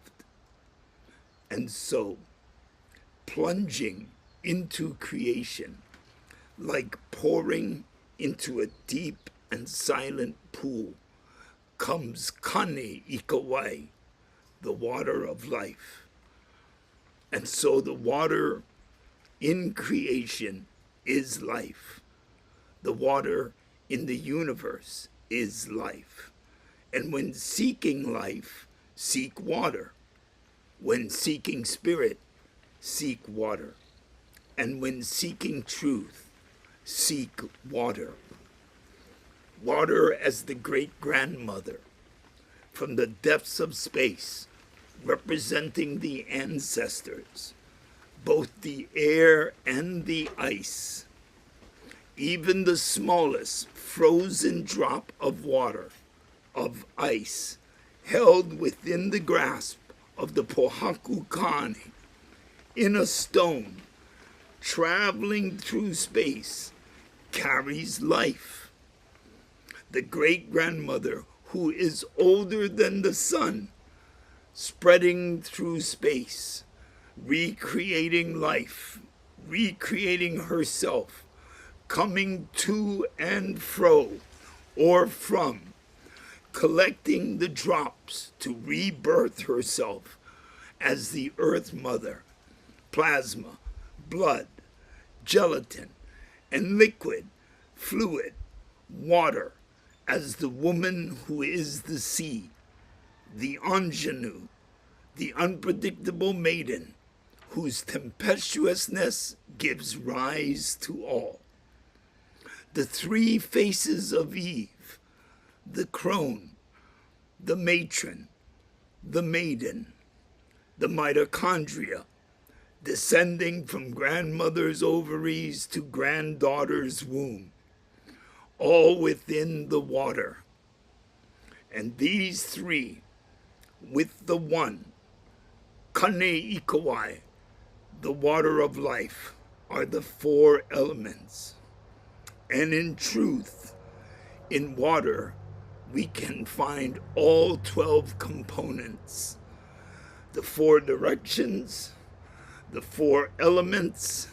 And so plunging into creation, like pouring into a deep and silent pool, comes Kane Ikawai, the water of life. And so the water in creation is life. The water in the universe is life. And when seeking life, seek water. When seeking spirit, seek water. And when seeking truth, seek water. Water as the great-grandmother, from the depths of space, representing the ancestors, both the air and the ice. Even the smallest frozen drop of water, of ice, held within the grasp of the Pohaku Kane, in a stone, traveling through space, carries life. The great-grandmother, who is older than the sun, spreading through space, recreating life, recreating herself, coming to and fro, or from, collecting the drops to rebirth herself as the Earth Mother, plasma, blood, gelatin, and liquid, fluid, water, as the woman who is the sea, the ingenue, the unpredictable maiden, whose tempestuousness gives rise to all. The three faces of Eve, the crone, the matron, the maiden, the mitochondria, descending from grandmother's ovaries to granddaughter's womb, all within the water. And these three, with the one, Kane Ikawai, the water of life, are the four elements. And in truth, in water, we can find all 12 components, the four directions, the four elements,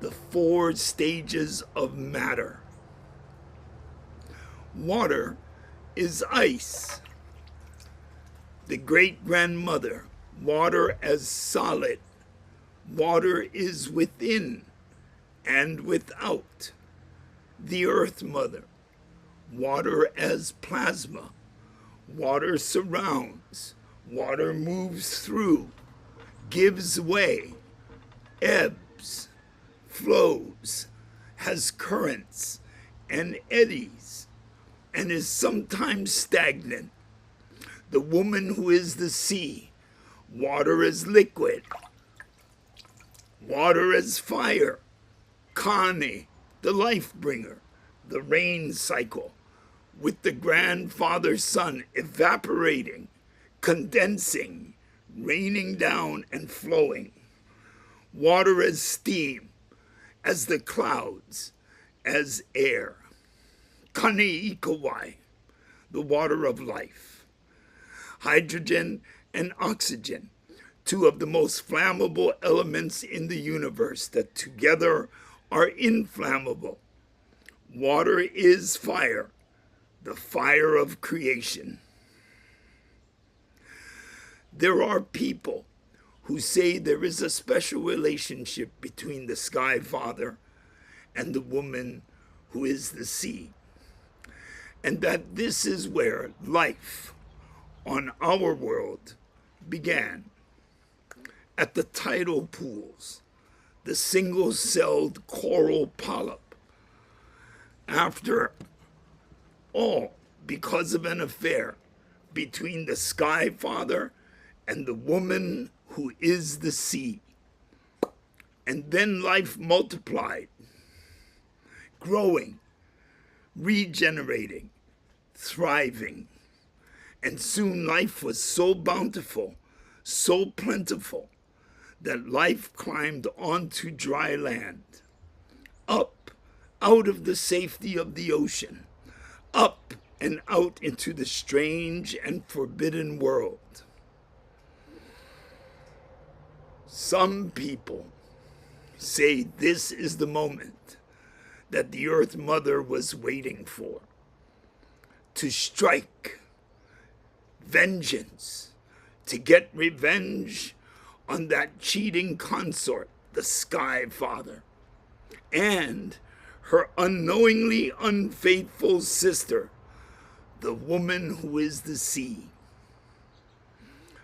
the four stages of matter. Water is ice. The great-grandmother, water as solid. Water is within and without. The Earth Mother, water as plasma. Water surrounds. Water moves through, gives way, ebbs, flows, has currents and eddies, and is sometimes stagnant. The woman who is the sea, water as liquid, water as fire, Kane, the life bringer, the rain cycle, with the grandfather sun evaporating, condensing, raining down and flowing. Water as steam, as the clouds, as air. Kane Ikawai, the water of life. Hydrogen and oxygen, two of the most flammable elements in the universe that together are inflammable. Water is fire, the fire of creation. There are people who say there is a special relationship between the Sky Father and the woman who is the sea, and that this is where life on our world began, at the tidal pools, the single-celled coral polyp. After all, because of an affair between the Sky Father and the woman who is the sea. And then life multiplied, growing, regenerating, thriving. And soon life was so bountiful, so plentiful, that life climbed onto dry land, up, out of the safety of the ocean, up and out into the strange and forbidden world. Some people say this is the moment that the Earth Mother was waiting for, to strike vengeance, to get revenge on that cheating consort, the Sky Father, and her unknowingly unfaithful sister, the woman who is the sea.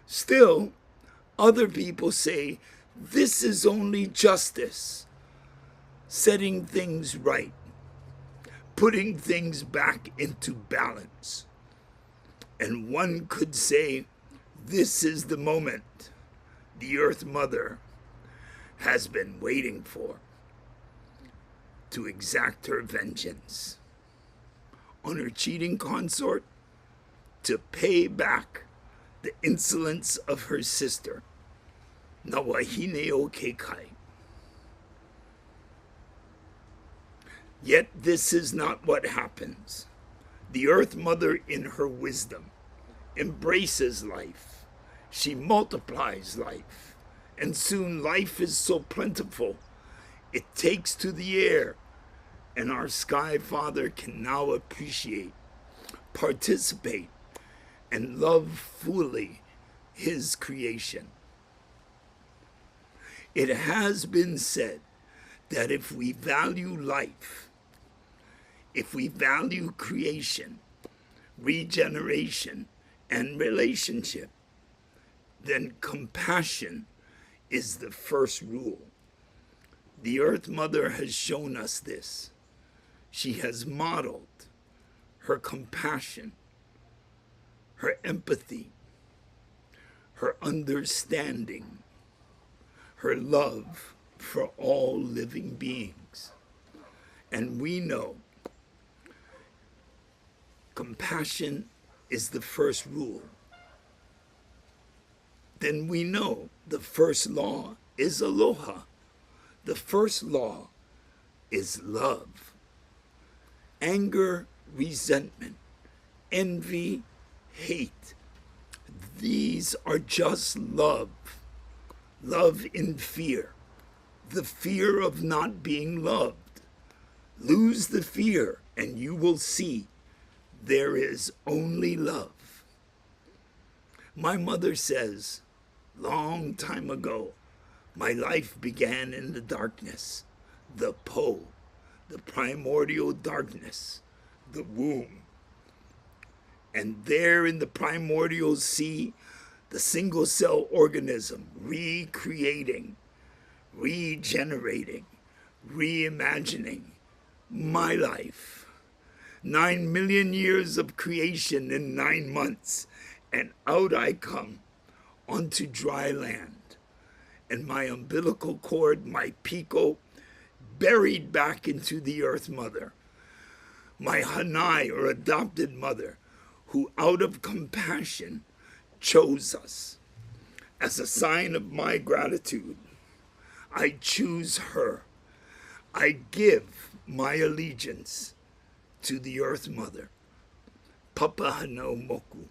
Still, other people say this is only justice, setting things right, putting things back into balance. And one could say this is the moment the Earth Mother has been waiting for, to exact her vengeance on her cheating consort, to pay back the insolence of her sister, Nawahine o Kekai. Yet this is not what happens. The Earth Mother, in her wisdom, embraces life. She multiplies life, and soon life is so plentiful, it takes to the air, and our Sky Father can now appreciate, participate, and love fully his creation. It has been said that if we value life, if we value creation, regeneration, and relationship, then compassion is the first rule. The Earth Mother has shown us this. She has modeled her compassion, her empathy, her understanding, her love for all living beings. And we know compassion is the first rule. Then we know the first law is aloha. The first law is love. Anger, resentment, envy, hate. These are just love. Love in fear. The fear of not being loved. Lose the fear and you will see there is only love. My mother says, long time ago, my life began in the darkness, the Po, the primordial darkness, the womb. And there in the primordial sea, the single cell organism recreating, regenerating, reimagining my life. 9 million years of creation in 9 months, and out I come onto dry land. And my umbilical cord, my pico, buried back into the Earth Mother. My Hanai, or adopted mother, who out of compassion chose us. As a sign of my gratitude, I choose her. I give my allegiance to the Earth Mother, Papa Hano Moku.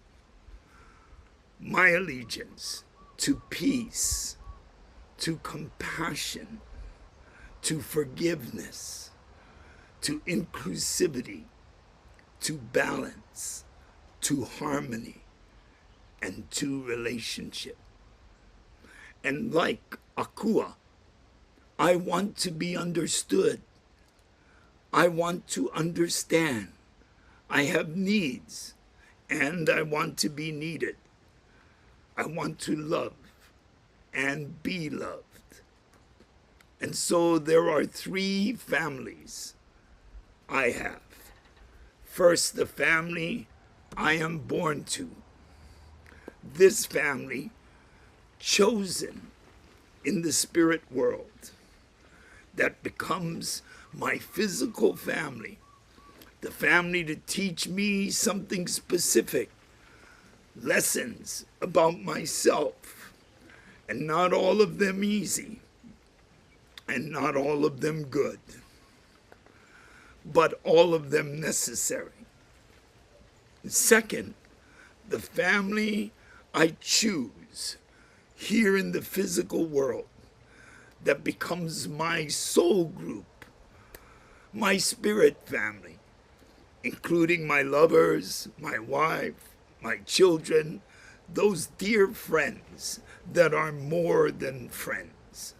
My allegiance to peace, to compassion, to forgiveness, to inclusivity, to balance, to harmony, and to relationship. And like Akua, I want to be understood. I want to understand. I have needs, and I want to be needed. I want to love and be loved. And so there are 3 families I have. First, the family I am born to. This family, chosen in the spirit world, that becomes my physical family, the family to teach me something specific, lessons about myself, and not all of them easy, and not all of them good, but all of them necessary. Second, the family I choose, here in the physical world that becomes my soul group, my spirit family, including my lovers, my wife, my children, those dear friends that are more than friends.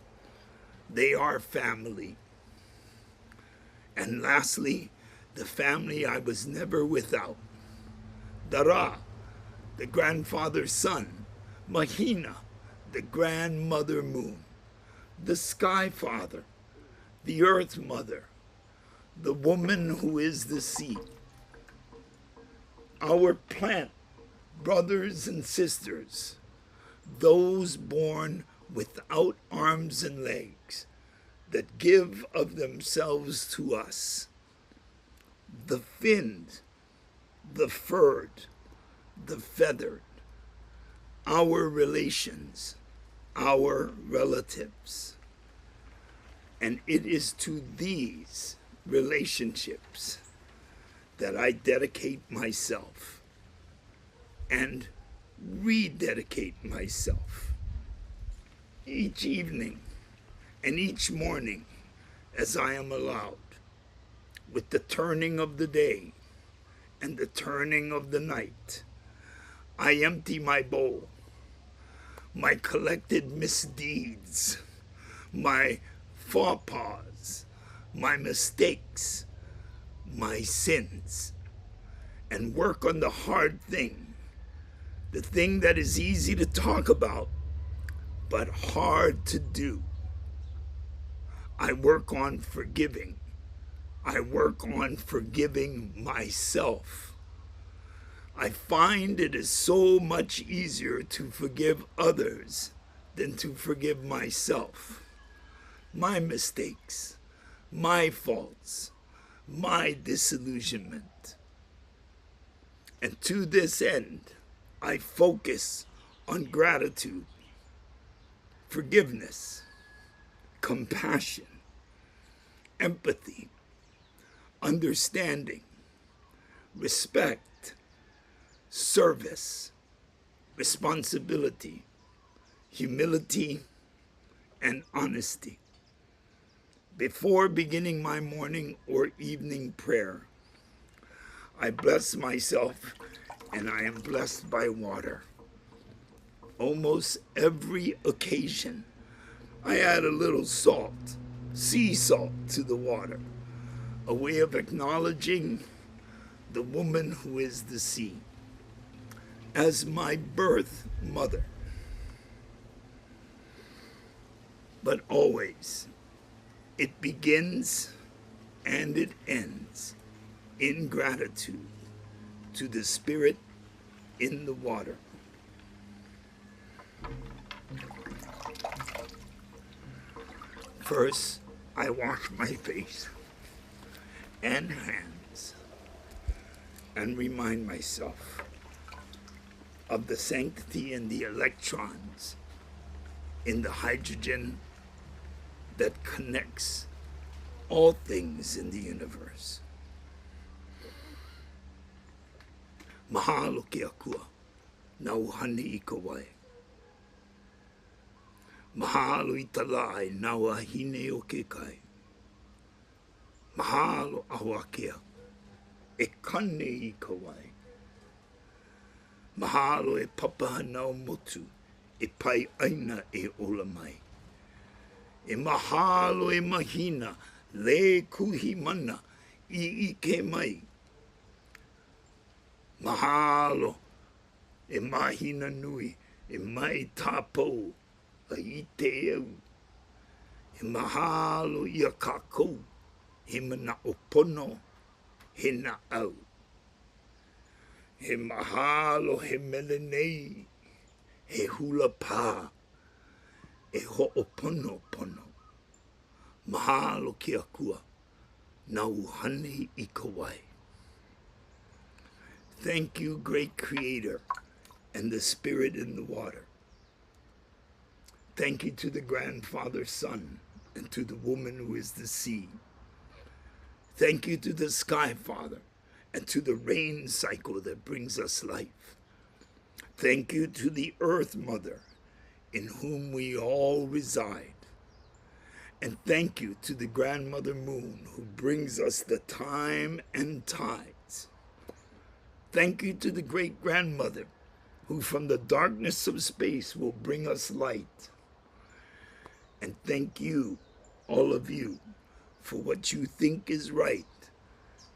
They are family. And lastly, the family I was never without. Dara, the grandfather's son. Mahina, the grandmother moon. The sky father, the earth mother, the woman who is the sea. Our plant brothers and sisters, those born without arms and legs, that give of themselves to us. The finned, the furred, the feathered, our relations, our relatives. And it is to these relationships that I dedicate myself and rededicate myself each evening and each morning as I am allowed, with the turning of the day and the turning of the night. I empty my bowl, my collected misdeeds, my faux pas, my mistakes, my sins, and work on the hard thing, the thing that is easy to talk about, but hard to do. I work on forgiving. I work on forgiving myself. I find it is so much easier to forgive others than to forgive myself. My mistakes, my faults, my disillusionment. And to this end, I focus on gratitude, forgiveness, compassion, empathy, understanding, respect, service, responsibility, humility, and honesty. Before beginning my morning or evening prayer, I bless myself, and I am blessed by water. Almost every occasion, I add a little salt, sea salt, to the water, a way of acknowledging the woman who is the sea as my birth mother. But always, it begins and it ends in gratitude to the spirit in the water. First, I wash my face and hands and remind myself of the sanctity and the electrons in the hydrogen that connects all things in the universe. Mahalo ke akua, nauhani I kawai. Mahalo I talai, nauahine o ke kai. Mahalo awakea, e kane I kawai. Mahalo e papahanau motu, e pai aina e olamai. E mahalo e mahina, le kuhi mana, I ike mai. Mahalo e mahina nui, e mai tāpou, a I te au. E mahalo I a kākou, he mana opono, he na au. He mahalo he melenei, he hula pā, e ho'opono pono. Mahalo ki akua, na uhane I kawai. Thank you, great Creator, and the Spirit in the water. Thank you to the Grandfather Sun, and to the woman who is the sea. Thank you to the Sky Father, and to the rain cycle that brings us life. Thank you to the Earth Mother, in whom we all reside. And thank you to the Grandmother Moon who brings us the time and tides. Thank you to the Great Grandmother who from the darkness of space will bring us light. And thank you, all of you, for what you think is right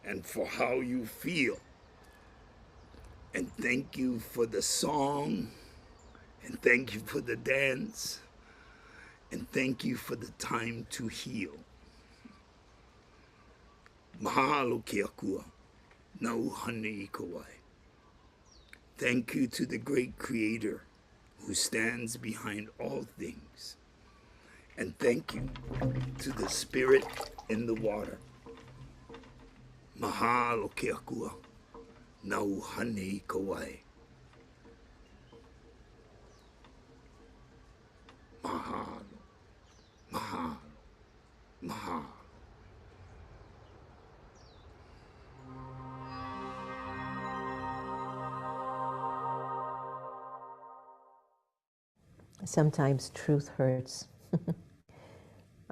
and for how you feel. And thank you for the song, and thank you for the dance, and thank you for the time to heal. Mahalo ke akua, nau hane I kawai. Thank you to the great Creator who stands behind all things. And thank you to the Spirit in the water. Mahalo ke akua, nau hane I kawai. Mahalo, mahalo, mahalo. Sometimes truth hurts.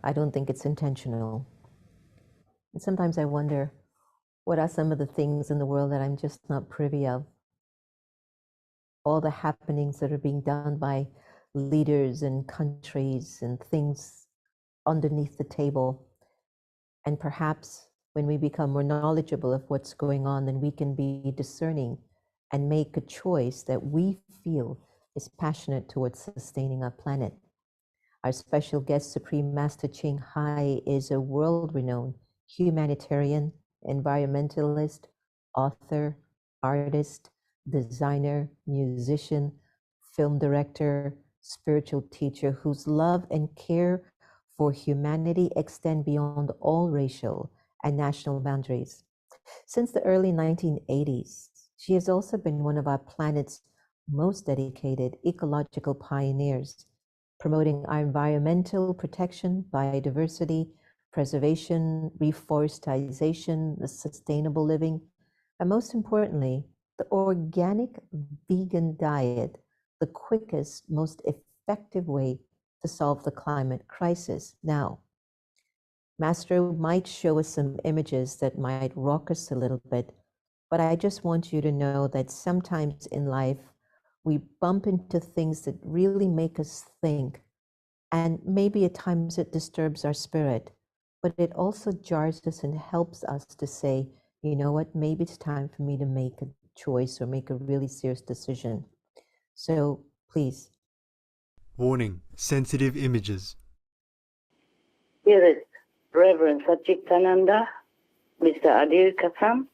I don't think it's intentional. And sometimes I wonder, what are some of the things in the world that I'm just not privy of? All the happenings that are being done by leaders and countries and things underneath the table. And perhaps when we become more knowledgeable of what's going on, then we can be discerning and make a choice that we feel is passionate towards sustaining our planet. Our special guest, Supreme Master Ching is a world-renowned humanitarian, environmentalist, author, artist, designer, musician, film director, spiritual teacher whose love and care for humanity extend beyond all racial and national boundaries. Since the early 1980s, she has also been one of our planet's most dedicated ecological pioneers, promoting our environmental protection, biodiversity, preservation, reforestation, the sustainable living, and most importantly, the organic vegan diet, the quickest, most effective way to solve the climate crisis. Now, Master might show us some images that might rock us a little bit, but I just want you to know that sometimes in life, we bump into things that really make us think, and maybe at times it disturbs our spirit, but it also jars us and helps us to say, you know what, maybe it's time for me to make a choice or make a really serious decision. So please. Warning, sensitive images. Dearest Reverend Satchitananda, Mr. Adil Kasam,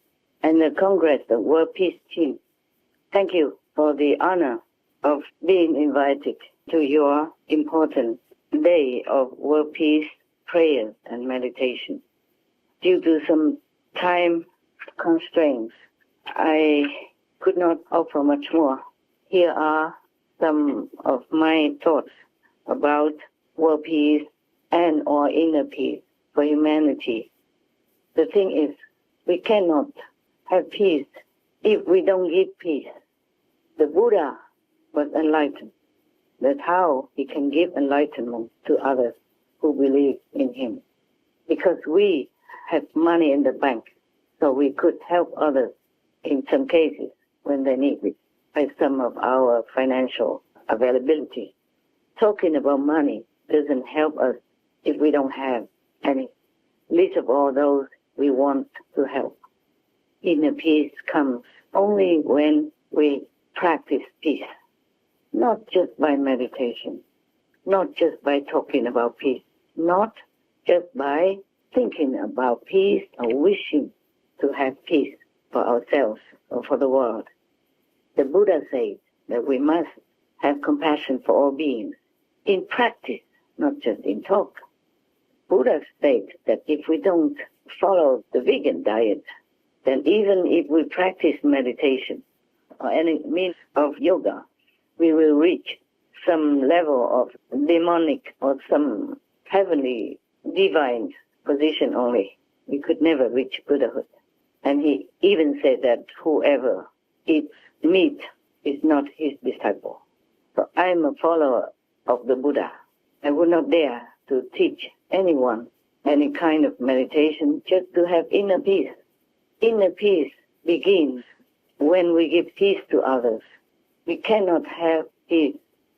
and the Congress of World Peace Team, thank you for the honor of being invited to your important day of world peace prayers and meditation. Due to some time constraints, I could not offer much more. Here are some of my thoughts about world peace and or inner peace for humanity. The thing is, we cannot have peace if we don't give peace. The Buddha was enlightened. That's how he can give enlightenment to others who believe in him. Because we have money in the bank, so we could help others in some cases when they need it by some of our financial availability. Talking about money doesn't help us if we don't have any, least of all those we want to help. Inner peace comes only when we practice peace, not just by meditation, not just by talking about peace, not just by thinking about peace or wishing to have peace for ourselves or for the world. The Buddha said that we must have compassion for all beings in practice, not just in talk. Buddha states that if we don't follow the vegan diet, then even if we practice meditation or any means of yoga, we will reach some level of demonic or some heavenly divine position only. We could never reach Buddhahood. And he even said that whoever eats meat is not his disciple. So I'm a follower of the Buddha. I would not dare to teach anyone any kind of meditation just to have inner peace. Inner peace begins when we give peace to others. We cannot have peace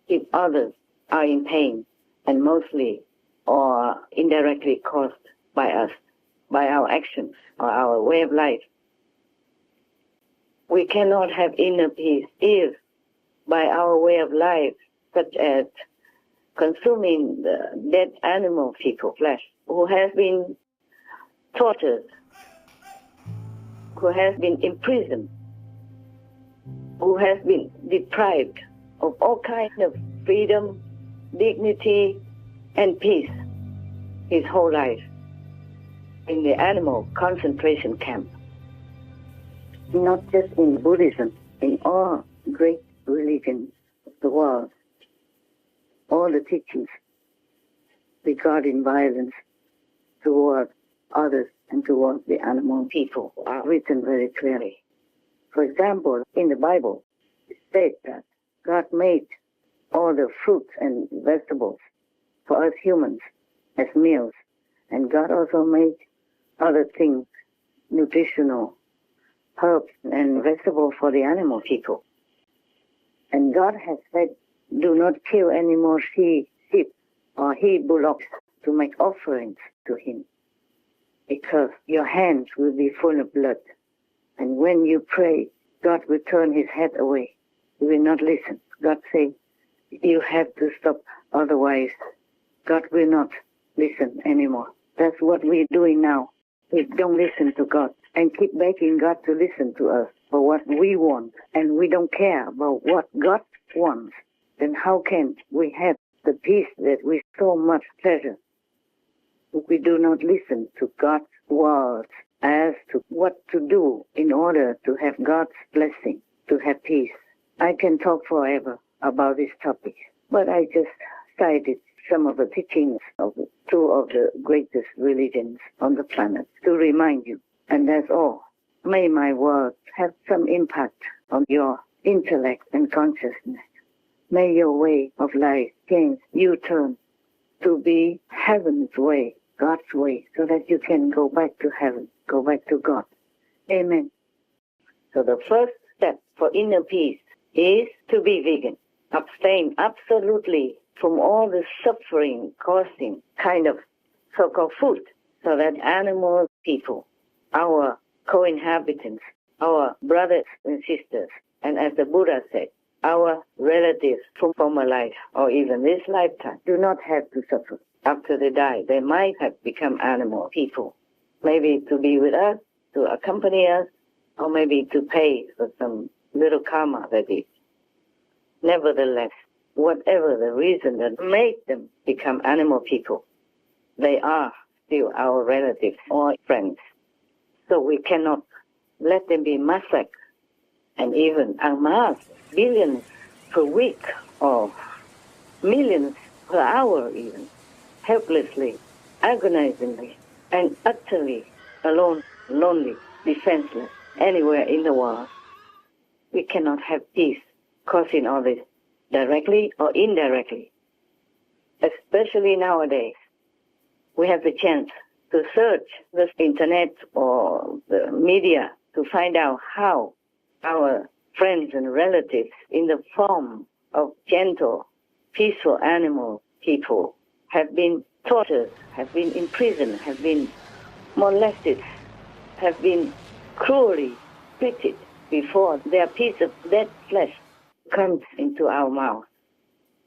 if others are in pain and mostly or indirectly caused by us, by our actions or our way of life. We cannot have inner peace if by our way of life, such as consuming the dead animal people flesh, who has been tortured, who has been imprisoned, who has been deprived of all kinds of freedom, dignity, and peace his whole life in the animal concentration camp. Not just in Buddhism, in all great religions of the world, all the teachings regarding violence towards others and towards the animal people are written very clearly. For example, in the Bible, it states that God made all the fruits and vegetables for us humans as meals, and God also made other things, nutritional herbs and vegetables for the animal people. And God has said, do not kill any more sheep or he-bullocks to make offerings to him, because your hands will be full of blood. And when you pray, God will turn his head away. He will not listen. God says, you have to stop, otherwise God will not listen anymore. That's what we're doing now. We don't listen to God and keep begging God to listen to us for what we want, and we don't care about what God wants. Then how can we have the peace that we so much treasure if we do not listen to God's words as to what to do in order to have God's blessing, to have peace? I can talk forever about this topic, but I just cited some of the teachings of two of the greatest religions on the planet to remind you, and that's all. May my words have some impact on your intellect and consciousness. May your way of life change, you turn to be heaven's way, God's way, so that you can go back to heaven, go back to God. Amen. So the first step for inner peace is to be vegan. Abstain absolutely from all the suffering causing kind of so-called food, so that animal people, our co-inhabitants, our brothers and sisters, and as the Buddha said, our relatives from former life or even this lifetime do not have to suffer. After they die, they might have become animal people, maybe to be with us, to accompany us, or maybe to pay for some little karma they did. Nevertheless, whatever the reason that made them become animal people, they are still our relatives or friends. So we cannot let them be massacred and even en masse, billions per week or millions per hour even, helplessly, agonizingly, and utterly alone, lonely, defenseless, anywhere in the world. We cannot have peace causing all this, directly or indirectly. Especially nowadays, we have the chance to search the internet or the media to find out how our friends and relatives in the form of gentle, peaceful animal people have been tortured, have been imprisoned, have been molested, have been cruelly treated before their piece of dead flesh comes into our mouth.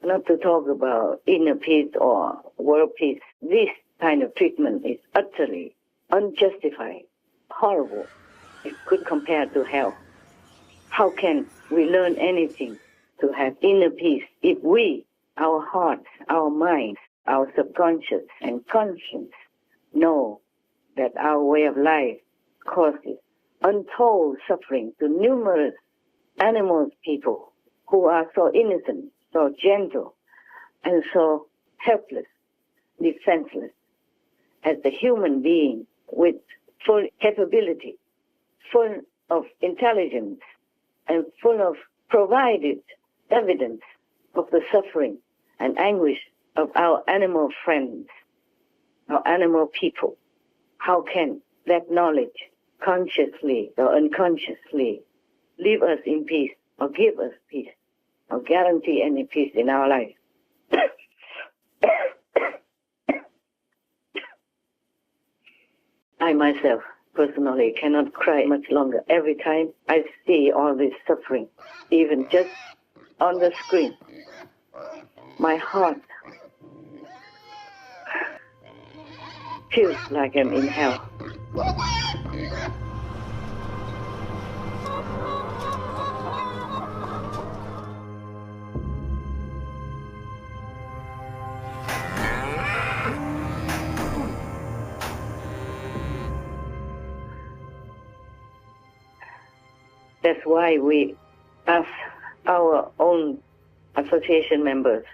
Not to talk about inner peace or world peace. This kind of treatment is utterly unjustified, horrible. It could compare to hell. How can we learn anything to have inner peace if we, our hearts, our minds, our subconscious and conscience know that our way of life causes untold suffering to numerous animal people who are so innocent, so gentle, and so helpless, defenseless, as the human being with full capability, full of intelligence, and full of provided evidence of the suffering and anguish of our animal friends, our animal people. How can that knowledge, consciously or unconsciously, leave us in peace or give us peace or guarantee any peace in our life? I myself personally cannot cry much longer every time I see all this suffering, even just on the screen. My heart feels like I'm in hell. That's why we ask our own association members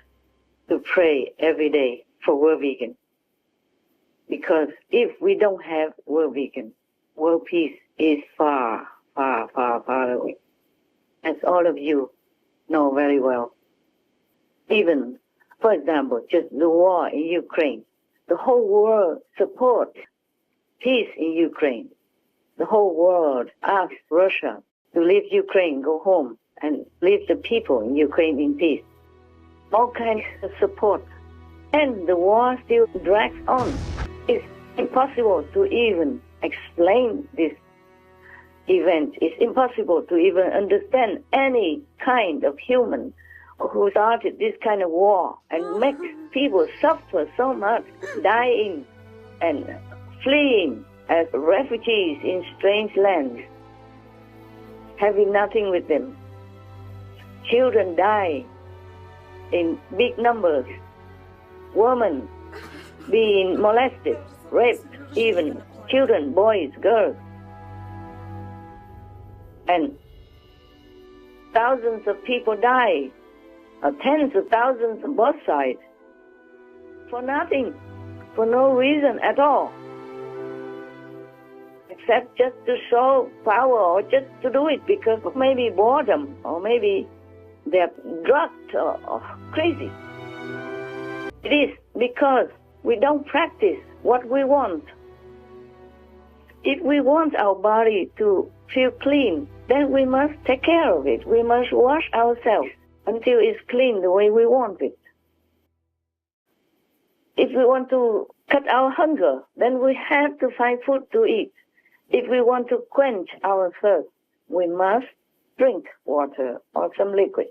to pray every day for world vegan. Because if we don't have world vegan, world peace is far, far, far, far away. As all of you know very well. Even, for example, just the war in Ukraine. The whole world supports peace in Ukraine. The whole world asks Russia to leave Ukraine, go home, and leave the people in Ukraine in peace. All kinds of support. And the war still drags on. It's impossible to even explain this event. It's impossible to even understand any kind of human who started this kind of war and makes people suffer so much, dying and fleeing as refugees in strange lands, having nothing with them. Children die in big numbers. Women being molested, raped, even children, boys, girls. And thousands of people die, tens of thousands on both sides, for nothing, for no reason at all, except just to show power or just to do it because of maybe boredom or maybe they're drugged or crazy. It is because we don't practice what we want. If we want our body to feel clean, then we must take care of it. We must wash ourselves until it's clean the way we want it. If we want to cut our hunger, then we have to find food to eat. If we want to quench our thirst, we must drink water or some liquid,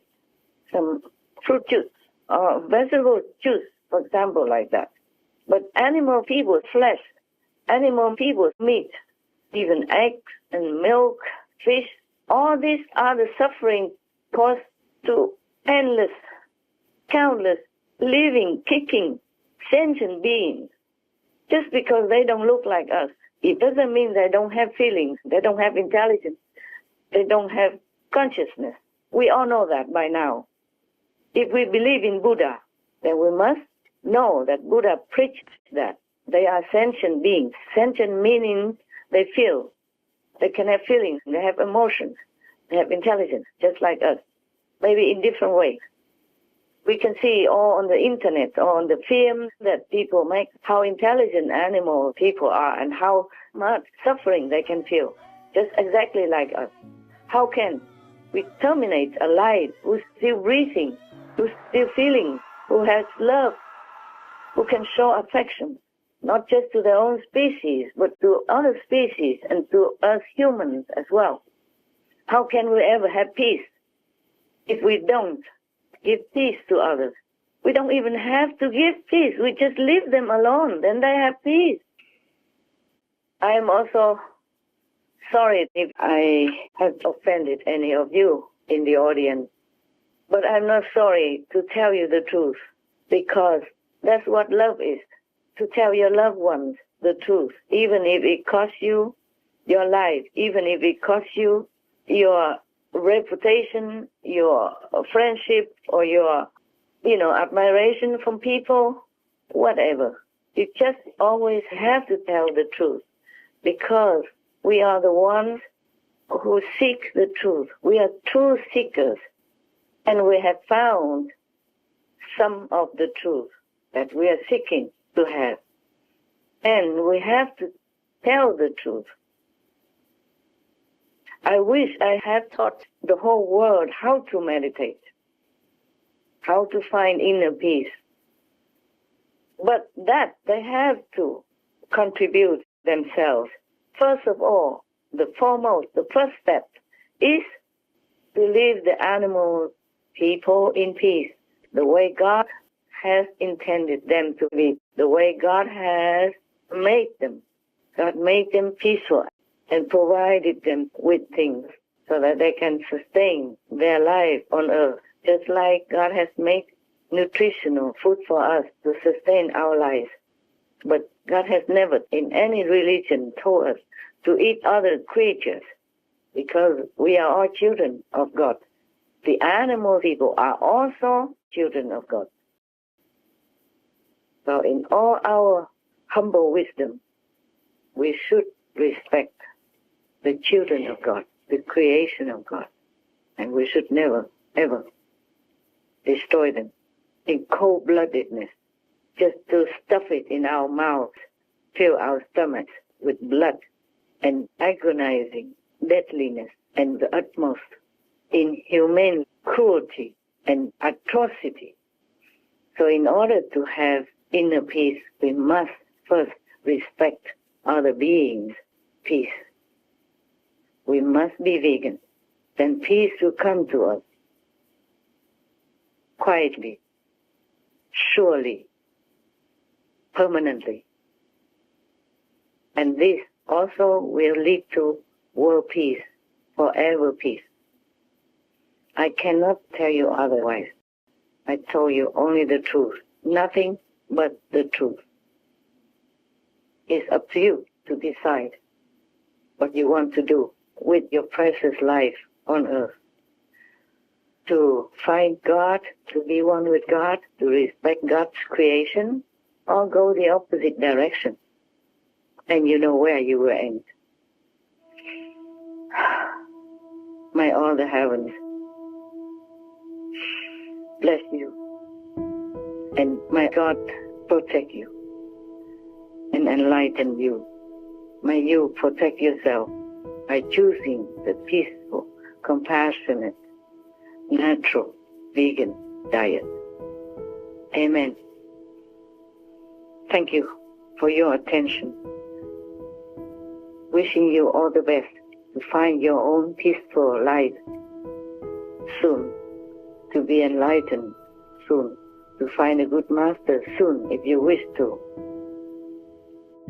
some fruit juice or vegetable juice, for example, like that. But animal people's flesh, animal people's meat, even eggs and milk, fish, all these are the suffering caused to endless, countless, living, kicking, sentient beings. Just because they don't look like us, it doesn't mean they don't have feelings, they don't have intelligence, they don't have consciousness. We all know that by now. If we believe in Buddha, then we must know that Buddha preached that they are sentient beings. Sentient meaning they feel. They can have feelings, they have emotions, they have intelligence, just like us, maybe in different ways. We can see all on the internet or on the films that people make how intelligent animal people are and how much suffering they can feel, just exactly like us. How can we terminate a life who's still breathing, who's still feeling, who has love, who can show affection, not just to their own species, but to other species and to us humans as well? How can we ever have peace if we don't give peace to others? We don't even have to give peace. We just leave them alone. Then they have peace. I am also sorry if I have offended any of you in the audience. But I'm not sorry to tell you the truth, because that's what love is, to tell your loved ones the truth, even if it costs you your life, even if it costs you your reputation, your friendship, or your, admiration from people, whatever. You just always have to tell the truth, because we are the ones who seek the truth. We are truth seekers, and we have found some of the truth that we are seeking to have. And we have to tell the truth. I wish I had taught the whole world how to meditate, how to find inner peace. But that they have to contribute themselves. First of all, the first step is to leave the animal people in peace, the way God has intended them to be, the way God has made them. God made them peaceful and provided them with things so that they can sustain their life on earth, just like God has made nutritional food for us to sustain our lives. But God has never in any religion told us to eat other creatures because we are all children of God. The animal people are also children of God. So in all our humble wisdom, we should respect the children of God, the creation of God. And we should never, ever destroy them in cold-bloodedness, just to stuff it in our mouths, fill our stomachs with blood and agonizing deadliness and the utmost inhumane cruelty and atrocity. So in order to have inner peace, we must first respect other beings' peace. We must be vegan. Then peace will come to us quietly, surely, permanently. And this also will lead to world peace, forever peace. I cannot tell you otherwise. I told you only the truth, nothing but the truth. It's up to you to decide what you want to do with your precious life on earth. To find God, to be one with God, to respect God's creation, or go the opposite direction. And you know where you will end. May all the heavens bless you. And may God protect you and enlighten you. May you protect yourself by choosing the peaceful, compassionate, natural, vegan diet. Amen. Thank you for your attention. Wishing you all the best to find your own peaceful life soon, to be enlightened soon, to find a good master soon if you wish to,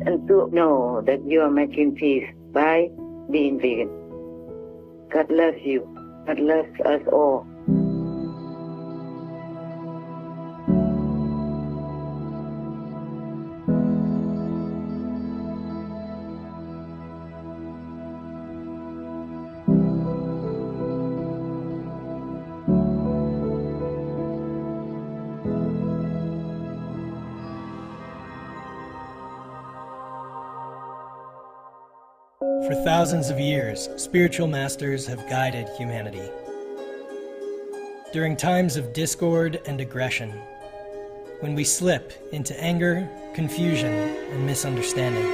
and to know that you are making peace by being vegan. God loves you. God loves us all. For thousands of years, spiritual masters have guided humanity. During times of discord and aggression, when we slip into anger, confusion, and misunderstanding,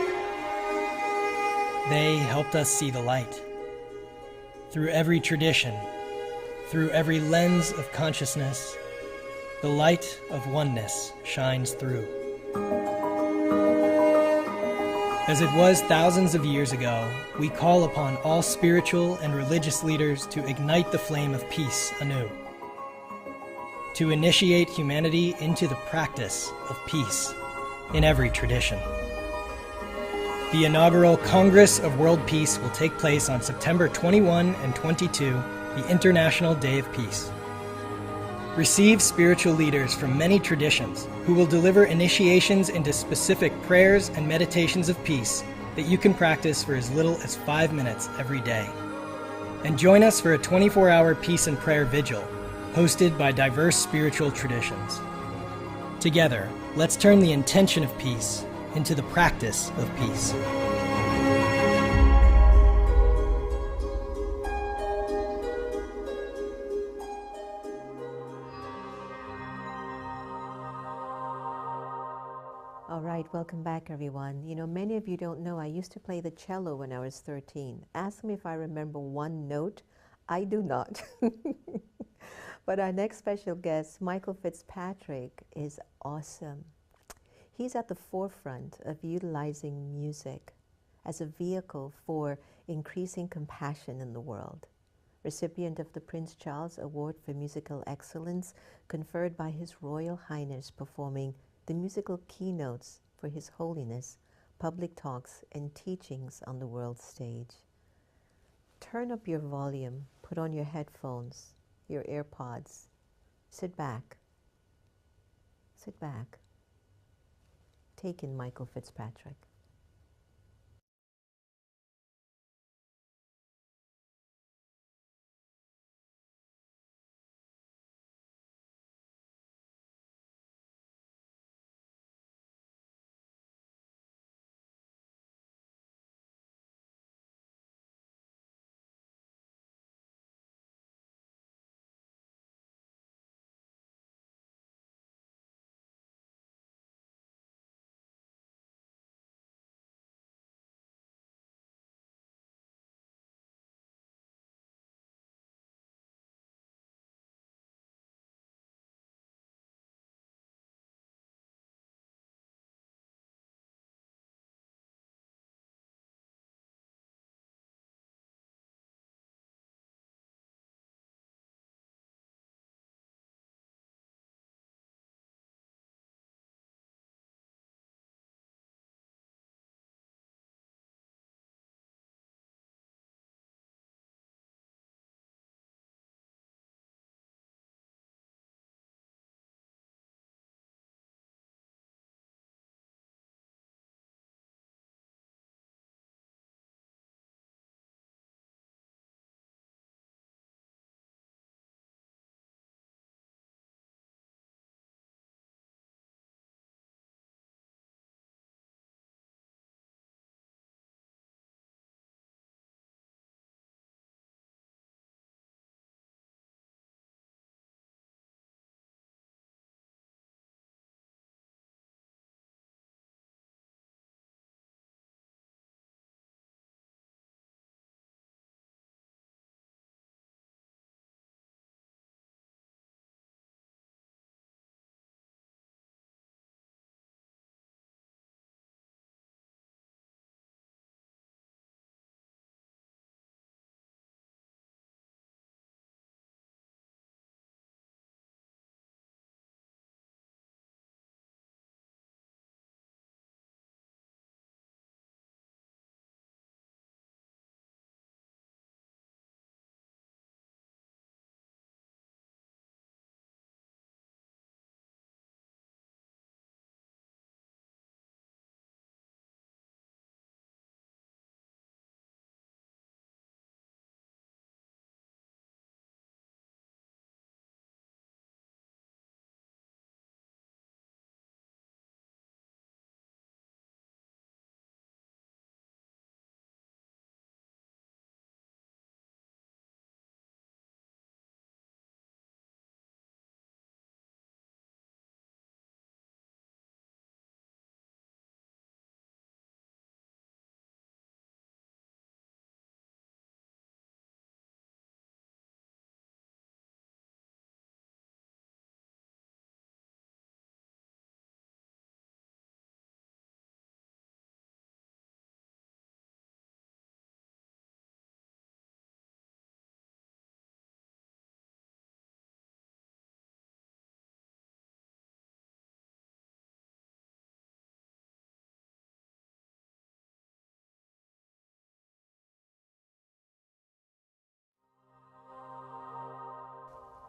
they helped us see the light. Through every tradition, through every lens of consciousness, the light of oneness shines through. As it was thousands of years ago, we call upon all spiritual and religious leaders to ignite the flame of peace anew, to initiate humanity into the practice of peace in every tradition. The inaugural Congress of World Peace will take place on September 21 and 22, the International Day of Peace. Receive spiritual leaders from many traditions who will deliver initiations into specific prayers and meditations of peace that you can practice for as little as 5 minutes every day. And join us for a 24-hour Peace and Prayer Vigil, hosted by diverse spiritual traditions. Together, let's turn the intention of peace into the practice of peace. All right, welcome back, everyone. You know, many of you don't know, I used to play the cello when I was 13. Ask me if I remember one note. I do not. But our next special guest, Michael Fitzpatrick, is awesome. He's at the forefront of utilizing music as a vehicle for increasing compassion in the world. Recipient of the Prince Charles Award for Musical Excellence, conferred by His Royal Highness, performing the musical keynotes for His Holiness, public talks and teachings on the world stage. Turn up your volume, put on your headphones, your AirPods. Sit back. Sit back. Take in Michael Fitzpatrick.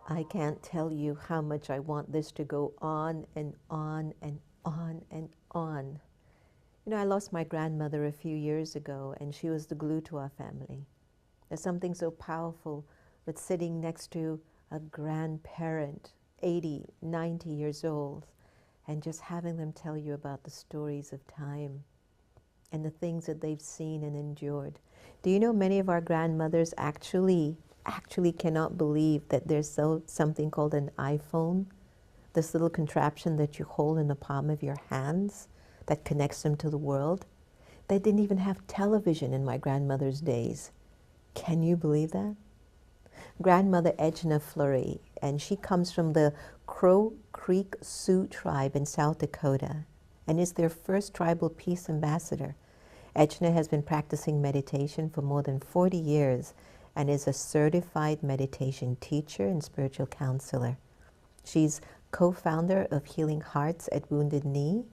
I can't tell you how much I want this to go on and on and on and on. You know, I lost my grandmother a few years ago, and she was the glue to our family. There's something so powerful with sitting next to a grandparent, 80, 90 years old, and just having them tell you about the stories of time and the things that they've seen and endured. Do you know many of our grandmothers actually cannot believe that there's something called an iPhone, this little contraption that you hold in the palm of your hands that connects them to the world. They didn't even have television in my grandmother's days. Can you believe that? Grandmother Edna Fleury, and she comes from the Crow Creek Sioux tribe in South Dakota and is their first tribal peace ambassador. Edna has been practicing meditation for more than 40 years and is a certified meditation teacher and spiritual counselor. She's co-founder of Healing Hearts at Wounded Knee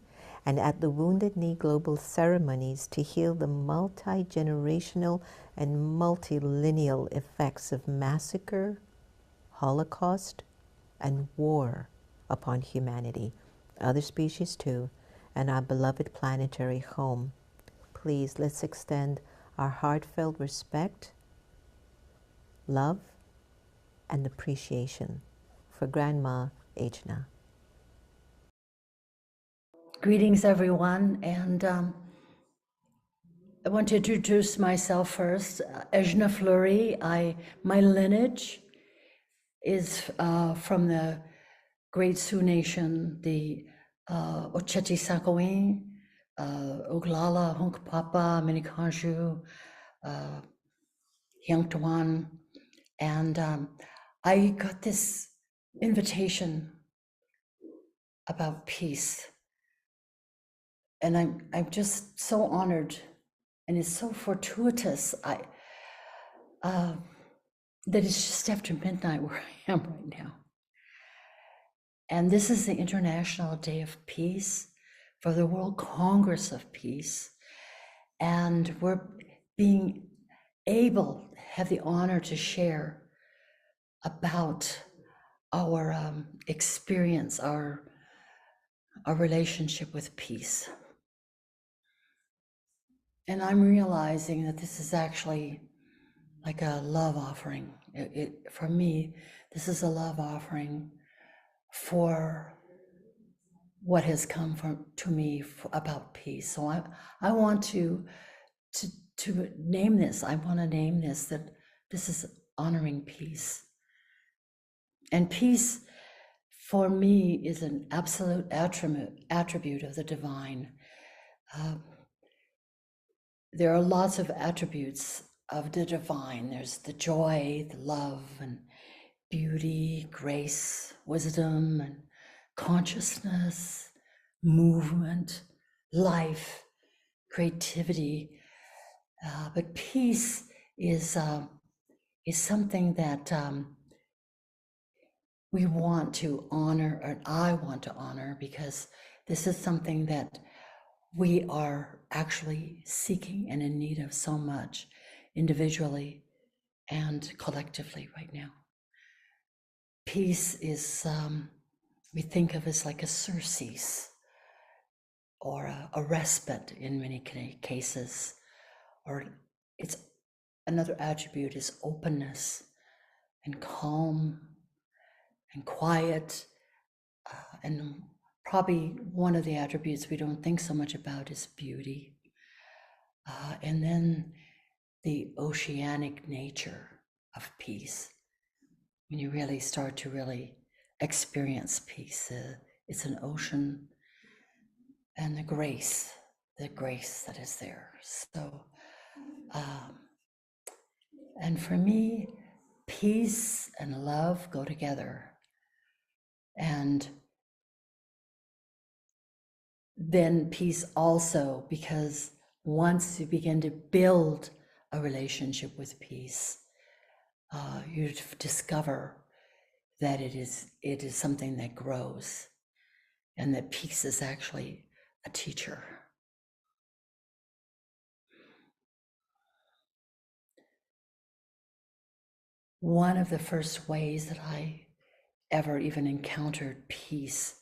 and at the Wounded Knee Global Ceremonies to heal the multi-generational and multilineal effects of massacre, Holocaust, and war upon humanity, other species too, and our beloved planetary home. Please, let's extend our heartfelt respect, love, and appreciation for Grandma Edna. Greetings, everyone, and I want to introduce myself first. Edna Fleury. My lineage is from the Great Sioux Nation, the Oceti Sakowin, Oglala, Hunkpapa, Minikanju, Yangtawan, and I got this invitation about peace. And I'm just so honored, and it's so fortuitous that it's just after midnight where I am right now. And this is the International Day of Peace for the World Congress of Peace. And we're being able, have the honor to share about our experience, our relationship with peace. And I'm realizing that this is actually like a love offering. For me, this is a love offering for what has come to me about peace. So I want to name this. I want to name this, that this is honoring peace. And peace for me is an absolute attribute of the divine. There are lots of attributes of the divine. There's the joy, the love, and beauty, grace, wisdom, and consciousness, movement, life, creativity. But peace is something that we want to honor, or I want to honor, because this is something that we are actually seeking and in need of so much, individually and collectively right now. Peace is, we think of as like a surcease or a respite in many cases, or it's another attribute is openness and calm and quiet, and probably one of the attributes we don't think so much about is beauty. And then the oceanic nature of peace. When you really start to really experience peace, it's an ocean, and the grace that is there. So, and for me, peace and love go together. And then peace also, because once you begin to build a relationship with peace, you discover that it is something that grows, and that peace is actually a teacher. One of the first ways that I ever even encountered peace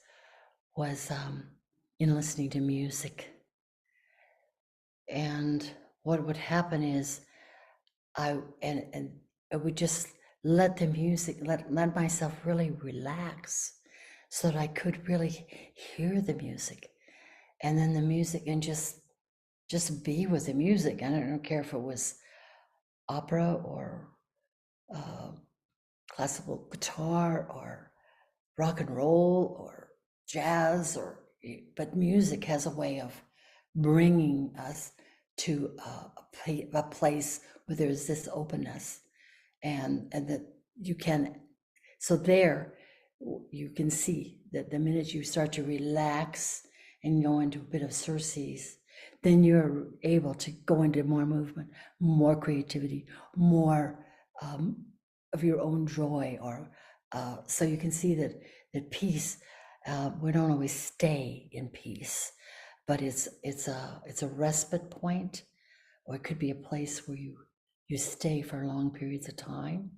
was in listening to music. And what would happen is I would just let the music, let myself really relax so that I could really hear the music. And then the music, and just be with the music. I don't care if it was opera or classical guitar or rock and roll or jazz or but music has a way of bringing us to a place where there's this openness, and that you can, so there you can see that the minute you start to relax and go into a bit of surcease, then you're able to go into more movement, more creativity, more of your own joy, or so you can see that peace, we don't always stay in peace, but it's a respite point, or it could be a place where you stay for long periods of time.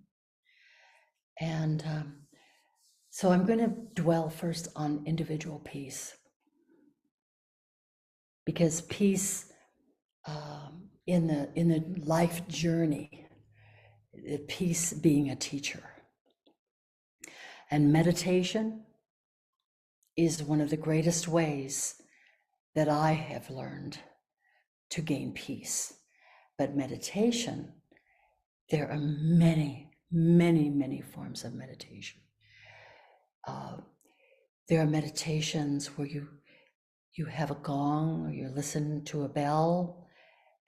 And so I'm going to dwell first on individual peace, because peace in the life journey, peace being a teacher, and meditation is one of the greatest ways that I have learned to gain peace. But meditation, there are many, many, many forms of meditation. There are meditations where you have a gong, or you listen to a bell,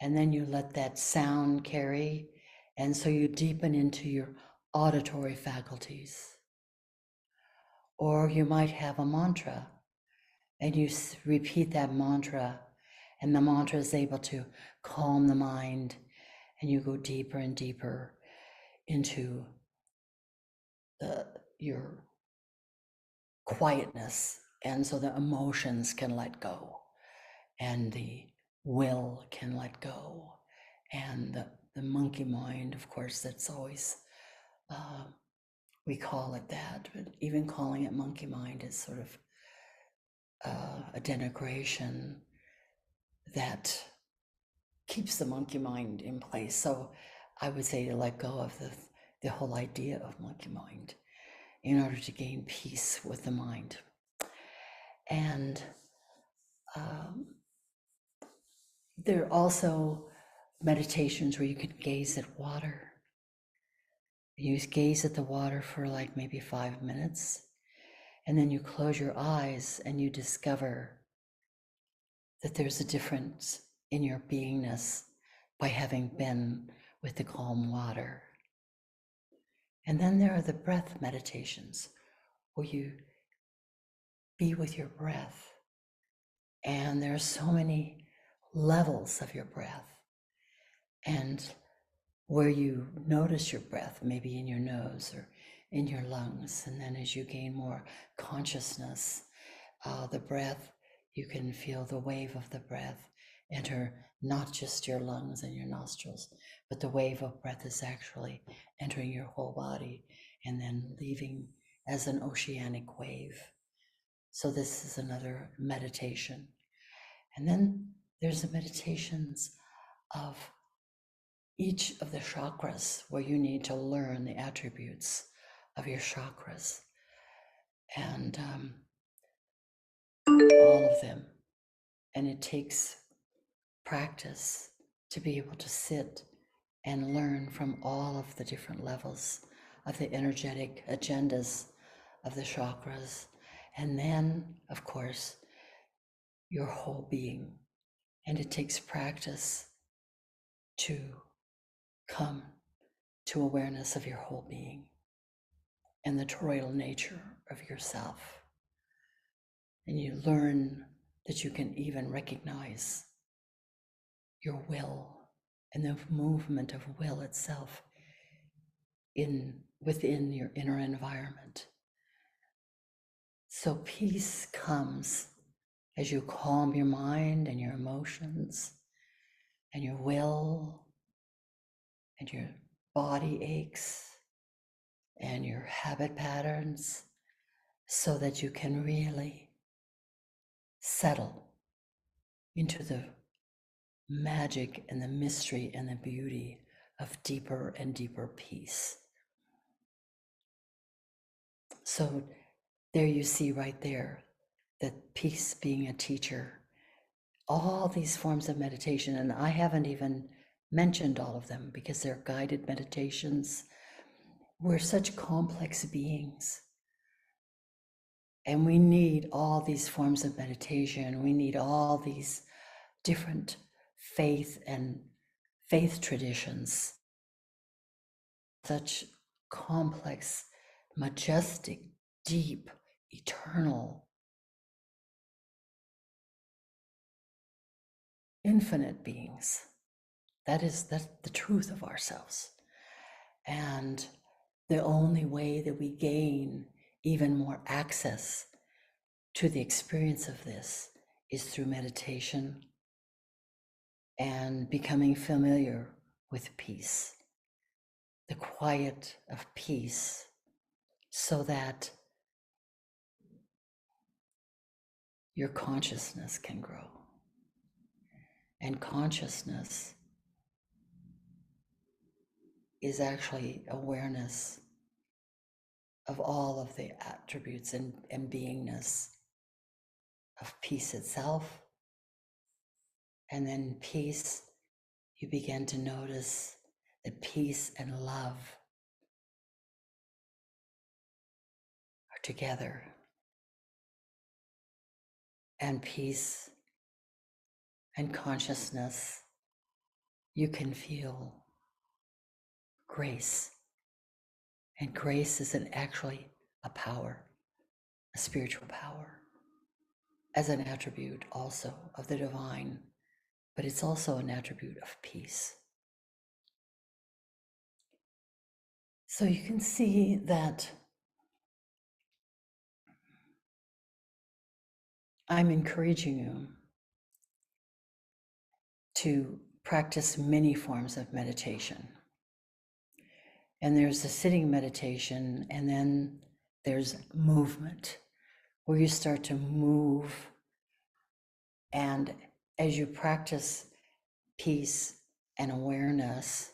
and then you let that sound carry, and so you deepen into your auditory faculties. Or you might have a mantra, and you repeat that mantra, and the mantra is able to calm the mind, and you go deeper and deeper into your quietness, and so the emotions can let go, and the will can let go, and the monkey mind, of course, that's always, we call it that, but even calling it monkey mind is sort of a denigration that keeps the monkey mind in place. So I would say to let go of the whole idea of monkey mind in order to gain peace with the mind. And there are also meditations where you can gaze at water. You gaze at the water for like maybe 5 minutes, and then you close your eyes and you discover that there's a difference in your beingness by having been with the calm water. And then there are the breath meditations where you be with your breath. And there are so many levels of your breath, and where you notice your breath, maybe in your nose or in your lungs. And then as you gain more consciousness, the breath, you can feel the wave of the breath enter not just your lungs and your nostrils, but the wave of breath is actually entering your whole body and then leaving as an oceanic wave. So this is another meditation. And then there's the meditations of each of the chakras, where you need to learn the attributes of your chakras, and all of them. And it takes practice to be able to sit and learn from all of the different levels of the energetic agendas of the chakras. And then, of course, your whole being. And it takes practice to come to awareness of your whole being and the toroidal nature of yourself. And you learn that you can even recognize your will and the movement of will itself within your inner environment. So peace comes as you calm your mind and your emotions and your will and your body aches and your habit patterns, so that you can really settle into the magic and the mystery and the beauty of deeper and deeper peace. So there you see right there that peace being a teacher, all these forms of meditation, and I haven't even mentioned all of them because they're guided meditations. We're such complex beings. And we need all these forms of meditation. We need all these different faith traditions. Such complex, majestic, deep, eternal, infinite beings. That's the truth of ourselves. And the only way that we gain even more access to the experience of this is through meditation and becoming familiar with peace, the quiet of peace, so that your consciousness can grow. And consciousness is actually awareness of all of the attributes and beingness of peace itself. And then peace, you begin to notice that peace and love are together. And peace and consciousness, you can feel grace. And grace is actually a power, a spiritual power, as an attribute also of the divine, but it's also an attribute of peace. So you can see that I'm encouraging you to practice many forms of meditation. And there's a sitting meditation, and then there's movement, where you start to move. And as you practice peace and awareness,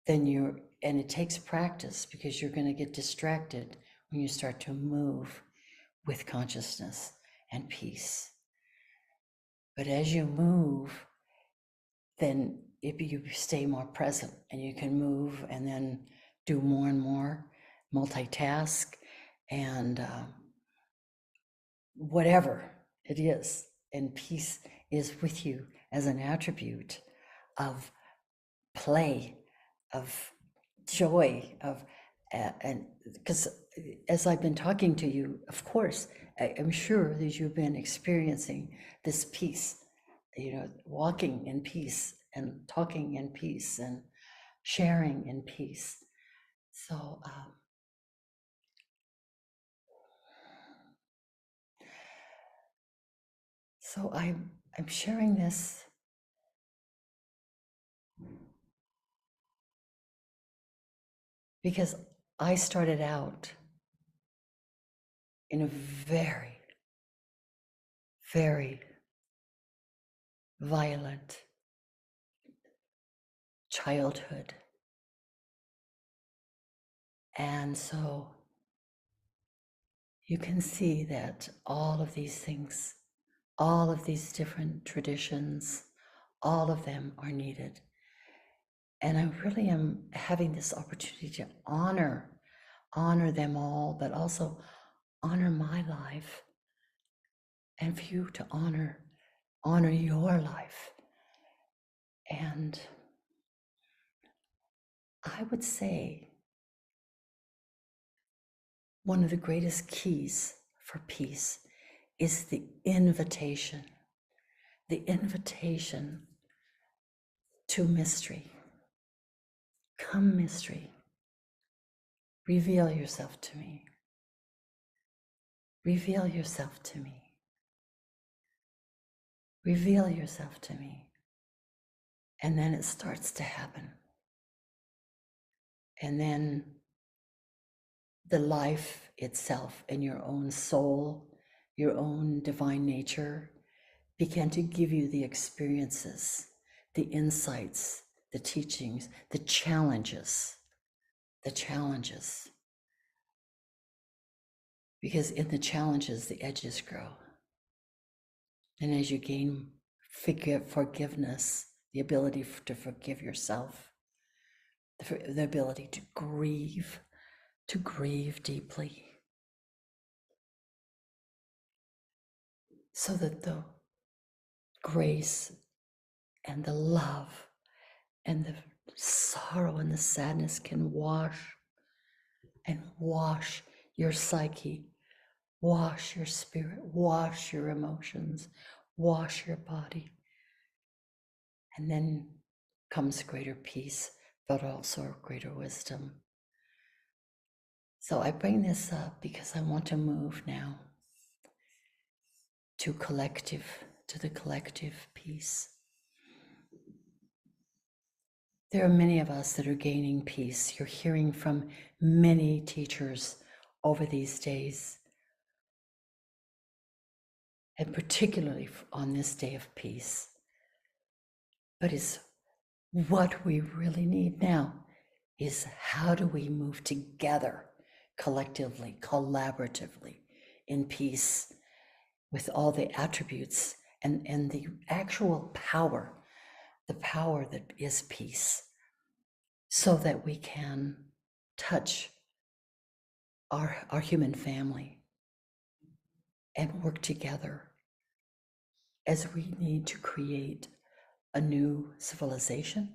then and it takes practice, because you're going to get distracted when you start to move with consciousness and peace. But as you move, then if you stay more present, and you can move and then do more and more, multitask, and whatever it is, and peace is with you as an attribute of play, of joy, of and because as I've been talking to you, of course, I'm sure that you've been experiencing this peace, walking in peace and talking in peace and sharing in peace. So I'm sharing this because I started out in a very, very violent childhood. And so you can see that all of these things, all of these different traditions, all of them are needed. And I really am having this opportunity to honor them all, but also honor my life, and for you to honor your life. And I would say one of the greatest keys for peace is the invitation to mystery. Come, mystery, reveal yourself to me. Reveal yourself to me. Reveal yourself to me. And then it starts to happen. And then the life itself and your own soul, your own divine nature, begin to give you the experiences, the insights, the teachings, the challenges. Because in the challenges, the edges grow. And as you gain forgiveness, the ability to forgive yourself, the ability to grieve deeply, so that the grace and the love and the sorrow and the sadness can wash your psyche, wash your spirit, wash your emotions, wash your body. And then comes greater peace, but also greater wisdom. So I bring this up because I want to move now to the collective peace. There are many of us that are gaining peace. You're hearing from many teachers over these days, and particularly on this day of peace. But it's what we really need now is how do we move together collectively, collaboratively in peace with all the attributes and the actual power, the power that is peace, so that we can touch our human family and work together as we need to create a new civilization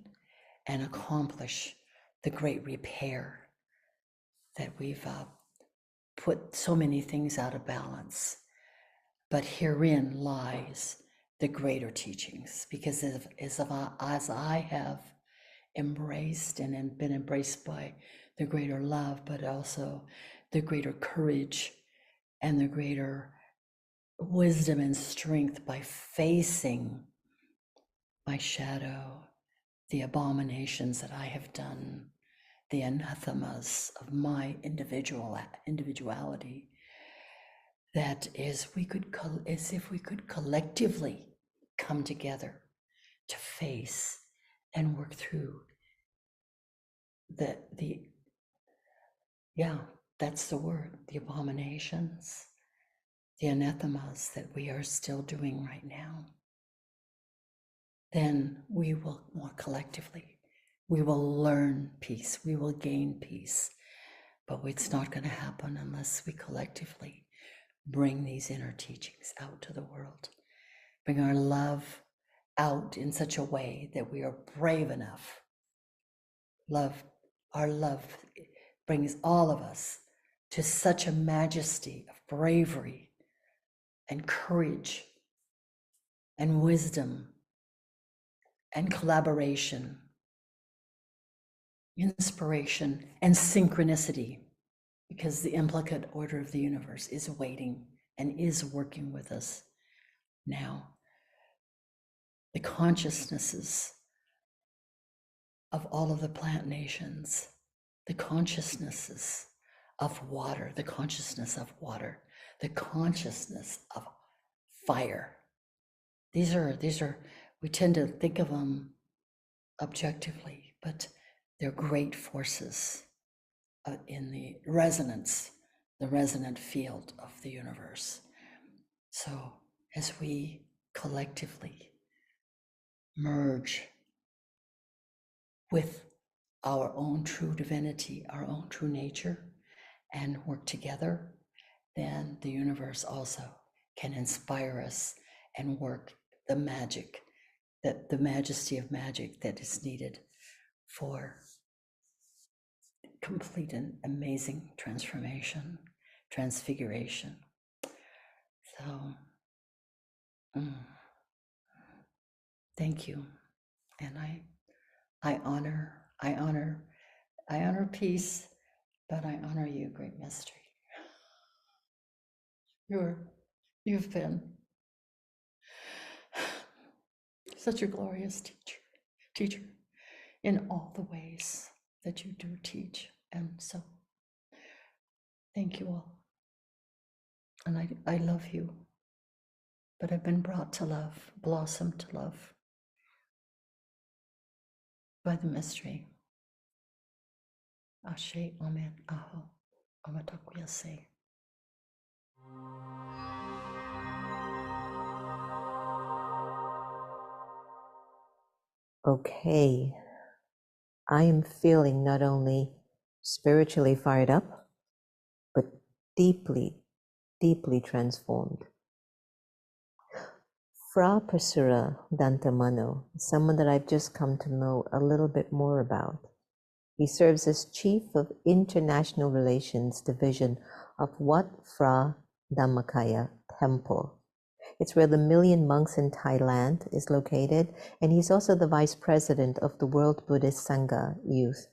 and accomplish the great repair that we've put so many things out of balance. But herein lies the greater teachings, because as I have embraced and been embraced by the greater love, but also the greater courage and the greater wisdom and strength by facing my shadow, the abominations that I have done, the anathemas of my individuality, that is as if we could collectively come together to face and work through that's the word, the abominations, the anathemas that we are still doing right now. Then we will more collectively, we will learn peace, we will gain peace, but it's not going to happen unless we collectively bring these inner teachings out to the world, bring our love out in such a way that we are brave enough. Our love brings all of us to such a majesty of bravery and courage and wisdom and collaboration, inspiration and synchronicity, because the implicate order of the universe is waiting and is working with us now. The consciousnesses of all of the plant nations, the consciousnesses of water, the consciousness of water, the consciousness of fire. These are, we tend to think of them objectively, but they're great forces in the resonant field of the universe. So as we collectively merge with our own true divinity, our own true nature, and work together, then the universe also can inspire us and work the magic, the majesty of magic that is needed for complete and amazing transformation, transfiguration. So, thank you. And I honor peace, but I honor you, great mystery. You've been such a glorious teacher in all the ways that you do teach. And so thank you all. And I love you, but I've been brought to love, blossomed to love by the mystery. Ashe, Amen, Aho, Amatakuyase. Okay, I am feeling not only spiritually fired up, but deeply, deeply transformed. Phra Pasura Dantamano, someone that I've just come to know a little bit more about. He serves as Chief of International Relations Division of Wat Phra Dhammakaya Temple. It's where the Million Monks in Thailand is located, and he's also the Vice President of the World Buddhist Sangha Youth.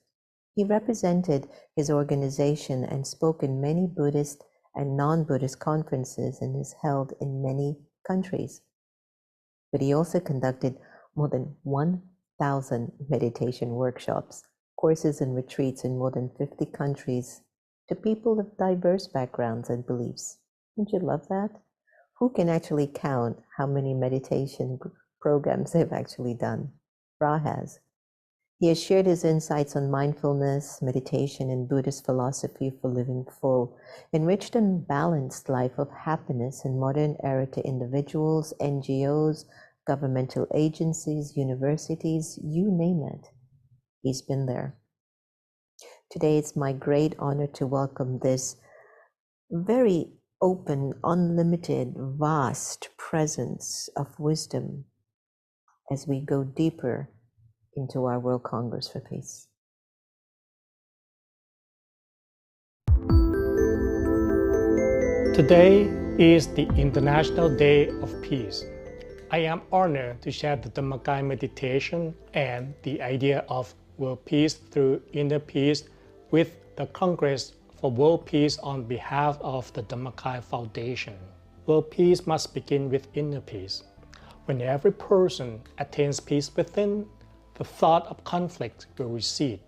He represented his organization and spoke in many Buddhist and non-Buddhist conferences and is held in many countries. But he also conducted more than 1,000 meditation workshops, courses and retreats in more than 50 countries to people of diverse backgrounds and beliefs. Don't you love that? Who can actually count how many meditation programs they've actually done? Phra has. He has shared his insights on mindfulness, meditation, and Buddhist philosophy for living full, enriched and balanced life of happiness in modern era to individuals, NGOs, governmental agencies, universities, you name it. He's been there. Today, it's my great honor to welcome this very open, unlimited, vast presence of wisdom as we go deeper into our World Congress for Peace. Today is the International Day of Peace. I am honored to share the Dhammakaya meditation and the idea of world peace through inner peace with the Congress for World Peace on behalf of the Dhammakaya Foundation. World peace must begin with inner peace. When every person attains peace within, the thought of conflict will recede.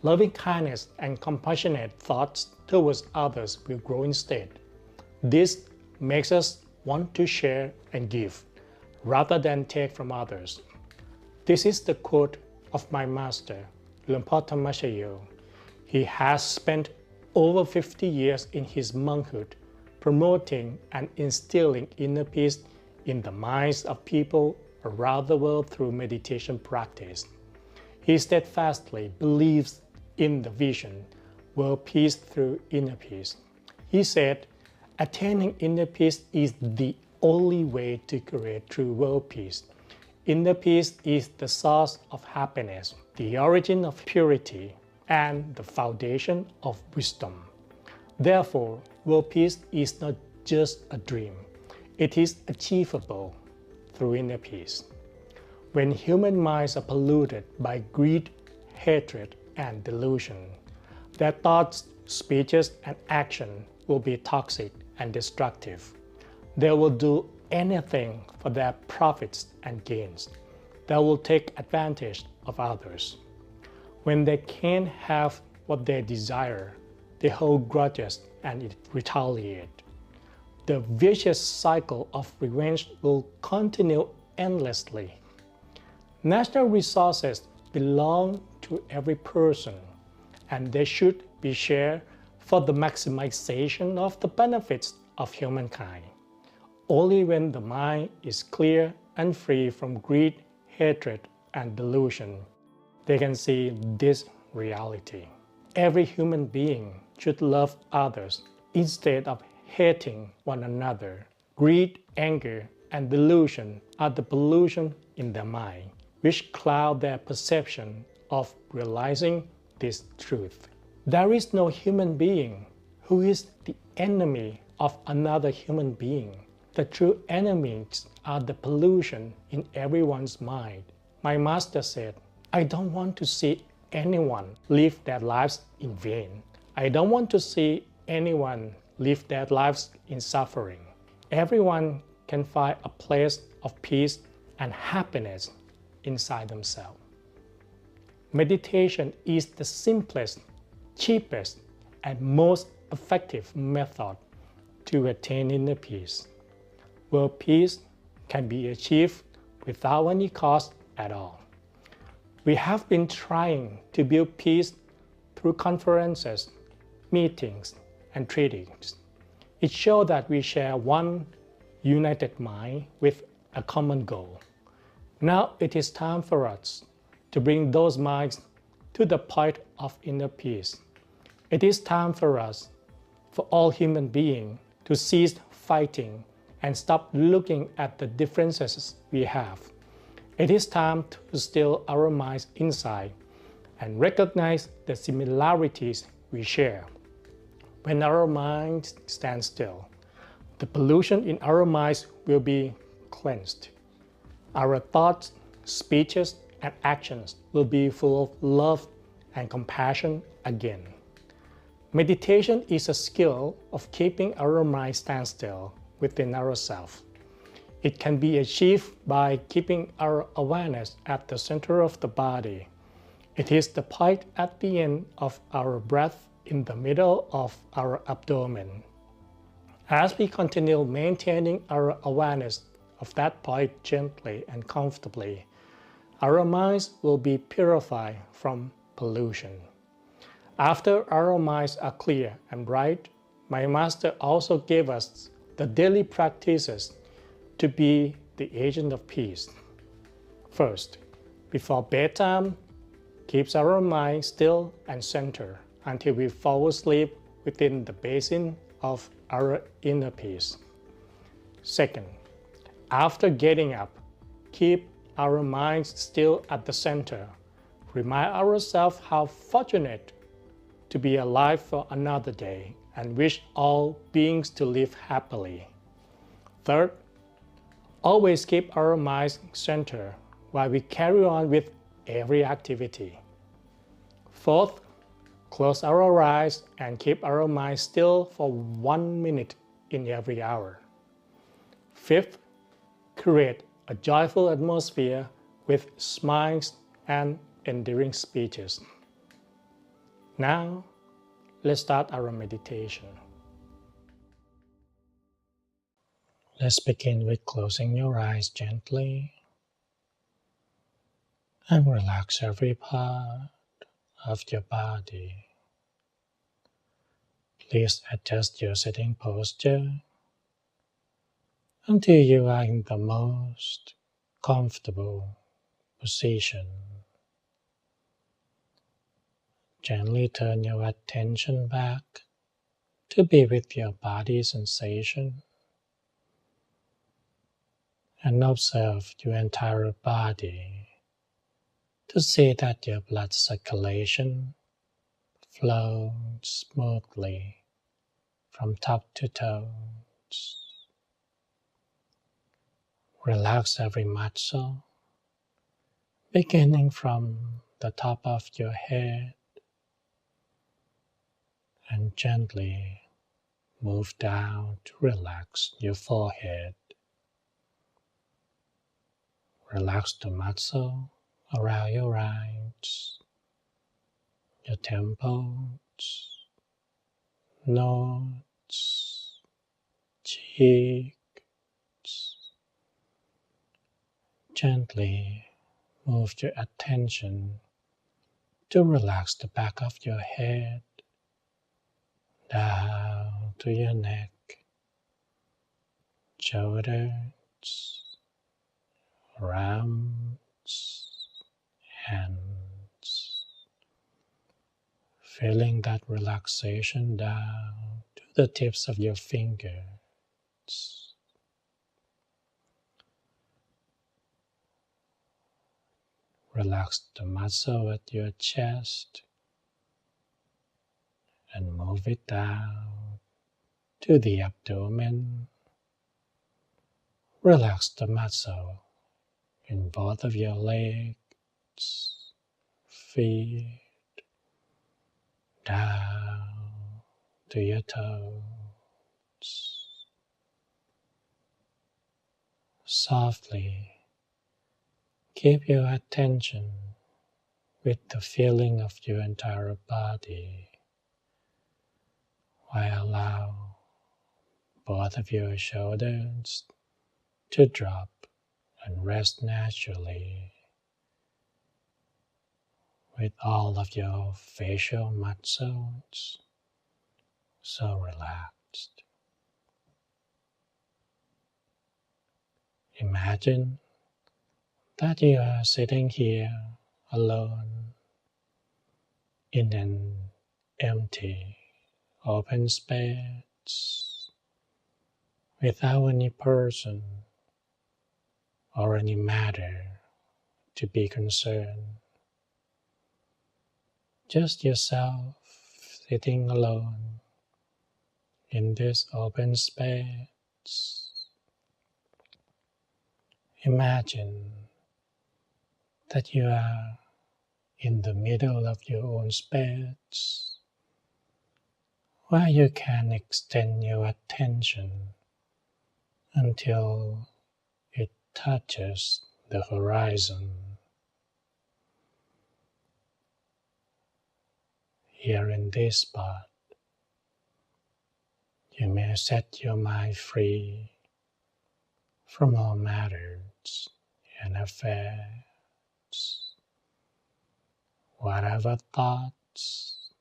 Loving kindness and compassionate thoughts towards others will grow instead. This makes us want to share and give, rather than take from others. This is the quote of my master, Lumpur Thammashayo. He has spent over 50 years in his monkhood promoting and instilling inner peace in the minds of people around the world through meditation practice. He steadfastly believes in the vision, world peace through inner peace. He said, attaining inner peace is the only way to create true world peace. Inner peace is the source of happiness, the origin of purity, and the foundation of wisdom. Therefore, world peace is not just a dream. It is achievable through inner peace. When human minds are polluted by greed, hatred, and delusion, their thoughts, speeches, and action will be toxic and destructive. They will do anything for their profits and gains. They will take advantage of others. When they can't have what they desire, they hold grudges and retaliate. The vicious cycle of revenge will continue endlessly. National resources belong to every person, and they should be shared for the maximization of the benefits of humankind. Only when the mind is clear and free from greed, hatred, and delusion, they can see this reality. Every human being should love others instead of hating one another. Greed, anger, and delusion are the pollution in their mind, which cloud their perception of realizing this truth. There is no human being who is the enemy of another human being. The true enemies are the pollution in everyone's mind. My master said, I don't want to see anyone live their lives in vain. I don't want to see anyone live their lives in suffering. Everyone can find a place of peace and happiness inside themselves. Meditation is the simplest, cheapest, and most effective method to attain inner peace. World peace can be achieved without any cost at all. We have been trying to build peace through conferences, meetings, and treaties. It shows that we share one united mind with a common goal. Now it is time for us to bring those minds to the point of inner peace. It is time for us, for all human beings, to cease fighting and stop looking at the differences we have. It is time to still our minds inside and recognize the similarities we share. When our minds stand still, the pollution in our minds will be cleansed. Our thoughts, speeches, and actions will be full of love and compassion again. Meditation is a skill of keeping our mind stand still within ourselves. It can be achieved by keeping our awareness at the center of the body. It is the point at the end of our breath in the middle of our abdomen. As we continue maintaining our awareness of that point gently and comfortably, our minds will be purified from pollution. After our minds are clear and bright, my master also gave us the daily practices to be the agent of peace. First, before bedtime, keeps our mind still and centered until we fall asleep within the basin of our inner peace. Second, after getting up, keep our minds still at the center. Remind ourselves how fortunate to be alive for another day and wish all beings to live happily. Third, always keep our minds centered while we carry on with every activity. Fourth, close our eyes and keep our minds still for 1 minute in every hour. Fifth, create a joyful atmosphere with smiles and endearing speeches. Now, let's start our meditation. Let's begin with closing your eyes gently and relax every part of your body. Please adjust your sitting posture until you are in the most comfortable position. Gently turn your attention back to be with your body sensation and observe your entire body to see that your blood circulation flows smoothly from top to toes. Relax every muscle, beginning from the top of your head and gently move down to relax your forehead. Relax the muscle around your eyes, your temples, nose, cheeks. Gently move your attention to relax the back of your head, down to your neck, shoulders, arms, hands. Feeling that relaxation down to the tips of your fingers. Relax the muscle at your chest and move it down to the abdomen. Relax the muscle in both of your legs, feet, down to your toes. Softly keep your attention with the feeling of your entire body while allow both of your shoulders to drop and rest naturally with all of your facial muscles so relaxed. Imagine that you are sitting here alone in an empty, open space without any person or any matter to be concerned. Just yourself sitting alone in this open space. Imagine that you are in the middle of your own space, where you can extend your attention until it touches the horizon. Here in this spot, you may set your mind free from all matters and affairs. Whatever thoughts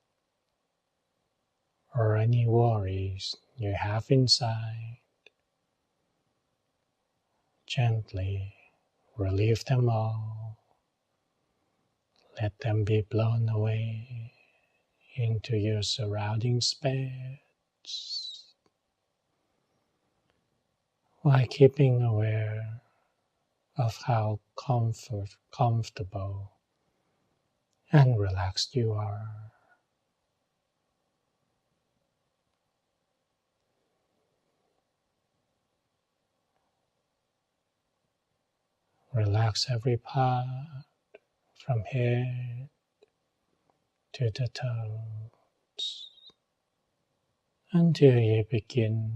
or any worries you have inside, gently relieve them all. Let them be blown away into your surrounding space, while keeping aware of how comfortable and relaxed you are. Relax every part from head to the toes until you begin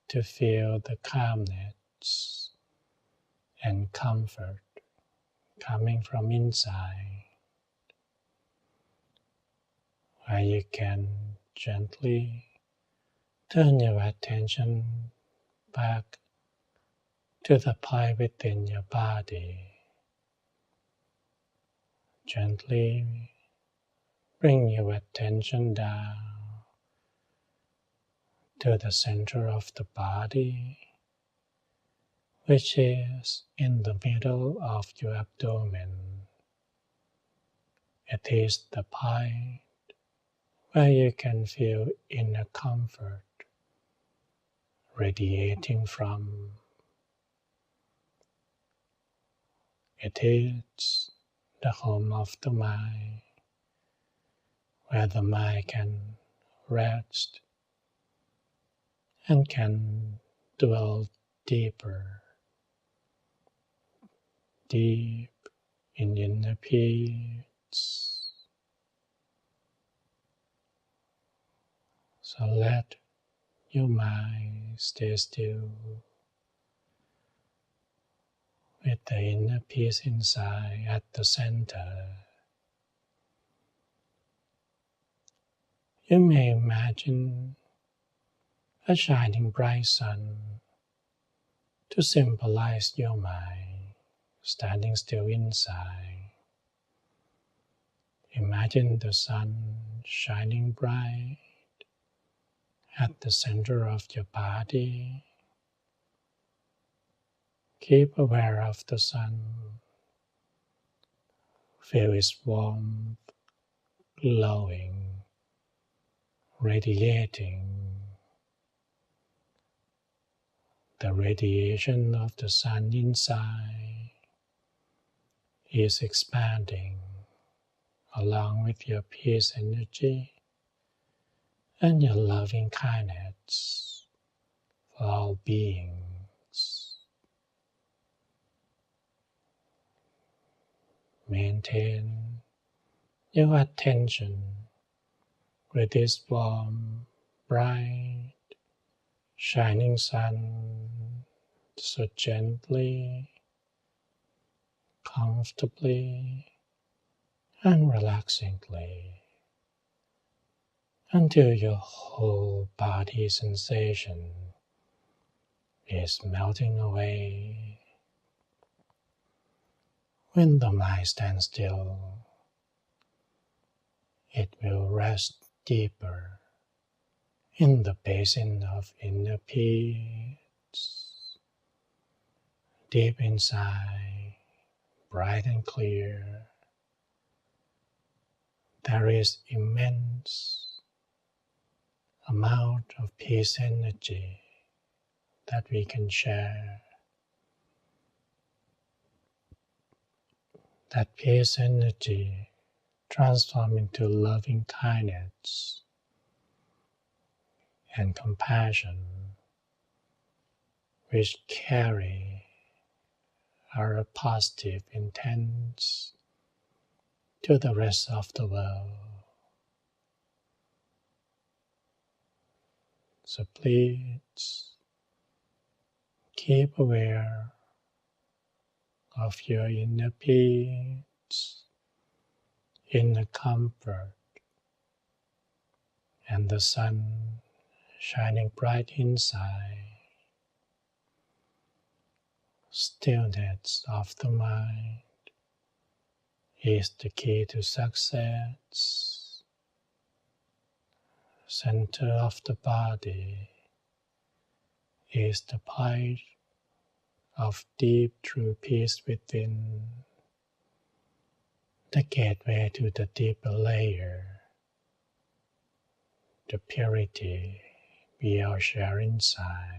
to feel the calmness and comfort coming from inside, where you can gently turn your attention back to the point within your body. Gently bring your attention down to the center of the body, which is in the middle of your abdomen. It is the point where you can feel inner comfort radiating from. It is the home of the mind, where the mind can rest and can dwell deeper, deep in inner peace. So let your mind stay still with the inner peace inside at the center. You may imagine a shining bright sun to symbolize your mind standing still inside. Imagine the sun shining bright at the center of your body. Keep aware of the sun. Feel its warmth, glowing, radiating. The radiation of the sun inside is expanding along with your peace energy and your loving kindness for all beings. Maintain your attention with this warm, bright, shining sun, so gently, comfortably, and relaxingly, until your whole body sensation is melting away. When the mind stands still, it will rest deeper in the basin of inner peace. Deep inside, bright and clear, there is immense amount of peace energy that we can share. That peace energy transforms into loving kindness and compassion, which carry our positive intents to the rest of the world. So please keep aware of your inner peace, inner comfort, and the sun shining bright inside. Stillness of the mind is the key to success. Center of the body is the point of deep true peace within, the gateway to the deeper layer, the purity we all share inside.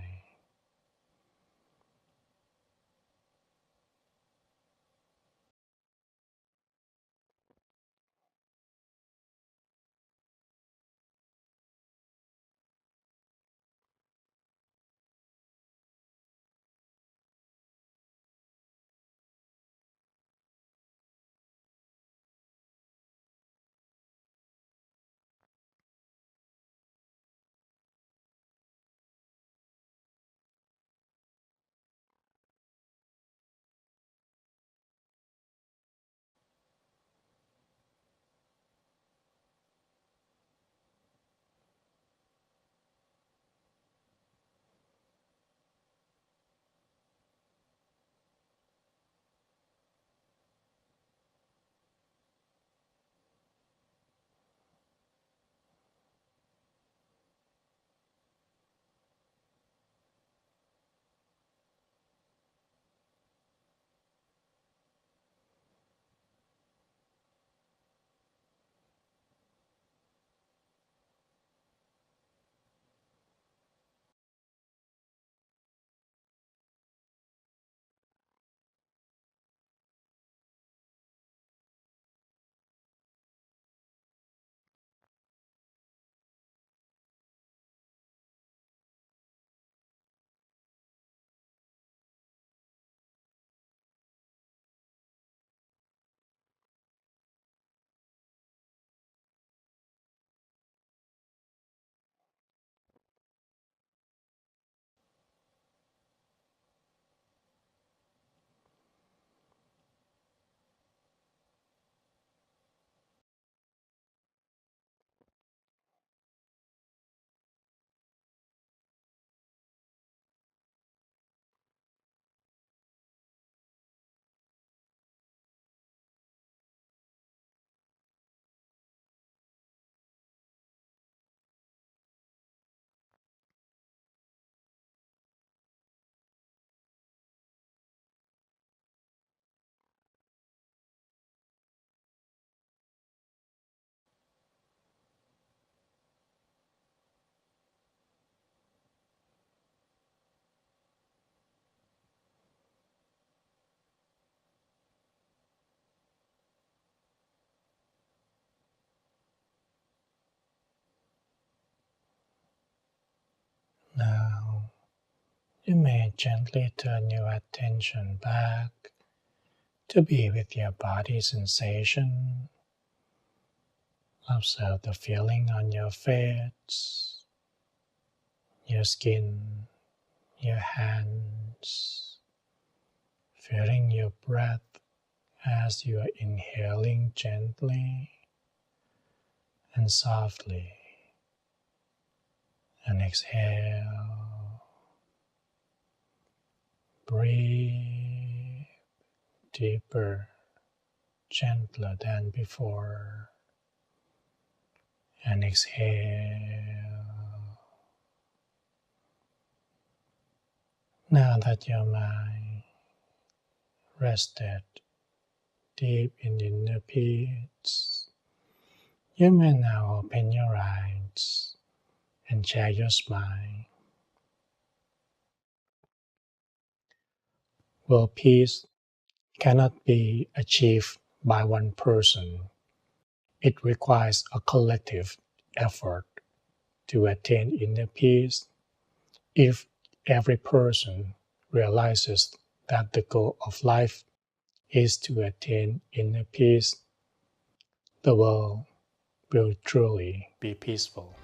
Now, you may gently turn your attention back to be with your body sensation. Observe the feeling on your face, your skin, your hands, feeling your breath as you are inhaling gently and softly, and exhale. Breathe deeper, gentler than before, and exhale. Now that your mind rested deep in inner peace, you may now open your eyes and share your smile. World peace cannot be achieved by one person. It requires a collective effort to attain inner peace. If every person realizes that the goal of life is to attain inner peace, the world will truly be peaceful.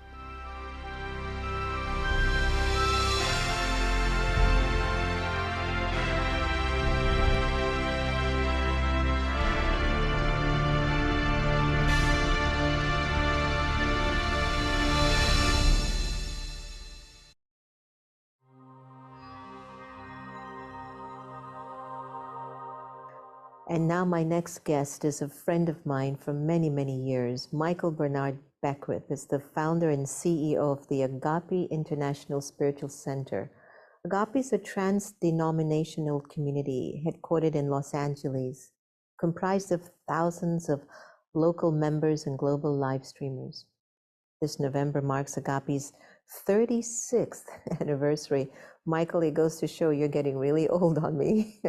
And now my next guest is a friend of mine from many, many years. Michael Bernard Beckwith is the founder and CEO of the Agape International Spiritual Center. Agape is a trans-denominational community headquartered in Los Angeles, comprised of thousands of local members and global live streamers. This November marks Agape's 36th anniversary. Michael, it goes to show you're getting really old on me.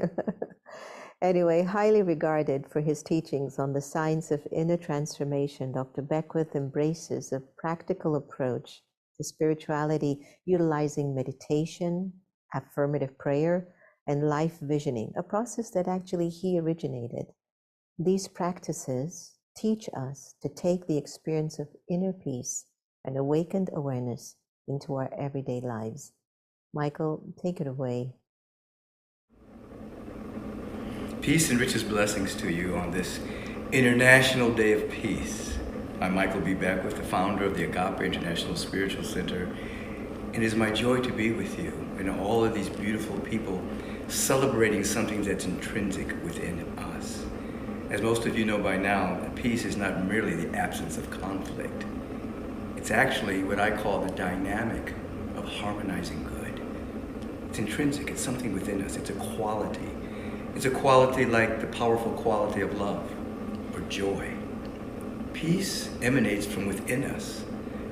Anyway, highly regarded for his teachings on the science of inner transformation, Dr. Beckwith embraces a practical approach to spirituality utilizing meditation, affirmative prayer, and life visioning, a process that actually he originated. These practices teach us to take the experience of inner peace and awakened awareness into our everyday lives. Michael, take it away. Peace and richest blessings to you on this International Day of Peace. I'm Michael B. Beckwith, the founder of the Agape International Spiritual Center, and it is my joy to be with you and all of these beautiful people celebrating something that's intrinsic within us. As most of you know by now, peace is not merely the absence of conflict. It's actually what I call the dynamic of harmonizing good. It's intrinsic, it's something within us, it's a quality. It's a quality like the powerful quality of love or joy. Peace emanates from within us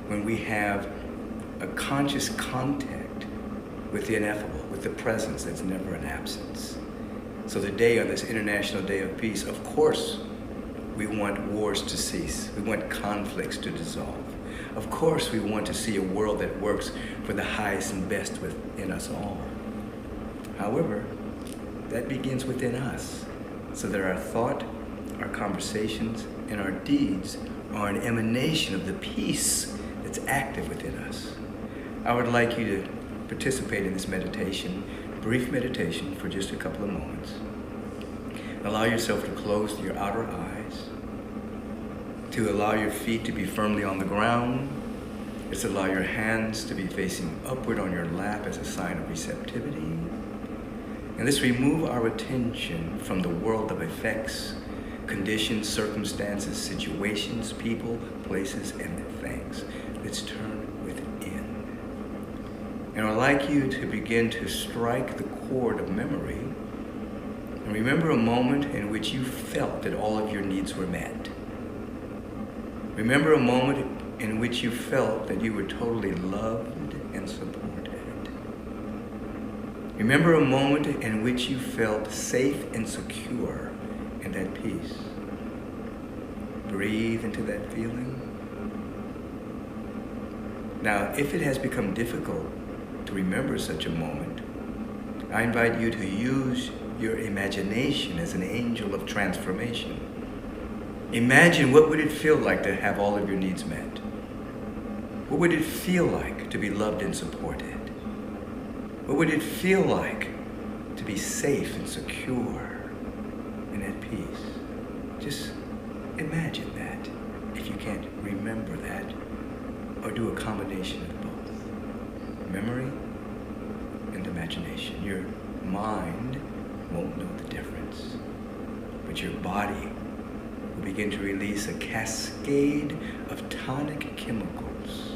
when we have a conscious contact with the ineffable, with the presence that's never an absence. So today on this International Day of Peace, of course, we want wars to cease. We want conflicts to dissolve. Of course, we want to see a world that works for the highest and best within us all. However, that begins within us, so that our thought, our conversations, and our deeds are an emanation of the peace that's active within us. I would like you to participate in this meditation, brief meditation for just a couple of moments. Allow yourself to close your outer eyes, to allow your feet to be firmly on the ground. Just allow your hands to be facing upward on your lap as a sign of receptivity. And let's remove our attention from the world of effects, conditions, circumstances, situations, people, places, and things. Let's turn within. And I'd like you to begin to strike the chord of memory and remember a moment in which you felt that all of your needs were met. Remember a moment in which you felt that you were totally loved and supported. Remember a moment in which you felt safe and secure and at peace. Breathe into that feeling. Now, if it has become difficult to remember such a moment, I invite you to use your imagination as an angel of transformation. Imagine what would it feel like to have all of your needs met? What would it feel like to be loved and supported? What would it feel like to be safe and secure and at peace? Just imagine that, if you can't remember that, or do a combination of both. Memory and imagination. Your mind won't know the difference, but your body will begin to release a cascade of tonic chemicals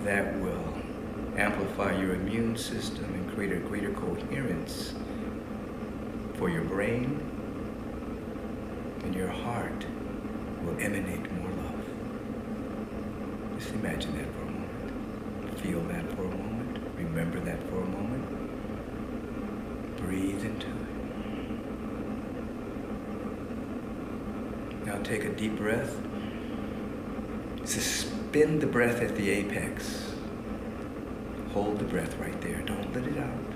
that will amplify your immune system and create a greater coherence for your brain, and your heart will emanate more love. Just imagine that for a moment. Feel that for a moment. Remember that for a moment. Breathe into it. Now take a deep breath. Suspend the breath at the apex. Hold the breath right there. Don't let it out.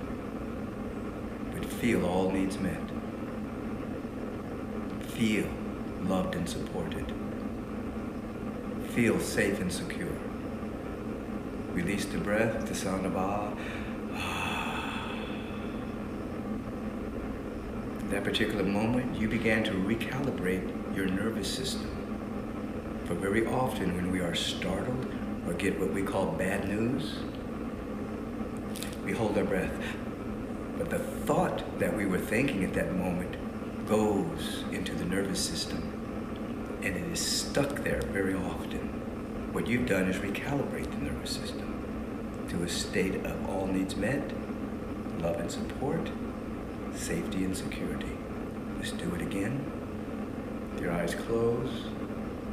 But feel all needs met. Feel loved and supported. Feel safe and secure. Release the breath with the sound of ah. At that particular moment, you began to recalibrate your nervous system. For very often when we are startled or get what we call bad news, we hold our breath. But the thought that we were thinking at that moment goes into the nervous system, and it is stuck there very often. What you've done is recalibrate the nervous system to a state of all needs met, love and support, safety and security. Let's do it again. With your eyes closed,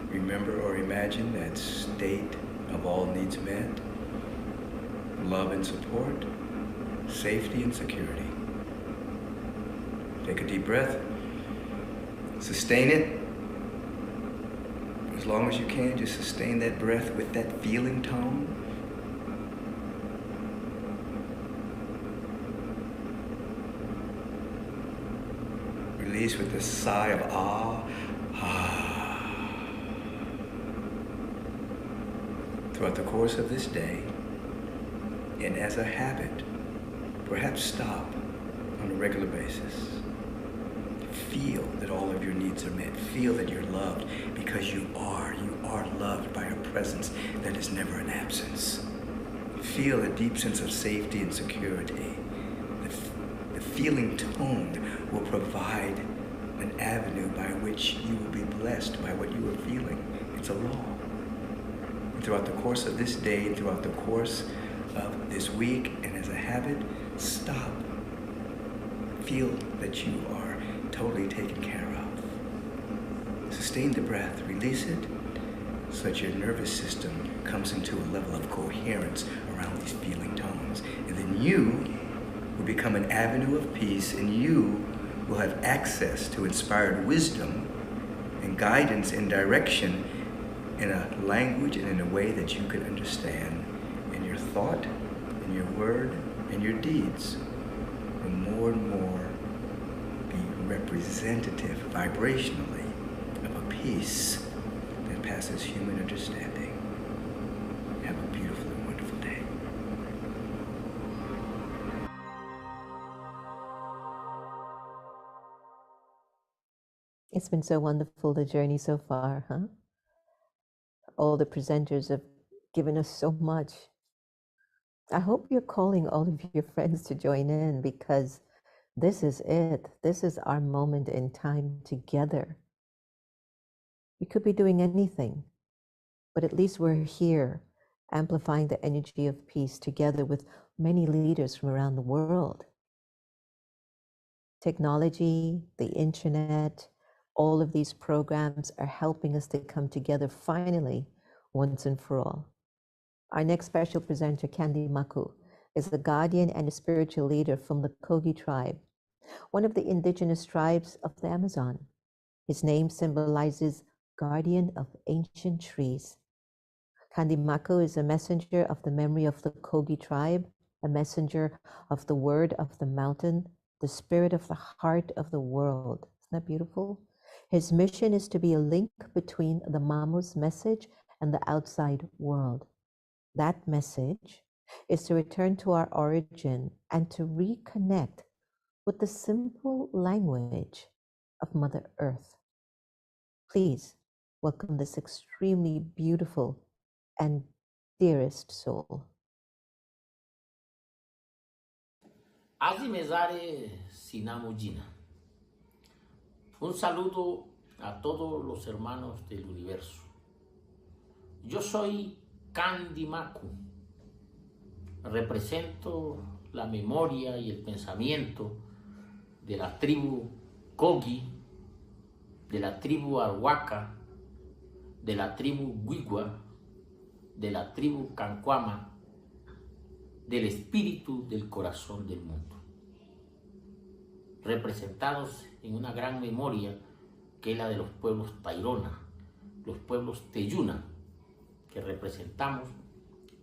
remember or imagine that state of all needs met, love and support, safety and security. Take a deep breath. Sustain it. As long as you can, just sustain that breath with that feeling tone. Release with the sigh of ah. Throughout the course of this day, and as a habit, perhaps stop on a regular basis. Feel that all of your needs are met. Feel that you're loved because you are loved by a presence that is never an absence. Feel a deep sense of safety and security. The feeling tone will provide an avenue by which you will be blessed by what you are feeling. It's a law. And throughout the course of this day, throughout the course of this week, and as a habit, stop. Feel that you are totally taken care of. Sustain the breath, release it, so that your nervous system comes into a level of coherence around these feeling tones. And then you will become an avenue of peace, and you will have access to inspired wisdom and guidance and direction in a language and in a way that you can understand. And your thought, and your word, and your deeds will more and more be representative vibrationally of a peace that passes human understanding. Have a beautiful and wonderful day. It's been so wonderful, the journey so far, huh? All the presenters have given us so much. I hope you're calling all of your friends to join in, because this is it. This is our moment in time together. We could be doing anything, but at least we're here, amplifying the energy of peace together with many leaders from around the world. Technology, the internet, all of these programs are helping us to come together finally, once and for all. Our next special presenter, Candy Maku, is the guardian and a spiritual leader from the Kogi tribe, one of the indigenous tribes of the Amazon. His name symbolizes guardian of ancient trees. Candy Maku is a messenger of the memory of the Kogi tribe, a messenger of the word of the mountain, the spirit of the heart of the world. Isn't that beautiful? His mission is to be a link between the Mamu's message and the outside world. That message is to return to our origin and to reconnect with the simple language of Mother Earth. Please welcome this extremely beautiful and dearest soul. Azimezare Sinamujina. Un saludo a todos los hermanos del universo. Yo soy Candy Maku. Represento la memoria y el pensamiento de la tribu Kogi, de la tribu Arhuaca, de la tribu Wigwa, de la tribu Cancuama del espíritu del corazón del mundo, representados en una gran memoria que es la de los pueblos Tairona, los pueblos Teyuna, que representamos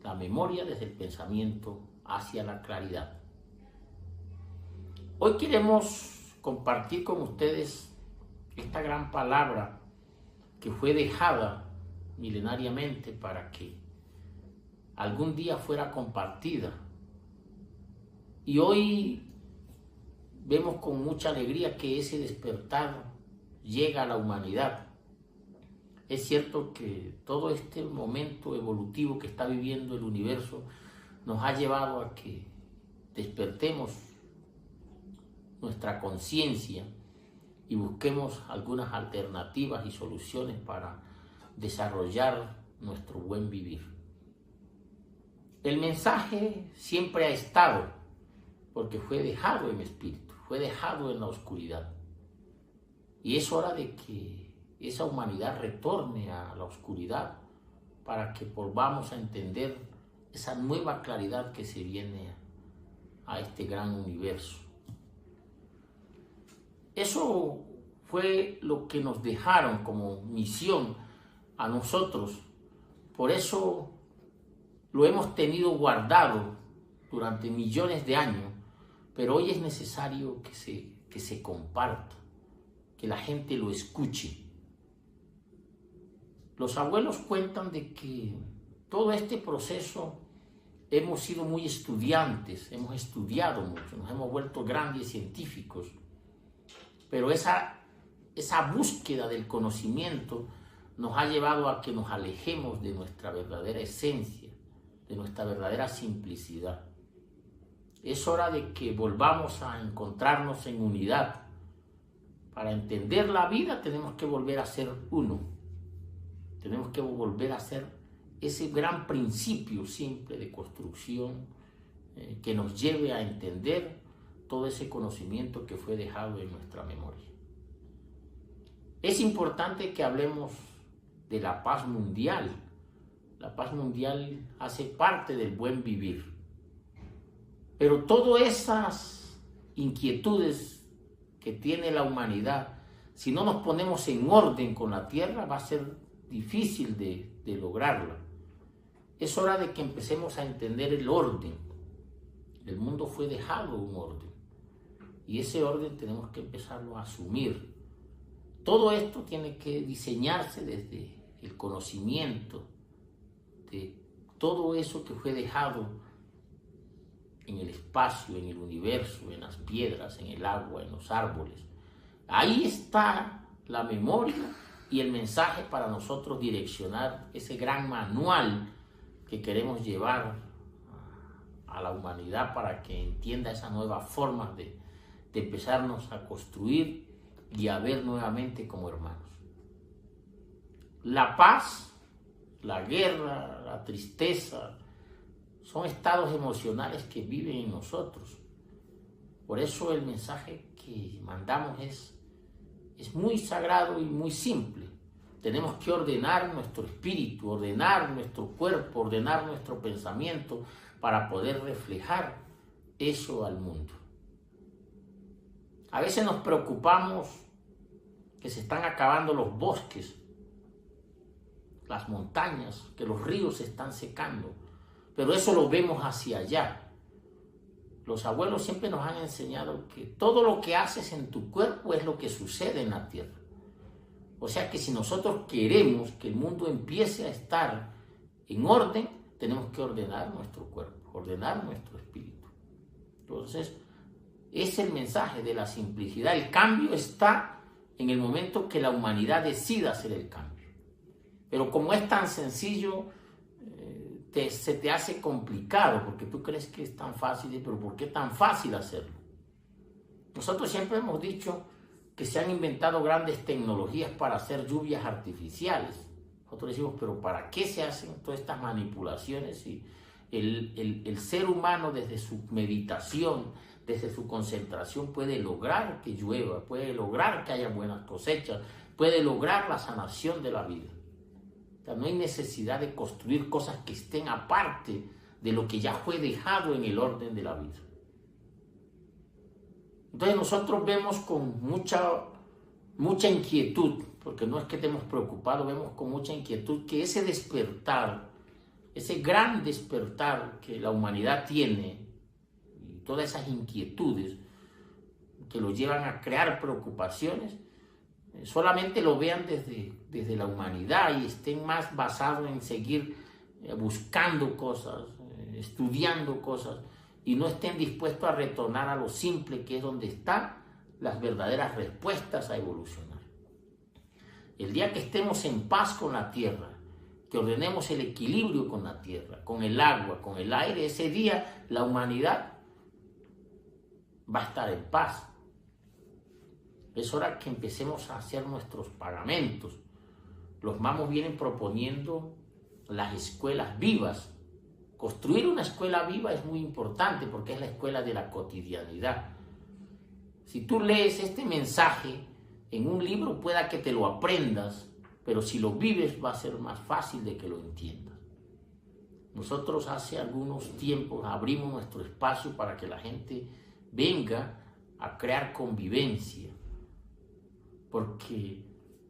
la memoria desde el pensamiento hacia la claridad. Hoy queremos compartir con ustedes esta gran palabra que fue dejada milenariamente para que algún día fuera compartida. Y hoy vemos con mucha alegría que ese despertar llega a la humanidad. Es cierto que todo este momento evolutivo que está viviendo el universo nos ha llevado a que despertemos nuestra conciencia y busquemos algunas alternativas y soluciones para desarrollar nuestro buen vivir. El mensaje siempre ha estado, porque fue dejado en espíritu, fue dejado en la oscuridad. Y es hora de que esa humanidad retorne a la oscuridad para que volvamos a entender esa nueva claridad que se viene a este gran universo. Eso fue lo que nos dejaron como misión a nosotros. Por eso lo hemos tenido guardado durante millones de años, pero hoy es necesario que se comparta, que la gente lo escuche. Los abuelos cuentan de que todo este proceso hemos sido muy estudiantes, hemos estudiado mucho, nos hemos vuelto grandes científicos, pero esa búsqueda del conocimiento nos ha llevado a que nos alejemos de nuestra verdadera esencia, de nuestra verdadera simplicidad. Es hora de que volvamos a encontrarnos en unidad. Para entender la vida tenemos que volver a ser uno. Tenemos que volver a ser ese gran principio simple de construcción que nos lleve a entender todo ese conocimiento que fue dejado en nuestra memoria. Es importante que hablemos de la paz mundial. La paz mundial hace parte del buen vivir. Pero todas esas inquietudes que tiene la humanidad, si no nos ponemos en orden con la tierra, va a ser difícil de lograrla. Es hora de que empecemos a entender el orden. El mundo fue dejado un orden. Y ese orden tenemos que empezarlo a asumir. Todo esto tiene que diseñarse desde el conocimiento de todo eso que fue dejado en el espacio, en el universo, en las piedras, en el agua, en los árboles. Ahí está la memoria y el mensaje para nosotros direccionar ese gran manual que queremos llevar a la humanidad para que entienda esa nueva forma de empezarnos a construir y a ver nuevamente como hermanos. La paz, la guerra, la tristeza, son estados emocionales que viven en nosotros. Por eso el mensaje que mandamos es muy sagrado y muy simple. Tenemos que ordenar nuestro espíritu, ordenar nuestro cuerpo, ordenar nuestro pensamiento para poder reflejar eso al mundo. A veces nos preocupamos que se están acabando los bosques, las montañas, que los ríos se están secando, pero eso lo vemos hacia allá. Los abuelos siempre nos han enseñado que todo lo que haces en tu cuerpo es lo que sucede en la tierra. O sea que si nosotros queremos que el mundo empiece a estar en orden, tenemos que ordenar nuestro cuerpo, ordenar nuestro espíritu. Entonces, es el mensaje de la simplicidad. El cambio está en el momento que la humanidad decida hacer el cambio. Pero como es tan sencillo, se te hace complicado, porque tú crees que es tan fácil, pero ¿por qué tan fácil hacerlo? Nosotros siempre hemos dicho que se han inventado grandes tecnologías para hacer lluvias artificiales. Nosotros decimos, pero ¿para qué se hacen todas estas manipulaciones si el ser humano desde su meditación, desde su concentración puede lograr que llueva, puede lograr que haya buenas cosechas, puede lograr la sanación de la vida? O sea, no hay necesidad de construir cosas que estén aparte de lo que ya fue dejado en el orden de la vida. Entonces nosotros vemos con mucha inquietud, porque no es que estemos preocupados, vemos con mucha inquietud que ese despertar, ese gran despertar que la humanidad tiene, y todas esas inquietudes que lo llevan a crear preocupaciones, solamente lo vean desde la humanidad y estén más basados en seguir buscando cosas, estudiando cosas, y no estén dispuestos a retornar a lo simple, que es donde están las verdaderas respuestas a evolucionar. El día que estemos en paz con la tierra, que ordenemos el equilibrio con la tierra, con el agua, con el aire, ese día la humanidad va a estar en paz. Es hora que empecemos a hacer nuestros pagamentos. Los mamos vienen proponiendo las escuelas vivas. Construir una escuela viva es muy importante porque es la escuela de la cotidianidad. Si tú lees este mensaje en un libro, pueda que te lo aprendas, pero si lo vives va a ser más fácil de que lo entiendas. Nosotros hace algunos tiempos abrimos nuestro espacio para que la gente venga a crear convivencia, porque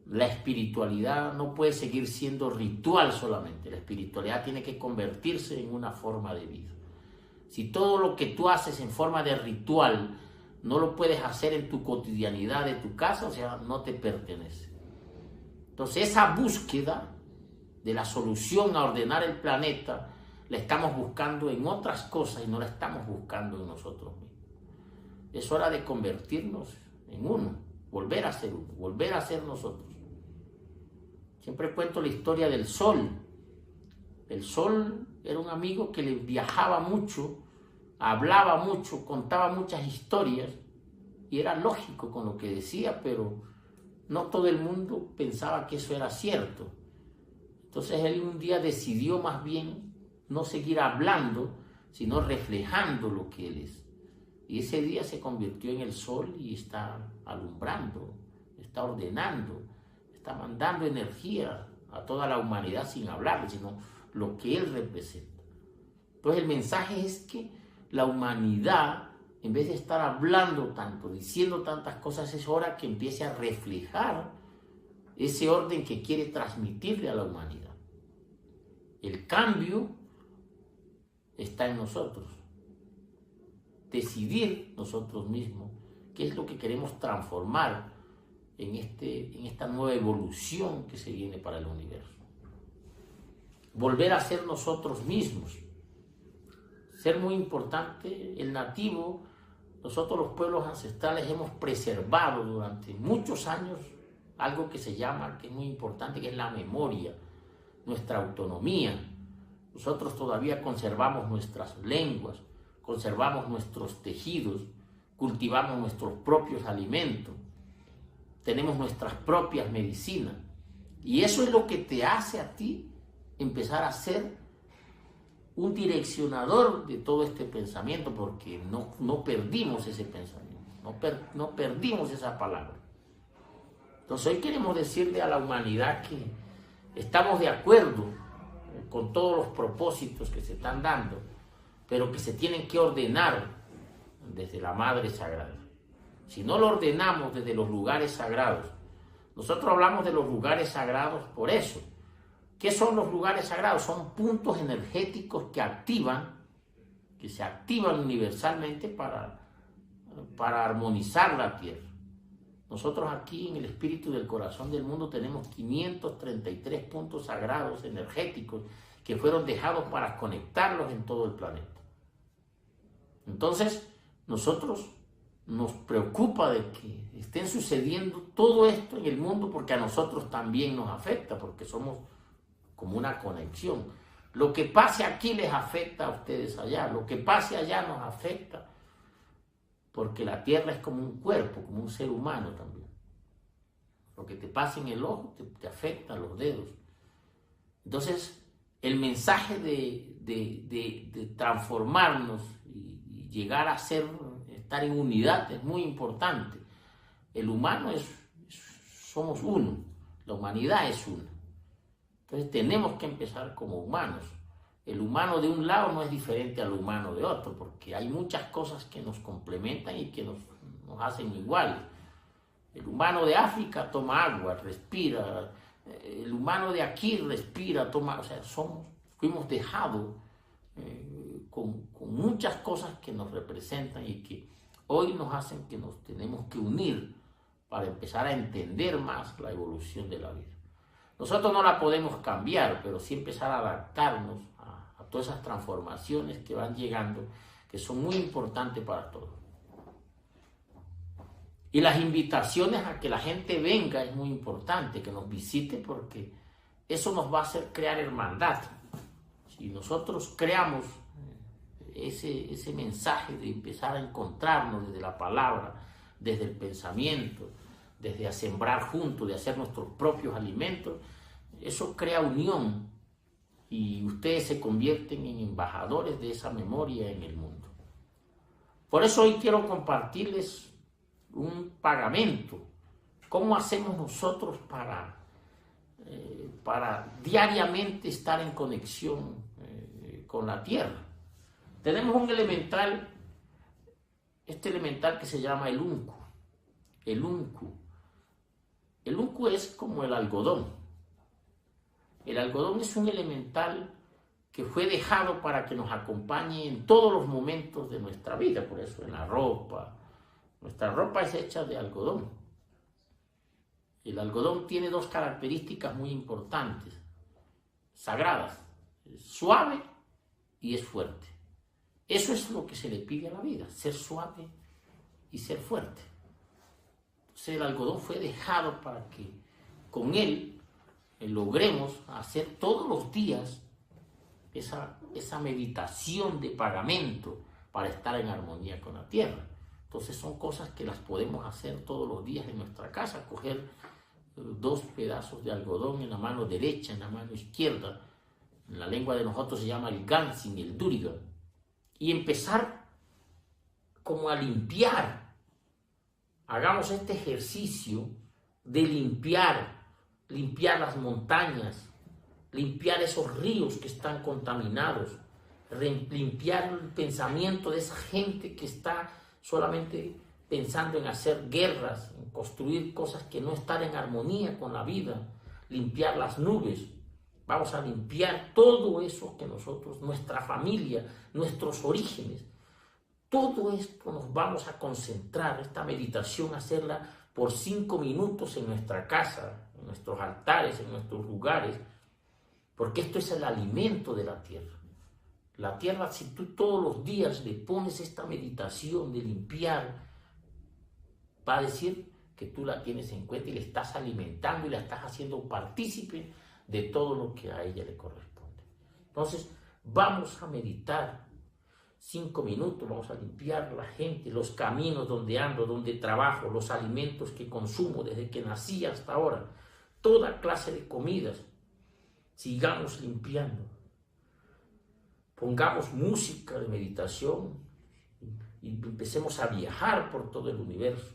la espiritualidad no puede seguir siendo ritual solamente. La espiritualidad tiene que convertirse en una forma de vida. Si todo lo que tú haces en forma de ritual no lo puedes hacer en tu cotidianidad de tu casa, o sea, no te pertenece. Entonces esa búsqueda de la solución a ordenar el planeta la estamos buscando en otras cosas y no la estamos buscando en nosotros mismos. Es hora de convertirnos en uno, volver a ser uno, volver a ser nosotros. Siempre cuento la historia del sol. El sol era un amigo que le viajaba mucho, hablaba mucho, contaba muchas historias y era lógico con lo que decía, pero no todo el mundo pensaba que eso era cierto. Entonces él un día decidió más bien no seguir hablando, sino reflejando lo que él es. Y ese día se convirtió en el sol y está alumbrando, está ordenando, está mandando energía a toda la humanidad sin hablarle, sino lo que él representa. Entonces el mensaje es que la humanidad, en vez de estar hablando tanto, diciendo tantas cosas, es hora que empiece a reflejar ese orden que quiere transmitirle a la humanidad. El cambio está en nosotros. Decidir nosotros mismos qué es lo que queremos transformar en esta nueva evolución que se viene para el universo. Volver a ser nosotros mismos. Ser muy importante, el nativo, nosotros los pueblos ancestrales hemos preservado durante muchos años algo que se llama, que es muy importante, que es la memoria, nuestra autonomía. Nosotros todavía conservamos nuestras lenguas, conservamos nuestros tejidos, cultivamos nuestros propios alimentos, tenemos nuestras propias medicinas. Y eso es lo que te hace a ti empezar a ser un direccionador de todo este pensamiento, porque no perdimos ese pensamiento, no perdimos esa palabra. Entonces hoy queremos decirle a la humanidad que estamos de acuerdo con todos los propósitos que se están dando, pero que se tienen que ordenar desde la Madre Sagrada. Si no lo ordenamos desde los lugares sagrados, nosotros hablamos de los lugares sagrados por eso. ¿Qué son los lugares sagrados? Son puntos energéticos que se activan universalmente para armonizar la Tierra. Nosotros aquí en el espíritu del corazón del mundo tenemos 533 puntos sagrados energéticos que fueron dejados para conectarlos en todo el planeta. Entonces, nosotros nos preocupa de que estén sucediendo todo esto en el mundo, porque a nosotros también nos afecta, porque somos como una conexión. Lo que pase aquí les afecta a ustedes allá, lo que pase allá nos afecta, porque la tierra es como un cuerpo, como un ser humano también. Lo que te pasa en el ojo te afecta a los dedos. Entonces, el mensaje de transformarnos y llegar a estar en unidad es muy importante. El humano somos uno, la humanidad es una. Entonces tenemos que empezar como humanos. el humano de un lado no es diferente al humano de otro, porque hay muchas cosas que nos complementan y que nos hacen iguales. El humano de África toma agua, respira. El humano de aquí respira, toma... O sea, fuimos dejados con muchas cosas que nos representan y que hoy nos hacen que nos tenemos que unir para empezar a entender más la evolución de la vida. Nosotros no la podemos cambiar, pero sí empezar a adaptarnos a todas esas transformaciones que van llegando, que son muy importantes para todos. Y las invitaciones a que la gente venga es muy importante, que nos visite, porque eso nos va a hacer crear hermandad. Si nosotros creamos ese mensaje de empezar a encontrarnos desde la palabra, desde el pensamiento, desde a sembrar juntos, de hacer nuestros propios alimentos, eso crea unión y ustedes se convierten en embajadores de esa memoria en el mundo. Por eso hoy quiero compartirles un pagamento. ¿Cómo hacemos nosotros para diariamente estar en conexión con la tierra? Tenemos un elemental, este elemental que se llama el unku. El unku. El unku es como el algodón. El algodón es un elemental que fue dejado para que nos acompañe en todos los momentos de nuestra vida, por eso en la ropa. Nuestra ropa es hecha de algodón. El algodón tiene dos características muy importantes, sagradas: es suave y es fuerte. Eso es lo que se le pide a la vida, ser suave y ser fuerte. Entonces el algodón fue dejado para que con él logremos hacer todos los días esa meditación de pagamento para estar en armonía con la tierra. Entonces son cosas que las podemos hacer todos los días en nuestra casa, coger 2 pedazos de algodón en la mano derecha, en la mano izquierda, en la lengua de nosotros se llama el gansin, el durigan, y empezar como a limpiar. Hagamos este ejercicio de limpiar las montañas, limpiar esos ríos que están contaminados, limpiar el pensamiento de esa gente que está solamente pensando en hacer guerras, en construir cosas que no están en armonía con la vida, limpiar las nubes. Vamos a limpiar todo eso que nosotros, nuestra familia, nuestros orígenes, todo esto nos vamos a concentrar, esta meditación, hacerla por 5 minutos en nuestra casa, en nuestros altares, en nuestros lugares, porque esto es el alimento de la tierra. La tierra, si tú todos los días le pones esta meditación de limpiar, va a decir que tú la tienes en cuenta y le estás alimentando y la estás haciendo partícipe de todo lo que a ella le corresponde. Entonces, vamos a meditar 5 minutos, vamos a limpiar la gente, los caminos donde ando, donde trabajo, los alimentos que consumo desde que nací hasta ahora, toda clase de comidas. Sigamos limpiando. Pongamos música de meditación y empecemos a viajar por todo el universo.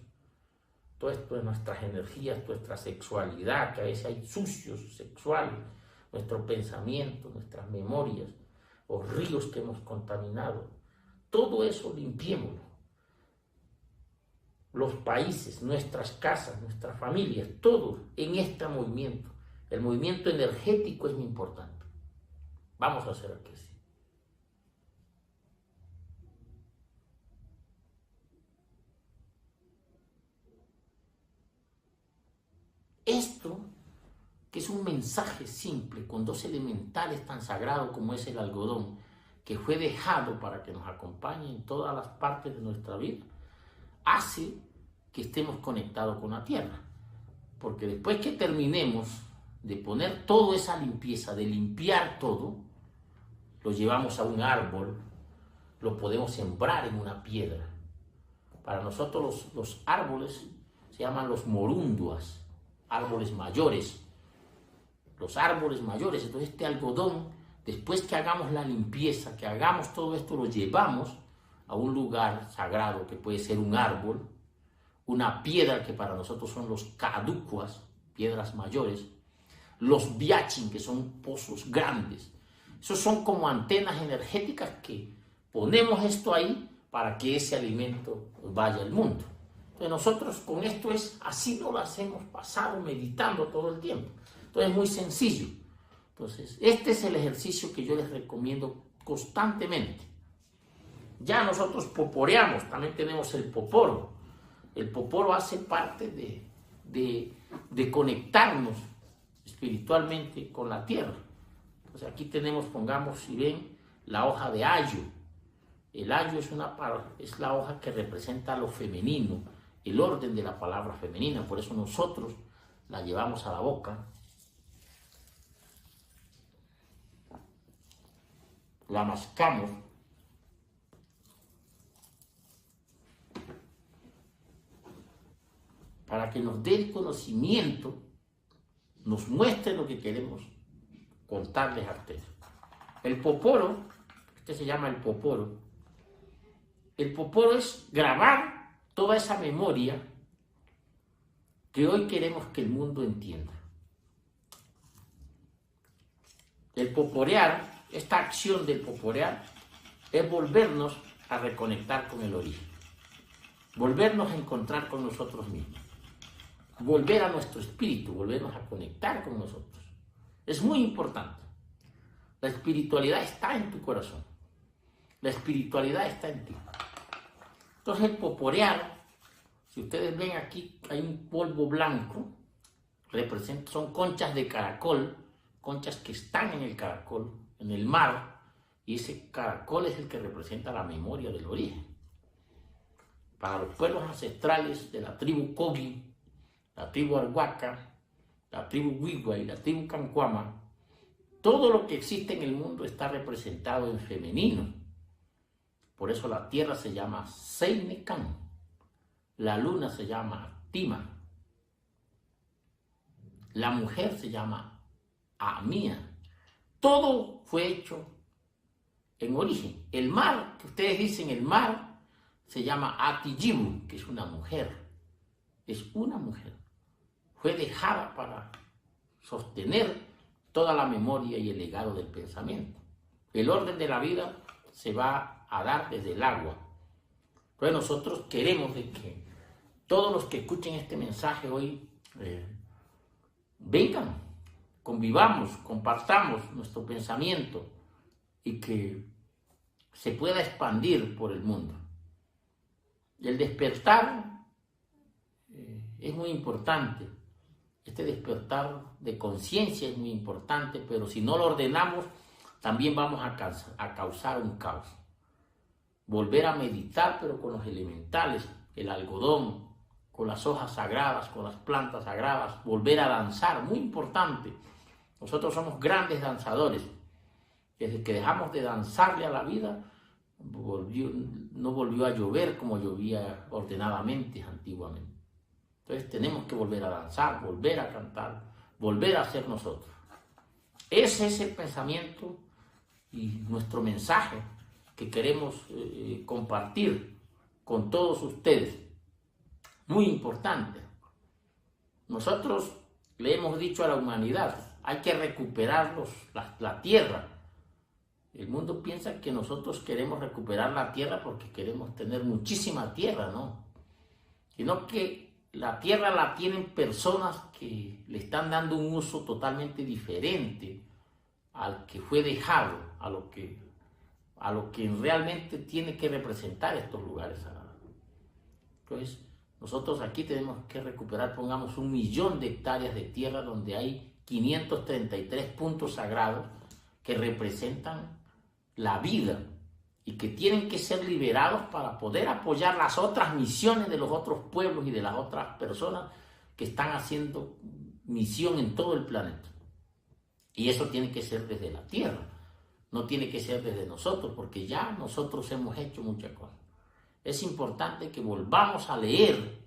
Todo esto de nuestras energías, nuestra sexualidad, que a veces hay sucios sexuales, nuestro pensamiento, nuestras memorias, los ríos que hemos contaminado. Todo eso limpiémoslo. Los países, nuestras casas, nuestras familias, todo en este movimiento. El movimiento energético es muy importante. Vamos a hacer aquí así. Esto, que es un mensaje simple, con 2 elementales tan sagrados como es el algodón, que fue dejado para que nos acompañe en todas las partes de nuestra vida, hace que estemos conectados con la tierra. Porque después que terminemos de poner toda esa limpieza, de limpiar todo, lo llevamos a un árbol, lo podemos sembrar en una piedra. Para nosotros los árboles se llaman los morunduas, árboles mayores, los árboles mayores. Entonces este algodón, después que hagamos la limpieza, que hagamos todo esto, lo llevamos a un lugar sagrado que puede ser un árbol, una piedra que para nosotros son los caducuas, piedras mayores, los biachin, que son pozos grandes. Esos son como antenas energéticas que ponemos esto ahí para que ese alimento vaya al mundo. Entonces nosotros con esto así no lo hacemos pasado meditando todo el tiempo. Entonces es muy sencillo. Entonces este es el ejercicio que yo les recomiendo constantemente. Ya nosotros poporeamos, también tenemos el poporo. El poporo hace parte de conectarnos espiritualmente con la tierra. Entonces aquí tenemos, pongamos, si ven, la hoja de ayo. El ayo es la hoja que representa lo femenino, el orden de la palabra femenina. Por eso nosotros la llevamos a la boca, la mascamos, para que nos dé el conocimiento, nos muestre lo que queremos contarles a ustedes. El poporo, este se llama el poporo. El poporo es grabar toda esa memoria que hoy queremos que el mundo entienda. El poporear, esta acción del poporear, es volvernos a reconectar con el origen, volvernos a encontrar con nosotros mismos, volver a nuestro espíritu, volvernos a conectar con nosotros. Es muy importante. La espiritualidad está en tu corazón. La espiritualidad está en ti. Entonces el poporear, si ustedes ven aquí, hay un polvo blanco, son conchas de caracol, conchas que están en el caracol, en el mar, y ese caracol es el que representa la memoria del origen. Para los pueblos ancestrales de la tribu Kogi, la tribu Arhuaca, la tribu Wigua y la tribu Cancuama, todo lo que existe en el mundo está representado en femenino. Por eso la tierra se llama Seinekan, la luna se llama Tima, la mujer se llama Amia. Todo fue hecho en origen. El mar, que ustedes dicen el mar, se llama Atijimu, que es una mujer. Es una mujer. Fue dejada para sostener toda la memoria y el legado del pensamiento. El orden de la vida se va a dar desde el agua. Entonces nosotros queremos de que todos los que escuchen este mensaje hoy vengan, convivamos, compartamos nuestro pensamiento y que se pueda expandir por el mundo. El despertar es muy importante. Este despertar de conciencia es muy importante, pero si no lo ordenamos, también vamos a causar un caos. Volver a meditar, pero con los elementales, el algodón, con las hojas sagradas, con las plantas sagradas, volver a danzar, muy importante. Nosotros somos grandes danzadores. Desde que dejamos de danzarle a la vida, no volvió a llover como llovía ordenadamente antiguamente. Entonces tenemos que volver a danzar, volver a cantar, volver a ser nosotros. Ese es el pensamiento y nuestro mensaje que queremos compartir con todos ustedes. Muy importante. Nosotros le hemos dicho a la humanidad, hay que recuperar la tierra. El mundo piensa que nosotros queremos recuperar la tierra porque queremos tener muchísima tierra, ¿no? Sino que la tierra la tienen personas que le están dando un uso totalmente diferente al que fue dejado, a lo que realmente tiene que representar estos lugares sagrados. Entonces, nosotros aquí tenemos que recuperar, pongamos, 1 millón de hectáreas de tierra donde hay 533 puntos sagrados que representan la vida y que tienen que ser liberados para poder apoyar las otras misiones de los otros pueblos y de las otras personas que están haciendo misión en todo el planeta. Y eso tiene que ser desde la tierra, no tiene que ser desde nosotros, porque ya nosotros hemos hecho muchas cosas. Es importante que volvamos a leer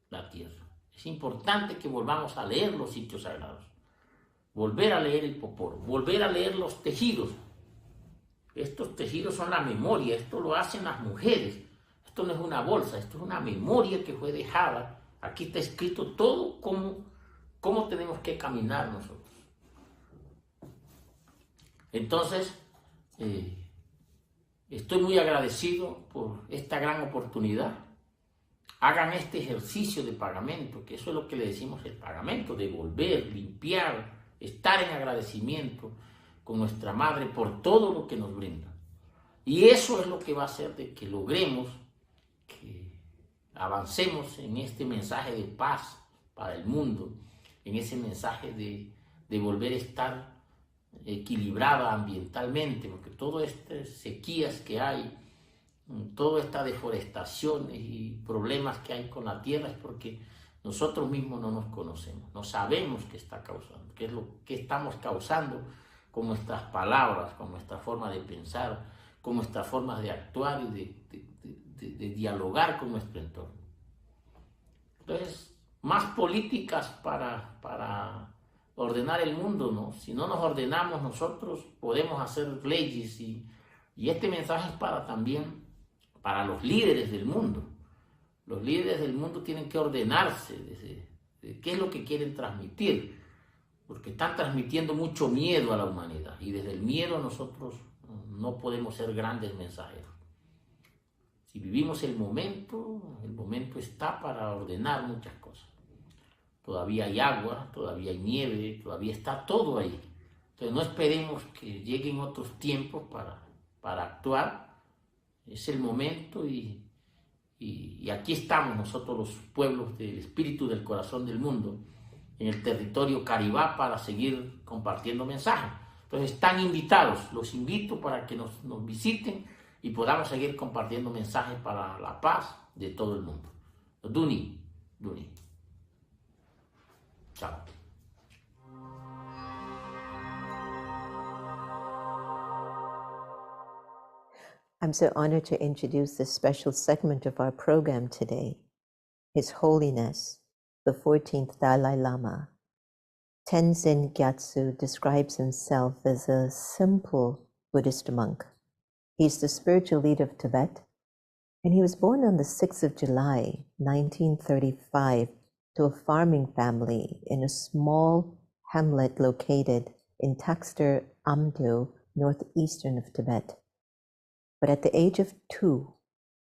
la tierra, es importante que volvamos a leer los sitios sagrados, volver a leer el poporo, volver a leer los tejidos. Estos tejidos son la memoria, esto lo hacen las mujeres, esto no es una bolsa, esto es una memoria que fue dejada. Aquí está escrito todo cómo tenemos que caminar nosotros. Entonces, estoy muy agradecido por esta gran oportunidad. Hagan este ejercicio de pagamento, que eso es lo que le decimos el pagamento, devolver, limpiar, estar en agradecimiento con nuestra Madre por todo lo que nos brinda. Y eso es lo que va a hacer de que logremos, que avancemos en este mensaje de paz para el mundo, en ese mensaje de volver a estar equilibrada ambientalmente, porque todas estas sequías que hay, toda esta deforestación y problemas que hay con la tierra es porque nosotros mismos no nos conocemos, no sabemos qué está causando, qué es lo que estamos causando con nuestras palabras, con nuestra forma de pensar, con nuestras formas de actuar y de dialogar con nuestro entorno. Entonces, más políticas para ordenar el mundo, ¿no? Si no nos ordenamos nosotros, podemos hacer leyes y este mensaje es también para los líderes del mundo. Los líderes del mundo tienen que ordenarse de qué es lo que quieren transmitir, porque están transmitiendo mucho miedo a la humanidad y desde el miedo nosotros no podemos ser grandes mensajeros. Si vivimos el momento está para ordenar muchas cosas. Todavía hay agua, todavía hay nieve, todavía está todo ahí. Entonces no esperemos que lleguen otros tiempos para actuar. Es el momento y aquí estamos nosotros los pueblos del espíritu del corazón del mundo en el territorio Caribá para seguir compartiendo mensajes. Entonces están invitados, los invito para que nos visiten y podamos seguir compartiendo mensajes para la paz de todo el mundo. Duni. Chao. I'm so honored to introduce this special segment of our program today. His Holiness, the 14th Dalai Lama. Tenzin Gyatso describes himself as a simple Buddhist monk. He's the spiritual leader of Tibet, and he was born on the 6th of July, 1935, to a farming family in a small hamlet located in Taxter Amdo, northeastern of Tibet. But at the age of 2,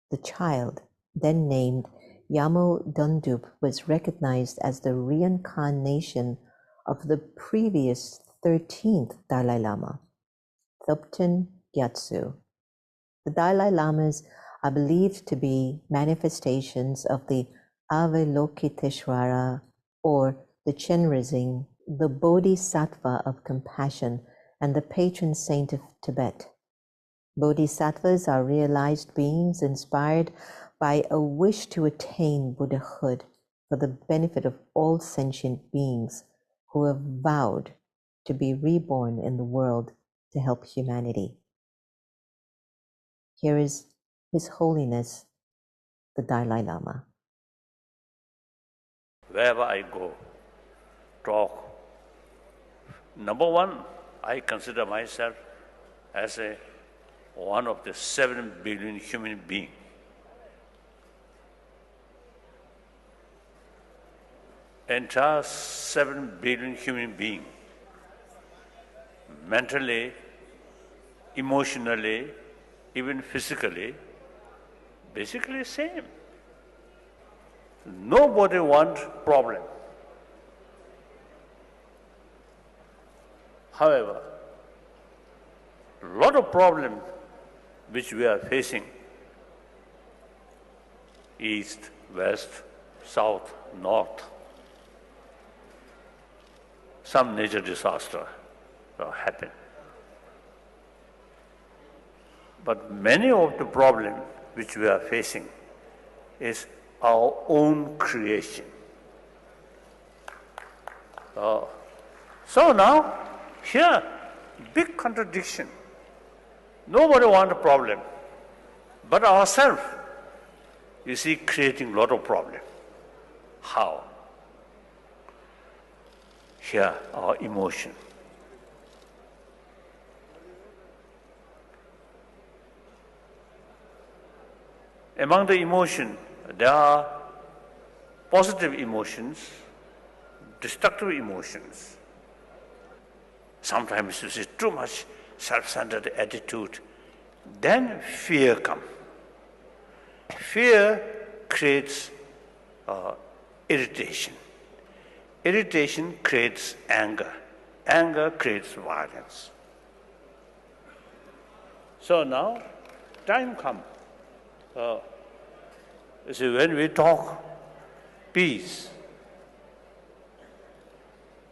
the child, then named Yamo Dundup, was recognized as the reincarnation of the previous 13th Dalai Lama, Thubten Gyatso. The Dalai Lamas are believed to be manifestations of the Avalokiteshvara, or the Chenrezig, the Bodhisattva of compassion and the patron saint of Tibet. Bodhisattvas are realized beings inspired by a wish to attain Buddhahood for the benefit of all sentient beings who have vowed to be reborn in the world to help humanity. Here is His Holiness, the Dalai Lama. Wherever I go, talk. Number one, I consider myself as one of the 7 billion human beings. Entire 7 billion human beings, mentally, emotionally, even physically, basically same. Nobody wants problem. However, a lot of problems which we are facing, east, west, south, north, some nature disaster will happen. But many of the problems which we are facing is our own creation. So now, here, big contradiction. Nobody wants a problem, but ourselves, you see, creating a lot of problems. How? Here, our emotion. Among the emotions, there are positive emotions, destructive emotions. Sometimes you see too much self-centered attitude, then fear comes. Fear creates irritation. Irritation creates anger. Anger creates violence. So now, time comes. You see, when we talk peace,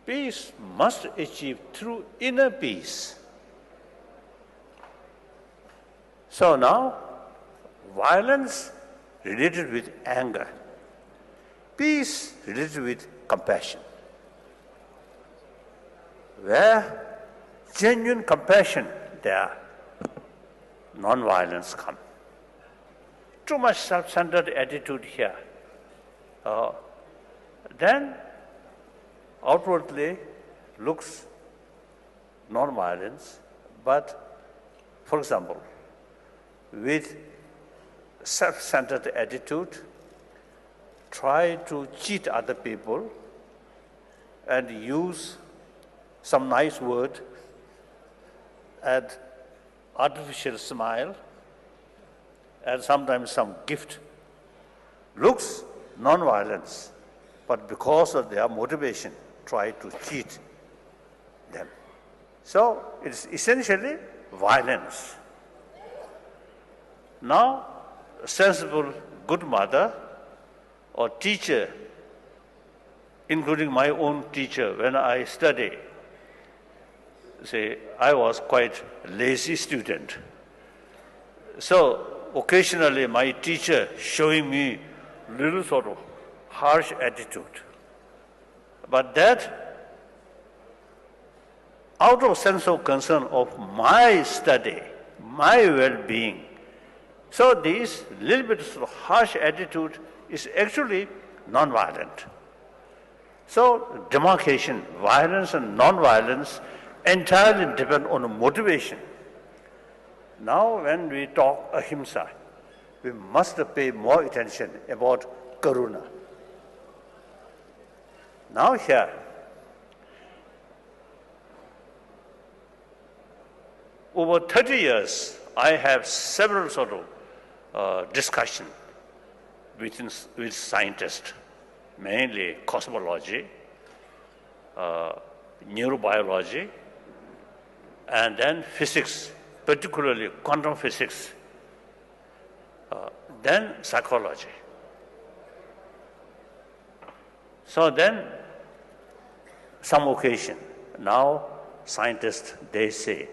peace must achieve through inner peace. So now, violence related with anger, peace related with compassion. Where genuine compassion there, non-violence comes. Too much self-centered attitude here. Then outwardly looks non-violence, but for example, with self-centered attitude, try to cheat other people and use some nice word and artificial smile and sometimes some gift. Looks non-violence, but because of their motivation, try to cheat them. So it's essentially violence. Now, a sensible, good mother or teacher, including my own teacher when I study, say, I was quite a lazy student. So occasionally my teacher showing me little sort of harsh attitude. But that, out of sense of concern of my study, my well-being, so this little bit of harsh attitude is actually non-violent. So demarcation, violence and non-violence entirely depend on motivation. Now when we talk ahimsa, we must pay more attention about karuna. Now here, over 30 years, I have several sort of discussion with scientists, mainly cosmology, neurobiology, and then physics, particularly quantum physics, then psychology. So then, some occasion, now scientists, they say,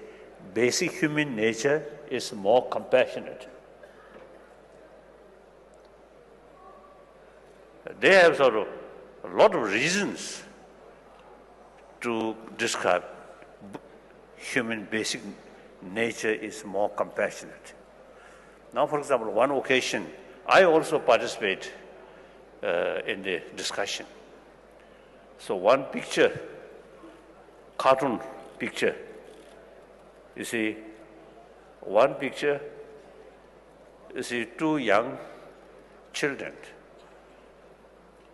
basic human nature is more compassionate. They have sort of a lot of reasons to describe human basic nature is more compassionate. Now, for example, one occasion, I also participate in the discussion. So one picture, cartoon picture, you see, one picture, you see two young children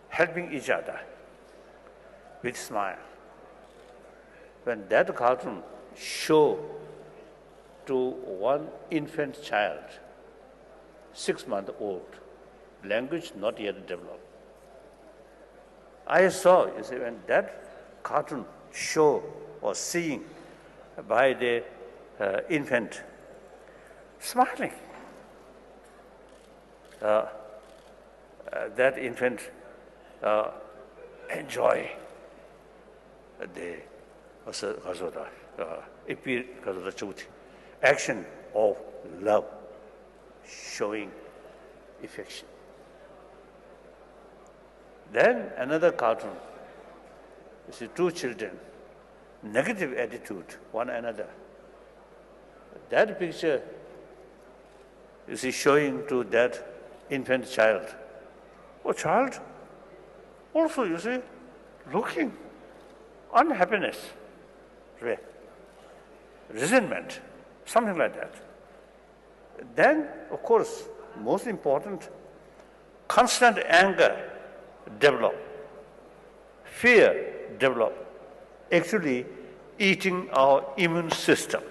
helping each other with smile. When that cartoon show to one infant child, 6-month-old, language not yet developed. I saw, you see, when that cartoon show or seeing by the infant smiling, that infant enjoy the action of love, showing affection. Then another cartoon, you see two children, negative attitude, one another. That picture, you see, showing to that infant child. Oh, child, also, you see, looking unhappiness, resentment, something like that. Then, of course, most important, constant anger develop, fear develop, actually eating our immune system.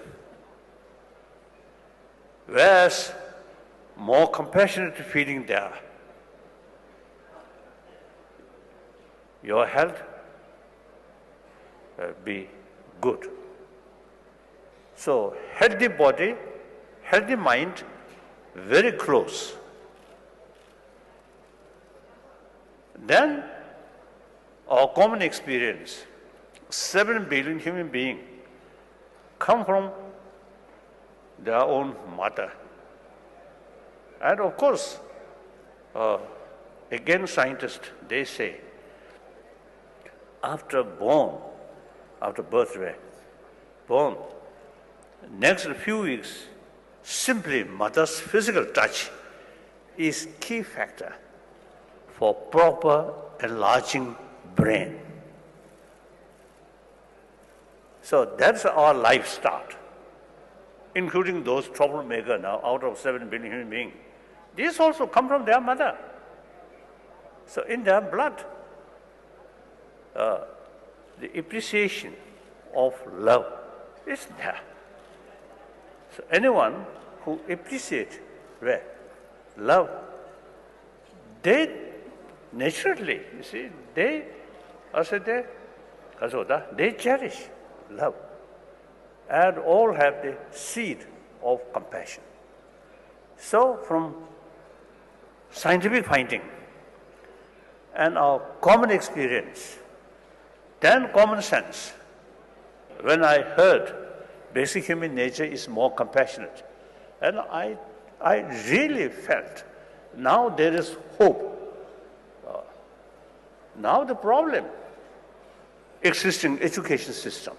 Whereas more compassionate feeling there, your health will be good. So healthy body, healthy mind, very close. Then our common experience, 7 billion human beings come from their own mother. And of course, again scientists, they say, after birth, born, next few weeks, simply mother's physical touch is key factor for proper enlarging brain. So that's our life start, including those troublemakers now out of 7 billion human beings. These also come from their mother. So in their blood, the appreciation of love is there. So anyone who appreciates love, they naturally, you see, they cherish love and all have the seed of compassion. So from scientific finding and our common experience, then common sense, when I heard basic human nature is more compassionate, and I really felt now there is hope. Now the problem, existing education system.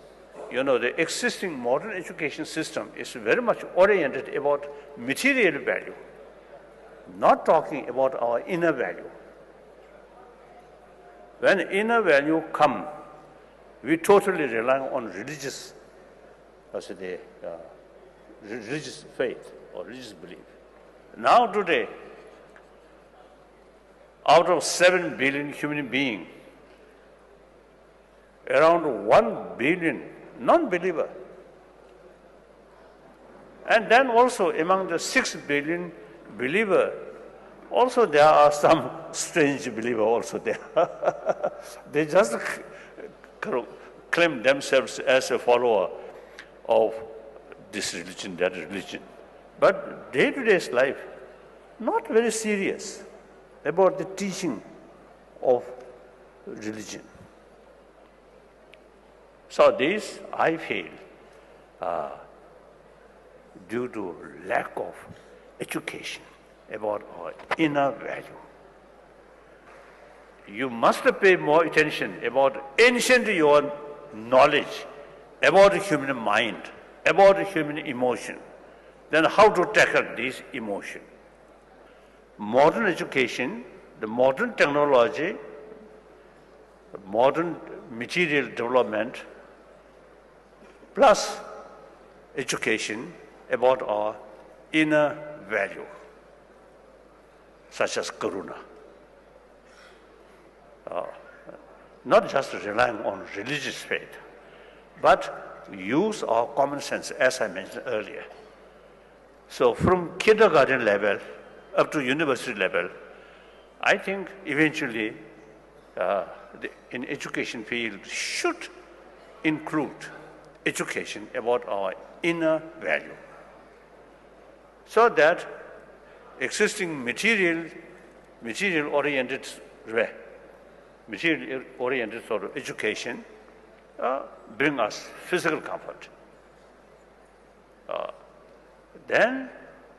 You know, the existing modern education system is very much oriented about material value, not talking about our inner value. When inner value come, we totally rely on religious, religious faith or religious belief. Now today, out of 7 billion human beings, around 1 billion non-believer. And then also among the 6 billion believer, also there are some strange believer also there. They just claim themselves as a follower of this religion, that religion. But day-to-day life, not very serious about the teaching of religion. So this, I feel, due to lack of education about our inner value. You must pay more attention about ancient your knowledge about the human mind, about the human emotion, then how to tackle this emotion. Modern education, the modern technology, modern material development, plus education about our inner value, such as Kahuna. Not just relying on religious faith, but use our common sense, as I mentioned earlier. So from kindergarten level up to university level, I think eventually in education field should include education about our inner value, so that existing material-oriented sort of education bring us physical comfort. Then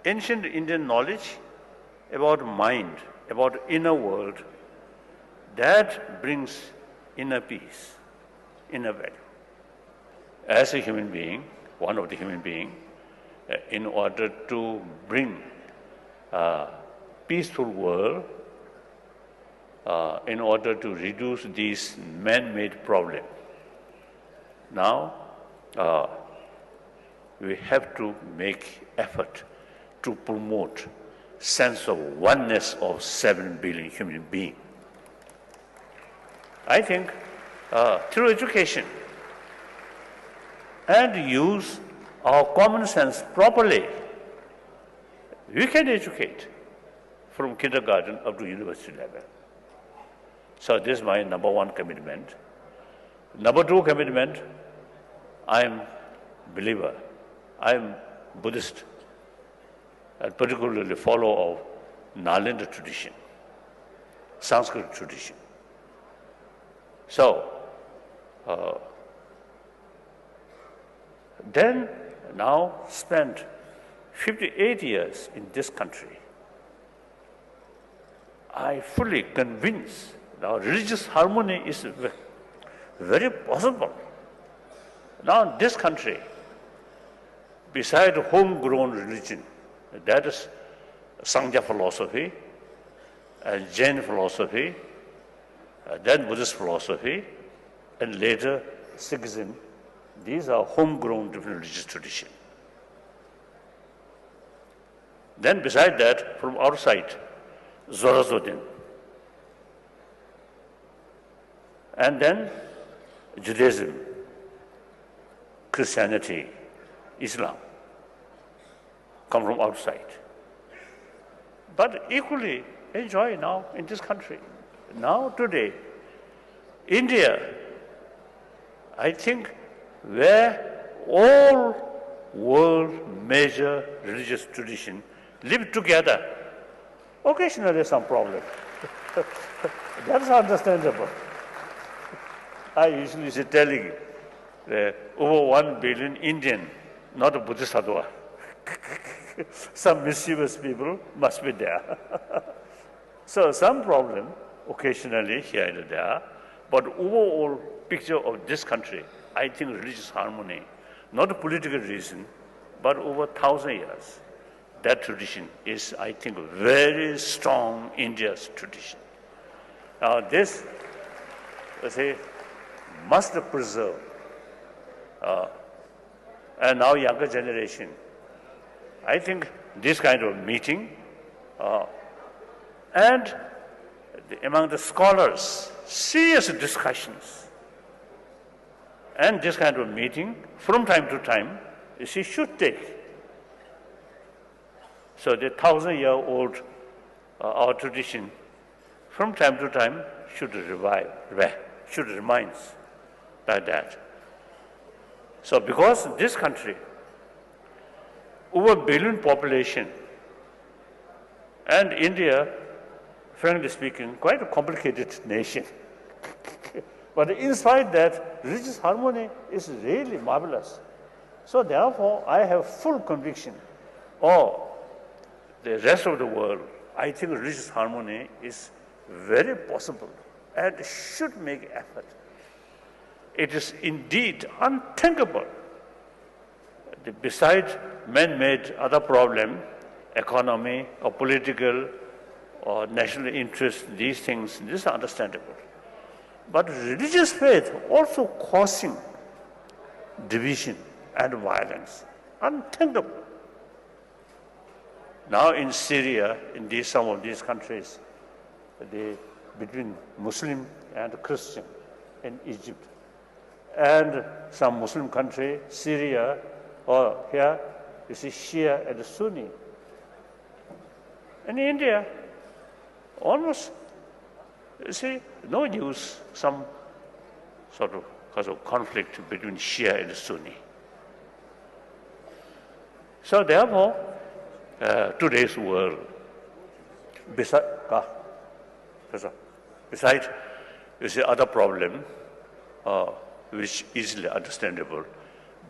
ancient Indian knowledge about mind, about inner world, that brings inner peace, inner value. As a human being, one of the human beings, in order to bring a peaceful world, in order to reduce these man-made problems, now we have to make effort to promote sense of oneness of 7 billion human beings. I think through education and use our common sense properly, we can educate from kindergarten up to university level. So this is my number one commitment. Number two commitment, I am believer. I am Buddhist, and particularly follower of Nalanda tradition, Sanskrit tradition. So, then now spent 58 years in this country. I fully convinced now religious harmony is very possible. Now in this country, beside homegrown religion, that is Sangha philosophy, Jain philosophy, then Buddhist philosophy, and later Sikhism, these are homegrown different religious traditions. Then beside that, from outside, Zoroastrianism, and then Judaism, Christianity, Islam come from outside. But equally enjoy now in this country. Now today, India, I think where all world major religious traditions live together, occasionally some problem. That's understandable. I usually say telling over 1 billion Indian, not a Buddhist sadhua. Some mischievous people must be there. So some problem occasionally here and there, but overall picture of this country, I think religious harmony, not a political reason, but over 1,000 years, that tradition is, I think, very strong India's tradition. Now this, let's say, must preserve. And now younger generation, I think this kind of meeting and among the scholars, serious discussions and this kind of meeting from time to time, she should take. So the 1,000-year-old our tradition from time to time should revive, should remind like that. So because this country, over 1 billion population, and India, frankly speaking, quite a complicated nation. But in spite that, religious harmony is really marvelous. So therefore, I have full conviction, the rest of the world, I think religious harmony is very possible and should make effort. It is indeed unthinkable. Besides man-made other problem, economy or political or national interest, these things, this is understandable. But religious faith also causing division and violence, unthinkable. Now in Syria, in some of these countries, between Muslim and Christian in Egypt, and some Muslim country, Syria, or here, you see Shia and Sunni. In India, almost, you see, no news, some sort of cause of conflict between Shia and Sunni. So therefore, today's world, besides, you see, other problem, which is easily understandable,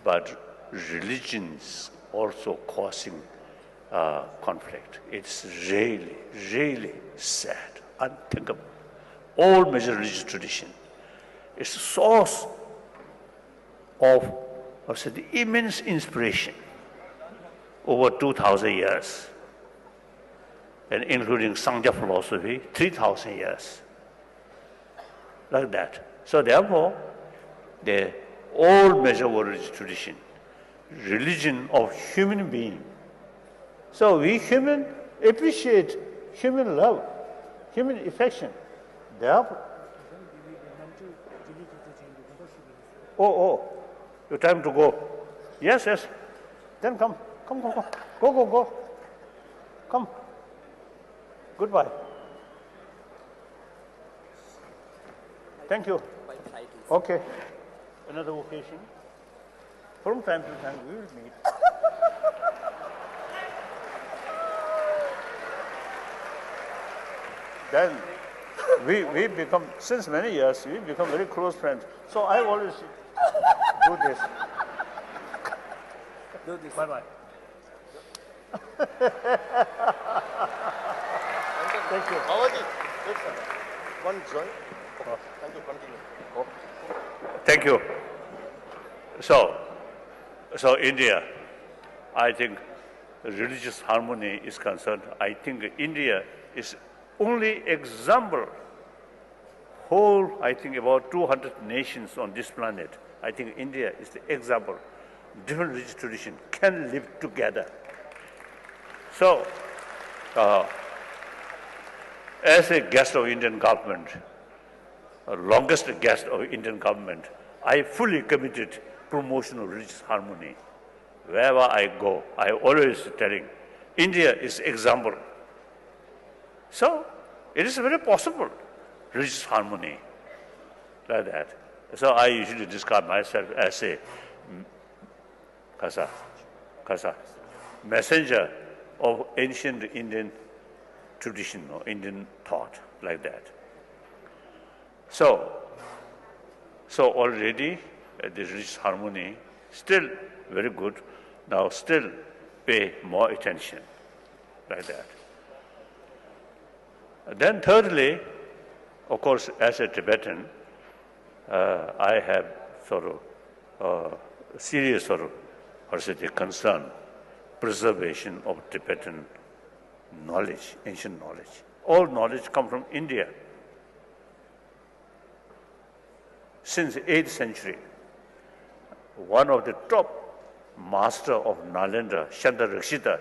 but religions also causing conflict. It's really, really sad, unthinkable. All major religious tradition is a source of the immense inspiration over 2,000 years, and including Sangha philosophy, 3,000 years, like that. So therefore, all major world religious tradition, religion of human being. So we human appreciate human love, human affection. Therefore, your time to go. Yes, yes. Then come. Go. Come. Goodbye. Thank you. Okay. Another occasion. From time to time we will meet. Then we become, since many years, we become very close friends. So I always do this. Do this. Bye-bye. Thank you. One joint. Thank you. Continue. Thank you. So India, I think religious harmony is concerned. I think India is only example. Whole, I think about 200 nations on this planet. I think India is the example. Different religious traditions can live together. So, as a guest of Indian government, longest guest of Indian government, I fully committed promotion of religious harmony. Wherever I go, I always telling, India is example. So, it is very possible, religious harmony, like that. So I usually describe myself as a messenger of ancient Indian tradition or Indian thought, like that. So already the religious harmony still very good. Now still pay more attention, like that. Then thirdly, of course, as a Tibetan, I have sort of serious sort of concern, preservation of Tibetan knowledge, ancient knowledge. All knowledge come from India. Since the 8th century, one of the top master of Nalanda, Chandarakshita,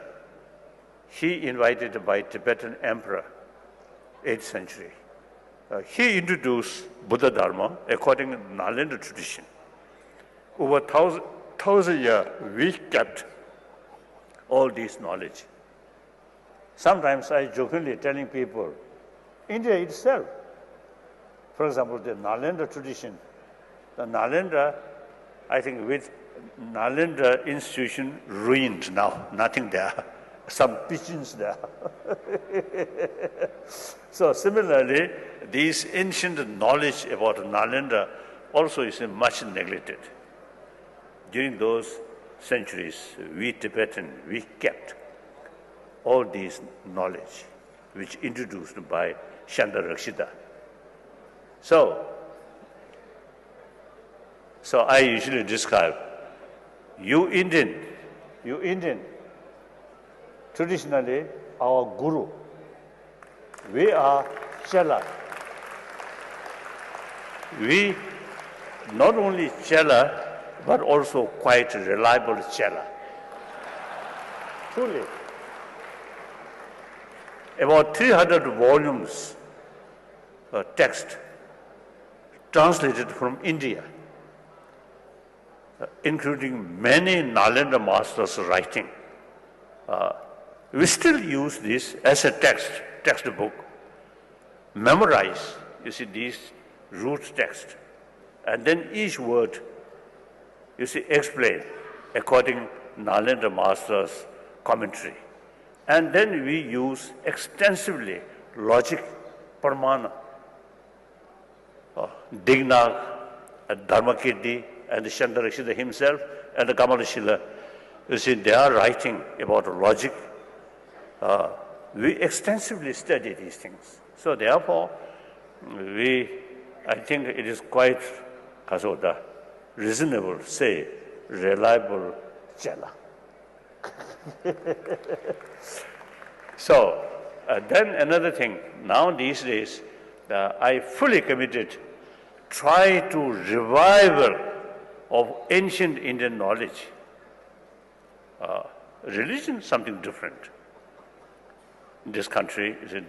he invited by Tibetan emperor, 8th century. He introduced Buddha Dharma according to Nalanda tradition. Over 1,000 years, we kept all this knowledge. Sometimes I jokingly telling people, India itself, for example, the Nalanda tradition, the Nalanda, I think with Nalanda institution ruined now, nothing there, some pigeons there. So similarly, this ancient knowledge about Nalanda also is much neglected. During those centuries, we Tibetan, we kept all this knowledge which introduced by Chandarakshita. So I usually describe, you Indian, traditionally our guru, we are Chela. We not only Chela, but also quite reliable Chela. Truly. About 300 volumes text translated from India, including many Nalanda masters' writing. We still use this as a textbook. Memorize, you see, these root text. And then each word, you see, explain according Nalanda masters' commentary. And then we use extensively logic, pramana, Digna, Dharmakirti, and Chandarakshita himself, and the Kamalashila. You see, they are writing about logic. We extensively study these things. So therefore, I think it is quite reasonable to say reliable Chela. So then another thing, now these days, I fully committed, try to revival of ancient Indian knowledge. Religion, something different. In this country is a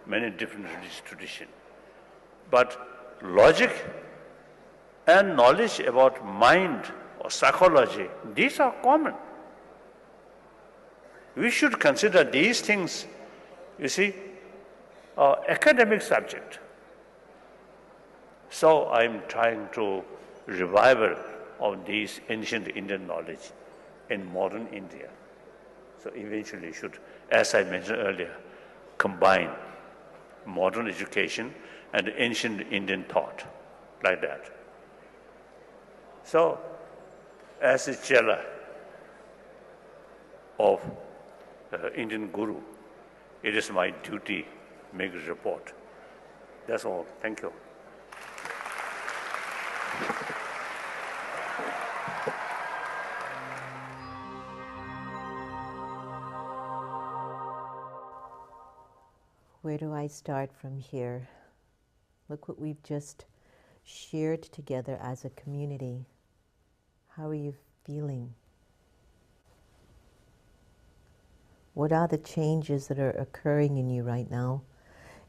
many different religious traditions. But logic and knowledge about mind or psychology, these are common. We should consider these things, you see, academic subject. So I'm trying to revival of these ancient Indian knowledge in modern India. So eventually should, as I mentioned earlier, combine modern education and ancient Indian thought, like that. So, as a chela of Indian Guru, it is my duty to make a report. That's all. Thank you. Where do I start from here? Look what we've just shared together as a community. How are you feeling? What are the changes that are occurring in you right now?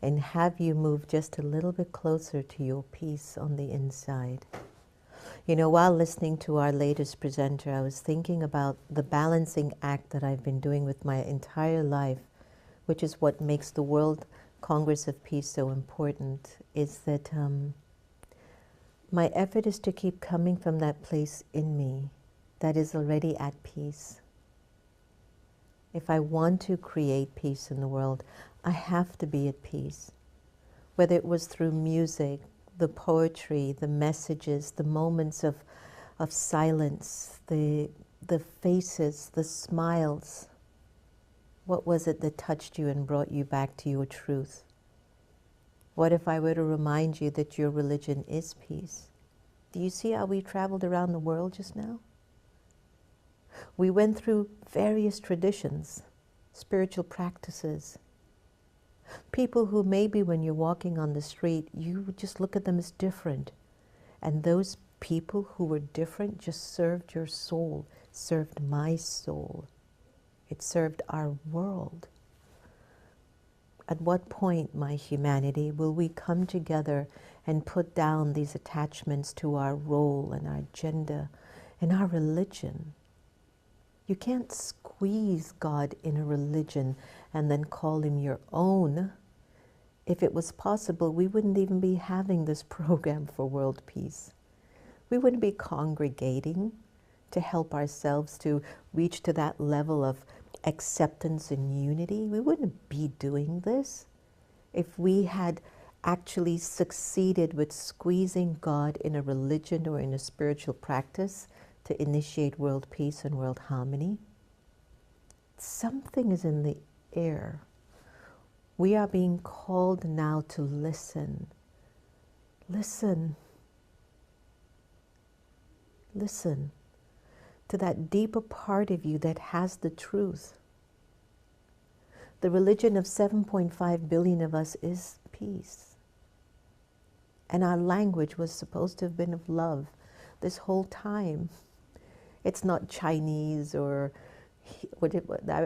And have you moved just a little bit closer to your peace on the inside? You know, while listening to our latest presenter, I was thinking about the balancing act that I've been doing with my entire life, which is what makes the World Congress of Peace so important, is that my effort is to keep coming from that place in me that is already at peace. If I want to create peace in the world, I have to be at peace. Whether it was through music, the poetry, the messages, the moments of silence, the faces, the smiles. What was it that touched you and brought you back to your truth? What if I were to remind you that your religion is peace? Do you see how we traveled around the world just now? We went through various traditions, spiritual practices. People who maybe when you're walking on the street, you just look at them as different. And those people who were different just served your soul, served my soul. It served our world. At what point, my humanity, will we come together and put down these attachments to our role and our agenda and our religion? You can't squeeze God in a religion and then call him your own. If it was possible, we wouldn't even be having this program for world peace. We wouldn't be congregating to help ourselves to reach to that level of acceptance and unity. We wouldn't be doing this if we had actually succeeded with squeezing God in a religion or in a spiritual practice to initiate world peace and world harmony. Something is in the air. We are being called now to listen. Listen. Listen to that deeper part of you that has the truth. The religion of 7.5 billion of us is peace. And our language was supposed to have been of love this whole time. It's not Chinese or,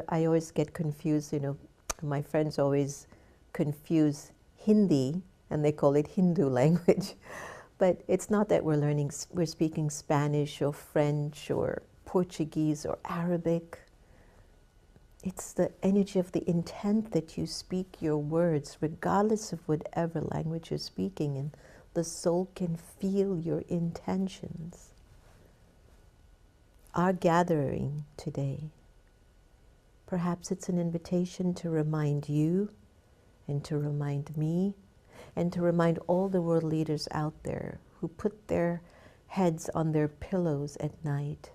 I always get confused, you know, my friends always confuse Hindi and they call it Hindu language. But it's not that we're speaking Spanish or French or Portuguese or Arabic. It's the energy of the intent that you speak your words, regardless of whatever language you're speaking, and the soul can feel your intentions. Our gathering today, perhaps it's an invitation to remind you and to remind me and to remind all the world leaders out there who put their heads on their pillows at night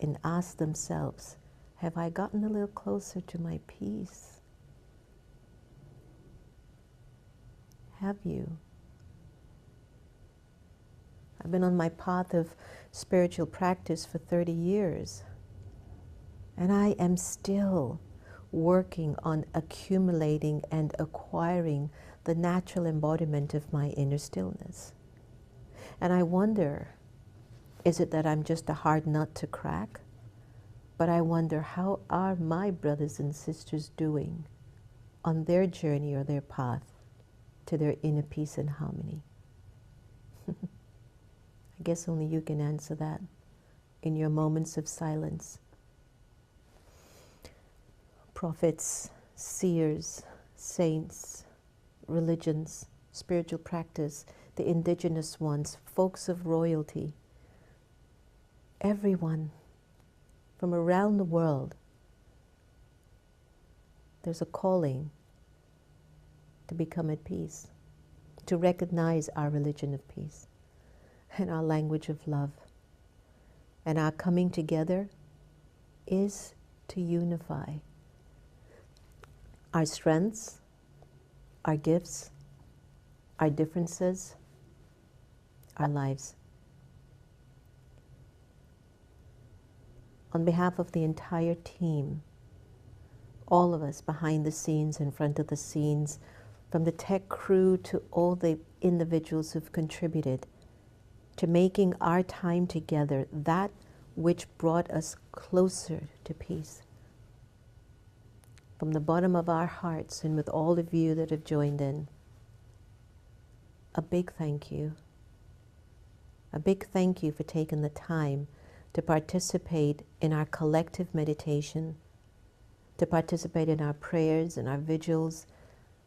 and ask themselves, have I gotten a little closer to my peace? Have you? I've been on my path of spiritual practice for 30 years, and I am still working on accumulating and acquiring the natural embodiment of my inner stillness. And I wonder, is it that I'm just a hard nut to crack? But I wonder, how are my brothers and sisters doing on their journey or their path to their inner peace and harmony? I guess only you can answer that in your moments of silence. prophets, seers, saints, religions, spiritual practice, the indigenous ones, folks of royalty, everyone from around the world. There's a calling to become at peace, to recognize our religion of peace and our language of love. And our coming together is to unify our strengths, our gifts, our differences, our lives. On behalf of the entire team, all of us behind the scenes, in front of the scenes, from the tech crew to all the individuals who've contributed to making our time together that which brought us closer to peace. From the bottom of our hearts and with all of you that have joined in, a big thank you. A big thank you for taking the time to participate in our collective meditation, to participate in our prayers and our vigils,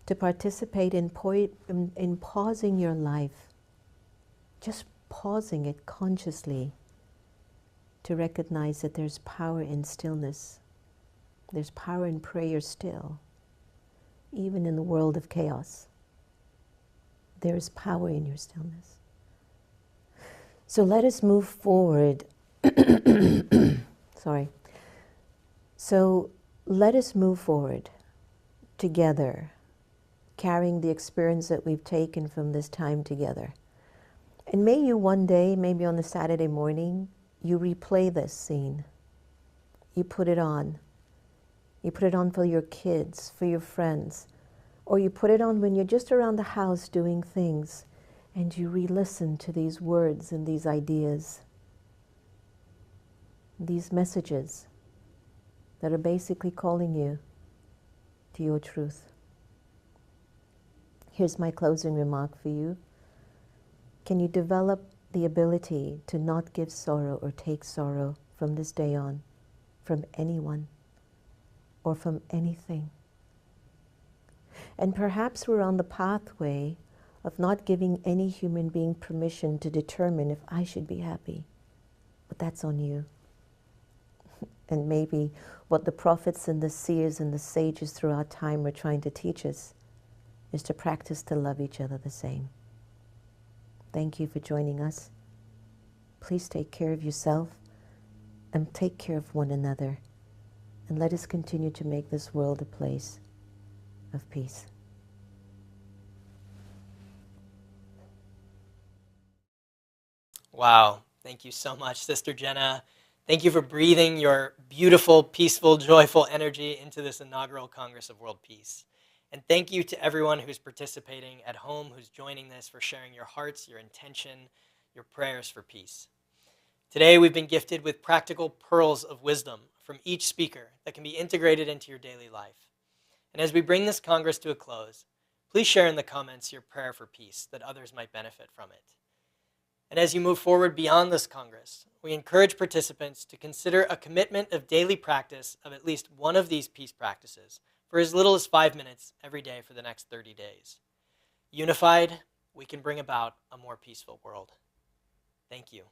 to participate in pausing your life, just pausing it consciously to recognize that there's power in stillness. There's power in prayer still, even in the world of chaos. There is power in your stillness. So let us move forward. Sorry. So let us move forward together, carrying the experience that we've taken from this time together. And may you one day, maybe on a Saturday morning, you replay this scene. You put it on. You put it on for your kids, for your friends, or you put it on when you're just around the house doing things and you re-listen to these words and these ideas, these messages that are basically calling you to your truth. Here's my closing remark for you. Can you develop the ability to not give sorrow or take sorrow from this day on, from anyone or from anything? And perhaps we're on the pathway of not giving any human being permission to determine if I should be happy. But that's on you. And maybe what the prophets and the seers and the sages throughout time are trying to teach us is to practice to love each other the same. Thank you for joining us. Please take care of yourself and take care of one another. And let us continue to make this world a place of peace. Wow. Thank you so much, Sister Jenna. Thank you for breathing your beautiful, peaceful, joyful energy into this inaugural Congress of World Peace. And thank you to everyone who's participating at home, who's joining this, for sharing your hearts, your intention, your prayers for peace. Today, we've been gifted with practical pearls of wisdom from each speaker that can be integrated into your daily life. And as we bring this Congress to a close, please share in the comments your prayer for peace that others might benefit from it. And as you move forward beyond this Congress, we encourage participants to consider a commitment of daily practice of at least one of these peace practices for as little as 5 minutes every day for the next 30 days. Unified, we can bring about a more peaceful world. Thank you.